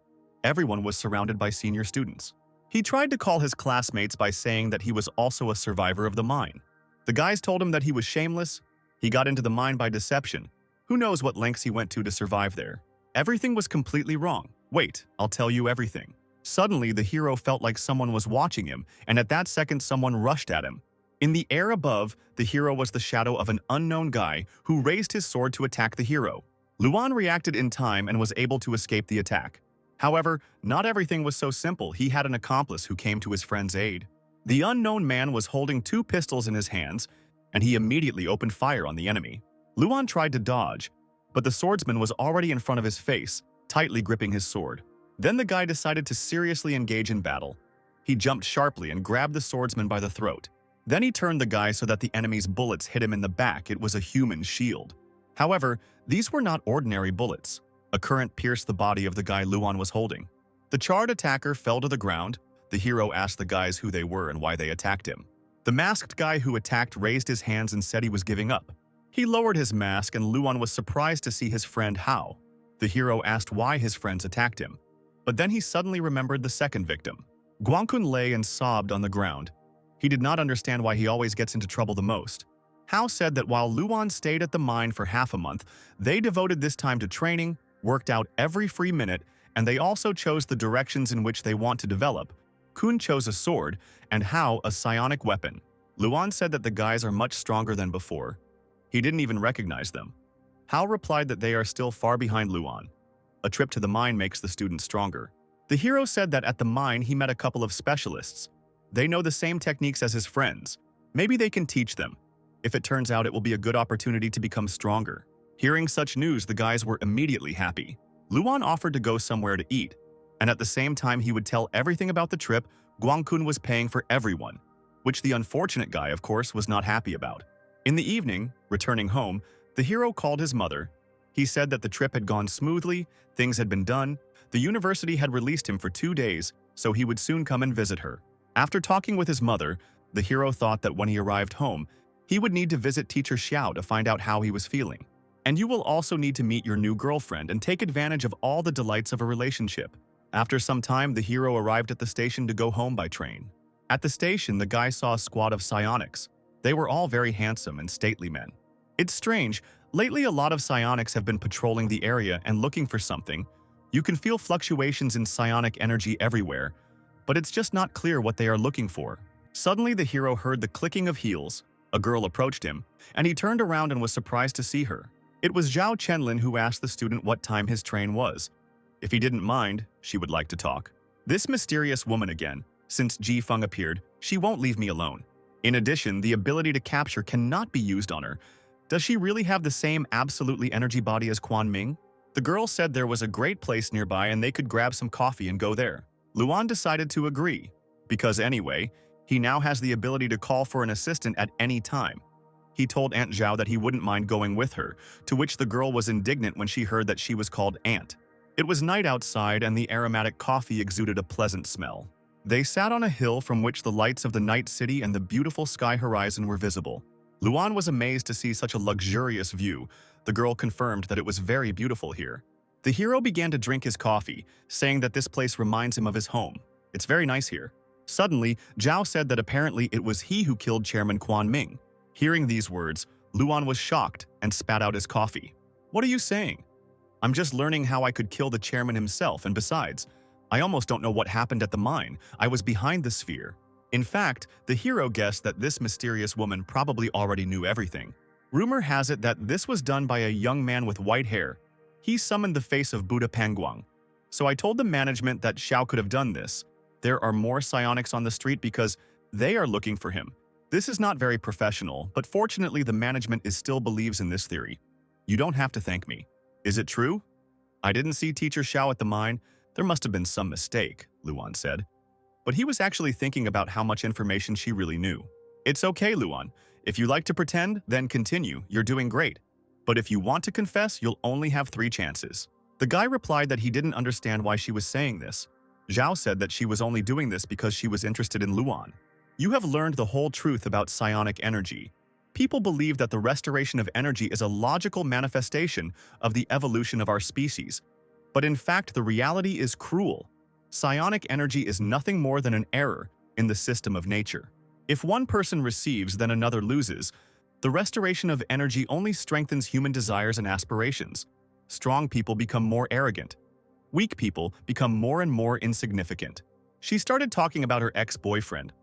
Everyone was surrounded by senior students. He tried to call his classmates by saying that he was also a survivor of the mine. The guys told him that he was shameless. He got into the mine by deception. Who knows what lengths he went to survive there. Everything was completely wrong. Wait, I'll tell you everything. Suddenly, the hero felt like someone was watching him, and at that second someone rushed at him. In the air above, the hero was the shadow of an unknown guy who raised his sword to attack the hero. Luan reacted in time and was able to escape the attack. However, not everything was so simple. He had an accomplice who came to his friend's aid. The unknown man was holding 2 pistols in his hands, and he immediately opened fire on the enemy. Luan tried to dodge, but the swordsman was already in front of his face, tightly gripping his sword. Then the guy decided to seriously engage in battle. He jumped sharply and grabbed the swordsman by the throat. Then he turned the guy so that the enemy's bullets hit him in the back. It was a human shield. However, these were not ordinary bullets. A current pierced the body of the guy Luan was holding. The charred attacker fell to the ground. The hero asked the guys who they were and why they attacked him. The masked guy who attacked raised his hands and said he was giving up. He lowered his mask and Luan was surprised to see his friend Hao. The hero asked why his friends attacked him. But then he suddenly remembered the second victim. Guangkun lay and sobbed on the ground. He did not understand why he always gets into trouble the most. Hao said that while Luan stayed at the mine for half a month, they devoted this time to training, worked out every free minute, and they also chose the directions in which they want to develop. Kun chose a sword, and Hao a psionic weapon. Luan said that the guys are much stronger than before. He didn't even recognize them. Hao replied that they are still far behind Luan. A trip to the mine makes the student stronger. The hero said that at the mine he met a couple of specialists. They know the same techniques as his friends. Maybe they can teach them. If it turns out, it will be a good opportunity to become stronger. Hearing such news, the guys were immediately happy. Luan offered to go somewhere to eat, and at the same time he would tell everything about the trip. Guangkun was paying for everyone, which the unfortunate guy, of course, was not happy about. In the evening, returning home, the hero called his mother. He said that the trip had gone smoothly, things had been done, the university had released him for 2 days, so he would soon come and visit her. After talking with his mother, the hero thought that when he arrived home, he would need to visit teacher Xiao to find out how he was feeling. And you will also need to meet your new girlfriend and take advantage of all the delights of a relationship. After some time, the hero arrived at the station to go home by train. At the station, the guy saw a squad of psionics. They were all very handsome and stately men. It's strange, lately a lot of psionics have been patrolling the area and looking for something. You can feel fluctuations in psionic energy everywhere, but it's just not clear what they are looking for. Suddenly, the hero heard the clicking of heels. A girl approached him, and he turned around and was surprised to see her. It was Zhao Chenlin who asked the student what time his train was. If he didn't mind, she would like to talk. This mysterious woman again. Since Ji Feng appeared, she won't leave me alone. In addition, the ability to capture cannot be used on her. Does she really have the same absolutely energy body as Quan Ming? The girl said there was a great place nearby and they could grab some coffee and go there. Luan decided to agree, because anyway, he now has the ability to call for an assistant at any time. He told Aunt Zhao that he wouldn't mind going with her, to which the girl was indignant when she heard that she was called Aunt. It was night outside and the aromatic coffee exuded a pleasant smell. They sat on a hill from which the lights of the night city and the beautiful sky horizon were visible. Luan was amazed to see such a luxurious view. The girl confirmed that it was very beautiful here. The hero began to drink his coffee, saying that this place reminds him of his home. It's very nice here. Suddenly, Zhao said that apparently it was he who killed Chairman Quan Ming. Hearing these words, Luan was shocked and spat out his coffee. What are you saying? I'm just learning how I could kill the chairman himself, and besides, I almost don't know what happened at the mine. I was behind the sphere. In fact, the hero guessed that this mysterious woman probably already knew everything. Rumor has it that this was done by a young man with white hair. He summoned the face of Buddha Panguang. So I told the management that Xiao could have done this. There are more psionics on the street because they are looking for him. This is not very professional, but fortunately the management still believes in this theory. You don't have to thank me. Is it true? I didn't see Teacher Xiao at the mine. There must have been some mistake, Luan said. But he was actually thinking about how much information she really knew. It's okay, Luan. If you like to pretend, then continue. You're doing great. But if you want to confess, you'll only have 3 chances. The guy replied that he didn't understand why she was saying this. Zhao said that she was only doing this because she was interested in Luan. You have learned the whole truth about psionic energy. People believe that the restoration of energy is a logical manifestation of the evolution of our species. But in fact, the reality is cruel. Psionic energy is nothing more than an error in the system of nature. If one person receives, then another loses. The restoration of energy only strengthens human desires and aspirations. Strong people become more arrogant. Weak people become more and more insignificant. She started talking about her ex-boyfriend.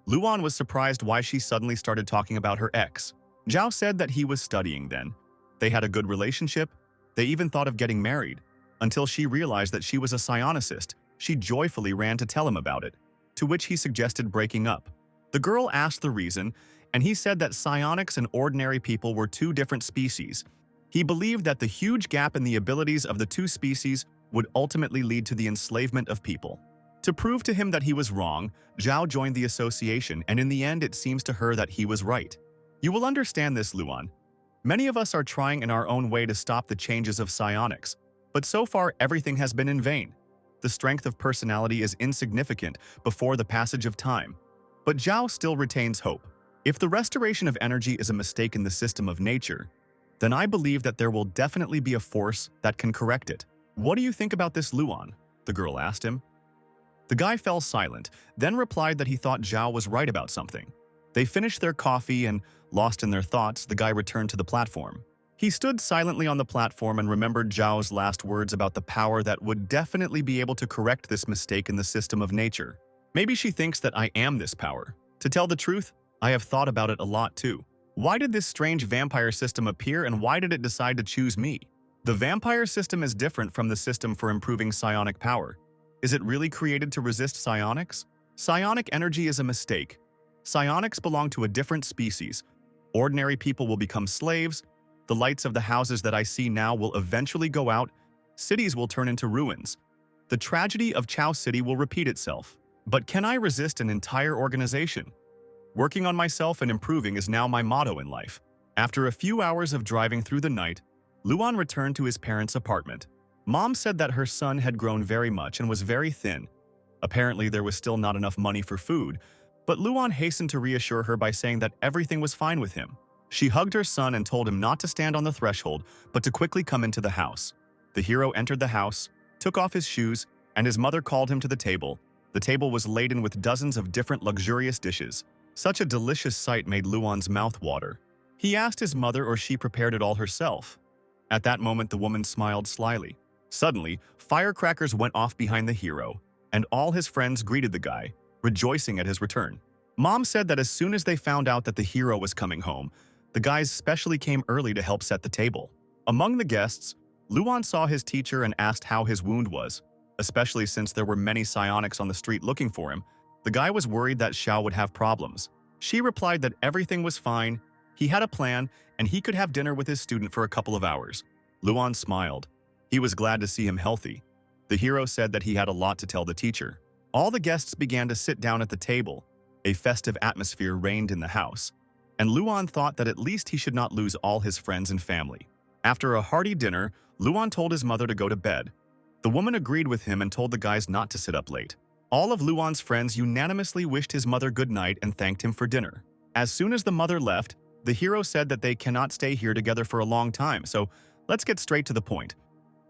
Luan was surprised why she suddenly started talking about her ex. Zhao said that he was studying then. They had a good relationship. They even thought of getting married. Until she realized that she was a psionicist, she joyfully ran to tell him about it, to which he suggested breaking up. The girl asked the reason, and he said that psionics and ordinary people were 2 different species. He believed that the huge gap in the abilities of the 2 species would ultimately lead to the enslavement of people. To prove to him that he was wrong, Zhao joined the association, and in the end it seems to her that he was right. You will understand this, Luan. Many of us are trying in our own way to stop the changes of psionics, but so far everything has been in vain. The strength of personality is insignificant before the passage of time. But Zhao still retains hope. If the restoration of energy is a mistake in the system of nature, then I believe that there will definitely be a force that can correct it. What do you think about this, Luan? The girl asked him. The guy fell silent, then replied that he thought Zhao was right about something. They finished their coffee and, lost in their thoughts, the guy returned to the platform. He stood silently on the platform and remembered Zhao's last words about the power that would definitely be able to correct this mistake in the system of nature. Maybe she thinks that I am this power. To tell the truth, I have thought about it a lot too. Why did this strange vampire system appear and why did it decide to choose me? The vampire system is different from the system for improving psionic power. Is it really created to resist psionics? Psionic energy is a mistake. Psionics belong to a different species. Ordinary people will become slaves. The lights of the houses that I see now will eventually go out. Cities will turn into ruins. The tragedy of Chao City will repeat itself. But can I resist an entire organization? Working on myself and improving is now my motto in life. After a few hours of driving through the night, Luan returned to his parents' apartment. Mom said that her son had grown very much and was very thin. Apparently, there was still not enough money for food, but Luan hastened to reassure her by saying that everything was fine with him. She hugged her son and told him not to stand on the threshold, but to quickly come into the house. The hero entered the house, took off his shoes, and his mother called him to the table. The table was laden with dozens of different luxurious dishes. Such a delicious sight made Luan's mouth water. He asked his mother or she prepared it all herself. At that moment, the woman smiled slyly. Suddenly, firecrackers went off behind the hero, and all his friends greeted the guy, rejoicing at his return. Mom said that as soon as they found out that the hero was coming home, the guys specially came early to help set the table. Among the guests, Luan saw his teacher and asked how his wound was. Especially since there were many psionics on the street looking for him, the guy was worried that Xiao would have problems. She replied that everything was fine, he had a plan, and he could have dinner with his student for a couple of hours. Luan smiled. He was glad to see him healthy. The hero said that he had a lot to tell the teacher. All the guests began to sit down at the table. A festive atmosphere reigned in the house, and Luan thought that at least he should not lose all his friends and family. After a hearty dinner, Luan told his mother to go to bed. The woman agreed with him and told the guys not to sit up late. All of Luan's friends unanimously wished his mother good night and thanked him for dinner. As soon as the mother left, the hero said that they cannot stay here together for a long time, so let's get straight to the point.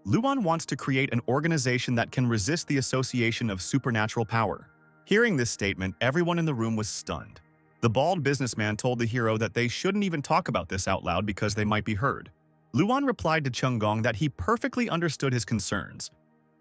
Luan wants to create an organization that can resist the association of supernatural power. Hearing this statement, everyone in the room was stunned. The bald businessman told the hero that they shouldn't even talk about this out loud because they might be heard. Luan replied to Chunggong that he perfectly understood his concerns,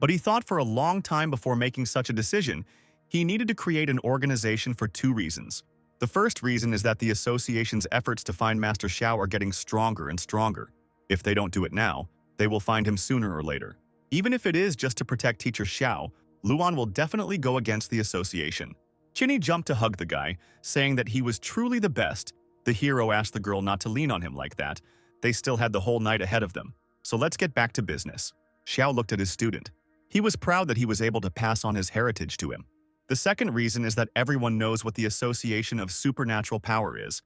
but he thought for a long time before making such a decision. He needed to create an organization for two reasons. The first reason is that the association's efforts to find Master Xiao are getting stronger and stronger. If they don't do it now, they will find him sooner or later. Even if it is just to protect Teacher Xiao, Luan will definitely go against the association. Chinny jumped to hug the guy, saying that he was truly the best. The hero asked the girl not to lean on him like that. They still had the whole night ahead of them. So let's get back to business. Xiao looked at his student. He was proud that he was able to pass on his heritage to him. The second reason is that everyone knows what the association of supernatural power is.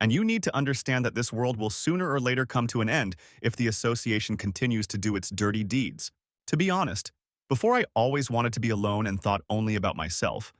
And you need to understand that this world will sooner or later come to an end if the association continues to do its dirty deeds. To be honest, before I always wanted to be alone and thought only about myself.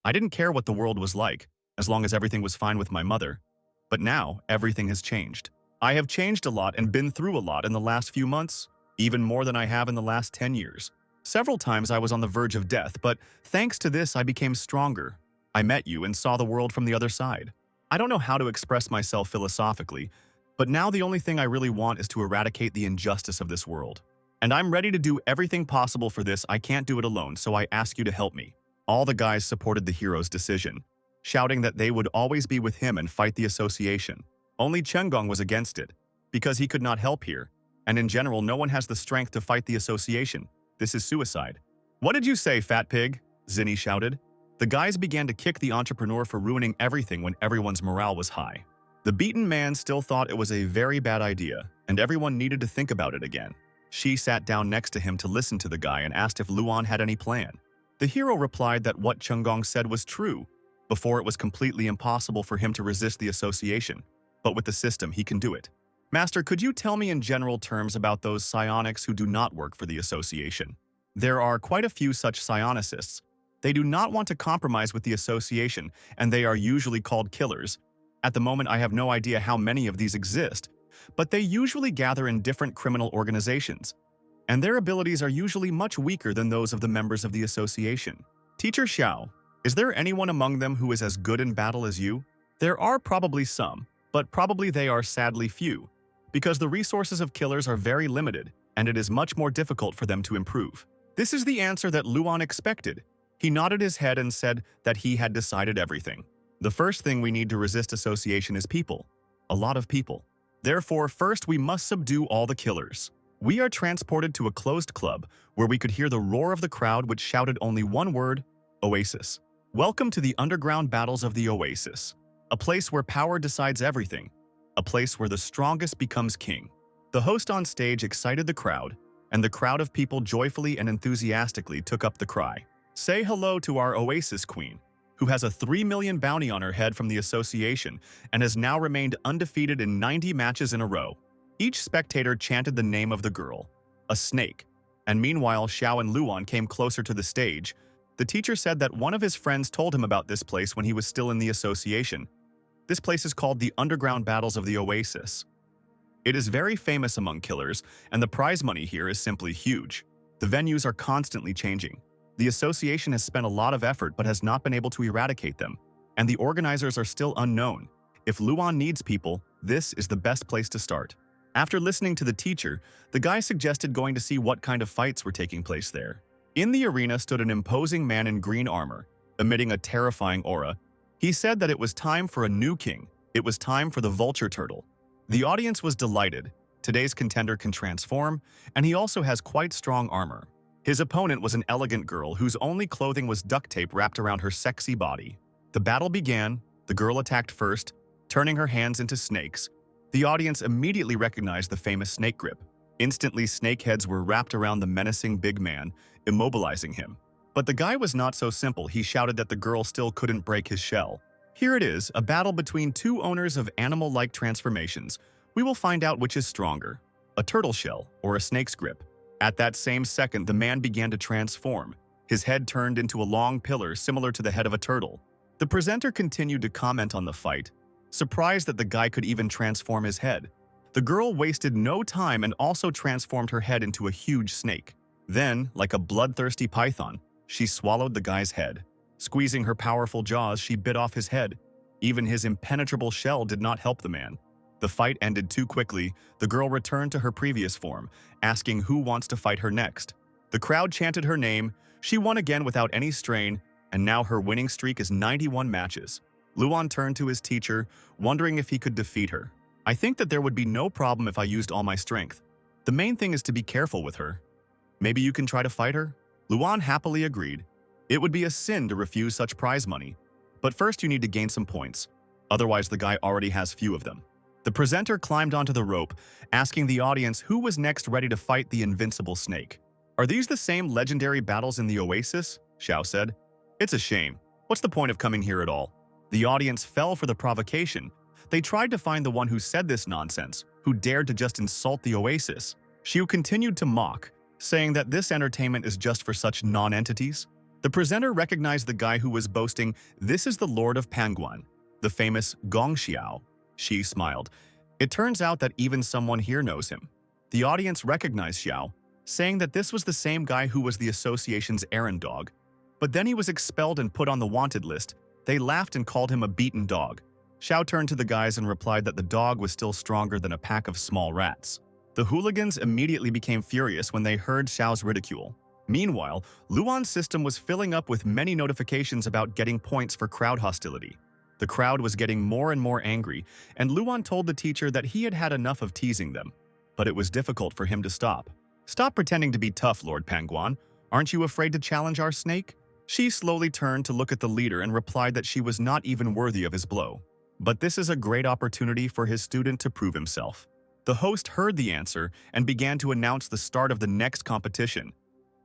I didn't care what the world was like, as long as everything was fine with my mother. But now, everything has changed. I have changed a lot and been through a lot in the last few months, even more than I have in the last 10 years. Several times I was on the verge of death, but thanks to this I became stronger. I met you and saw the world from the other side. I don't know how to express myself philosophically, but now the only thing I really want is to eradicate the injustice of this world. And I'm ready to do everything possible for this. I can't do it alone, so I ask you to help me. All the guys supported the hero's decision, shouting that they would always be with him and fight the association. Only Chunggong was against it, because he could not help here, and in general no one has the strength to fight the association. This is suicide. What did you say, fat pig? Zinni shouted. The guys began to kick the entrepreneur for ruining everything when everyone's morale was high. The beaten man still thought it was a very bad idea, and everyone needed to think about it again. She sat down next to him to listen to the guy and asked if Luan had any plan. The hero replied that what Chunggong said was true. Before, it was completely impossible for him to resist the association, but with the system he can do it. Master, could you tell me in general terms about those psionics who do not work for the association? There are quite a few such psionicists. They do not want to compromise with the association, and they are usually called killers. At the moment, I have no idea how many of these exist, but they usually gather in different criminal organizations, and their abilities are usually much weaker than those of the members of the association. Teacher Xiao, is there anyone among them who is as good in battle as you? There are probably some, but probably they are sadly few, because the resources of killers are very limited, and it is much more difficult for them to improve. This is the answer that Luan expected. He nodded his head and said that he had decided everything. The first thing we need to resist association is people. A lot of people. Therefore, first we must subdue all the killers. We are transported to a closed club where we could hear the roar of the crowd which shouted only one word, Oasis. Welcome to the underground battles of the Oasis. A place where power decides everything. A place where the strongest becomes king. The host on stage excited the crowd, and the crowd of people joyfully and enthusiastically took up the cry. Say hello to our Oasis Queen, who has a 3 million bounty on her head from the association and has now remained undefeated in 90 matches in a row. Each spectator chanted the name of the girl, a snake, and meanwhile Xiao and Luan came closer to the stage. The teacher said that one of his friends told him about this place when he was still in the association. This place is called the Underground Battles of the Oasis. It is very famous among killers, and the prize money here is simply huge. The venues are constantly changing. The association has spent a lot of effort but has not been able to eradicate them, and the organizers are still unknown. If Luan needs people, this is the best place to start. After listening to the teacher, the guy suggested going to see what kind of fights were taking place there. In the arena stood an imposing man in green armor, emitting a terrifying aura. He said that it was time for a new king. It was time for the vulture turtle. The audience was delighted. Today's contender can transform, and he also has quite strong armor. His opponent was an elegant girl whose only clothing was duct tape wrapped around her sexy body. The battle began. The girl attacked first, turning her hands into snakes. The audience immediately recognized the famous snake grip. Instantly, snake heads were wrapped around the menacing big man, immobilizing him. But the guy was not so simple. He shouted that the girl still couldn't break his shell. Here it is, a battle between two owners of animal-like transformations. We will find out which is stronger, a turtle shell or a snake's grip. At that same second, the man began to transform. His head turned into a long pillar similar to the head of a turtle. The presenter continued to comment on the fight, surprised that the guy could even transform his head. The girl wasted no time and also transformed her head into a huge snake. Then, like a bloodthirsty python, she swallowed the guy's head. Squeezing her powerful jaws, she bit off his head. Even his impenetrable shell did not help the man. The fight ended too quickly. The girl returned to her previous form, asking who wants to fight her next. The crowd chanted her name. She won again without any strain, and now her winning streak is 91 matches. Luan turned to his teacher, wondering if he could defeat her. I think that there would be no problem if I used all my strength. The main thing is to be careful with her. Maybe you can try to fight her? Luan happily agreed. It would be a sin to refuse such prize money. But first you need to gain some points. Otherwise the guy already has few of them. The presenter climbed onto the rope, asking the audience who was next ready to fight the invincible snake. Are these the same legendary battles in the Oasis? Xiao said. It's a shame. What's the point of coming here at all? The audience fell for the provocation. They tried to find the one who said this nonsense, who dared to just insult the Oasis. Xiu continued to mock, saying that this entertainment is just for such non-entities. The presenter recognized the guy who was boasting, "This is the Lord of Panguan, the famous Gong Xiao." She smiled. It turns out that even someone here knows him. The audience recognized Xiao, saying that this was the same guy who was the association's errand dog. But then he was expelled and put on the wanted list. They laughed and called him a beaten dog. Xiao turned to the guys and replied that the dog was still stronger than a pack of small rats. The hooligans immediately became furious when they heard Xiao's ridicule. Meanwhile, Luan's system was filling up with many notifications about getting points for crowd hostility. The crowd was getting more and more angry, and Luan told the teacher that he had had enough of teasing them. But it was difficult for him to stop. "Stop pretending to be tough, Lord Panguan. Aren't you afraid to challenge our snake?" She slowly turned to look at the leader and replied that she was not even worthy of his blow. But this is a great opportunity for his student to prove himself. The host heard the answer and began to announce the start of the next competition.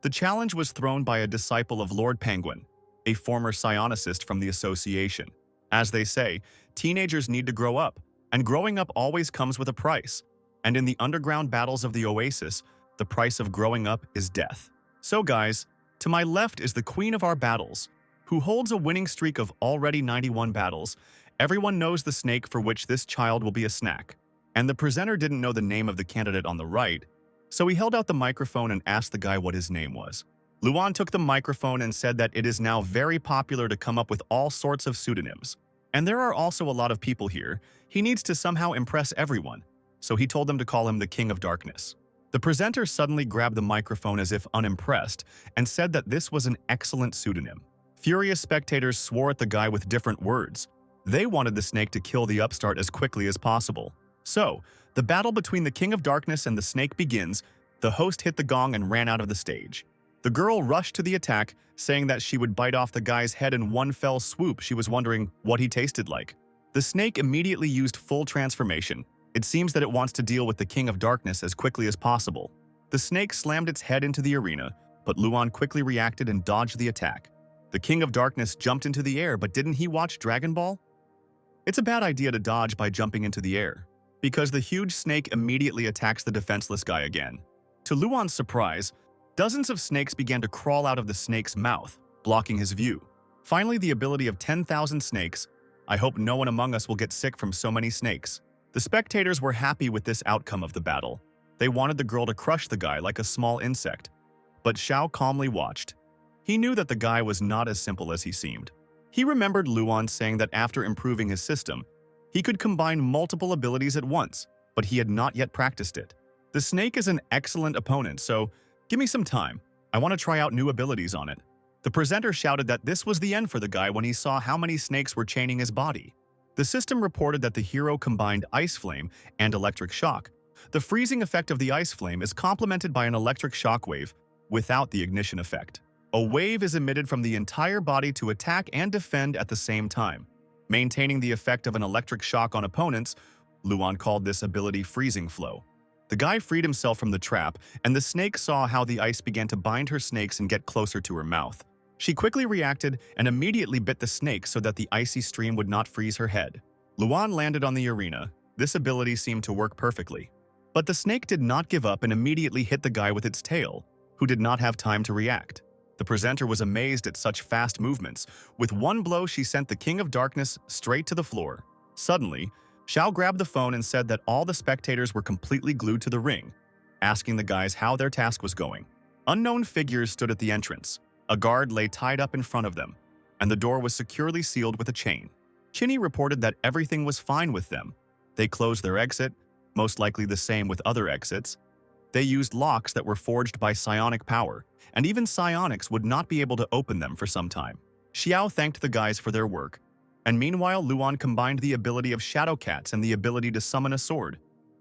The challenge was thrown by a disciple of Lord Penguin, a former psionicist from the association. As they say, teenagers need to grow up, and growing up always comes with a price. And in the underground battles of the Oasis, the price of growing up is death. So guys, to my left is the queen of our battles, who holds a winning streak of already 91 battles. Everyone knows the snake for which this child will be a snack. And the presenter didn't know the name of the candidate on the right, so he held out the microphone and asked the guy what his name was. Luan took the microphone and said that it is now very popular to come up with all sorts of pseudonyms. And there are also a lot of people here. He needs to somehow impress everyone, so he told them to call him the King of Darkness. The presenter suddenly grabbed the microphone as if unimpressed and said that this was an excellent pseudonym. Furious spectators swore at the guy with different words. They wanted the snake to kill the upstart as quickly as possible. So, the battle between the King of Darkness and the snake begins. The host hit the gong and ran out of the stage. The girl rushed to the attack, saying that she would bite off the guy's head in one fell swoop. She was wondering what he tasted like. The snake immediately used full transformation. It seems that it wants to deal with the King of Darkness as quickly as possible. The snake slammed its head into the arena, but Luan quickly reacted and dodged the attack. The King of Darkness jumped into the air, but didn't he watch Dragon Ball? It's a bad idea to dodge by jumping into the air. because the huge snake immediately attacks the defenseless guy again. To Luan's surprise, dozens of snakes began to crawl out of the snake's mouth, blocking his view. Finally, the ability of 10,000 snakes. I hope no one among us will get sick from so many snakes. The spectators were happy with this outcome of the battle. They wanted the girl to crush the guy like a small insect. But Xiao calmly watched. He knew that the guy was not as simple as he seemed. He remembered Luan saying that after improving his system, he could combine multiple abilities at once, but he had not yet practiced it. The snake is an excellent opponent, so give me some time. I want to try out new abilities on it. The presenter shouted that this was the end for the guy when he saw how many snakes were chaining his body. The system reported that the hero combined Ice Flame and Electric Shock. The freezing effect of the Ice Flame is complemented by an electric shock wave without the ignition effect. A wave is emitted from the entire body to attack and defend at the same time, maintaining the effect of an electric shock on opponents. Luan called this ability Freezing Flow. The guy freed himself from the trap, and the snake saw how the ice began to bind her snakes and get closer to her mouth. She quickly reacted and immediately bit the snake so that the icy stream would not freeze her head. Luan landed on the arena. This ability seemed to work perfectly. But the snake did not give up and immediately hit the guy with its tail, who did not have time to react. The presenter was amazed at such fast movements. With one blow, she sent the King of Darkness straight to the floor. Suddenly, Xiao grabbed the phone and said that all the spectators were completely glued to the ring, asking the guys how their task was going. Unknown figures stood at the entrance. A guard lay tied up in front of them, and the door was securely sealed with a chain. Chinny reported that everything was fine with them. They closed their exit, most likely the same with other exits. They used locks that were forged by psionic power, and even psionics would not be able to open them for some time. Xiao thanked the guys for their work, and meanwhile Luan combined the ability of Shadow Cats and the ability to summon a sword,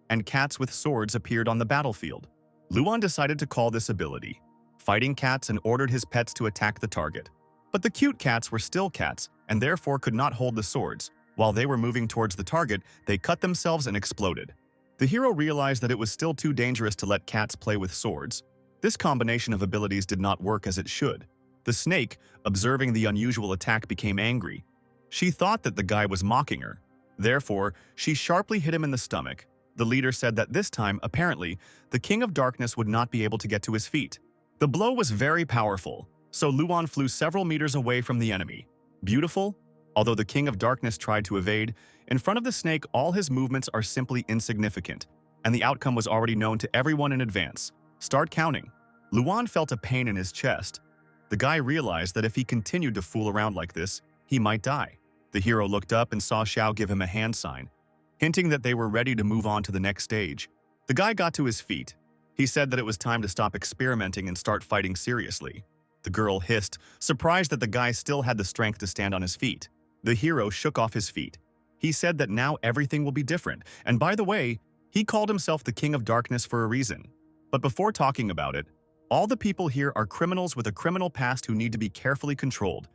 and cats with swords appeared on the battlefield. Luan decided to call this ability Fighting Cats and ordered his pets to attack the target. But the cute cats were still cats and therefore could not hold the swords. While they were moving towards the target, they cut themselves and exploded. The hero realized that it was still too dangerous to let cats play with swords. This combination of abilities did not work as it should. The snake, observing the unusual attack, became angry. She thought that the guy was mocking her. Therefore, she sharply hit him in the stomach. The leader said that this time, apparently, the King of Darkness would not be able to get to his feet. The blow was very powerful, so Luan flew several meters away from the enemy. Beautiful? Although the King of Darkness tried to evade, in front of the snake all his movements are simply insignificant, and the outcome was already known to everyone in advance. Start counting. Luan felt a pain in his chest. The guy realized that if he continued to fool around like this, he might die. The hero looked up and saw Xiao give him a hand sign, hinting that they were ready to move on to the next stage. The guy got to his feet. He said that it was time to stop experimenting and start fighting seriously. The girl hissed, surprised that the guy still had the strength to stand on his feet. The hero shook off his feet. He said that now everything will be different, and by the way, he called himself the King of Darkness for a reason. But before talking about it, all the people here are criminals with a criminal past who need to be carefully controlled.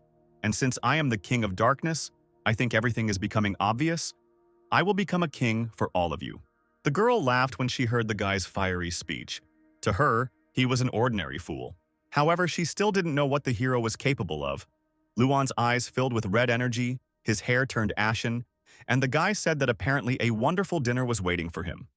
And since I am the King of Darkness, I think everything is becoming obvious. I will become a king for all of you. The girl laughed when she heard the guy's fiery speech. To her, he was an ordinary fool. However, she still didn't know what the hero was capable of. Luan's eyes filled with red energy, his hair turned ashen, and the guy said that apparently a wonderful dinner was waiting for him.